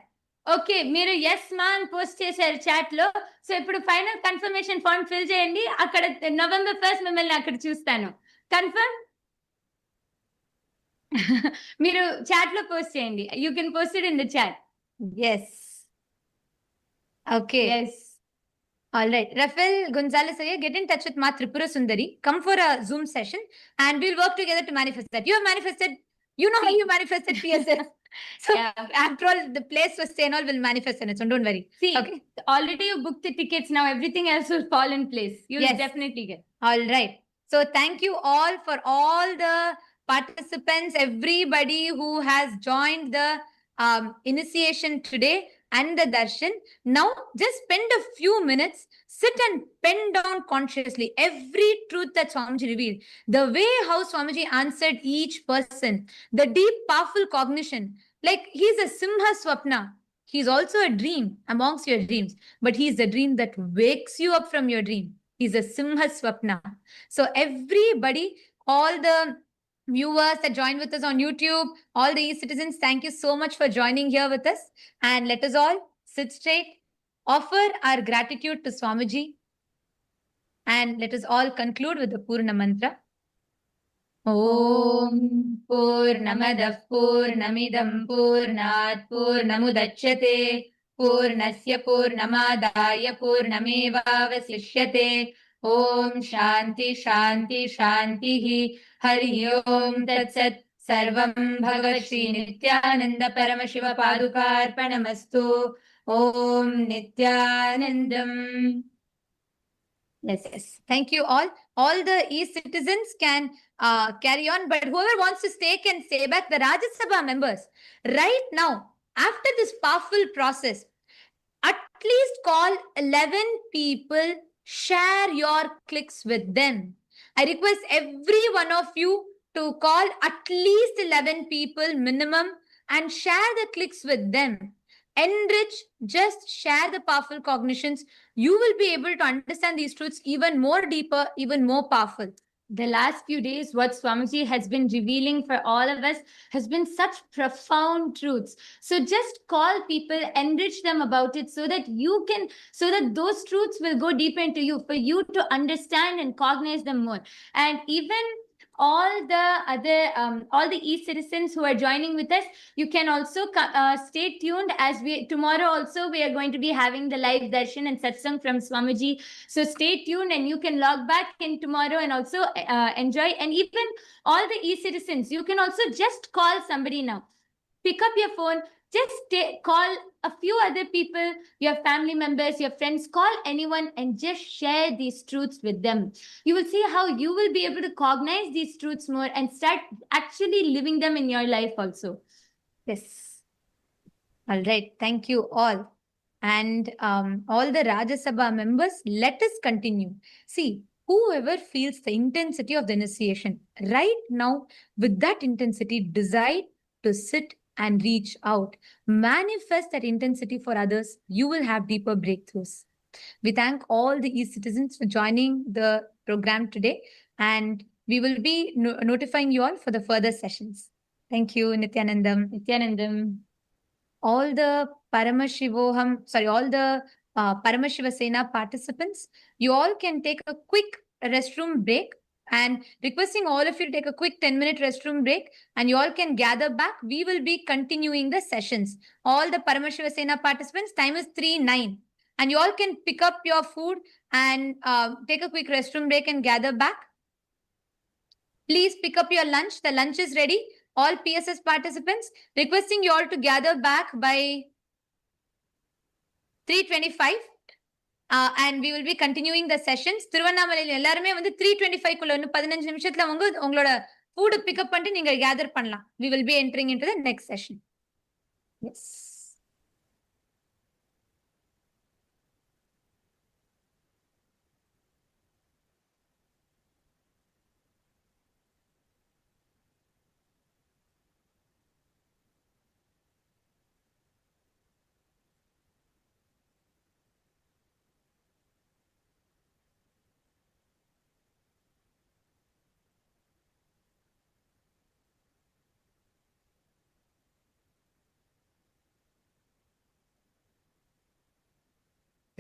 Okay, మీరు yes మా అని post చేశారు chat లో. So ఇప్పుడు final confirmation form fill చేయండి. అక్కడ November 1st మిమ్మల్ని అక్కడ చూస్తాను. కన్ఫర్మ్ మీరు చాట్ లో పోస్ట్ చేయండి. You can post it in the chat. Yes, okay, yes. All right, Rafael Gonzalez, get in touch with Ma Tripura Sundari. Come for a Zoom session and we'll work together to manifest that. You have manifested, you know how you manifested PSS. So after all, the place was saying all will manifest on its own. Don't worry. See, okay, already you booked the tickets. Now everything else will fall in place. You'll definitely get. All right. So thank you all for all the participants, everybody who has joined the initiation today and the darshan. Now just spend a few minutes, sit and pen down consciously every truth that Swamiji revealed, the way how Swamiji answered each person, the deep powerful cognition. Like he's a Simha Swapna, he's also a dream amongst your dreams, but he's the dream that wakes you up from your dream. He's a Simha Swapna. So everybody, all the viewers that join with us on YouTube, all the e-citizens, thank you so much for joining here with us. And let us all sit straight, offer our gratitude to Swamiji, and let us all conclude with the Purna Mantra. ॐ पूर्णमदः पूर्णमिदं पूर्णात् पूर्णमुदच्यते पूर्णस्य पूर्णमादाय पूर्णमेवावशिष्यते ॐ शान्ति शान्ति शान्तिः हरि ओम् तत्सत् सर्वं भगवत् श्री नित्यानन्द परमशिव पादुकार्पणमस्तु ॐ नित्यानन्दम्. Yes, yes. Thank you all. All the e-citizens can carry on, but whoever wants to stay can stay back. The Rajya Sabha members, right now, after this powerful process, at least call 11 people, share your clicks with them. I request every one of you to call at least 11 people minimum and share the clicks with them. Enrich, just share the powerful cognitions. You will be able to understand these truths even more deeper, even more powerful. The last few days, what Swamiji has been revealing for all of us has been such profound truths. So just call people, enrich them about it so that you can, so that those truths will go deeper into you, for you to understand and cognize them more. And even all the e-citizens who are joining with us, you can also stay tuned, as tomorrow also we are going to be having the live darshan and satsang from Swamiji. So stay tuned and you can log back in tomorrow and also enjoy. And even all the e-citizens, you can also just call somebody now. Pick up your phone, just call a few other people, your family members, your friends, call anyone and just share these truths with them. You will see how you will be able to cognize these truths more and start actually living them in your life also. Yes. All right. Thank you all. And all the Rajya Sabha members, let us continue. See, whoever feels the intensity of the initiation right now, with that intensity, decide to sit and reach out. Manifest that intensity for others. You will have deeper breakthroughs. We thank all the e-citizens for joining the program today, and we will be notifying you all for the further sessions. Thank you, Nithyanandam. Nithyanandam. All the all the Paramashiva Sena participants, you all can take a quick restroom break, and requesting all of you to take a quick 10-minute restroom break, and you all can gather back. We will be continuing the sessions. All the Paramashiva Sena participants, time is 3:09. And you all can pick up your food and take a quick restroom break and gather back. Please pick up your lunch. The lunch is ready. All PSS participants, requesting you all to gather back by 3:25. And we will be continuing the sessions. திருவண்ணாமலையில் எல்லாருமே வந்து 3:25 குள்ள 15 நிமிஷத்துல உங்களோட food pick up பண்ணிட்டு நீங்க gather பண்ணலாம். We will be entering into the next session. Yes.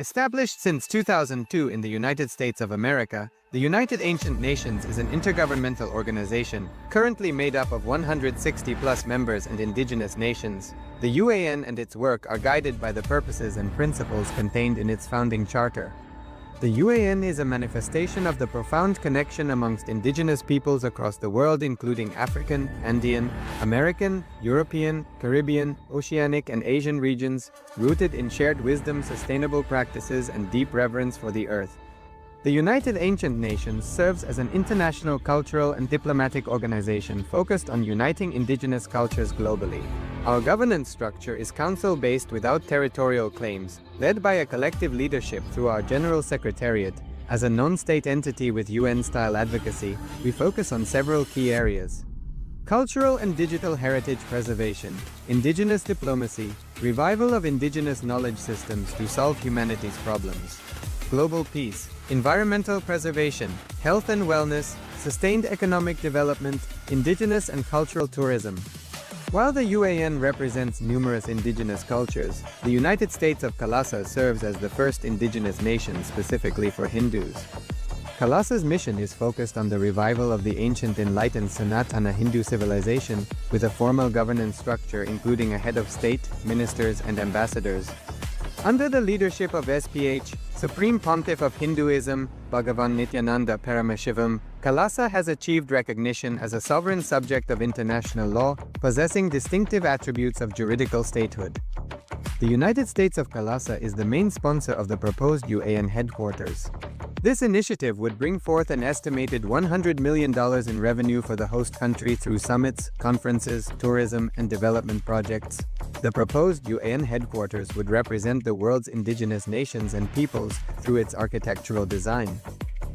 Established since 2002 in the United States of America, the United Ancient Nations is an intergovernmental organization currently made up of 160+ members and indigenous nations. The UAN and its work are guided by the purposes and principles contained in its founding charter. The UAN is a manifestation of the profound connection amongst indigenous peoples across the world, including African, Andean, American, European, Caribbean, Oceanic, and Asian regions, rooted in shared wisdom, sustainable practices, and deep reverence for the earth. The United Ancient Nations serves as an international cultural and diplomatic organization focused on uniting indigenous cultures globally. Our governance structure is council-based without territorial claims, led by a collective leadership through our General Secretariat. As a non-state entity with UN-style advocacy, we focus on several key areas: cultural and digital heritage preservation, indigenous diplomacy, revival of indigenous knowledge systems to solve humanity's problems, global peace, environmental preservation, health and wellness, sustained economic development, indigenous and cultural tourism. While the UAN represents numerous indigenous cultures, the United States of Kailasa serves as the first indigenous nation specifically for Hindus. Kailasa's mission is focused on the revival of the ancient enlightened Sanatana Hindu civilization with a formal governance structure including a head of state, ministers, and ambassadors. Under the leadership of SPH, Supreme Pontiff of Hinduism, Bhagavan Nithyananda Paramashivam, Kailasa has achieved recognition as a sovereign subject of international law, possessing distinctive attributes of juridical statehood. The United States of Kailasa is the main sponsor of the proposed UAN headquarters. This initiative would bring forth an estimated $100 million in revenue for the host country through summits, conferences, tourism, and development projects. The proposed UAN headquarters would represent the world's indigenous nations and peoples through its architectural design.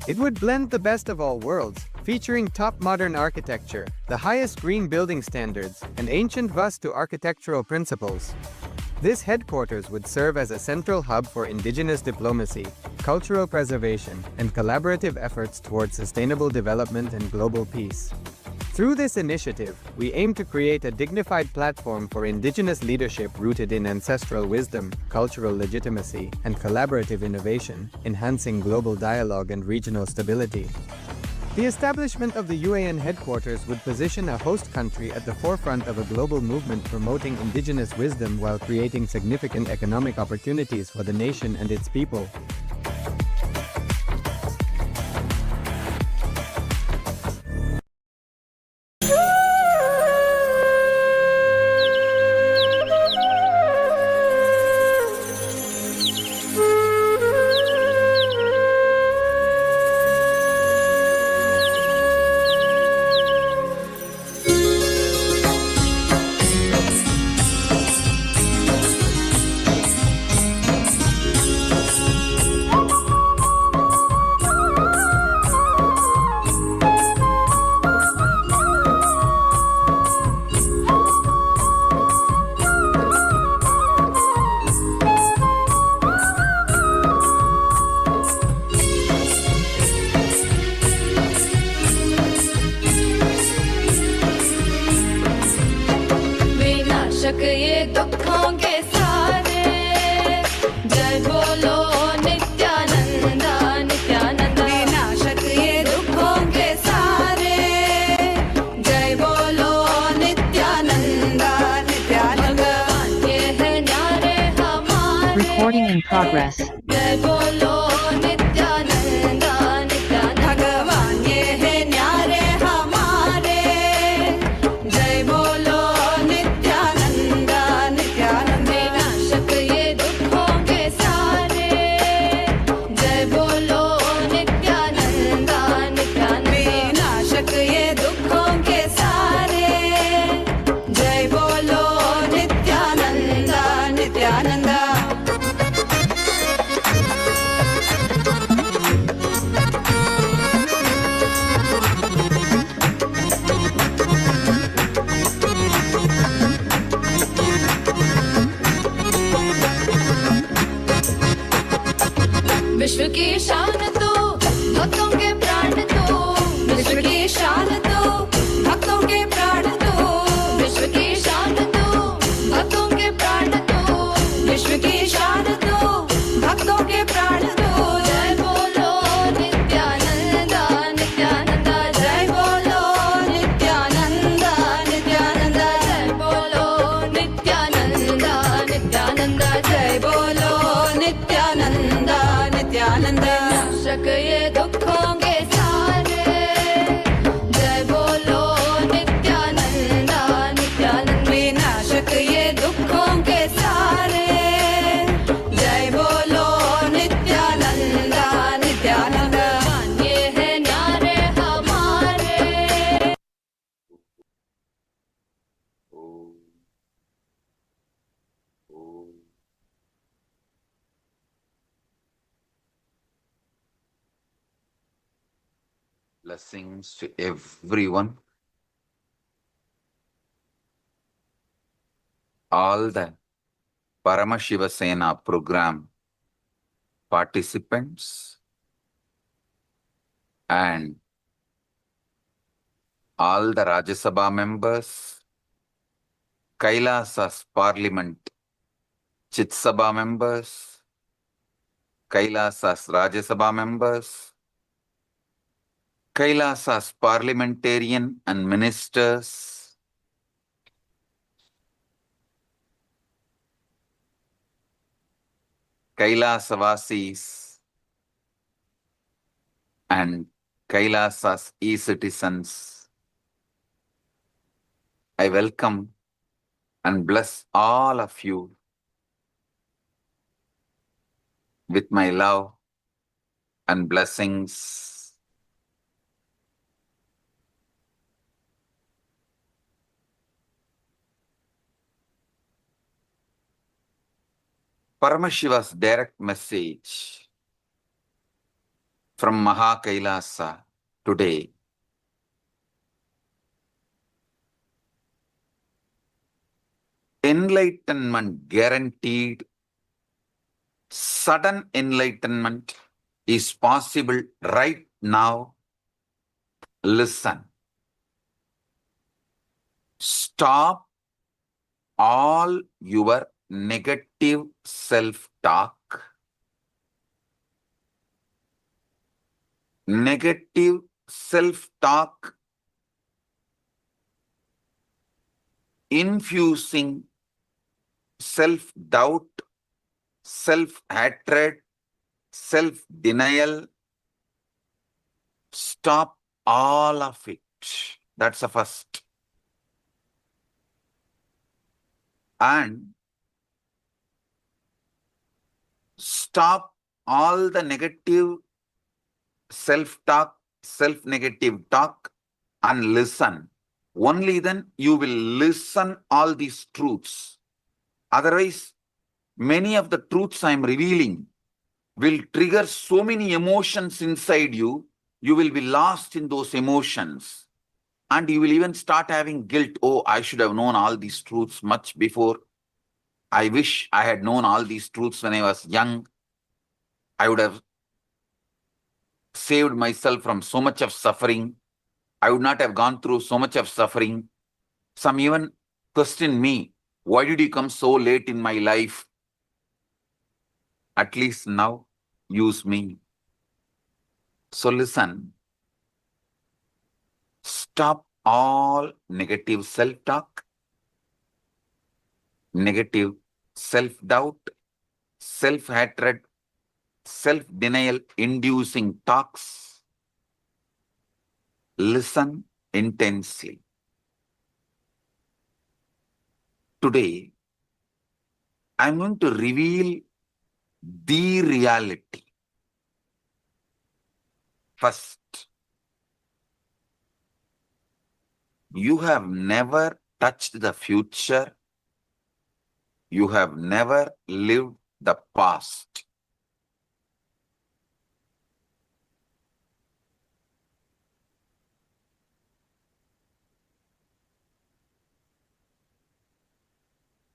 It would blend the best of all worlds, featuring top modern architecture, the highest green building standards, and ancient Vastu architectural principles. This headquarters would serve as a central hub for indigenous diplomacy, cultural preservation, and collaborative efforts towards sustainable development and global peace. Through this initiative, we aim to create a dignified platform for indigenous leadership rooted in ancestral wisdom, cultural legitimacy, and collaborative innovation, enhancing global dialogue and regional stability. The establishment of the UAN headquarters would position a host country at the forefront of a global movement promoting indigenous wisdom while creating significant economic opportunities for the nation and its people. विनाशक ये दुखों के सारे जय बोलो नित्यानंदा नित्यानंदा विनाशक ये दुखों के सारे जय बोलो नित्यानंदा नित्यानंदा ये है न्यारे हमारे Recording in progress. जय बोलो नित्यानंदा नित्यानंदा भगवान ये है न्यारे हमारे जय बोलो नित्यानंदा नित्यानंदा विनाशक ये दुखों के सारे जय बोलो नित्यानंदा नित्यानंदा विनाशक ये दुखों के सारे जय बोलो नित्यानंदा नित्यानंदा विश्व की शान तो भक्तों के प्राण तो विश्व की शान तो भक्तों के प्राण तो विश्व की शान तो भक्तों के प्राण तो विश्व की शान तो भक्तों के प्राण तो जय बोलो नित्यानंदा नित्यानंदा जय बोलो नित्यानंदा नित्यानंदा जय बोलो नित्यानंदा नित्यानंदा जय बोलो नित्यानंदा नित्यानंदा विनाशक ये दुखों के सारे जय बोलो नित्यानंदा नित्यानंदा विनाशक ये दुखों के सारे जय बोलो नित्यानंदा नित्यानंदा ये है न्यारे हमारे Blessings to everyone. All the Paramashiva Sena program participants and all the Rajya Sabha members, Kailasa's Parliament Chit Sabha members, Kailasa's Rajya Sabha members, Kailasa's parliamentarian and ministers, Kailasavasis and Kailasa's e-citizens, I welcome and bless all of you with my love and blessings. Paramashiva's direct message from Maha Kailasa today. Enlightenment guaranteed. Sudden enlightenment is possible right now. Listen. Stop all your negative self-talk. Negative self-talk infusing self-doubt, self-hatred, self-denial. Stop all of it. That's the first. And stop all the negative self-talk, self-negative talk, and listen. Only then you will listen all these truths. Otherwise, many of the truths I am revealing will trigger so many emotions inside you, you will be lost in those emotions. And you will even start having guilt. Oh, I should have known all these truths much before. I wish I had known all these truths when I was young. I would have saved myself from so much of suffering. I would not have gone through so much of suffering. Some even question me, why did you come so late in my life? At least now, use me. So listen. Stop all negative self-talk, negative self-doubt, self-hatred, self-denial inducing talks. Listen intensely. Today, I'm going to reveal the reality. First, you have never touched the future. You have never lived the past.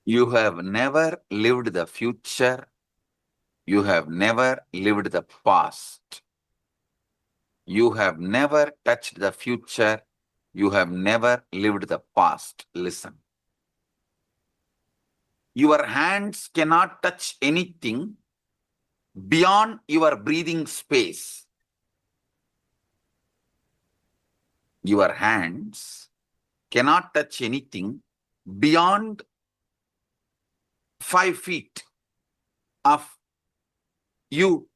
You have never lived the future. You have never lived the past. You have never touched the future. You have never lived the past. Listen. Your hands cannot touch anything beyond your breathing space. Your hands cannot touch anything beyond 5 feet of you.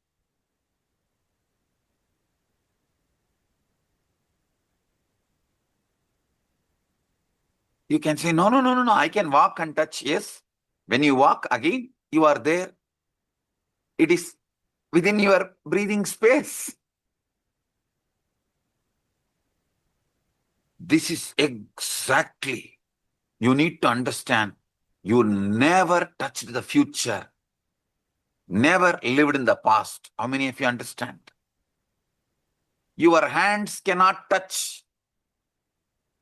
You can say, no, I can walk and touch. Yes. When you walk again, you are there. It is within your breathing space. This is exactly, you need to understand. You never touched the future, never lived in the past. How many of you understand? Your hands cannot touch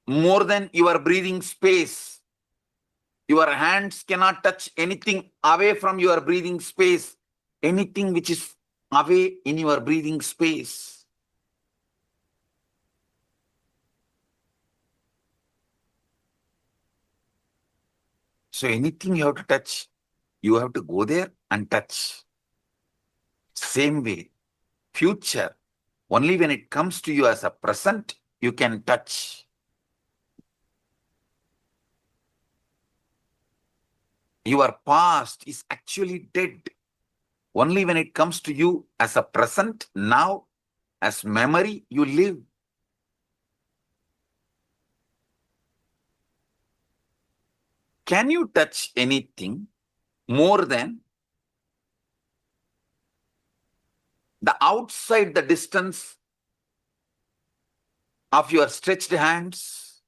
more than your breathing space. Your hands cannot touch anything away from your breathing space, anything which is away in your breathing space. So anything you have to touch, you have to go there and touch. Same way, future, Only when it comes to you as a present, you can touch. Your past is actually dead. Only when it comes to you as a present, now, as memory, you live. Can you touch anything more than the outside the distance of your stretched hands?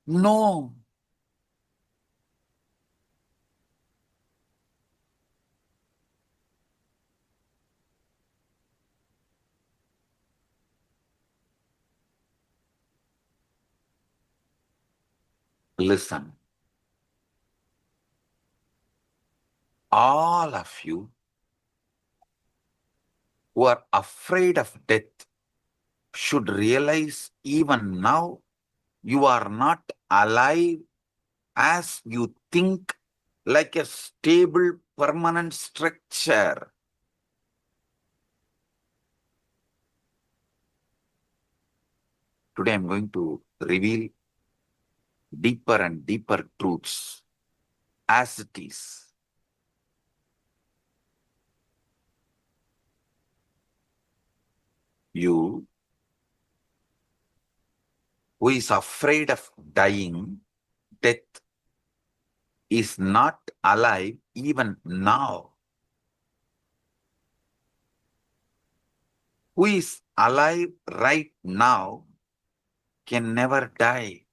No. Listen. All of you who are afraid of death should realize even now you are not alive as you think, like a stable, permanent structure. Today I'm going to reveal deeper and deeper truths as it is. You who is afraid of dying, death, is not alive even now. Who is alive right now can never die.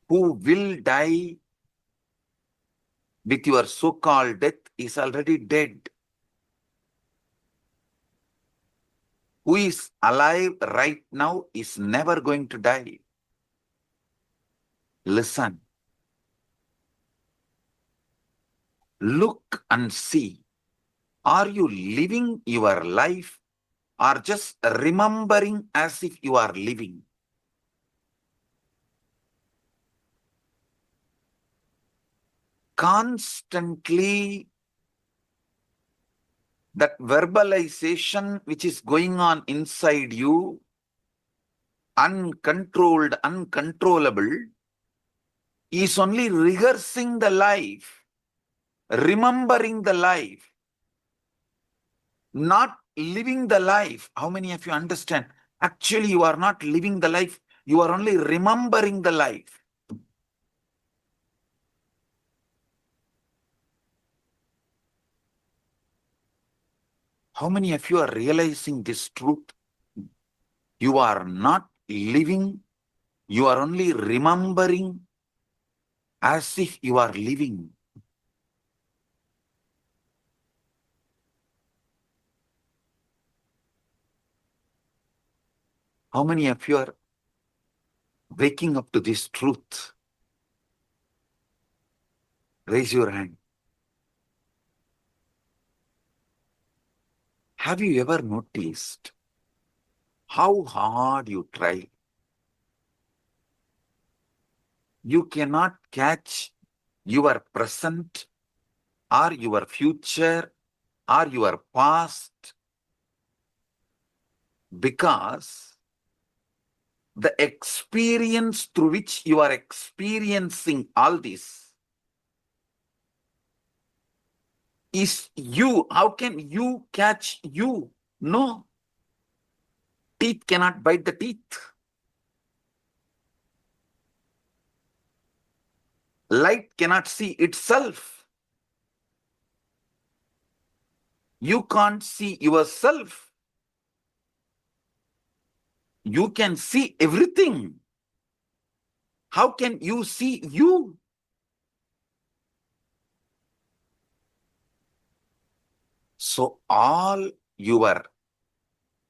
Who will die with your so-called death is already dead. Who is alive right now is never going to die. Listen. Look and see. Are you living your life or just remembering as if you are living? Constantly, that verbalization which is going on inside you, uncontrolled, uncontrollable, is only rehearsing the life, remembering the life, not living the life. How many of you understand? Actually, you are not living the life. You are only remembering the life. How many of you are realizing this truth? You are not living. You are only remembering as if you are living. How many of you are waking up to this truth? Raise your hand. Have you ever noticed how hard you try? You cannot catch your present or your future or your past because the experience through which you are experiencing all this is you. How can you catch you? No. Teeth cannot bite the teeth. Light cannot see itself. You can't see yourself. You can see everything. How can you see you? So all your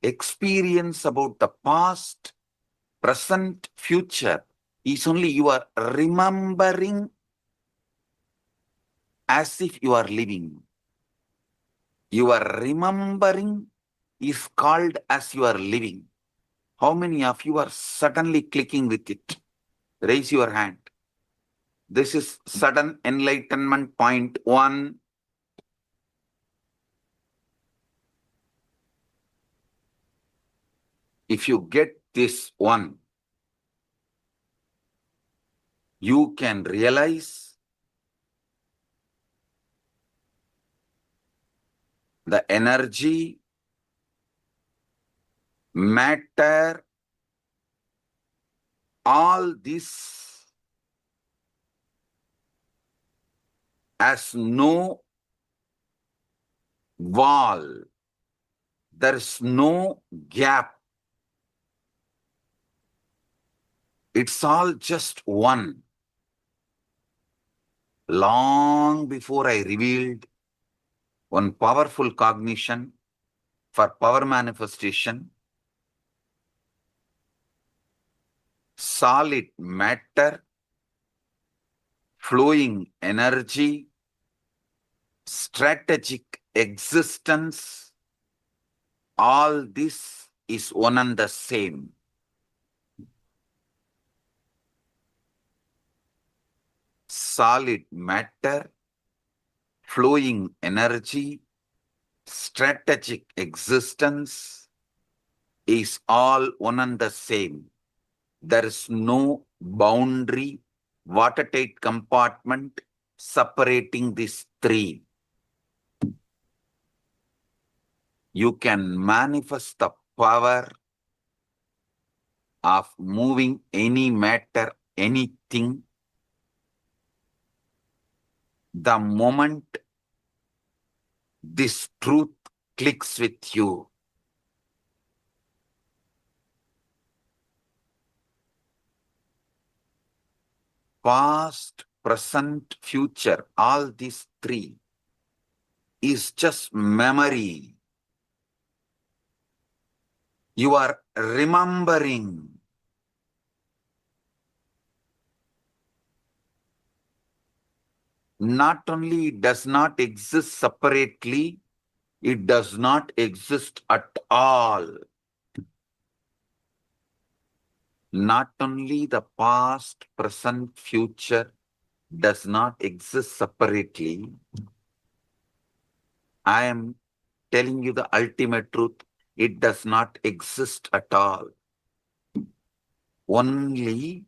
experience about the past, present, future is only you are remembering as if you are living. Your remembering is called as you are living. How many of you are suddenly clicking with it? Raise your hand. This is sudden enlightenment point 1. If you get this one, you can realize the energy, matter, all this has no wall. There is no gap. It's all just one. Long before I revealed one powerful cognition for power manifestation, solid matter, flowing energy, strategic existence, all this is one and the same. Solid matter, flowing energy, strategic existence is all one and the same. There is no boundary, watertight compartment separating these three. You can manifest the power of moving any matter, anything, the moment this truth clicks with you. Past, present, future, all these three is just memory. You are remembering. Not only it does not exist separately, it does not exist at all. Not only the past, present, future does not exist separately. I am telling you the ultimate truth. It does not exist at all. Only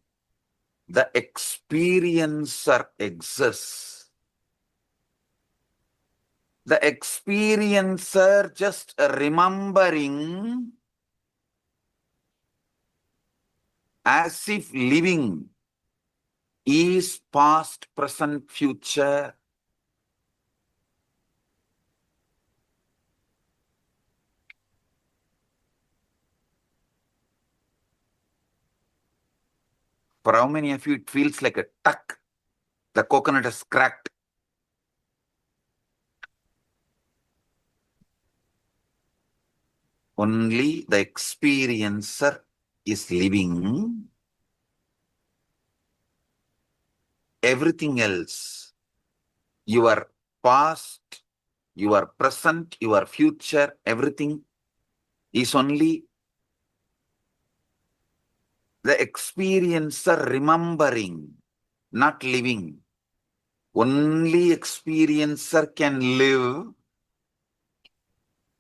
the experiencer exists. The experiencer just remembering as if living is past, present, future. For how many of you it feels like a tuck? The coconut is cracked. Only the experiencer is living. Everything else, your past, your present, your future, everything is only the experiencer remembering, not living. Only experiencer can live.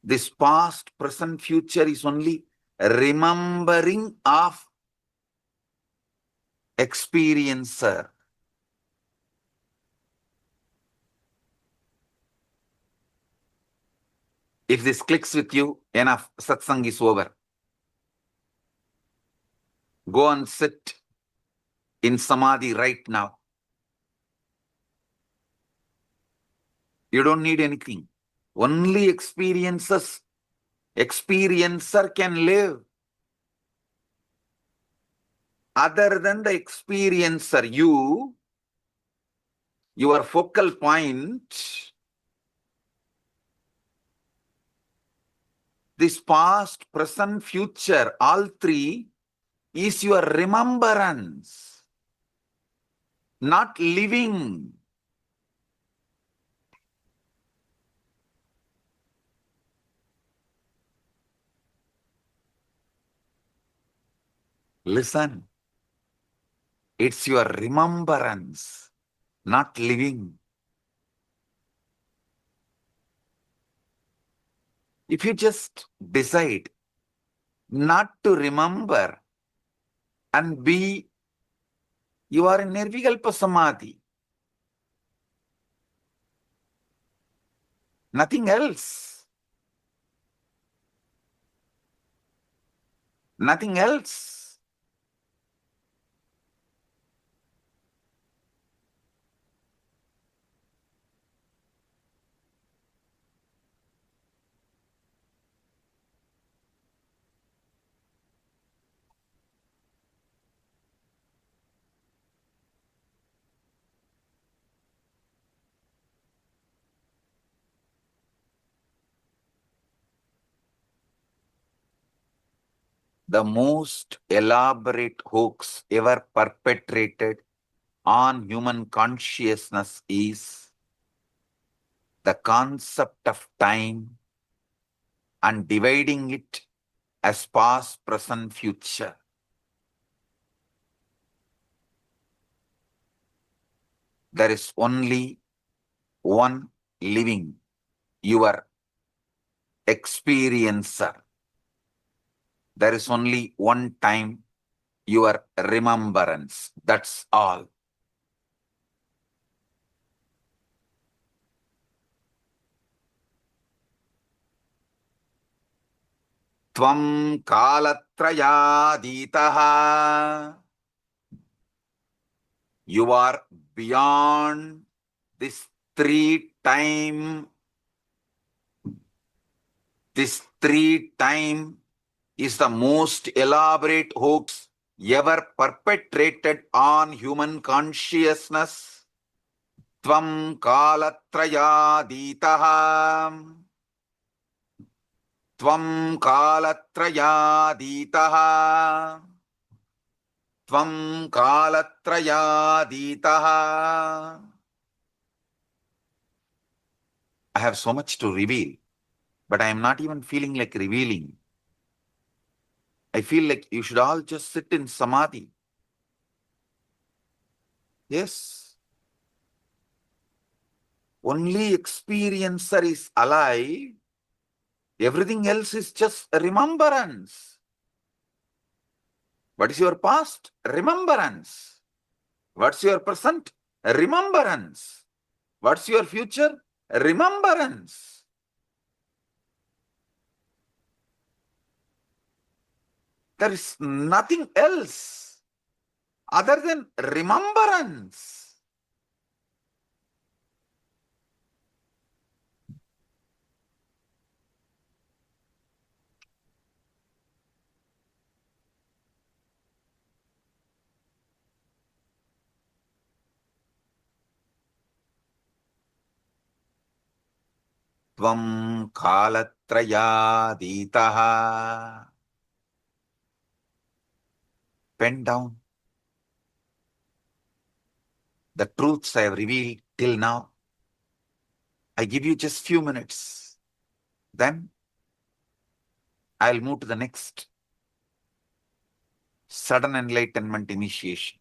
This past, present, future is only remembering of experiencer. If this clicks with you, enough, satsang is over. Go and sit in samadhi right now. You don't need anything. Only experiencer can live. Other than the experiencer, your focal point, this past, present, future, all three is your remembrance, not living. Listen, it's your remembrance, not living. If you just decide not to remember and be, you are in Nirvikalpa Samadhi. Nothing else. Nothing else. The most elaborate hoax ever perpetrated on human consciousness is the concept of time and dividing it as past, present, future. There is only one living, your experiencer. There is only one time, your remembrance. That's all. Tvam kalatrayaditaha. You are beyond this three-time. This three-time is the most elaborate hoax ever perpetrated on human consciousness. Tvam kalatrayaditaha. Tvam kalatrayaditaha. Tvam kalatrayaditaha. I have so much to reveal, but I am not even feeling like revealing. I feel like you should all just sit in samadhi. Yes. Only experiencer is alive. Everything else is just a remembrance. What is your past? Remembrance. What's your present? Remembrance. What's your future? Remembrance. There is nothing else other than remembrance. Tvam kalatrayaditaha. Pen down the truths I have revealed till now. I give you just few minutes. Then I'll move to the next sudden enlightenment initiation.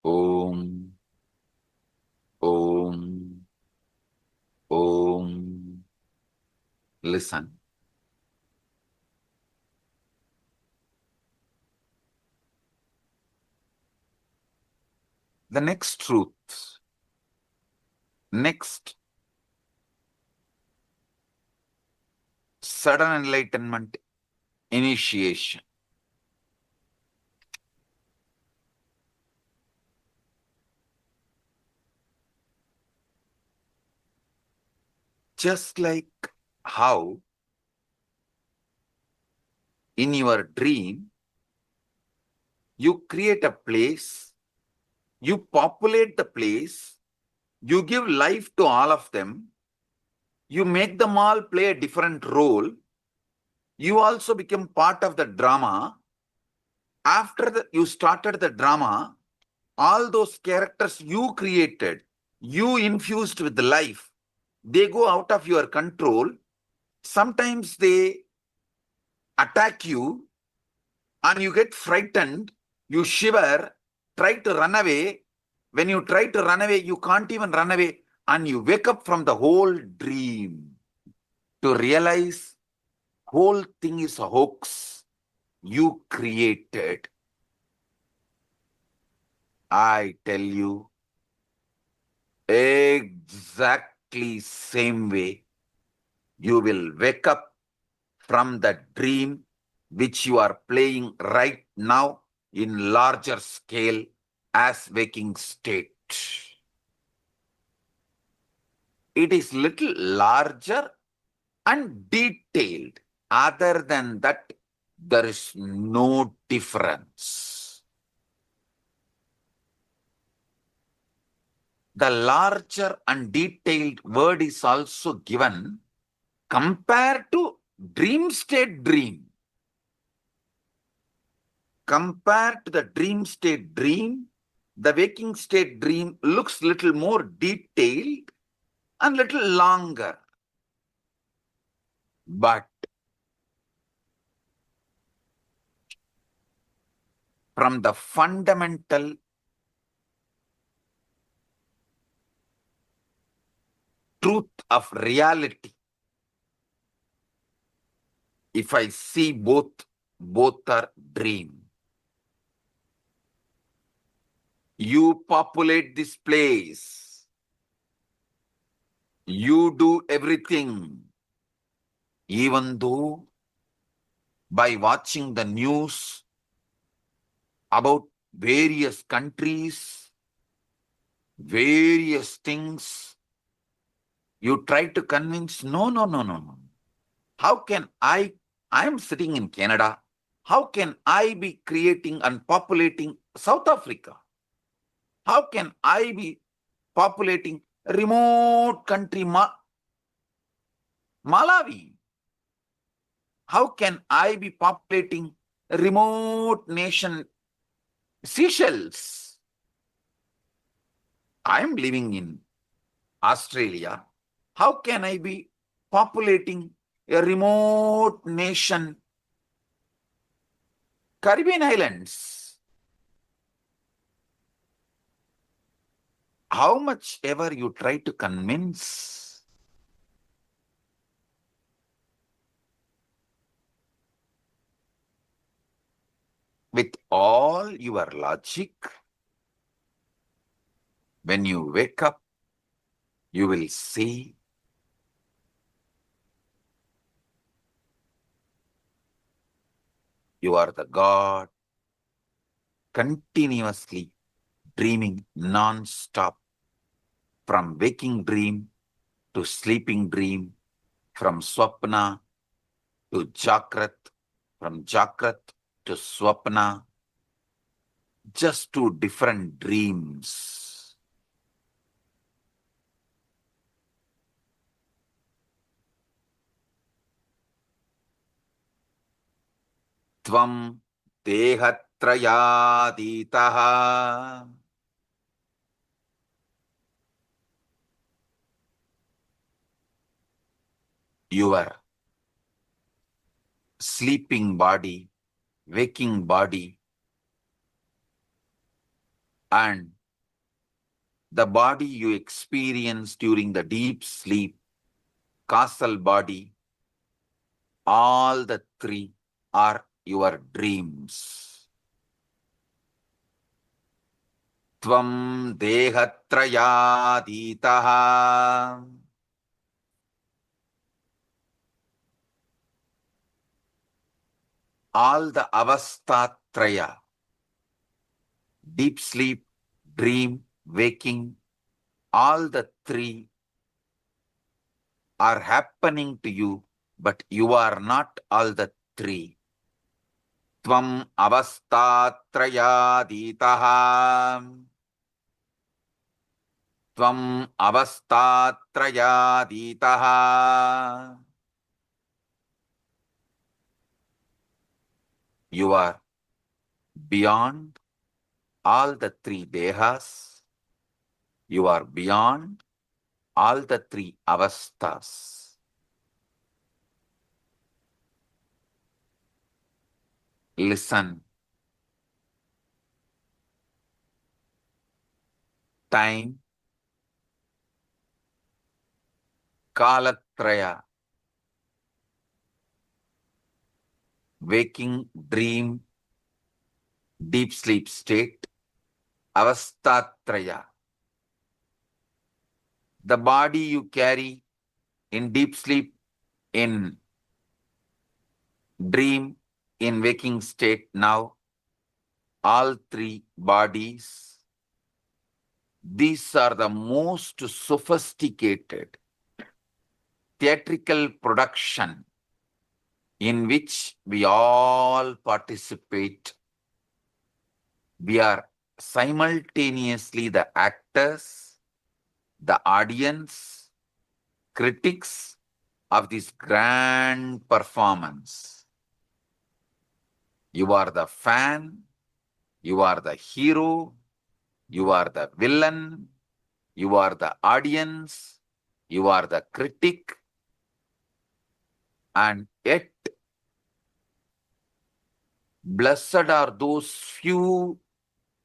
Om. Om. Om. Listen. The next truth, next sudden enlightenment initiation. Just like how in your dream, you create a place, you populate the place, you give life to all of them, you make them all play a different role, you also become part of the drama. After you started the drama, all those characters you created, you infused with life, they go out of your control. Sometimes they attack you and you get frightened, you shiver, try to run away. When you try to run away, you can't even run away, and you wake up from the whole dream to realize whole thing is a hoax you created. I tell you, exactly same way, you will wake up from the dream which you are playing right now in larger scale as waking state. It is little larger and detailed. Other than that, there is no difference. The larger and detailed word is also given compared to dream state dream. Compared to the dream state dream, the waking state dream looks little more detailed and little longer. But from the fundamental truth of reality, if I see both are dream. You populate this place. You do everything. Even though by watching the news about various countries, various things, you try to convince, no. How can I am sitting in Canada, how can I be creating and populating South Africa? How can I be populating a remote country, Malawi? How can I be populating a remote nation, Seychelles? I am living in Australia. How can I be populating a remote nation, Caribbean Islands? How much ever you try to convince, with all your logic, when you wake up, you will see you are the God, continuously dreaming non-stop, from waking dream to sleeping dream, from swapna to Jagrat, from Jagrat to Swapna, just two different dreams. Tvam dehatrayaditaha. Your sleeping body, waking body, and the body you experience during the deep sleep, causal body, all the three are your dreams. Tvam dehatrayaditaha. All the avastatraya, deep sleep, dream, waking, all the three are happening to you, but you are not all the three. Tvam avastatrayaditaha. Tvam avastatrayaditaha. You are beyond all the three dehas. You are beyond all the three avastas. Listen. Time, kalatraya, waking, dream, deep sleep state, avastatraya. The body you carry in deep sleep, in dream, in waking state now, all three bodies, these are the most sophisticated theatrical production in which we all participate. We are simultaneously the actors, the audience, critics of this grand performance. You are the fan, you are the hero, you are the villain, you are the audience, you are the critic, and yet blessed are those few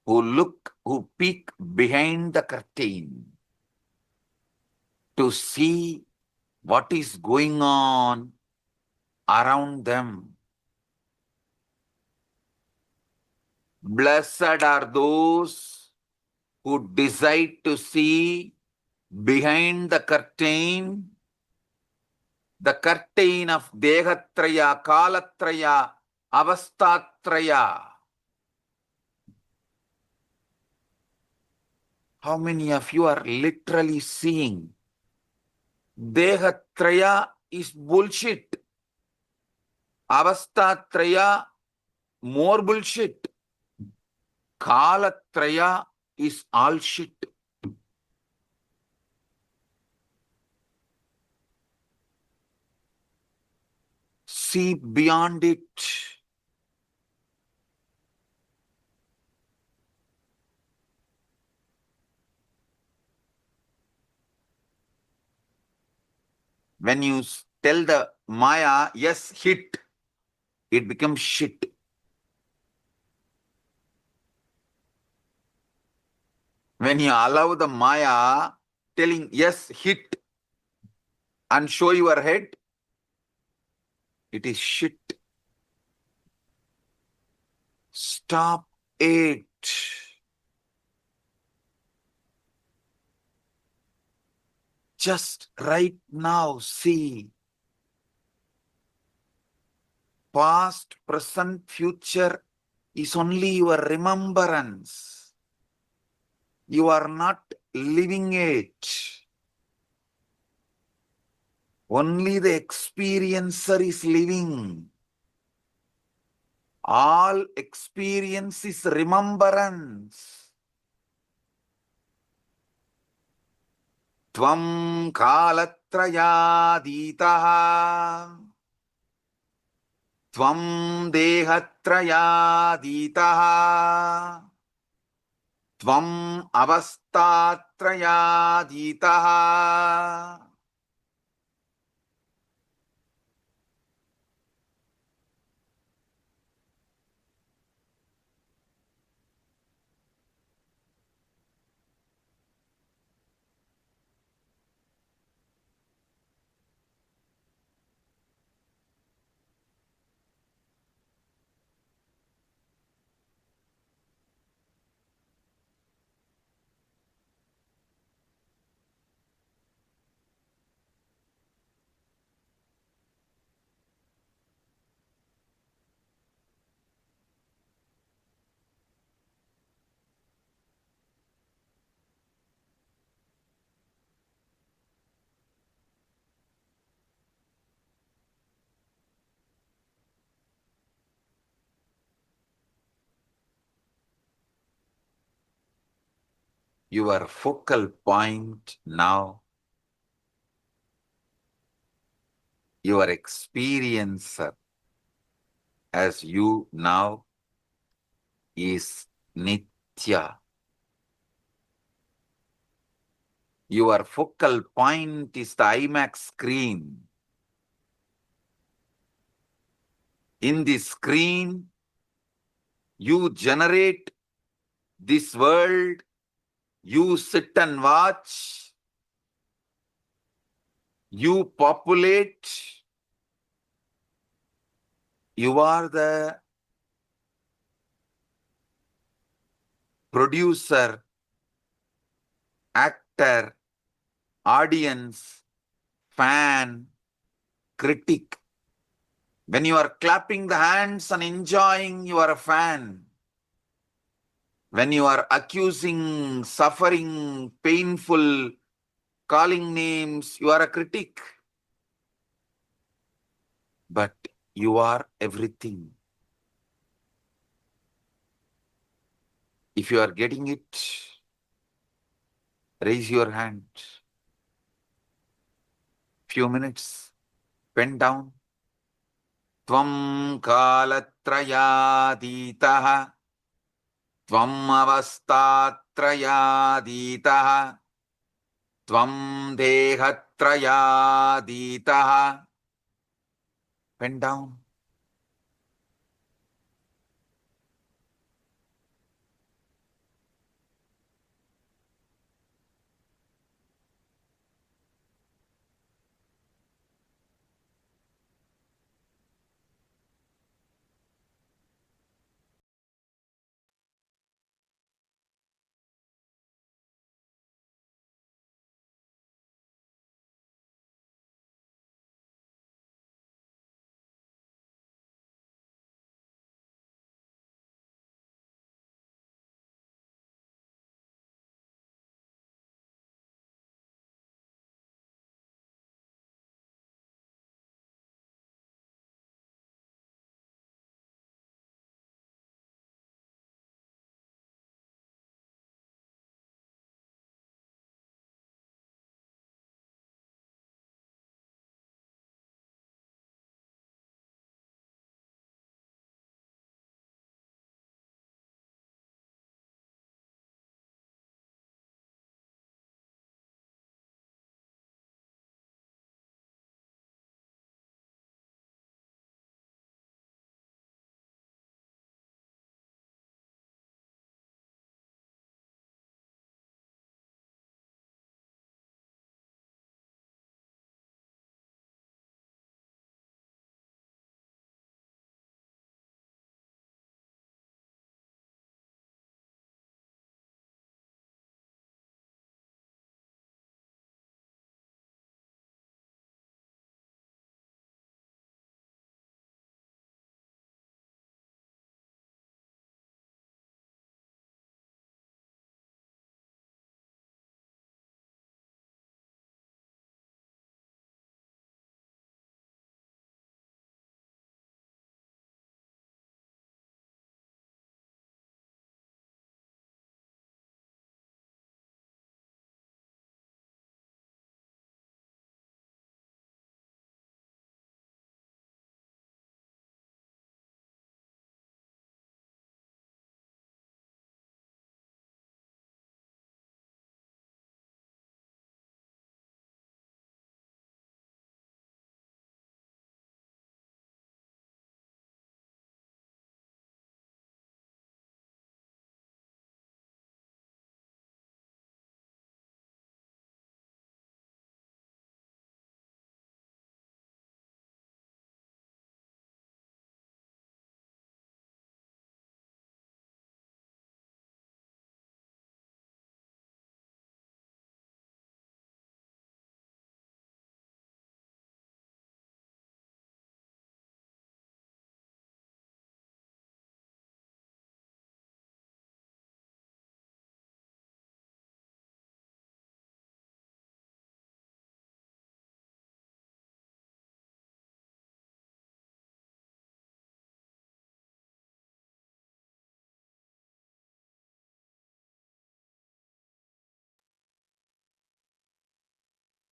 who peek behind the curtain to see what is going on around them. Blessed are those who decide to see behind the curtain of Dehatraya, Kalatraya, Avastatraya. How many of you are literally seeing Dehatraya is bullshit? Avastatraya, more bullshit. Kalatraya is all shit. See beyond it. When you tell the Maya, yes, hit, it becomes shit. When you allow the Maya telling, yes, hit, and show your head, it is shit. Stop it. Just right now, see. Past, present, future is only your remembrance. You are not living it. Only the experiencer is living. All experience is remembrance. Tvam kalatrayaditaha. Tvam dehatrayaditaha. Tvam avastatrayaditaha. your focal point now, your experiencer as you now is Nitya. Your focal point is the IMAX screen. In the screen, you generate this world, you sit and watch, you populate, you are the producer, actor, audience, fan, critic. When you are clapping the hands and enjoying, you are a fan. When you are accusing, suffering, painful, calling names, you are a critic. But you are everything. If you are getting it, raise your hand. Few minutes, pen down. Tvam kalatrayaditaha, tvam avastatrayaditaha, tvam dehatrayaditaha. Pen down.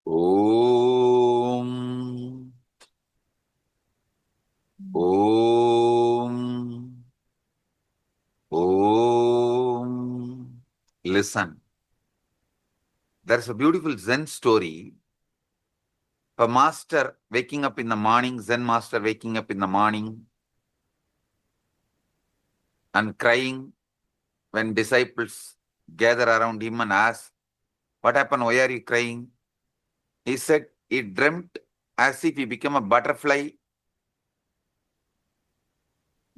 Om. Om. Om. Listen. There's a beautiful Zen story. A master waking up in the morning, Zen master waking up in the morning and crying when disciples gather around him and ask, "What happened? Why are you crying?" He said he dreamt as if he became a butterfly.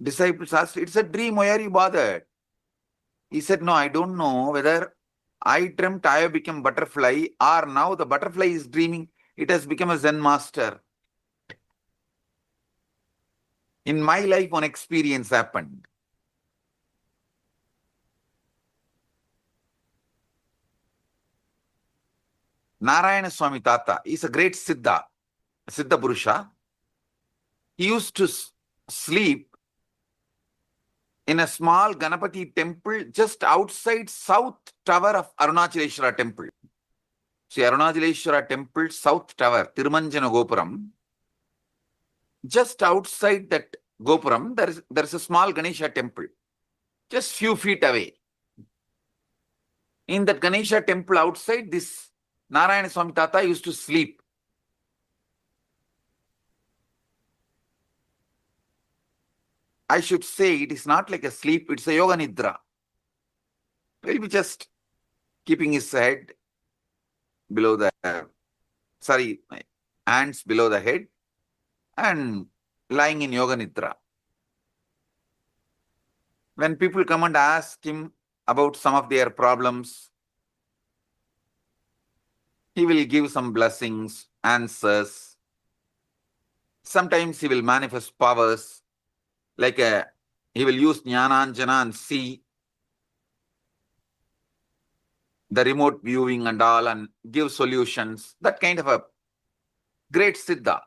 Disciples asked, "It's a dream, why are you bothered?" He said, "No, I don't know whether I dreamt I have become butterfly or now the butterfly is dreaming, it has become a Zen master." In my life, one experience happened. Narayana Swami Tata is a great Siddha Purusha. He used to sleep in a small Ganapati temple just outside south tower of Arunachaleshwara temple. See, Arunachaleshwara temple, south tower, Tirumanjana Gopuram. Just outside that Gopuram, there is a small Ganesha temple, just few feet away. In that Ganesha temple outside, this Narayana Swami Tata used to sleep. I should say it is not like a sleep, it's a yoga nidra. He'll be just keeping his head below the, hands below the head and lying in yoga nidra. When people come and ask him about some of their problems, he will give some blessings, answers. Sometimes he will manifest powers, like he will use Jnananjana and see the remote viewing and all and give solutions. That kind of a great Siddha.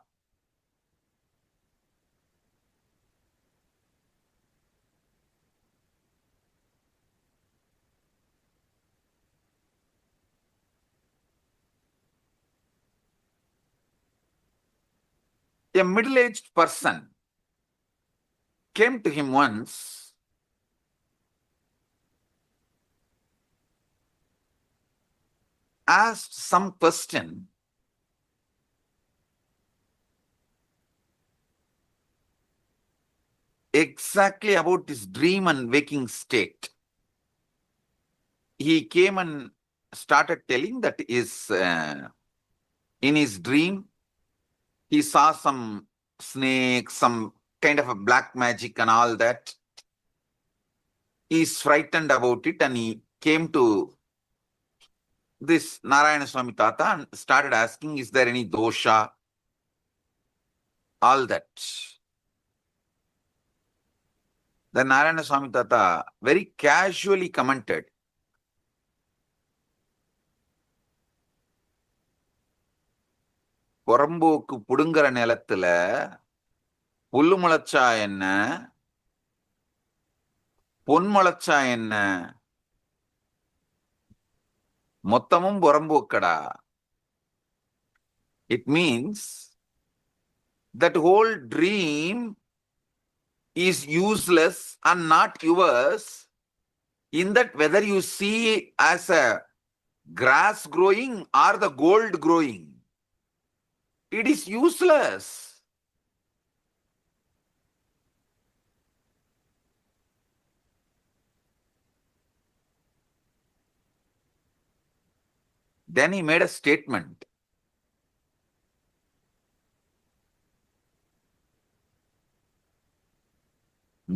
A middle-aged person came to him once asked some question exactly about his dream and waking state. He came and started telling that in his dream, he saw some snake, some kind of a black magic and all that. He's frightened about it and he came to this Narayana Swami Tata and started asking, is there any dosha? All that. Then Narayana Swami Tata very casually commented, புறம்போக்கு புடுங்குற நிலத்துல புல்லு முளைச்சா என்ன பொன் முளைச்சா என்ன மொத்தமும் புறம்போக்கடா. It means that whole dream is useless and not yours, in that whether you see as a grass growing or the gold growing, it is useless. Then he made a statement.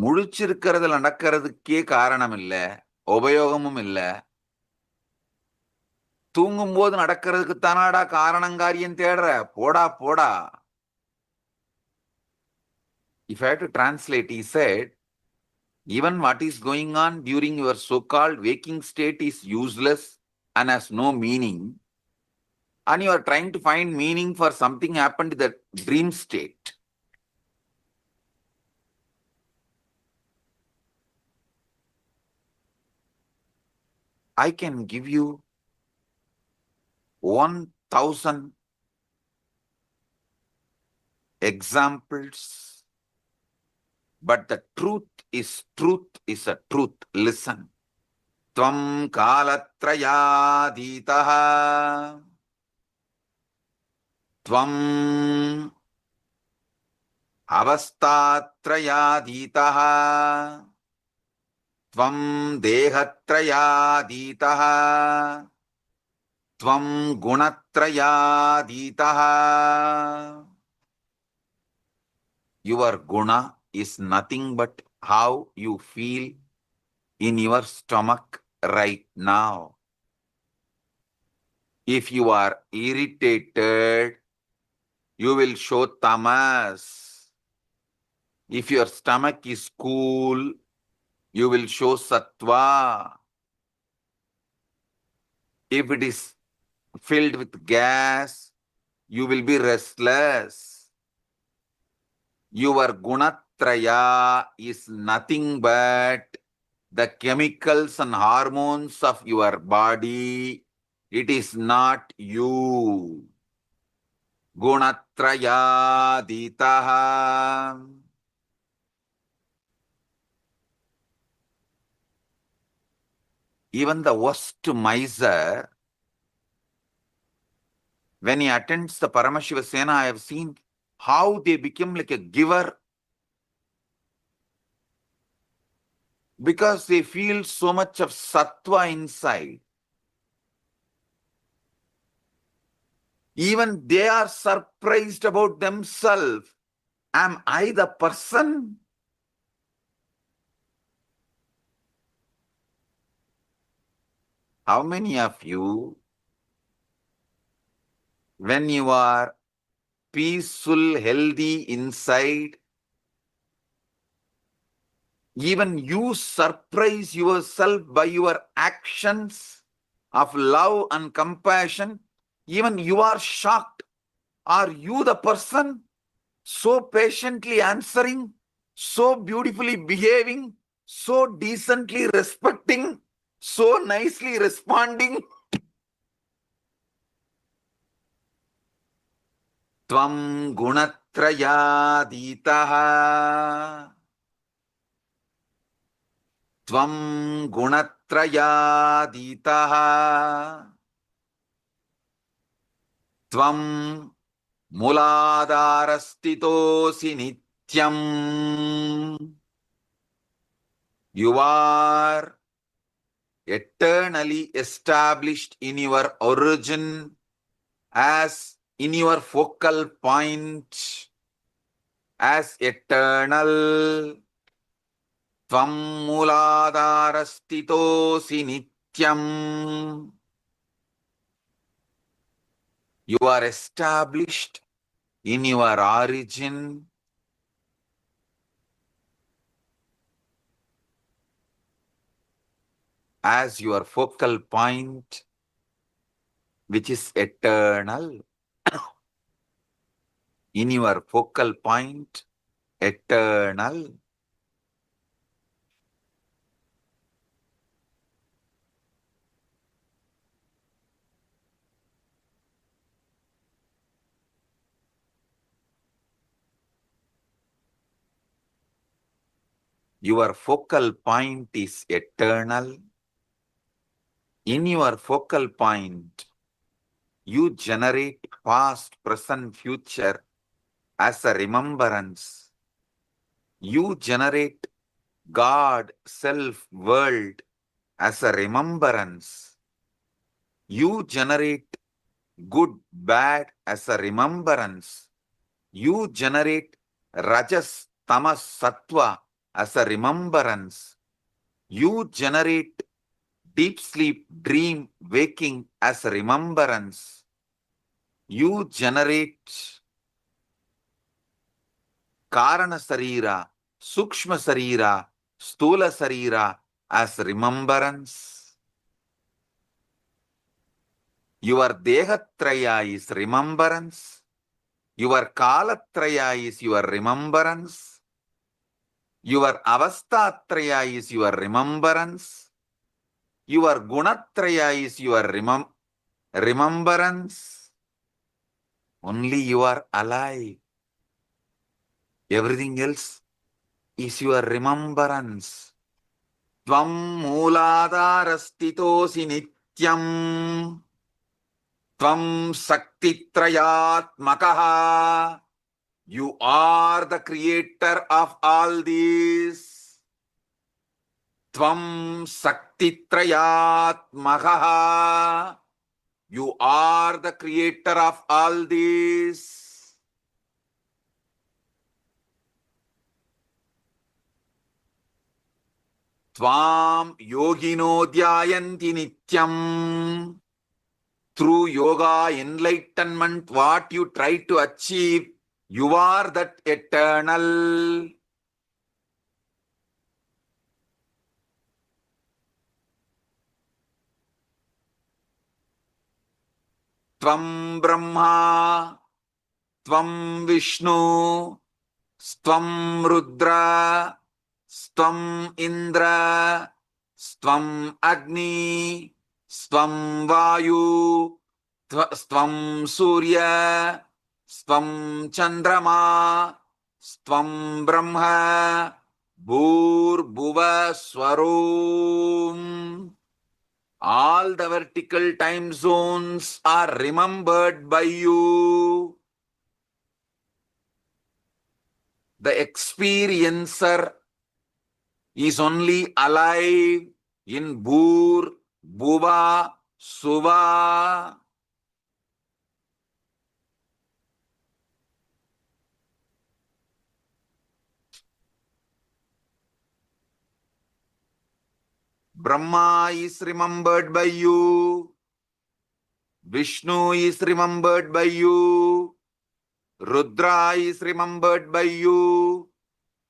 முழிச்சிருக்கிறதுல நடக்கிறதுக்கே காரணம் இல்ல, உபயோகமும் இல்ல. தூங்கும்போது நடக்கிறதுக்கு தானாடா காரணங்காரியம் தேடுற, போடா போடா. If I have to translate, he said, even what is going on during your so-called waking state is useless and has no meaning, and you are trying to find meaning for something happened in the dream state. I can give you 1,000 examples, but the truth is a truth. Listen. Tvam kalatrayaditaha. Tvam avastatrayaditaha. Tvam dehatrayaditaha. Tvam gunatrayaditaha. Your guna is nothing but how you feel in your stomach right now. If you are irritated, you will show tamas. If your stomach is cool, you will show sattva. If it is filled with gas, you will be restless. Your gunatraya is nothing but the chemicals and hormones of your body. It is not you. Gunatrayaditaha. Even the worst miser, when he attends the Paramashiva Sena, I have seen how they become like a giver because they feel so much of sattva inside. Even they are surprised about themselves. Am I the person? How many of you, when you are peaceful, healthy inside, even you surprise yourself by your actions of love and compassion? Even you are shocked. Are you the person so patiently answering, so beautifully behaving, so decently respecting, so nicely responding? Tvam gunatrayaditaha. Tvam gunatrayaditaha. Tvam Muladharastitosi nityam. You are eternally established in your origin as in your focal point as eternal. Tvam muladharastitosi nityam. You are established in your origin as your focal point, which is eternal. In your focal point, eternal. Your focal point is eternal. In your focal point, you generate past, present, future as a remembrance. You generate God, self, world as a remembrance. You generate good, bad as a remembrance. You generate rajas, tamas, sattva as a remembrance. You generate deep sleep, dream, waking as a remembrance. You generate Karana Sarira, Sukshma Sarira, Stula Sarira as remembrance. Your Dehatraya is remembrance. Your Kalatraya is your remembrance. Your Avastatraya is your remembrance. Your Gunatraya is your remembrance. Only you are alive. Everything else is your remembrance. Tvam mooladharastitosi nityam. Tvam saktitrayatmakaha. You are the creator of all these. Tvam saktitrayatmakaha. You are the creator of all these. Tvam yogino dhyayanti nityam. Through yoga, enlightenment, what you try to achieve, you are that eternal. Tvam Brahma, Tvam Vishnu, Stvam Rudra, Stvam Indra, Stvam Agni, Stvam Vayu, Stvam Surya, Stvam Chandrama, Stvam Brahma, Bhur Bhuva Swarom. All the vertical time zones are remembered by you. The experiencer is only alive in Bhur, Bhuva, Suva. Brahma is remembered by you. Vishnu is remembered by you. Rudra is remembered by you.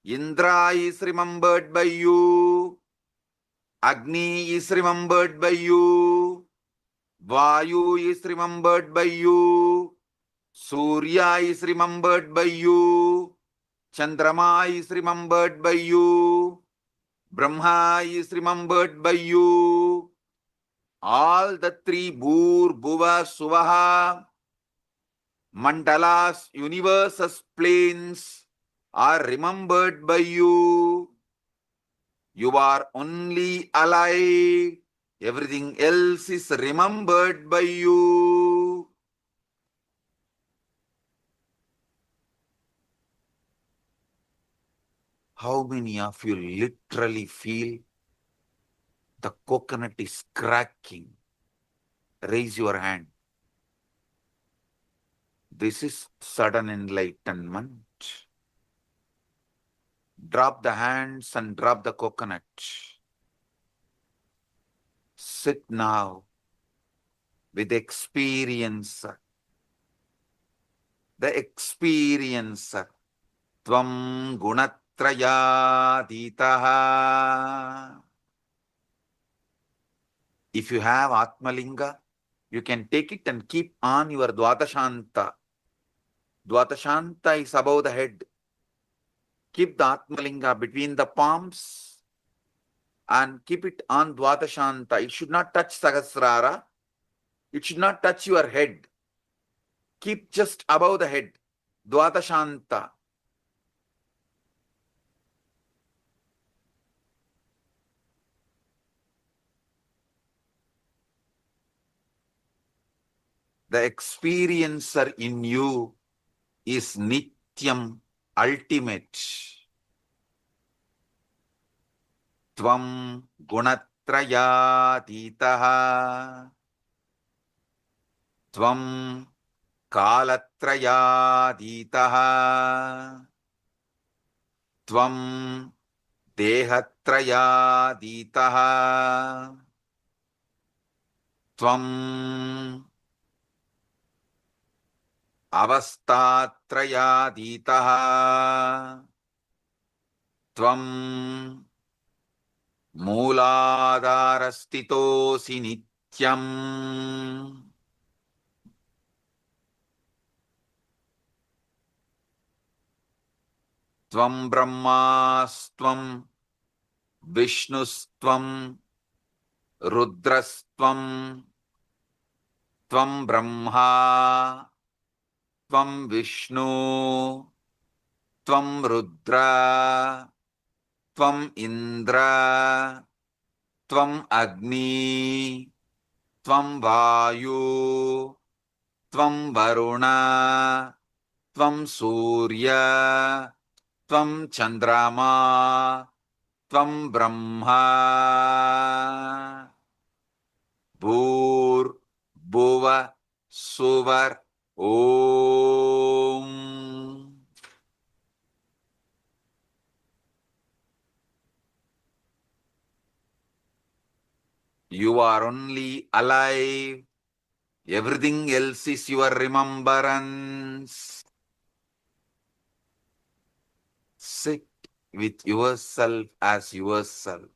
Indra is remembered by you. Agni is remembered by you. Vayu is remembered by you. Surya is remembered by you. Chandrama is remembered by you. Brahma is remembered by you. All the three Bhur, Bhuva, Suvaha, mandalas, universes, planes are remembered by you. You are only alive. Everything else is remembered by you. How many of you literally feel the coconut is cracking? Raise your hand. This is sudden enlightenment. Drop the hands and drop the coconut. Sit now with the experiencer. The experiencer. Tvam gunatrayaditaha. If you have Atmalinga, you can take it and keep on your Dvatashanta. Dvatashanta is above the head. Keep the Atmalinga between the palms and keep it on Dvatashanta. It should not touch Sahasrara. It should not touch your head. Keep just above the head. Dvatashanta. The experiencer in you is Nityam, ultimate. Tvam gunatrayaditaha. Tvam kalatrayaditaha. Tvam dehatrayaditaha. Tvam avastatrayaditaha. Tvam mooladharastitosi nityam. Tvam brahmastvam vishnustvam rudrastvam. Tvam brahma, tvam vishnu, Tvam Rudra, Tvam Indra, Tvam Agni, Tvam Vayu, Tvam Varuna, Tvam Surya, Tvam Chandrama, Tvam Brahma. Bhur Bhuva Suvar Om. You are only alive. Everything else is your remembrance. Sit with yourself as yourself.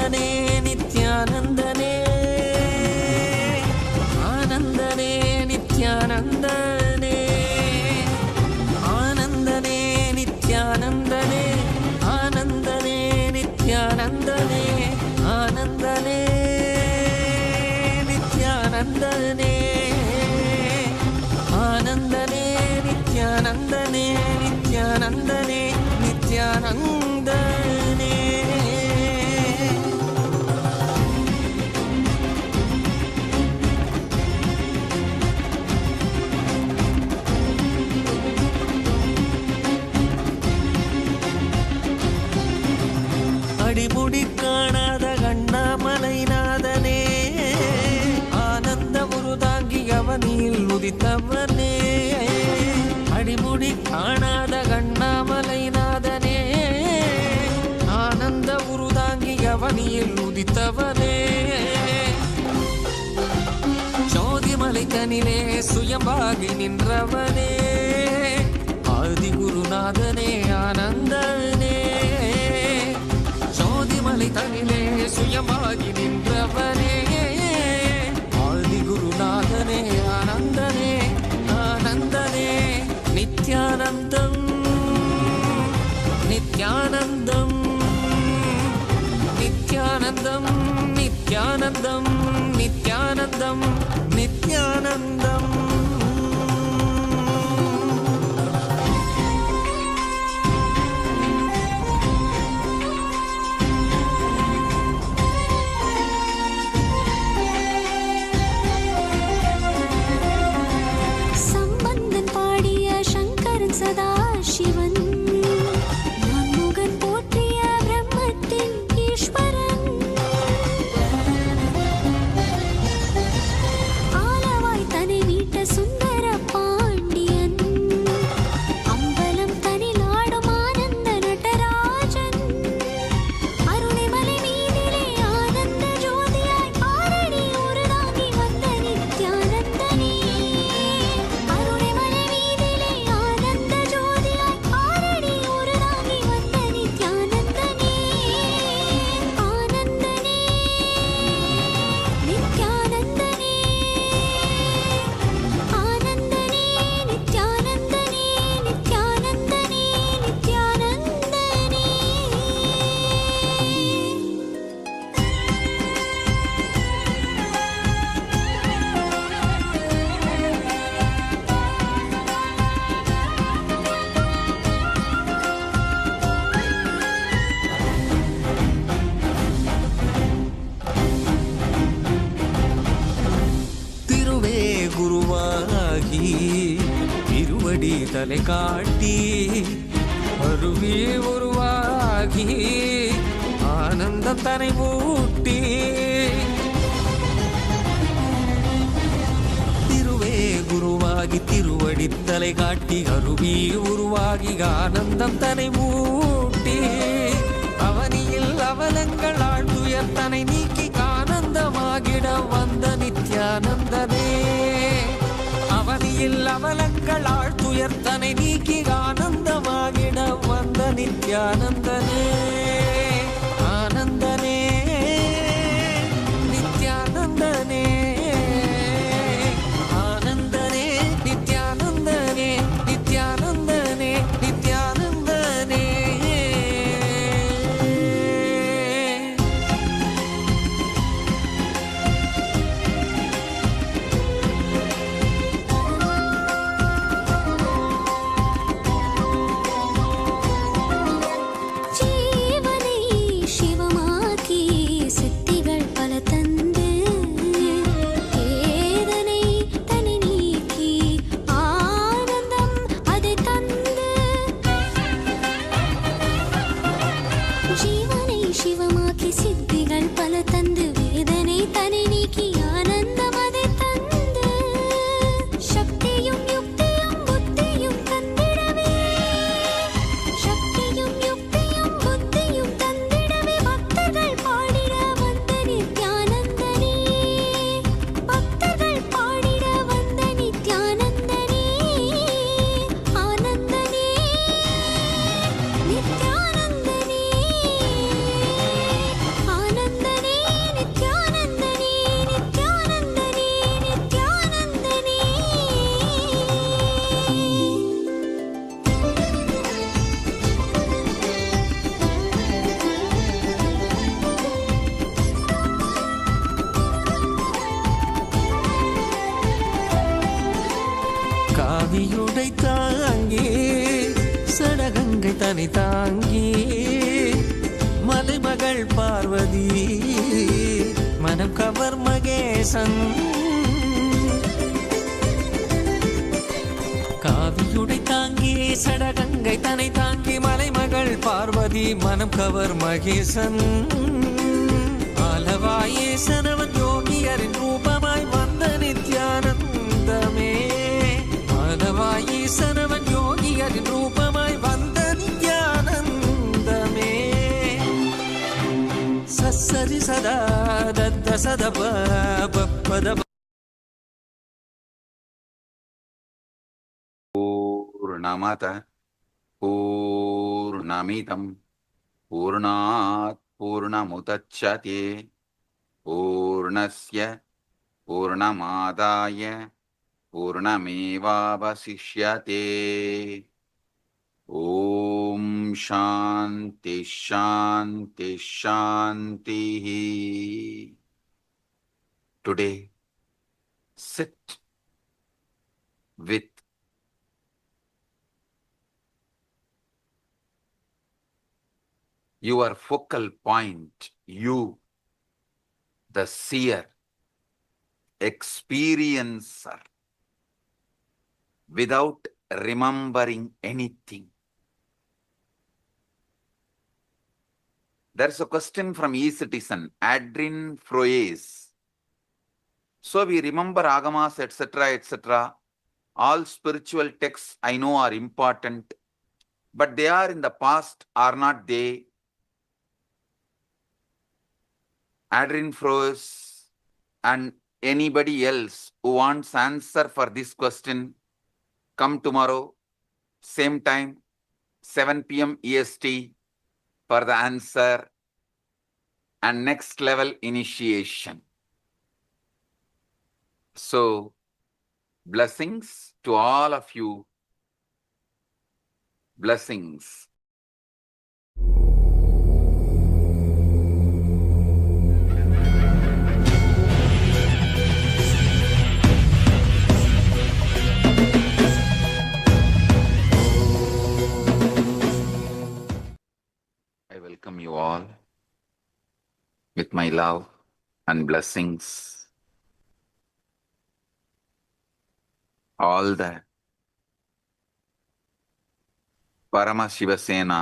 ஆனந்தனே நித்யானந்தனே ஆனந்தனே நித்யானந்தனே ஆனந்தனே நித்யானந்தனே ஆனந்தனே நித்யானந்தனே ஆனந்தனே நித்யானந்தனே ஆனந்தனே நித்யானந்தனே நித்யானந்தனே நித்யானந்தனே அடிமுடி காணாத கண்ணாமலைநாதனே ஆனந்த உருதாங்கி அவனியில் உதித்தவனே அடிமுடி காணாத கண்ணாமலைநாதனே ஆனந்த உருதாங்கி அவனியில் உதித்தவனே ஜோதிமலை தனிலே சுயம்பாகி நின்றவனே ஆதி குருநாதனே ஆனந்தனே ஜோதிமலை தனிலே சுயமாகி நின்றவனே ஆதி குருநாதனே ஆனந்தனே ஆனந்தனே நித்யானந்தம் நித்யானந்தம் நித்யானந்தம் நித்யானந்தம் நித்யானந்தம் நித்யானந்தம் சம்பந்தன் பாடிய சங்கரன் சதா சிவன் நான்முகன் போற்றிய பிரம்மத்தின் ஈஸ்வரன் ஆலவாய் தனை மீட்ட சுந்தர பாண்டியன் அம்பலம் தனில் ஆடும் ஆனந்த நடராஜன் அருணைமலை மீதிலே ஆனந்த ஜோதியாய் ஆரணி உருதாங்கி வந்த நித்யானந்தனே அருணைமலை மீதிலே ஆனந்த ஜோதியாய் ஆரணி உருதாங்கி வந்த நித்யானந்தனே ஆனந்தனே நித்யானந்தனே ஆனந்தனே நித்யானந்தனே நித்யானந்தனே நித்யானந்தனே திருவே குருவாகி திருவடி தலை காட்டி அருவி உருவாகி ஆனந்தம் தனை மூட்டி திருவே குருவாகி திருவடி தலை காட்டி அருவி உருவாகி ஆனந்தம் தனை மூட்டி அவனியில் அவலங்கள் ஆழ்துயர்த்தனை நீக்கி ஆனந்தமாகிட வந்த நித்யானந்தனே அவனியில் அவலங்கள் ஆழ்துயர்த்தனை நீக்கி ஆனந்தமாகிட வந்த நித்யானந்தனே ஆனந்தனே நித்யானந்தனே ஆனந்தனே நித்யானந்தனே நித்யானந்தனே நித்யானந்தனே ஜீவ மகள் பார்வதி மனம் கவர் மகேசன் காவியுடை தாங்கி சடகங்கை தனை தாங்கி மலைமகள் பார்வதி மனம் கவர் மகேசன் ஆலவாயேசனவன் யோகியரின் ரூபமாய் வந்த நித்யானந்தமே ஆலவாயேசனவன் யோகியரின் ரூபமாய் வந்த நித்யானந்தமே சரி சதா தத்த சதப பத பூர்ணமத பூர்ணமிதம் பூர்ணாத் பூர்ணமுதச்யதே பூர்ணஸ்ய பூர்ணமாதாய பூர்ணமேவாவசிஷ்யதே. ஓம் சாந்தி சாந்தி சாந்தி. Today, sit with your focal point, you, the seer, experiencer, without remembering anything. There's a question from e-citizen, Adrin Froyes. So we remember agamas, etc., etc. All spiritual texts I know are important, but they are in the past, are not they? Adrin Froyes and anybody else who wants answer for this question, come tomorrow, same time, 7 p.m. EST for the answer and next level initiation. So, blessings to all of you. Blessings. I welcome you all with my love and blessings. All the Parama Shivasena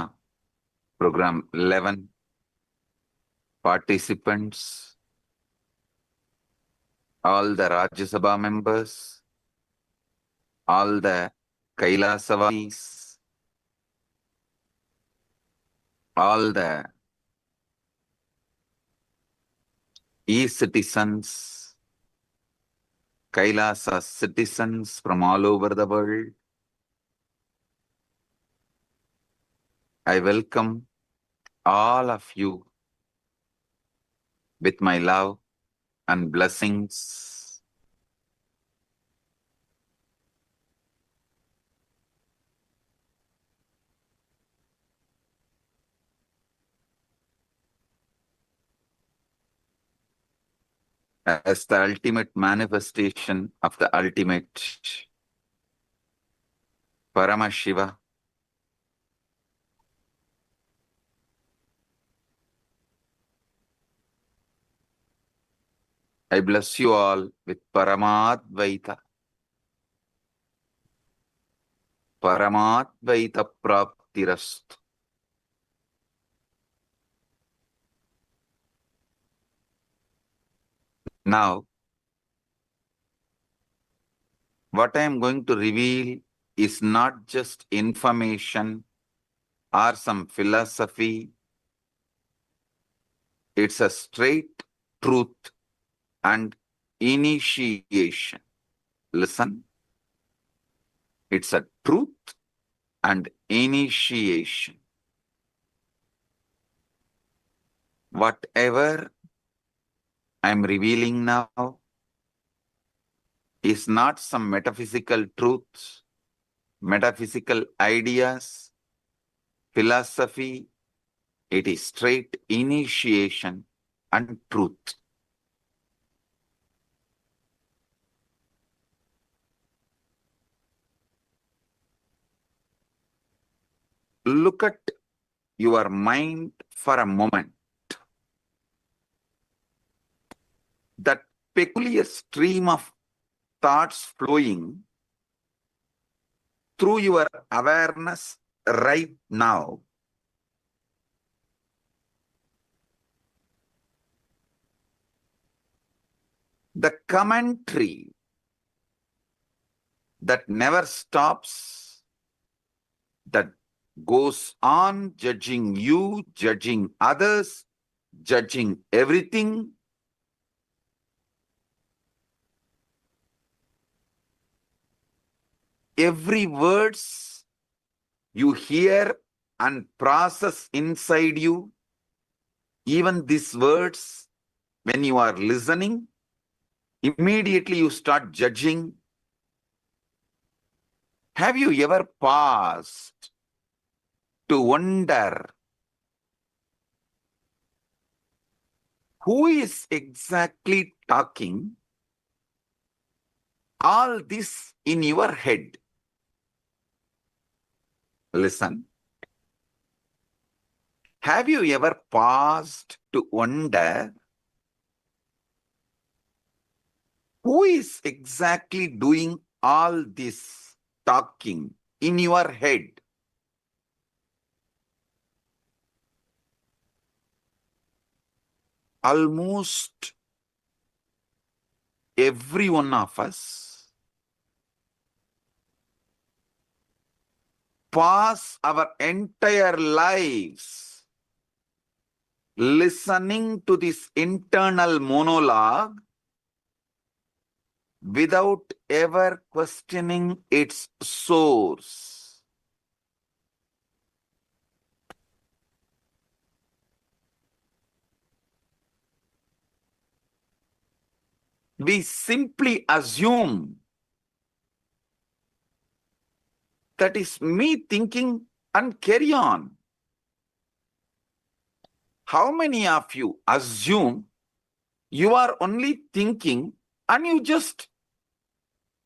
Program 11 participants, all the Rajya Sabha members, all the Kailasavasis, all the e-citizens, Kailasa citizens from all over the world. I welcome all of you with my love and blessings. As the ultimate manifestation of the ultimate Paramashiva, I bless you all with Paramadvaita. Paramadvaita Praptirastu. Now, what I am going to reveal is not just information or some philosophy. It's a straight truth and initiation. Listen. It's a truth and initiation. Whatever I'm revealing now is not some metaphysical truths, metaphysical ideas, philosophy. It is straight initiation and truth. Look at your mind for a moment. peculiar stream of thoughts flowing through your awareness right now. The commentary that never stops, that goes on judging you, judging others, judging everything. Every words you hear and process inside you, even these words, when you are listening, immediately you start judging. Have you ever paused to wonder who is exactly talking all this in your head? Listen. Have you ever paused to wonder who is exactly doing all this talking in your head? Almost every one of us pass our entire lives listening to this internal monologue without ever questioning its source. We simply assume that is me thinking and carry on. How many of you assume you are only thinking and you just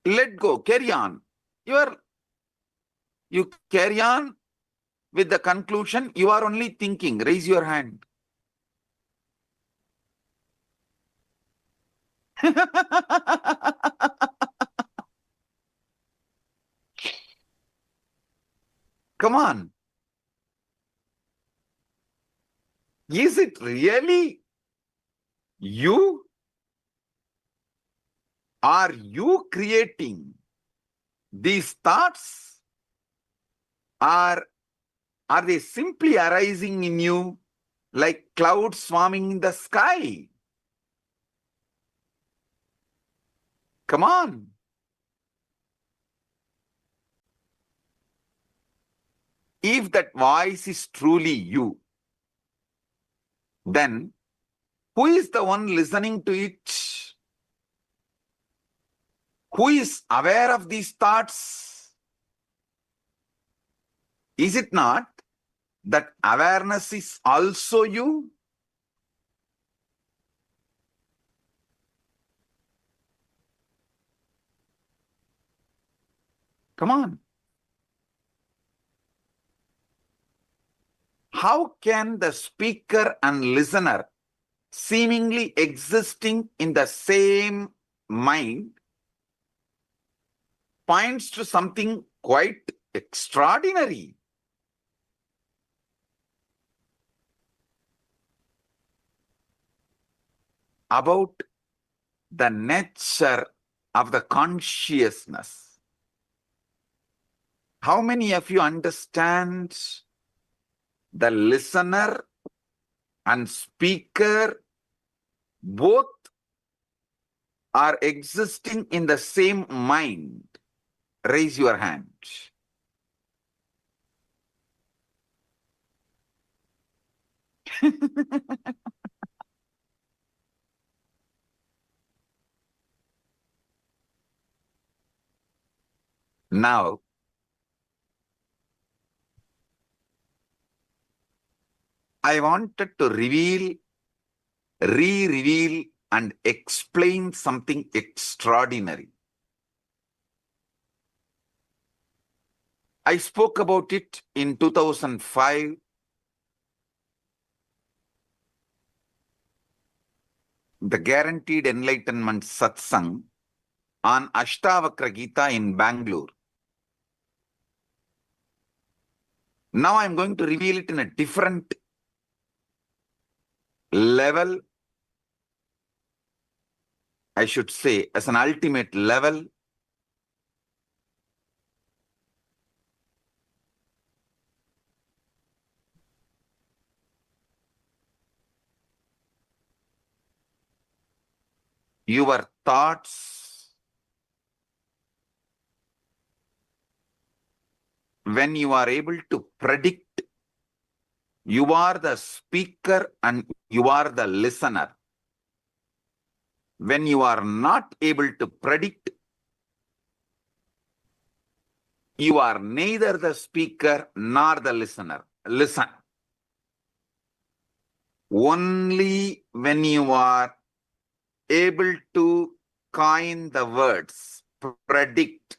let go, carry on? You carry on with the conclusion you are only thinking. Raise your hand. Come on. Is it really you? Are you creating these thoughts? Or are they simply arising in you like clouds swarming in the sky? Come on. If that voice is truly you, then who is the one listening to it? Who is aware of these thoughts? Is it not that awareness is also you? Come on. How can the speaker and listener seemingly existing in the same mind points to something quite extraordinary? About the nature of the consciousness. How many of you understand the listener and speaker both are existing in the same mind? Raise your hand. Now, I wanted to reveal, re-reveal and explain something extraordinary. I spoke about it in 2005. the Guaranteed Enlightenment Satsang on Ashtavakra Gita in Bangalore. Now I'm going to reveal it in a different level, I should say, as an ultimate level. Your thoughts, when you are able to predict, you are the speaker and you are the listener. When you are not able to predict, you are neither the speaker nor the listener. Listen. Only when you are able to coin the words, predict,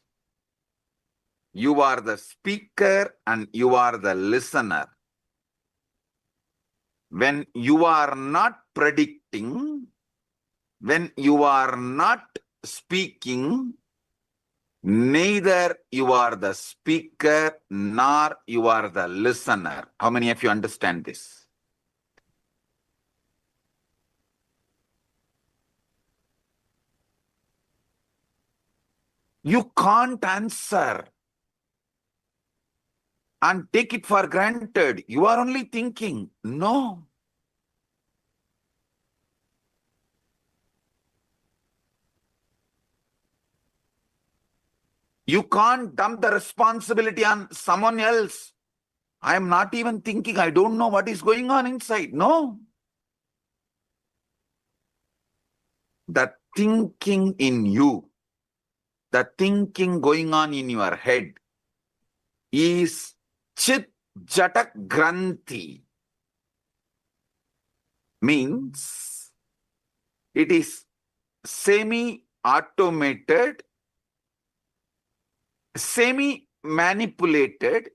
you are the speaker and you are the listener. When you are not predicting, when you are not speaking, neither you are the speaker nor you are the listener. How many of you understand this? You can't answer and take it for granted. You are only thinking. No. You can't dump the responsibility on someone else. I am not even thinking. I don't know what is going on inside. No. The thinking in you, the thinking going on in your head is Chit Jatak Granthi. Means it is semi-automated, semi-manipulated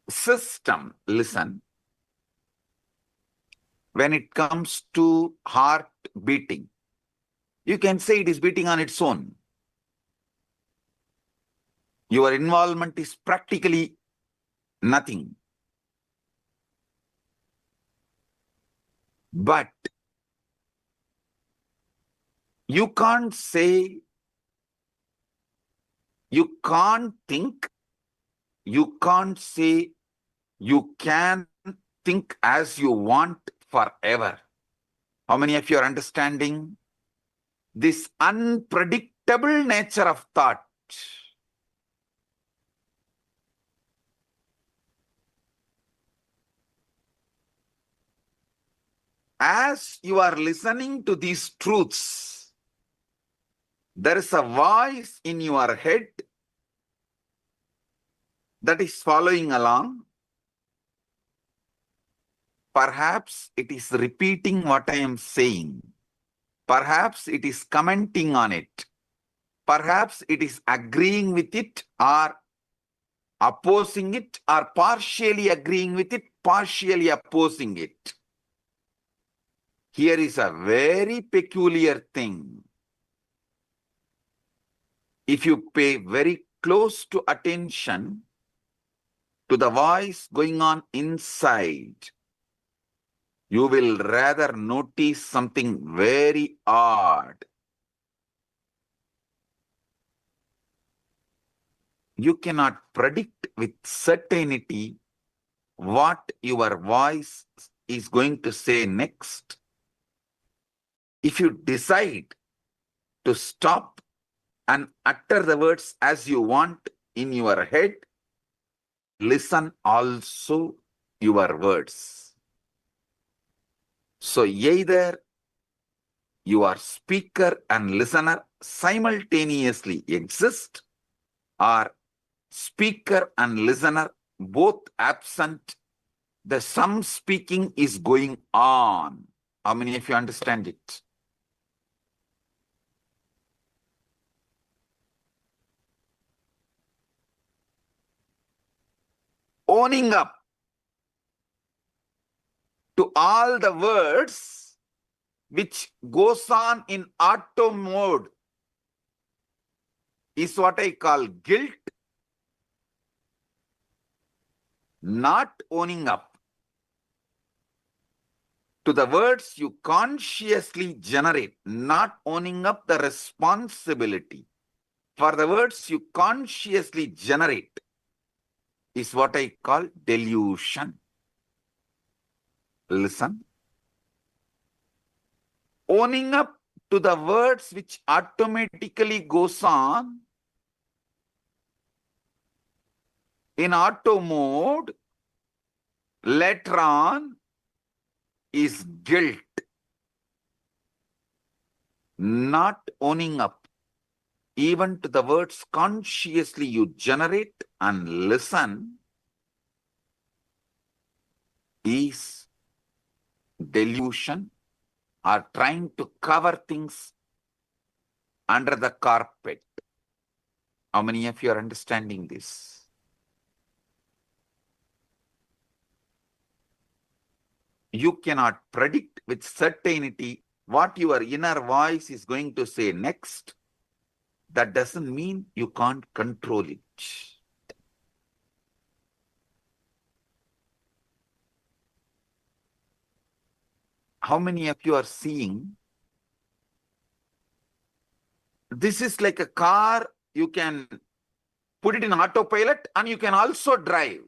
system. Listen. When it comes to heart beating, you can say it is beating on its own. Your involvement is practically nothing. But you can't say, you can't think, you can't say you can think as you want forever. How many of you are understanding this unpredictable nature of thought? As you are listening to these truths, there is a voice in your head that is following along. Perhaps it is repeating what I am saying. Perhaps it is commenting on it. Perhaps it is agreeing with it or opposing it, or partially agreeing with it, partially opposing it. Here is a very peculiar thing. If you pay very close to attention to the voice going on inside, you will rather notice something very odd. You cannot predict with certainty what your voice is going to say next. If you decide to stop and utter the words as you want in your head, listen also your words. So either your speaker and listener simultaneously exist, or speaker and listener both absent, the some speaking is going on. How many of you understand it? Owning up to all the words which goes on in auto mode is what I call guilt, not owning up to the words you consciously generate, not owning up the responsibility for the words you consciously generate is what I call delusion. Listen. Owning up to the words which automatically goes on in auto mode later on is guilt. Not owning up even to the words consciously you generate and listen is delusion, or trying to cover things under the carpet. How many of you are understanding this? You cannot predict with certainty what your inner voice is going to say next. That doesn't mean you can't control it. How many of you are seeing? This is like a car. You can put it in autopilot and you can also drive.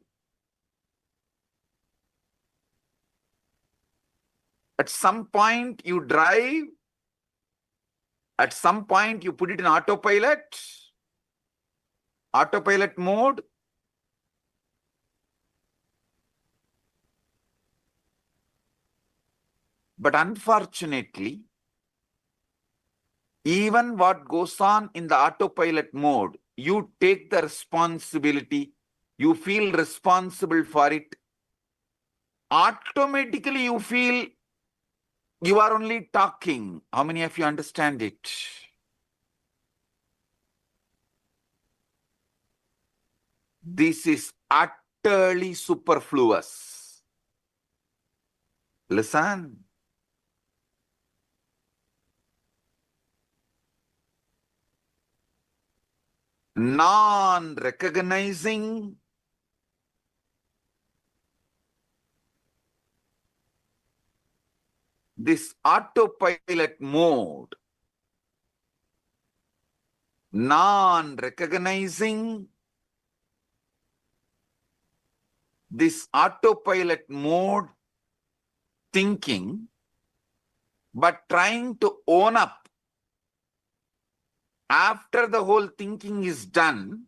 At some point you drive. At some point you put it in autopilot mode. But unfortunately, even what goes on in the autopilot mode, you take the responsibility, you feel responsible for it. Automatically you feel you are only talking. How many of you understand it? This is utterly superfluous. Listen. Non-recognizing this autopilot mode, non-recognizing this autopilot mode thinking, but trying to own up after the whole thinking is done,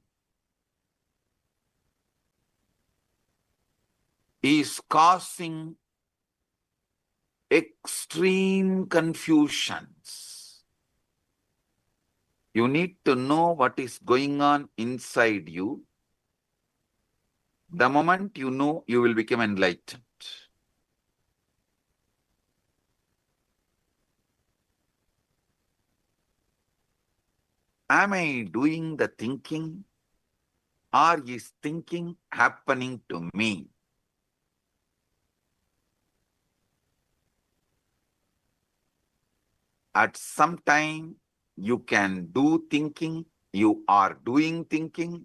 is causing extreme confusions. You need to know what is going on inside you. The moment you know, you will become enlightened. Am I doing the thinking, or is thinking happening to me? At some time, you can do thinking, you are doing thinking.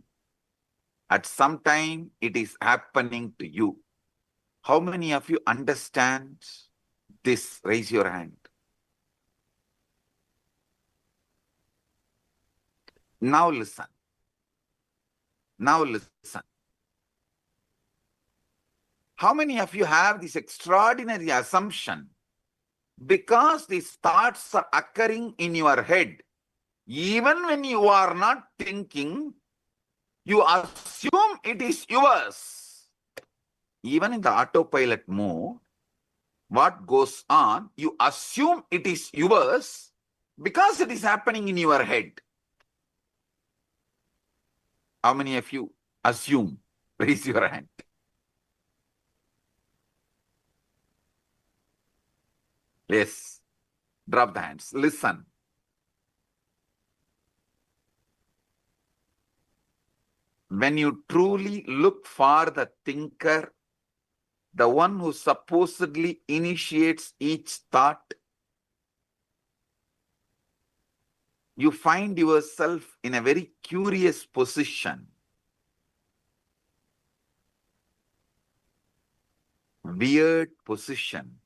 At some time, it is happening to you. How many of you understand this? Raise your hand. Now listen. Now listen. How many of you have this extraordinary assumption? Because these thoughts are occurring in your head, even when you are not thinking, you assume it is yours. Even in the autopilot mode, what goes on, you assume it is yours because it is happening in your head. How many of you assume? Raise your hand. Yes. Drop the hands. Listen. When you truly look for the thinker, the one who supposedly initiates each thought, you find yourself in a very curious position. Weird position.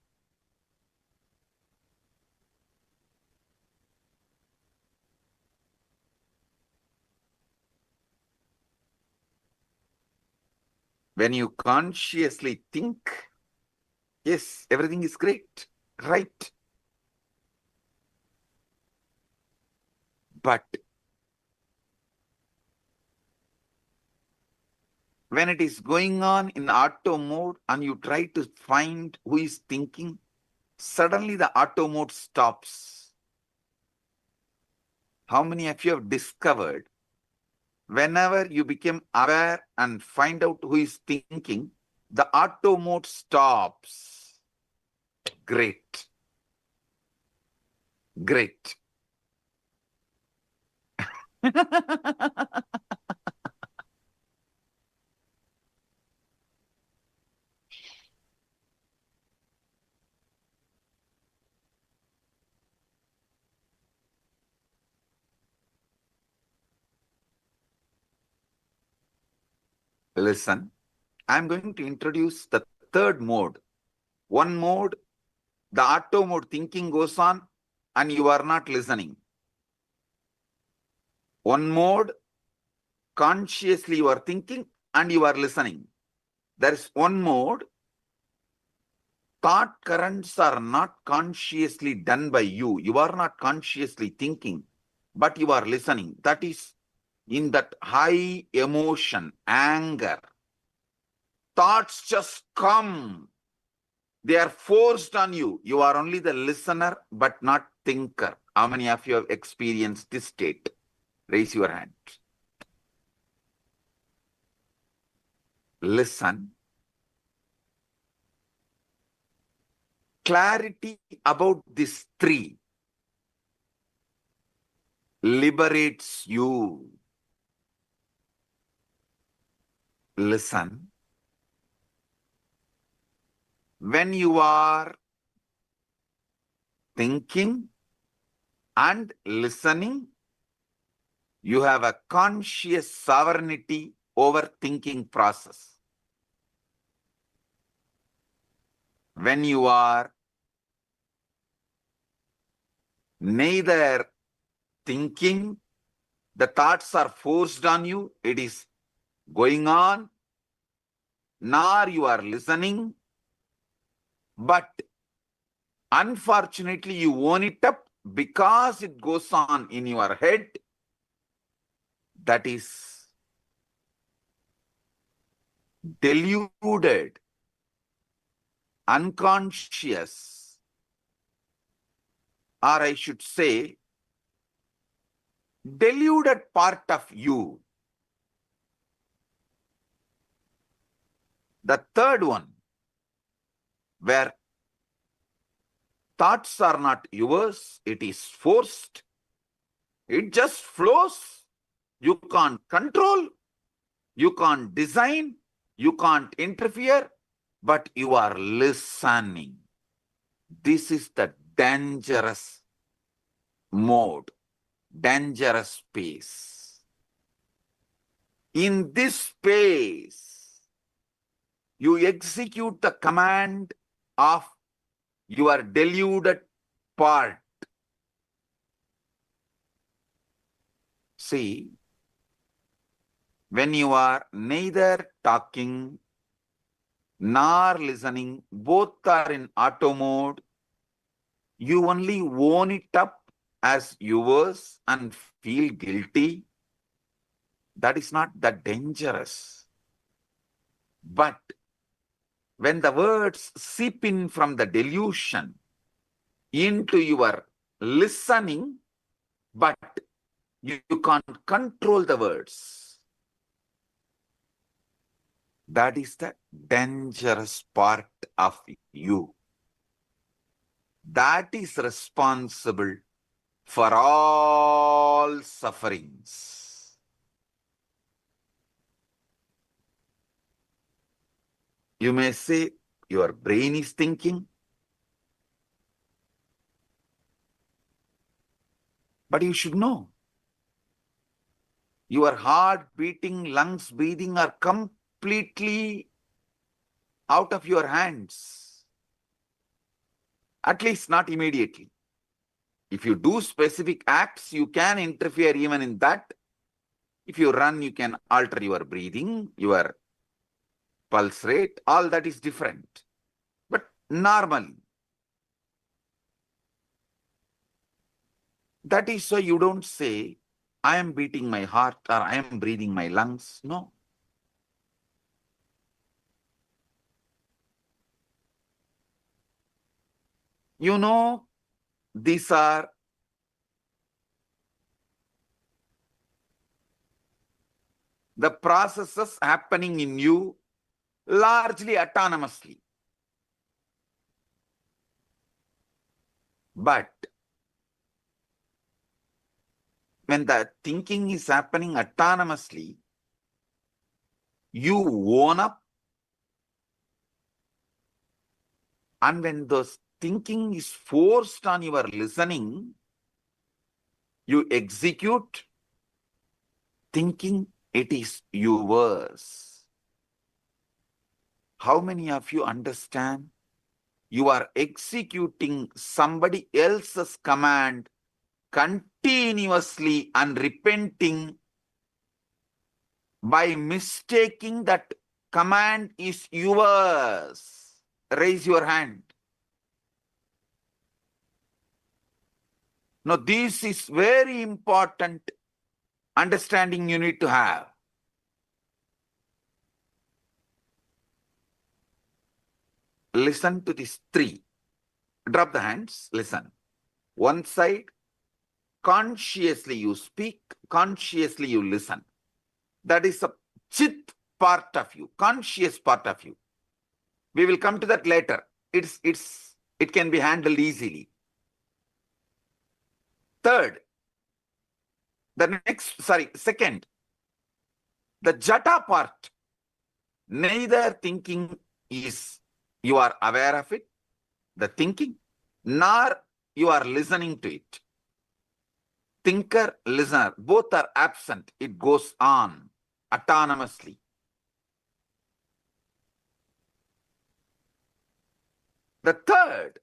When you consciously think, yes, everything is great, right. But when it is going on in auto mode and you try to find who is thinking, suddenly the auto mode stops. How many of you have discovered whenever you become aware and find out who is thinking, the auto mode stops? Great. Great. Listen, I'm going to introduce the third mode. One mode, the auto mode thinking goes on and you are not listening. One mode, consciously you are thinking and you are listening. There is one mode, thought currents are not consciously done by you. You are not consciously thinking, but you are listening. That is in that high emotion, anger. Thoughts just come. They are forced on you. You are only the listener, but not thinker. How many of you have experienced this state? Raise your hand. Listen. Clarity about these three liberates you. Listen. When you are thinking and listening, you have a conscious sovereignty over thinking process. When you are neither thinking, the thoughts are forced on you, it is going on, nor you are listening, but unfortunately you own it up because it goes on in your head. That is deluded, unconscious, or I should say, deluded part of you. The third one, where thoughts are not yours, it is forced. It just flows. You can't control, you can't design, you can't interfere, but you are listening. This is the dangerous mode, dangerous space. In this space, you execute the command of your deluded part. See, when you are neither talking nor listening, both are in auto mode, you only own it up as yours and feel guilty. That is not that dangerous. But when the words seep in from the delusion into your listening, but you can't control the words, that is the dangerous part of you. That is responsible for all sufferings. You may say, your brain is thinking. But you should know, your heart beating, lungs breathing are completely out of your hands. At least not immediately. If you do specific acts, you can interfere even in that. If you run, you can alter your breathing, your pulse rate, all that is different. But normally, that is why you don't say, I am beating my heart or I am breathing my lungs. No. You know, these are the processes happening in you largely autonomously. But when the thinking is happening autonomously, you own up, and when those thinking is forced on your listening, you execute thinking it is yours. How many of you understand? You are executing somebody else's command continuously and repenting by mistaking that command is yours. Raise your hand. Now, this is very important understanding you need to have. Listen to these three. Drop the hands. Listen. One side, consciously you speak, consciously you listen. That is a chit part of you, conscious part of you. We will come to that later. It can be handled easily. Third, second, the jata part. Neither thinking is, you are aware of it, the thinking, nor you are listening to it. Thinker, listener, both are absent. It goes on autonomously. The third,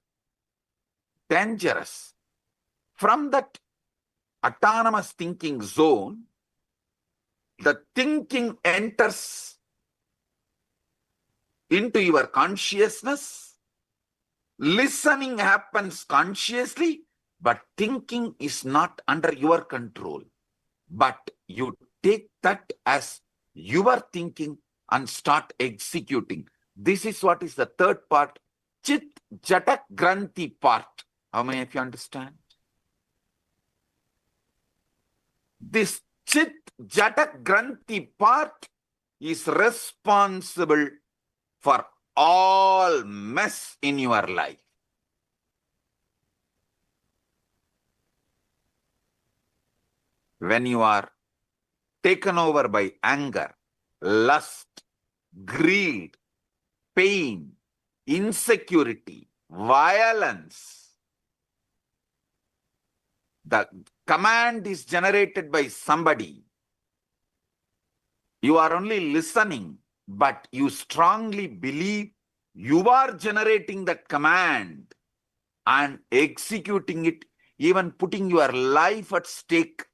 dangerous. From that autonomous thinking zone, the thinking enters into your consciousness. Listening happens consciously, but thinking is not under your control. But you take that as your thinking and start executing. This is what is the third part, Chit Jatak Granthi part. How many of you understand? This Chit Jatak Granthi part is responsible for all mess in your life. When you are taken over by anger, lust, greed, pain, insecurity, violence, the command is generated by somebody. You are only listening, but you strongly believe you are generating that command and executing it, even putting your life at stake,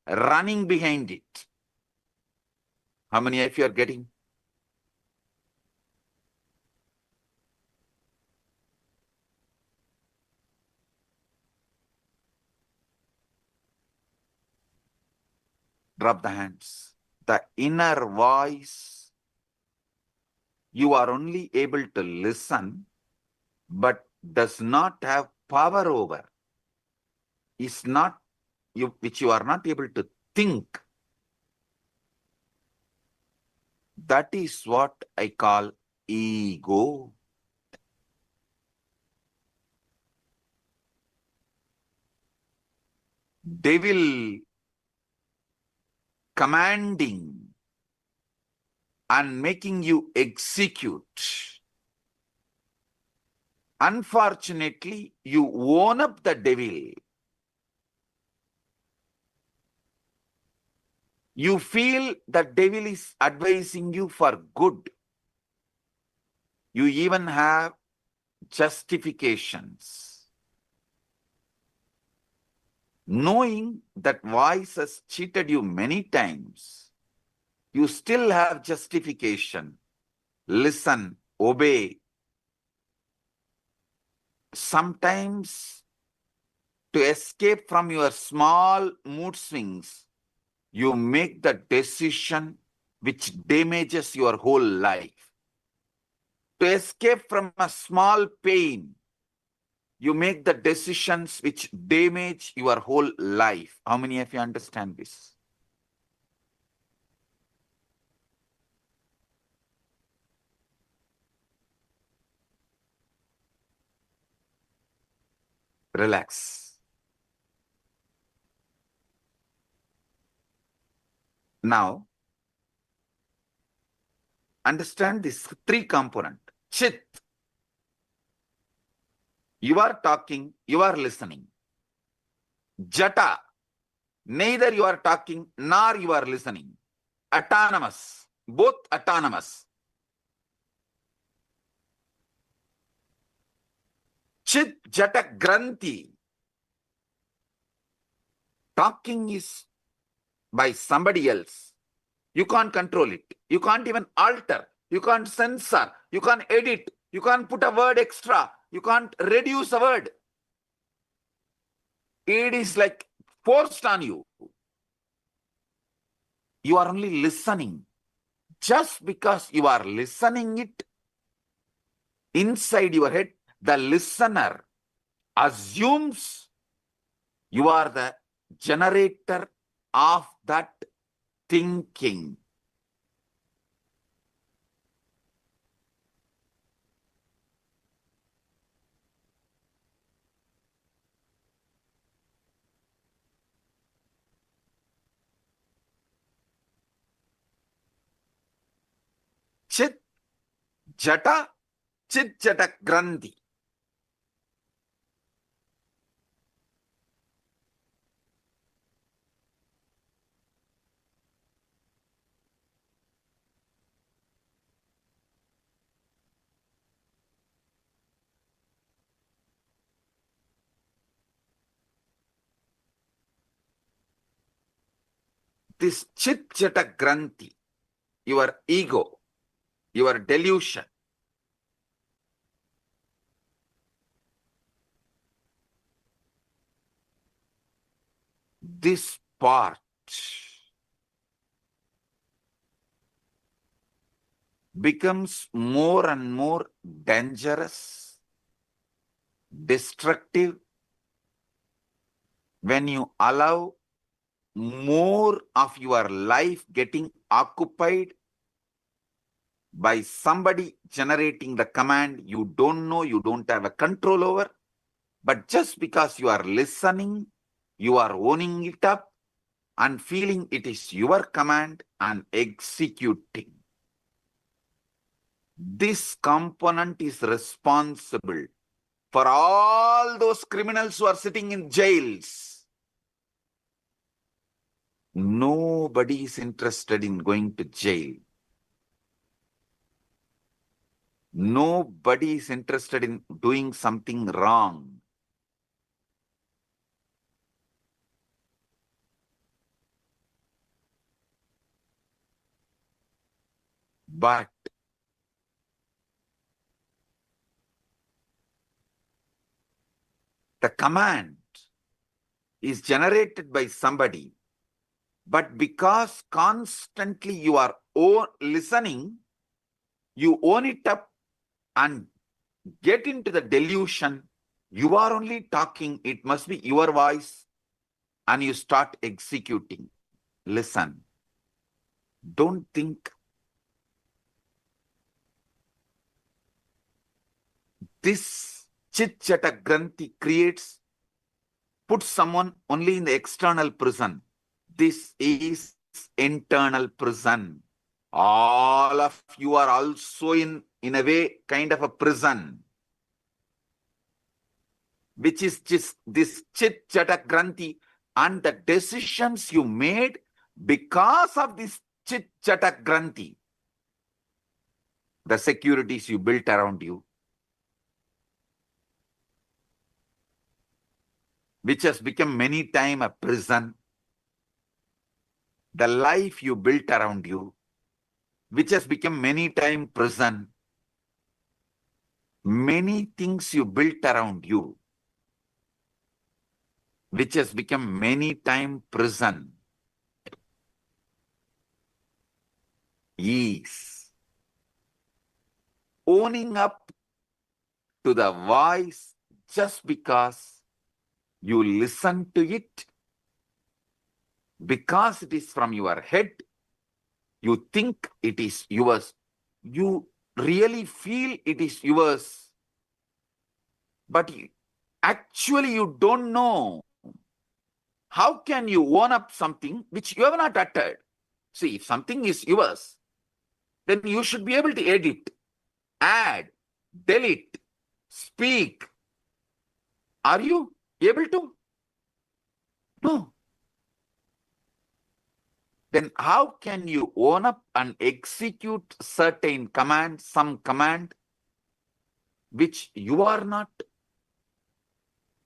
running behind it. How many of you are getting? Drop the hands. The inner voice, you are only able to listen, but does not have power over, is not you, which you are not able to think. That is what I call ego. Devil commanding and making you execute. Unfortunately, you own up the devil. You feel the devil is advising you for good. You even have justifications. Knowing that voice has cheated you many times, you still have justification. Listen, obey. Sometimes, to escape from your small mood swings, you make the decision which damages your whole life. To escape from a small pain, you make the decisions which damage your whole life. How many of you understand this? Relax. Now, understand this three component. Chit. You are talking, you are listening. Jata. Neither you are talking nor you are listening. Autonomous. Both autonomous. Chit Jata Granthi. Talking is by somebody else. You can't control it. You can't even alter. You can't censor. You can't edit. You can't put a word extra. You can't reduce a word. It is like forced on you. You are only listening. Just because you are listening it, inside your head, the listener assumes you are the generator of that thinking. Chit Jata, Chit Jata Granthi. This Chit Jata Granthi, your ego, your delusion, this part becomes more and more dangerous, destructive, when you allow more of your life getting occupied by somebody generating the command you don't know, you don't have a control over, but just because you are listening, you are owning it up and feeling it is your command and executing. This component is responsible for all those criminals who are sitting in jails. Nobody is interested in going to jail. Nobody is interested in doing something wrong. But the command is generated by somebody, but because constantly you are listening, you own it up and get into the delusion. You are only talking, it must be your voice, and you start executing. Listen. Don't think. This Chit Jata Granthi puts someone only in the external prison. This is internal prison. All of you are also in a way kind of a prison. which is just this chit jata granthi, and the decisions you made because of this chit jata granthi, the securities you built around you, which has become many times a prison, the life you built around you, which has become many times prison, many things you built around you, which has become many times prison, is owning up to the voice just because you listen to it, because it is from your head, you think it is yours, you really feel it is yours, but actually you don't know. How can you own up something which you have not uttered? See, if something is yours, then you should be able to edit, add, delete, speak. Are you able to? No. Then how can you own up and execute certain command, some command, which you are not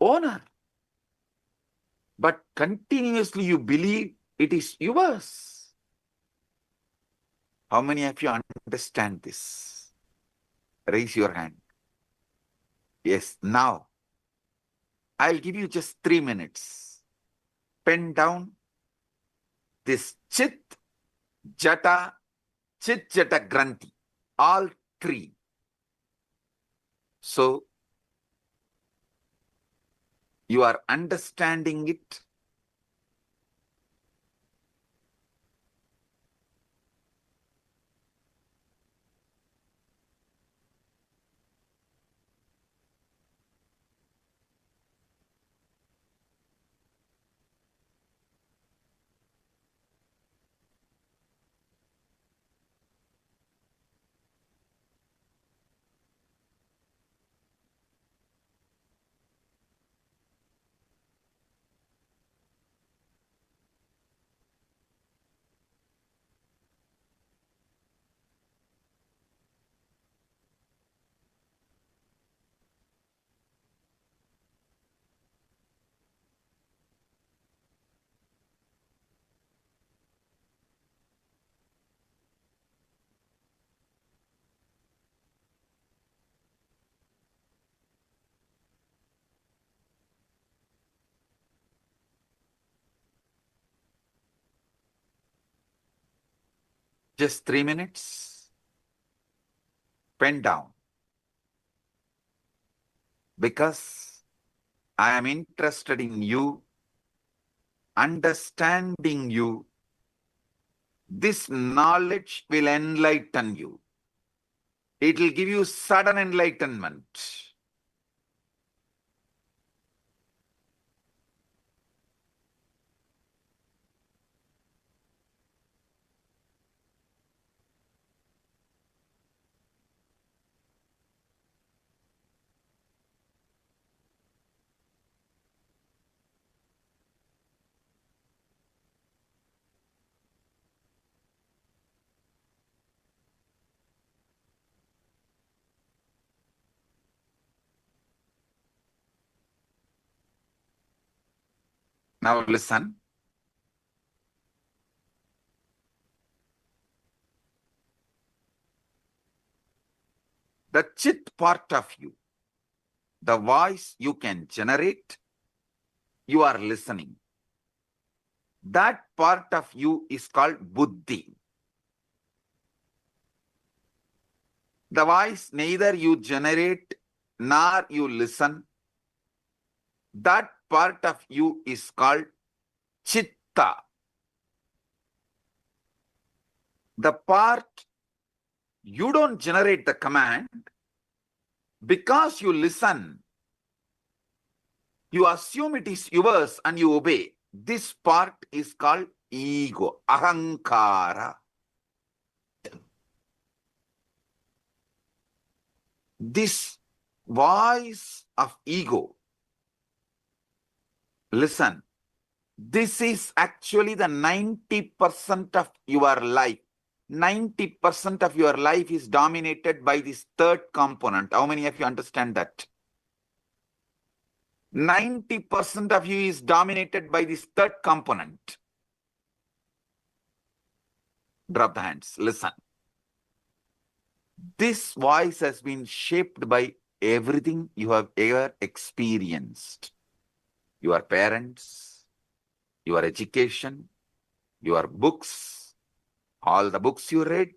owner, but continuously you believe it is yours? How many of you understand this? Raise your hand. Yes, now I'll give you just 3 minutes. Pen down this chit jata granthi, all three. So you are understanding it. Just 3 minutes. Pen down. Because I am interested in you, understanding you. This knowledge will enlighten you. It will give you sudden enlightenment. Now listen. The chit part of you, the voice you can generate, you are listening. That part of you is called buddhi. The voice neither you generate nor you listen. That part of you is called chitta. The part you don't generate the command, because you listen, you assume it is yours and you obey. This part is called ego, ahankara. This voice of ego Listen, this is actually the 90% of your life. 90% of your life is dominated by this third component. How many of you understand that? 90% of you is dominated by this third component. Drop the hands. Listen. This voice has been shaped by everything you have ever experienced. Your parents, your education, your books, all the books you read,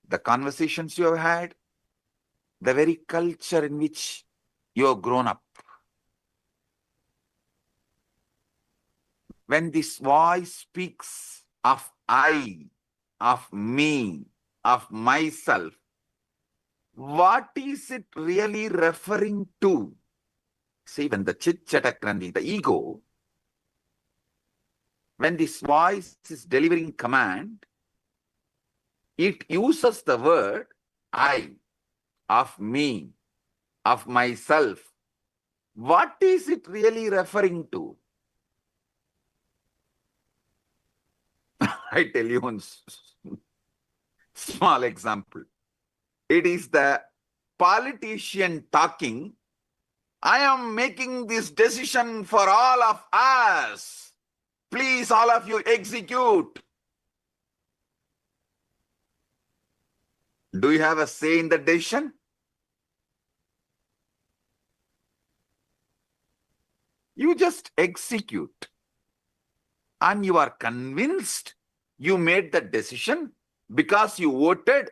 the conversations you have had, the very culture in which you have grown up. When this voice speaks of I, of me, of myself, what is it really referring to? See, when the chit-chatakrandi, the ego, when this voice is delivering command, it uses the word I, of me, of myself. What is it really referring to? I tell you one small example. It is the politician talking, I am making this decision for all of us. Please, all of you, execute. Do you have a say in the decision? You just execute. And you are convinced you made the decision because you voted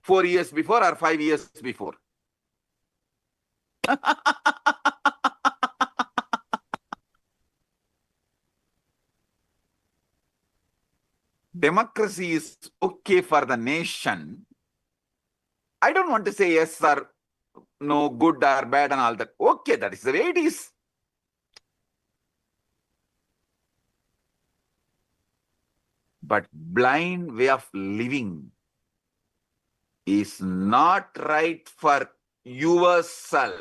4 years before or 5 years before. Democracy is okay for the nation. I don't want to say yes or no, good or bad and all that. Okay, that is the way it is. But blind way of living is not right for yourself.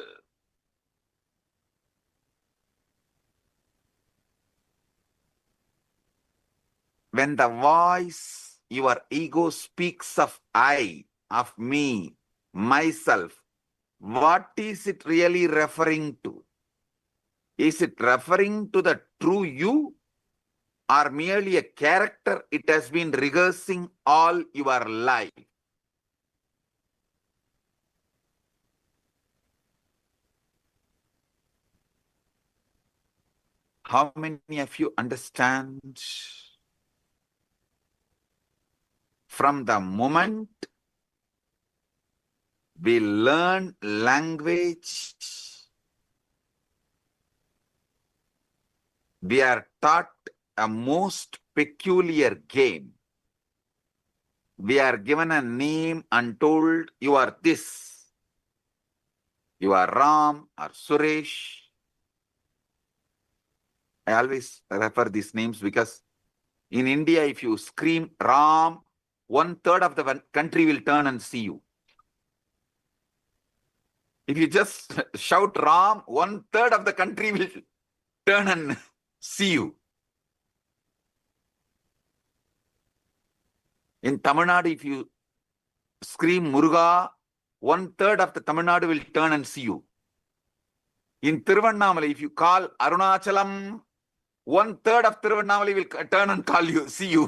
When the voice, your ego speaks of I, of me, myself, what is it really referring to? Is it referring to the true you or merely a character it has been rehearsing all your life? How many of you understand? From the moment we learn language, we are taught a most peculiar game. We are given a name and told, you are this. You are Ram or Suresh. I always refer these names because in India, if you scream Ram, 1/3 of the country will turn and see you. If you just shout Ram, 1/3 of the country will turn and see you. In Tamil Nadu, if you scream Muruga, 1/3 of the Tamil Nadu will turn and see you. In Tiruvannamalai, if you call Arunachalam, 1/3 of Tiruvannamalai will turn and call you, see you.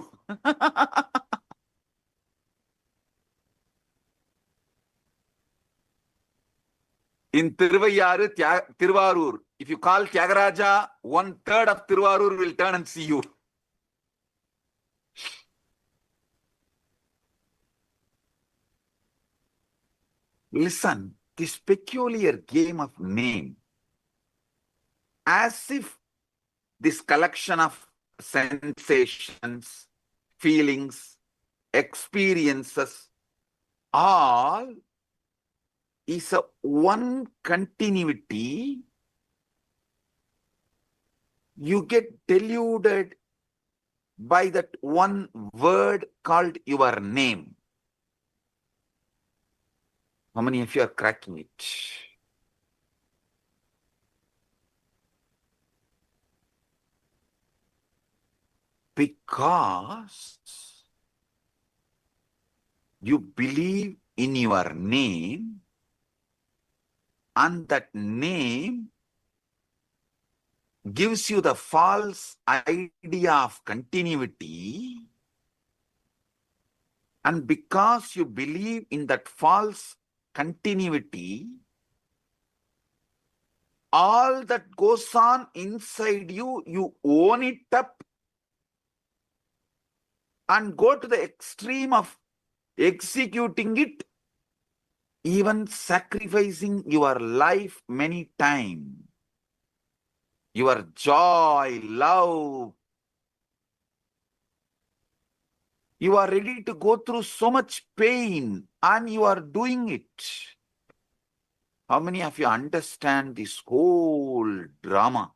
In Tiruvayaru, Tiruvarur, if you call Tyagaraja, 1/3 of Tiruvarur will turn and see you. Listen, this peculiar game of name, as if this collection of sensations, feelings, experiences, all is a one continuity. You get deluded by that one word called your name. How many of you are cracking it? Because you believe in your name, and that name gives you the false idea of continuity, and because you believe in that false continuity, all that goes on inside you, you own it up and go to the extreme of executing it, even sacrificing your life many times. Your joy, love, you are ready to go through so much pain and you are doing it. How many of you understand this whole drama?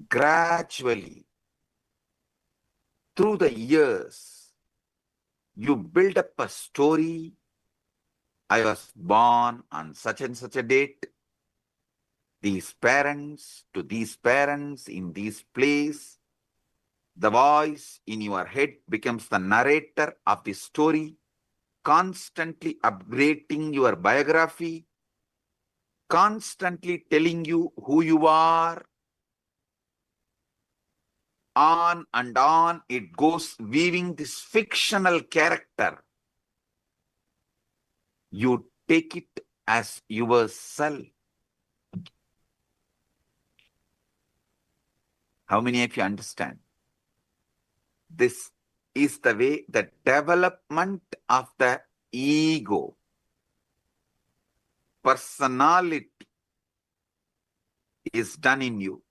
Gradually, through the years, you build up a story. I was born on such and such a date. These parents to these parents in this place. The voice in your head becomes the narrator of the story, constantly upgrading your biography, constantly telling you who you are. On and on it goes, weaving this fictional character. You take it as yourself. How many of you understand? This is the way the development of the ego, personality is done in you.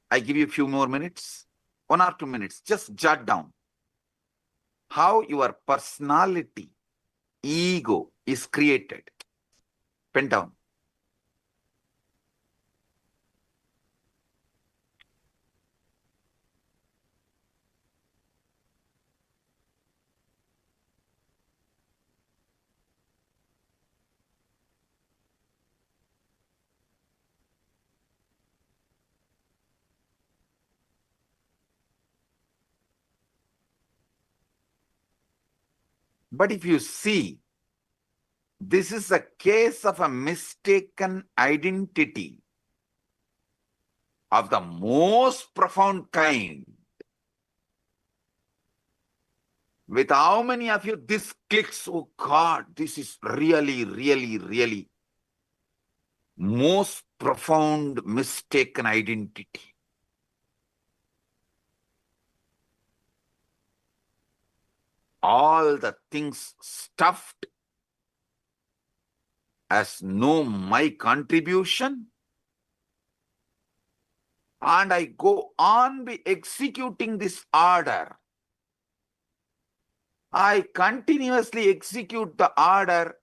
I give you a few more minutes, 1 or 2 minutes, just jot down how your personality, ego is created. Pen down. But if you see, this is a case of a mistaken identity of the most profound kind. With how many of you this clicks? Oh God, this is really, really, really most profound mistaken identity. All the things stuffed as no my contribution, and I go on be executing this order. I continuously execute the order,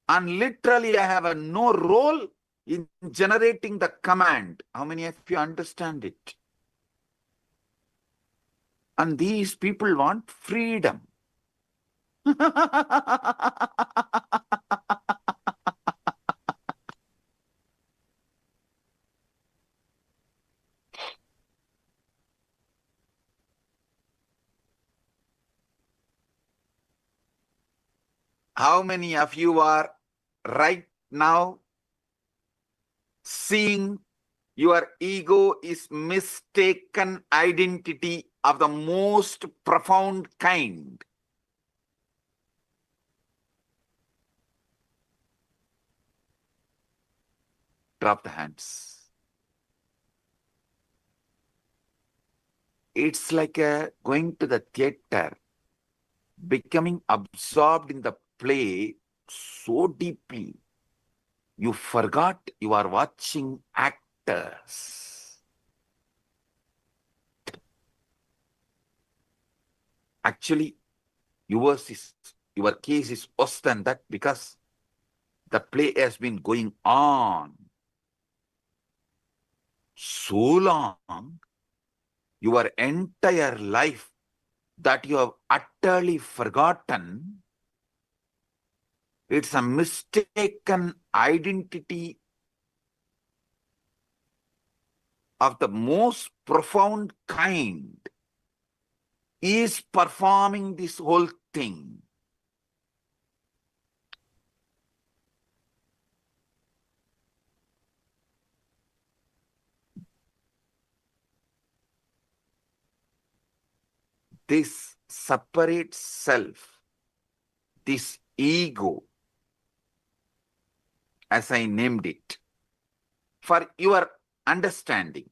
and literally I have no role in generating the command. How many of you understand it? And these people want freedom. How many of you are right now seeing your ego is mistaken identity of the most profound kind? Drop the hands. It's like going to the theater, becoming absorbed in the play so deeply, you forgot you are watching actors. Actually, your case is worse than that, because the play has been going on so long, your entire life, that you have utterly forgotten It's a mistaken identity of the most profound kind is performing this whole thing. This separate self, this ego, as I named it, for your understanding,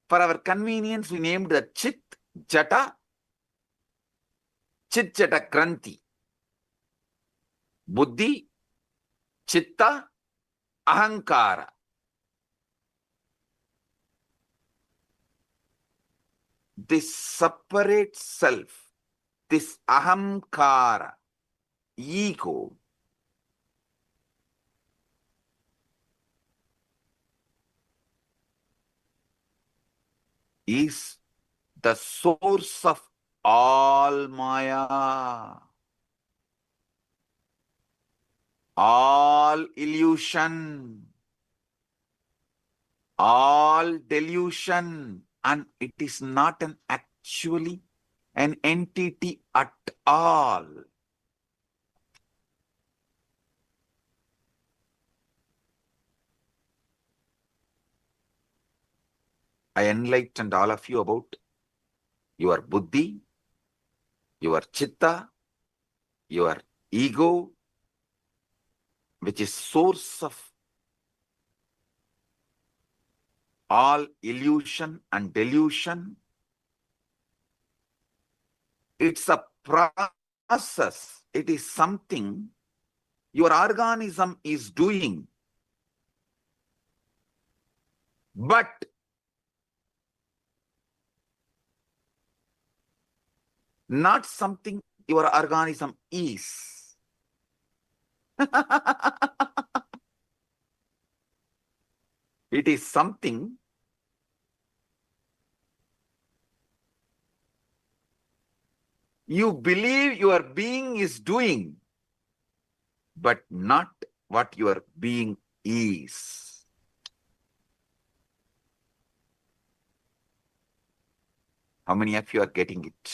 for our convenience, we named the Chit Jata Granthi. Buddhi, Chitta, Ahankara. This separate self, this Ahamkara, ego, is the source of all Maya, all illusion, all delusion, and it is not actually an entity at all. I enlightened all of you about your buddhi, your chitta, your ego, which is source of all illusion and delusion. It's a process. It is something your organism is doing. But not something your organism is. It is something you believe your being is doing, but not what your being is. How many of you are getting it?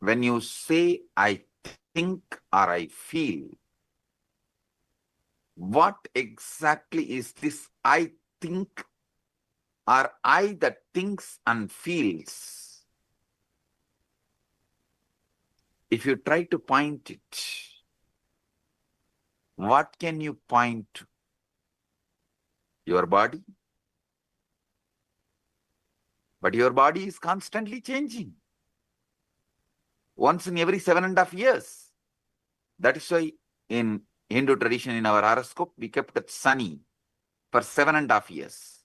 When you say, I think or I feel, what exactly is this I think or I that thinks and feels? If you try to point it, what can you point to? Your body? But your body is constantly changing. Once in every 7.5 years. That is why in Hindu tradition, in our horoscope, we kept it sunny for 7.5 years.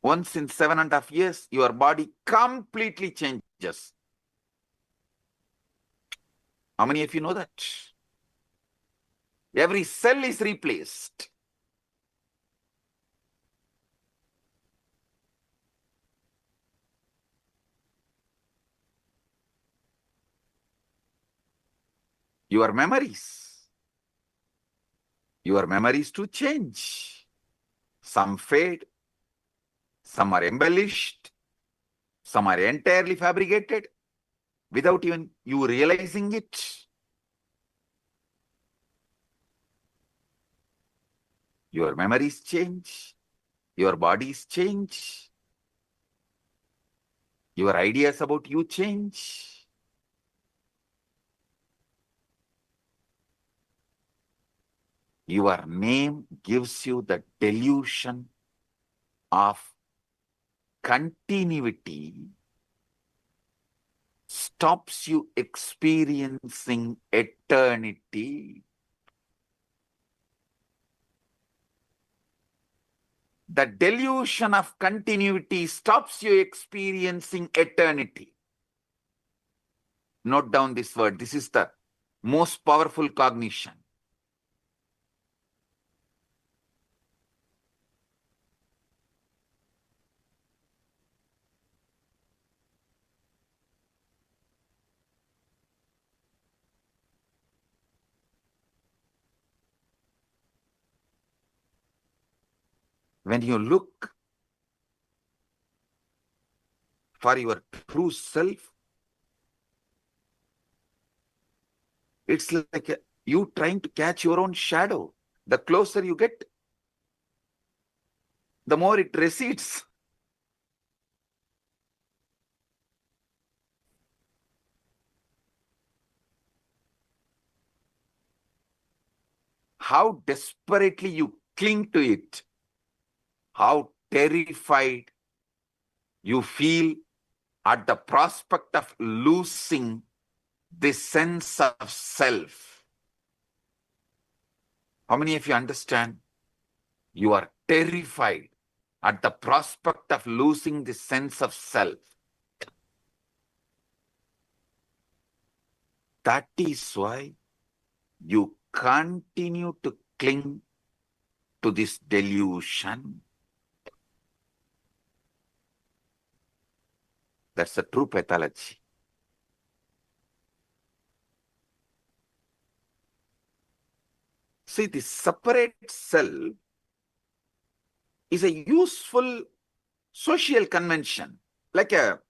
Once in 7.5 years, your body completely changes. How many of you know that? Every cell is replaced. Your memories to change. Some fade, some are embellished, some are entirely fabricated without even you realizing it. Your memories change, your bodies change, your ideas about you change. Your name gives you the delusion of continuity, stops you experiencing eternity. The delusion of continuity stops you experiencing eternity. Note down this word. This is the most powerful cognition. When you look for your true self, it's like you trying to catch your own shadow. The closer you get, the more it recedes. How desperately you cling to it. How terrified you feel at the prospect of losing this sense of self. How many of you understand? You are terrified at the prospect of losing this sense of self. That is why you continue to cling to this delusion. That's the true pathology. See, the separate self is a useful social convention, like a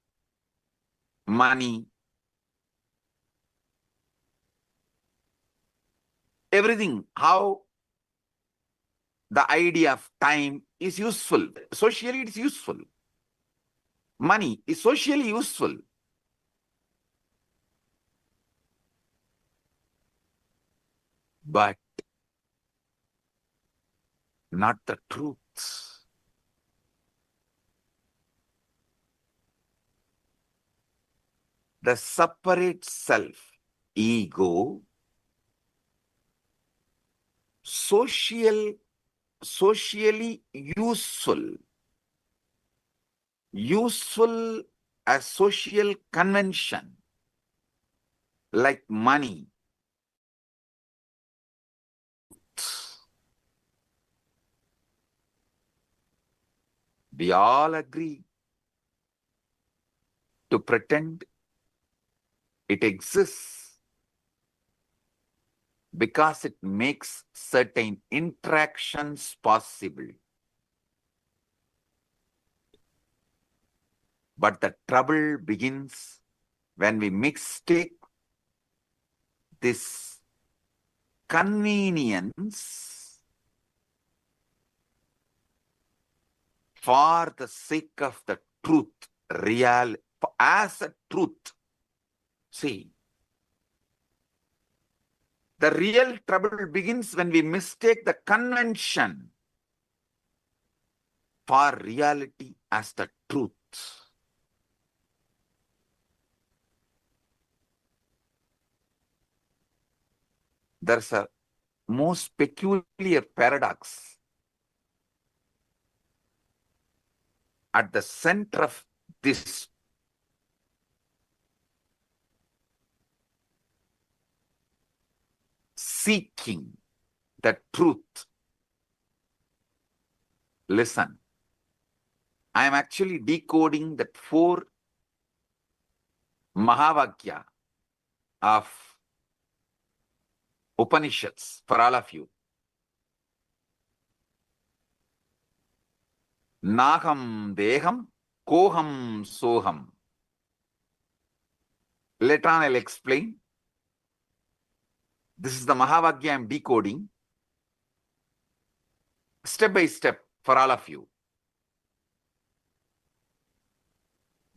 money, everything, how the idea of time is useful. Socially, it is useful. Money is socially useful. But not the truth. The separate self, ego, socially useful as social convention, like money. We all agree to pretend it exists because it makes certain interactions possible. But the trouble begins when we mistake this convenience for the sake of the truth, as a truth. See, the real trouble begins when we mistake the convention for reality as the truth. There's a most peculiar paradox at the center of this. Seeking the truth. Listen, I am actually decoding the 4 Mahavakya of Upanishads for all of you. Naham deham, koham soham. Later on I'll explain. This is the Mahavakya I'm decoding step by step for all of you.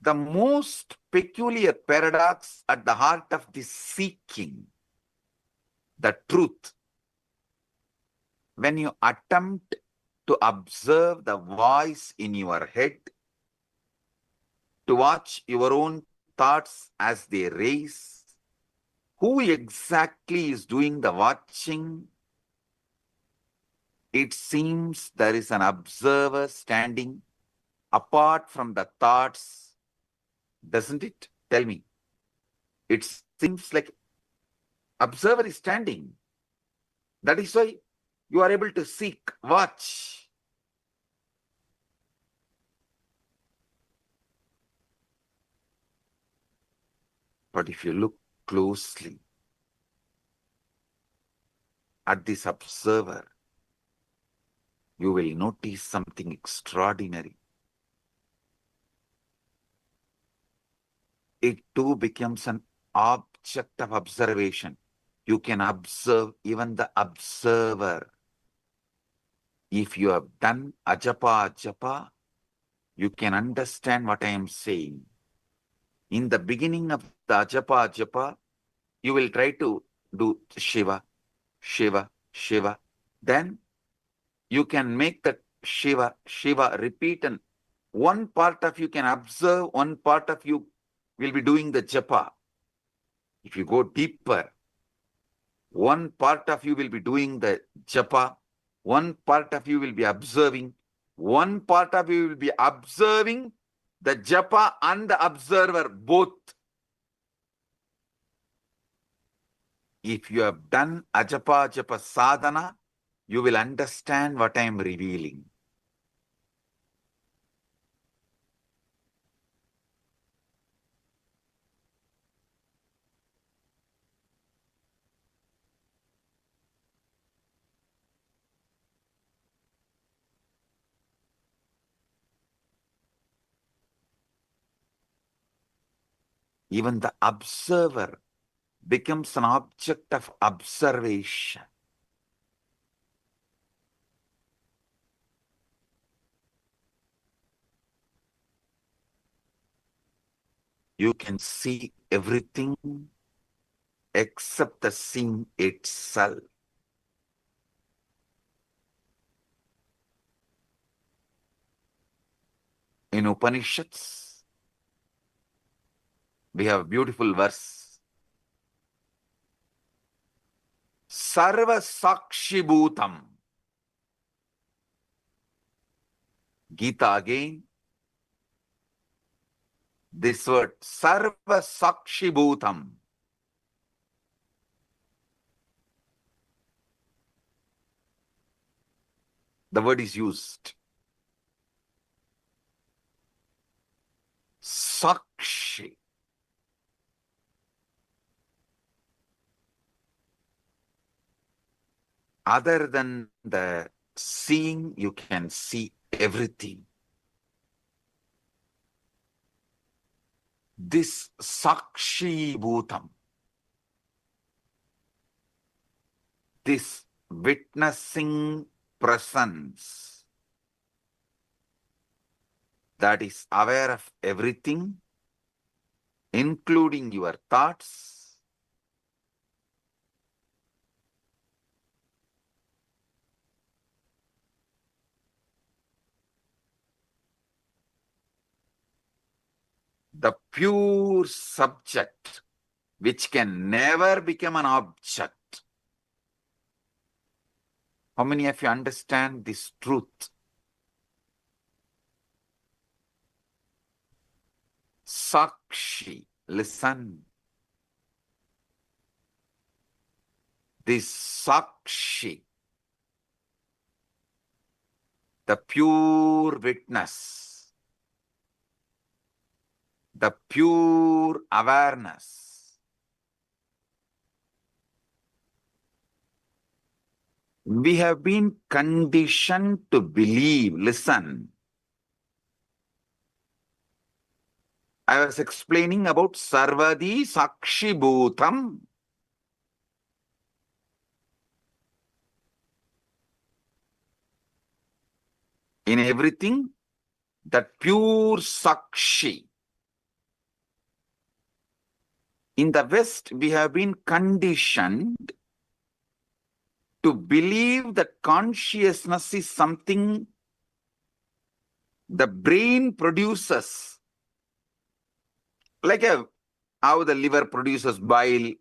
The most peculiar paradox at the heart of this seeking the truth, when you attempt to observe the voice in your head, to watch your own thoughts as they raise, who exactly is doing the watching? It seems there is an observer standing apart from the thoughts, doesn't it? Tell me. It seems like observer is standing. That is why you are able to seek, watch. But if you look closely at this observer, you will notice something extraordinary. It too becomes an object of observation. You can observe even the observer. If you have done ajapa, you can understand what I am saying. In the beginning of the ajapa, you will try to do Shiva, Shiva, Shiva. Then you can make that Shiva, Shiva repeat, and one part of you can observe, one part of you will be doing the japa. If you go deeper, one part of you will be doing the japa, one part of you will be observing, one part of you will be observing the japa and the observer both. If you have done japa sadhana, you will understand what I am revealing. Even the observer becomes an object of observation. You can see everything except the scene itself. In Upanishads, we have a beautiful verse. Sarva Sakshi Bhutam. Gita again. This word, Sarva Sakshi Bhutam. The word is used. Sakshi. Other than the seeing, you can see everything. This Sakshi Bhutam, this witnessing presence that is aware of everything, including your thoughts, the pure subject, which can never become an object. How many of you understand this truth? Sakshi, listen. This Sakshi, the pure witness, the pure awareness, we have been conditioned to believe. Listen. I was explaining about Sarvadi Sakshi Bhutam. In everything, that pure Sakshi. In the West, we have been conditioned to believe that consciousness is something the brain produces. Like how the liver produces bile.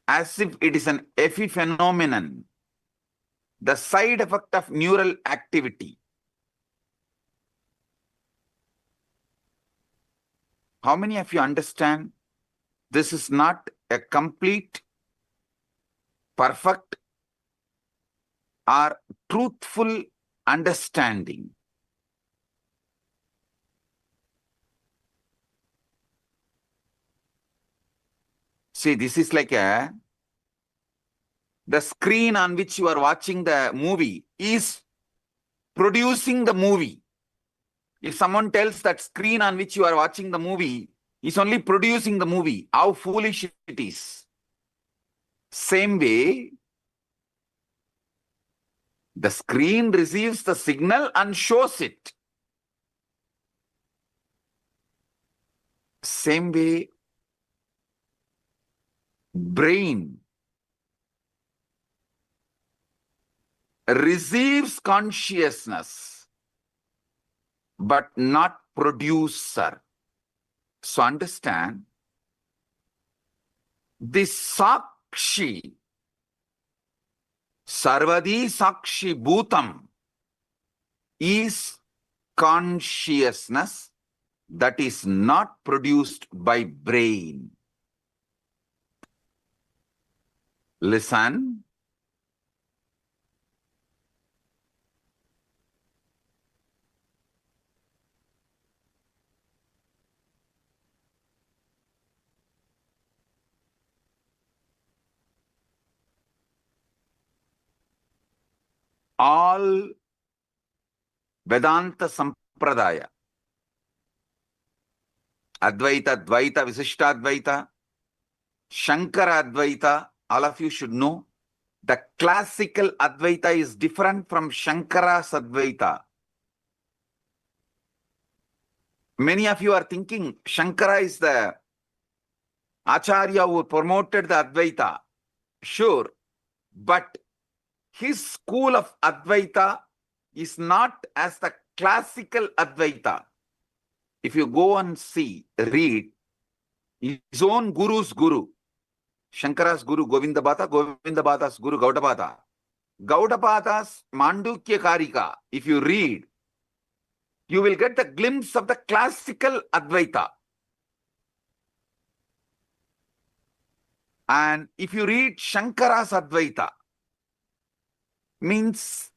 As if it is an epiphenomenon, the side effect of neural activity. How many of you understand this is not a complete, perfect, or truthful understanding? See, this is like the screen on which you are watching the movie is producing the movie. If someone tells that screen on which you are watching the movie is only producing the movie, how foolish it is. Same way, the screen receives the signal and shows it. Same way, brain receives consciousness, but not producer. So understand, this Sakshi, Sarvadi Sakshi Bhutam, is consciousness that is not produced by brain. Listen. All Vedanta Sampradaya, Advaita, Dvaita, Visishtadvaita, Shankara Advaita, all of you should know the classical Advaita is different from Shankara's Advaita. Many of you are thinking Shankara is the Acharya who promoted the Advaita. Sure, but his school of Advaita is not as the classical Advaita. If you go and see, read, his own guru's guru, Shankara's guru Govindabhata, Govindabhata's guru Gaudabhata, Gaudabhata's Mandukya Karika, if you read, you will get the glimpse of the classical Advaita. And if you read Shankara's Advaita, means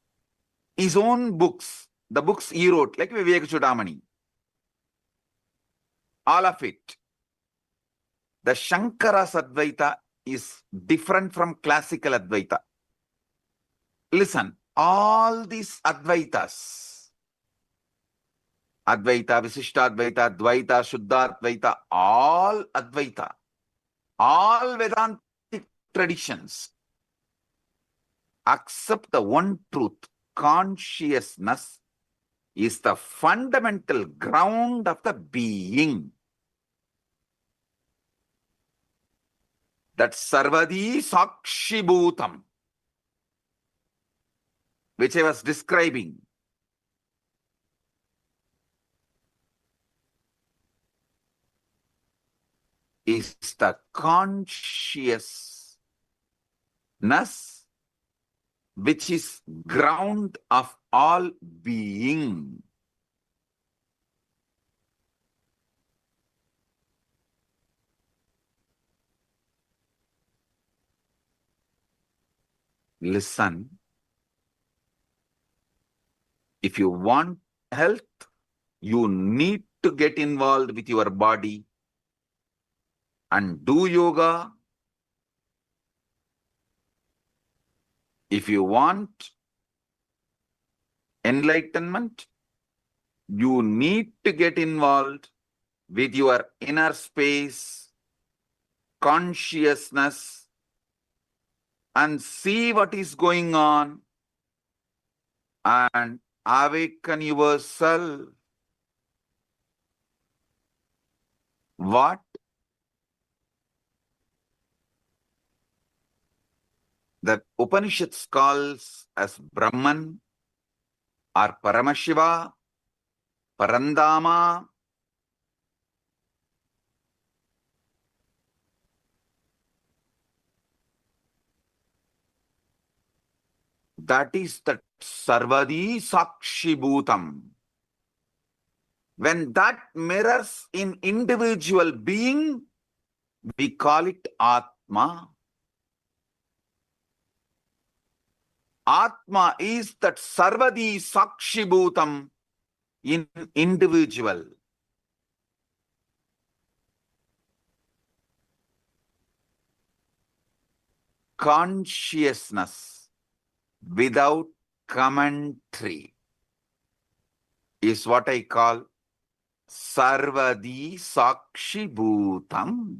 his own books, the books he wrote, like Vivek Chudamani, all of it. The Shankara's Advaita is different from classical Advaita. Listen, all these Advaitas, Advaita, Visishtadvaita, Dvaita, Shuddhadvaita, all Advaita, all Vedantic traditions accept the one truth. Consciousness is the fundamental ground of the being. That Sarvadi Sakshi Bhutam, which I was describing, is the consciousness which is ground of all being. Listen, if you want health, you need to get involved with your body and do yoga. If you want enlightenment, you need to get involved with your inner space, consciousness, and see what is going on and awaken yourself. What? The Upanishads calls as Brahman or Paramashiva, Parandama. That is the Sarvadi Sakshi Bhutam. When that mirrors in individual being, we call it Atma. Atma is that Sarvadi Sakshibhutam in individual. Consciousness without commentary is what I call Sarvadi Sakshibhutam.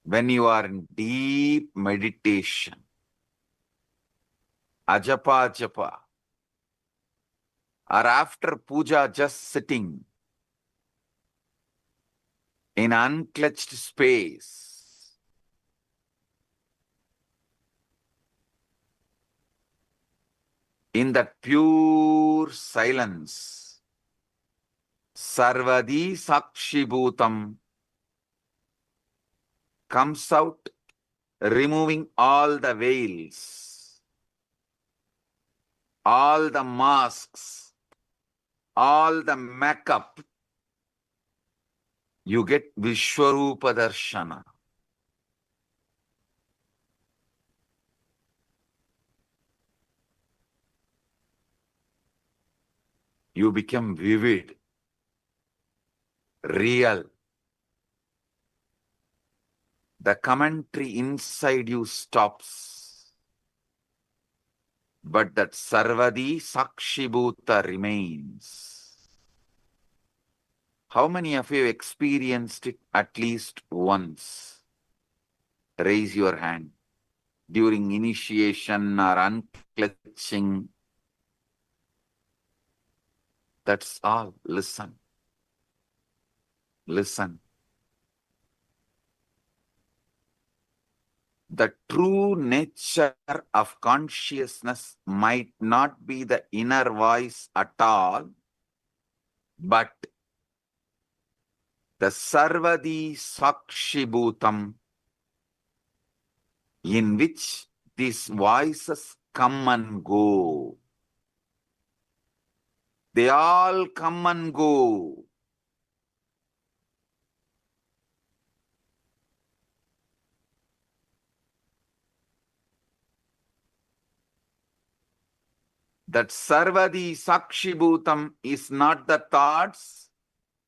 When you are in deep meditation, ajapa japa, or after puja just sitting in unclutched space, in that pure silence, Sarvadi Sakshibhutam comes out, removing all the veils, all the masks, all the makeup. You get Vishwarupa Darshana. You become vivid, real. The commentary inside you stops. But that Sarvadi Sakshibhuta remains. How many of you experienced it at least once? Raise your hand. During initiation or unclutching. That's all. Listen. Listen. The true nature of consciousness might not be the inner voice at all, but the Sarvadi Sakshibhutam, in which these voices come and go. They all come and go. That Sarvadi Sakshibhutam is not the thoughts,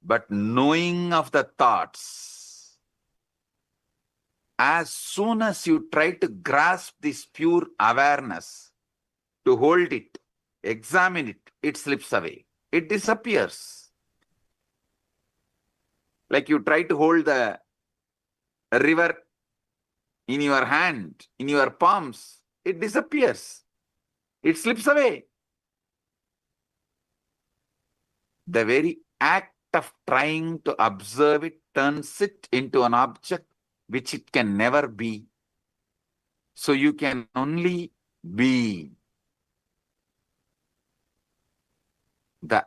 but knowing of the thoughts. As soon as you try to grasp this pure awareness, to hold it, examine it, it slips away. It disappears. Like you try to hold the river in your hand, in your palms, it disappears. It slips away. The very act of trying to observe it turns it into an object which it can never be. So you can only be the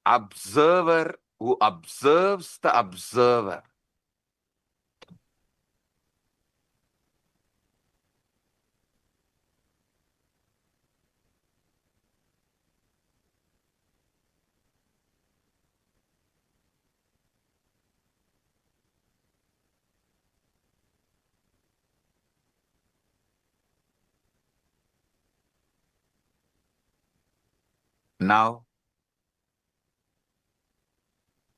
observer who observes the observer. Now,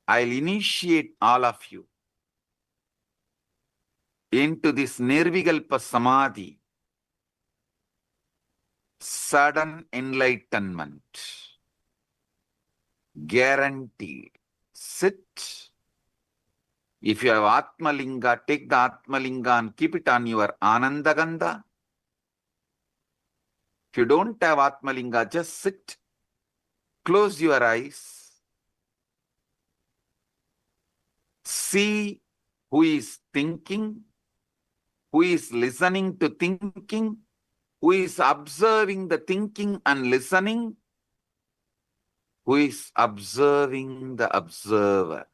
I'll initiate all of you into this Nirvikalpa Samadhi, sudden enlightenment, guaranteed. Sit. If you have Atmalinga, take the Atmalinga and keep it on your Anandagandha. If you don't have Atmalinga, just sit. Close your eyes. See who is thinking, who is listening to thinking, who is observing the thinking and listening. who is observing the observer.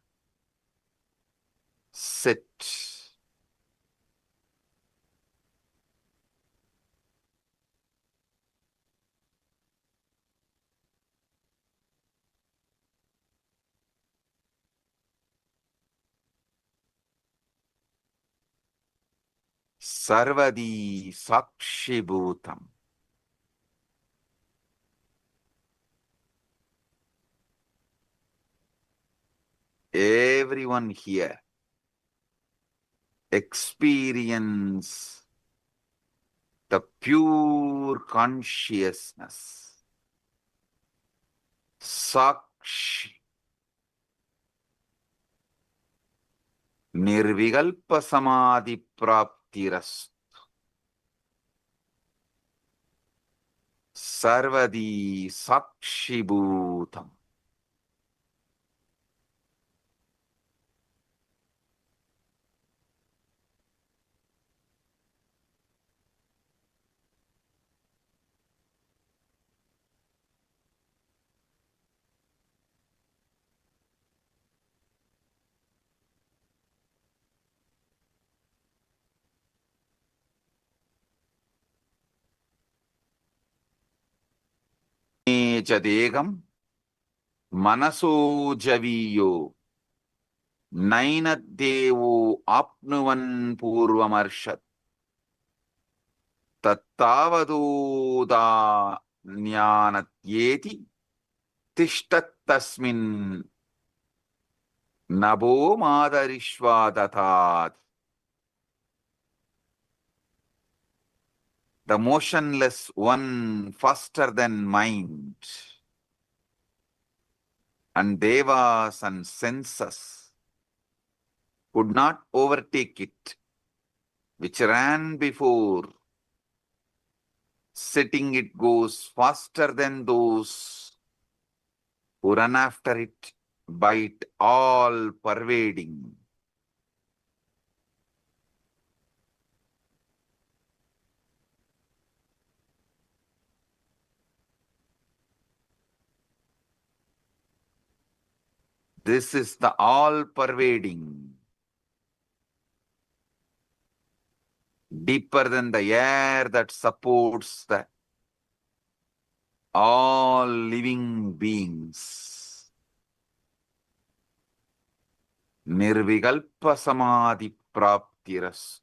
Sit. Sarvadi Sakshi Bhutam. Everyone here experience the pure consciousness. Sakshi. Nirvigalpa Samadhi Praptiras. Sarvadi Sakshi Bhutam. Chadegam Manaso Javiyo Nainadevo Apnuvan Purvamarshat Tattavadoda Jnanatyeti Tishtat Tasmin Nabo Madarishvadatat. The motionless one faster than mind, and devas and senses could not overtake it, which ran before. Sitting it goes faster than those who run after it, by it all pervading. This is the all-pervading, deeper than the air that supports the all living beings. Nirvigalpa Samadhi Praptirast.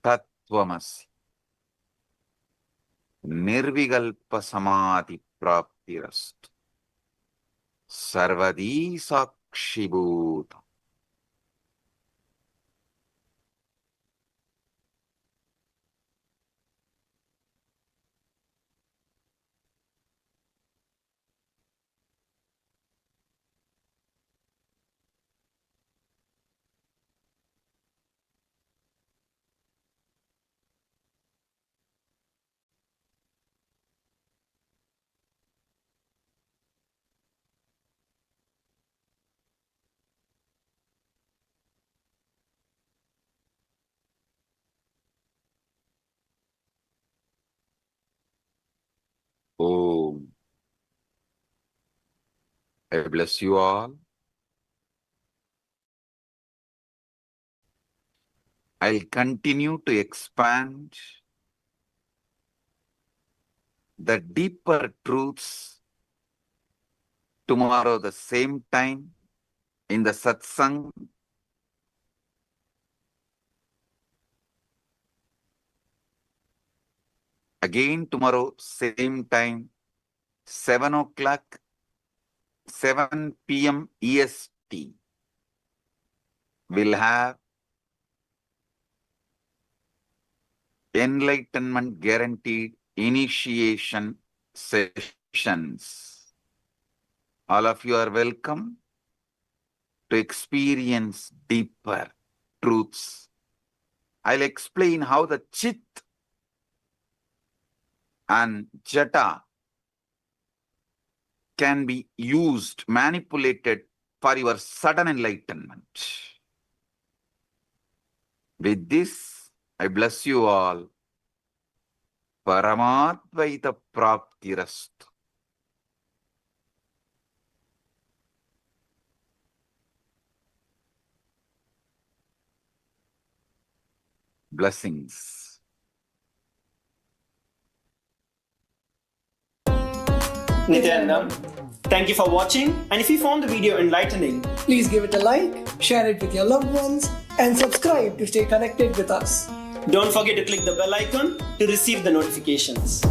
Tattvamasi. Nirvigalpa Samadhi Praptirast. Sarvadi Sakshibhuta. Om. I bless you all. I'll continue to expand the deeper truths tomorrow, the same time, in the satsang. Again tomorrow, same time, 7 o'clock, 7 p.m. EST. will have enlightenment guaranteed initiation sessions. All of you are welcome to experience deeper truths. I'll explain how the Chit and Jata can be used, manipulated for your sudden enlightenment. With this, I bless you all. Paramadvaita Praptirastu. Blessings. Nithyanandam, thank you for watching, and if you found the video enlightening, Please give it a like, share it with your loved ones, and subscribe to stay connected with us. don't forget to click the bell icon to receive the notifications.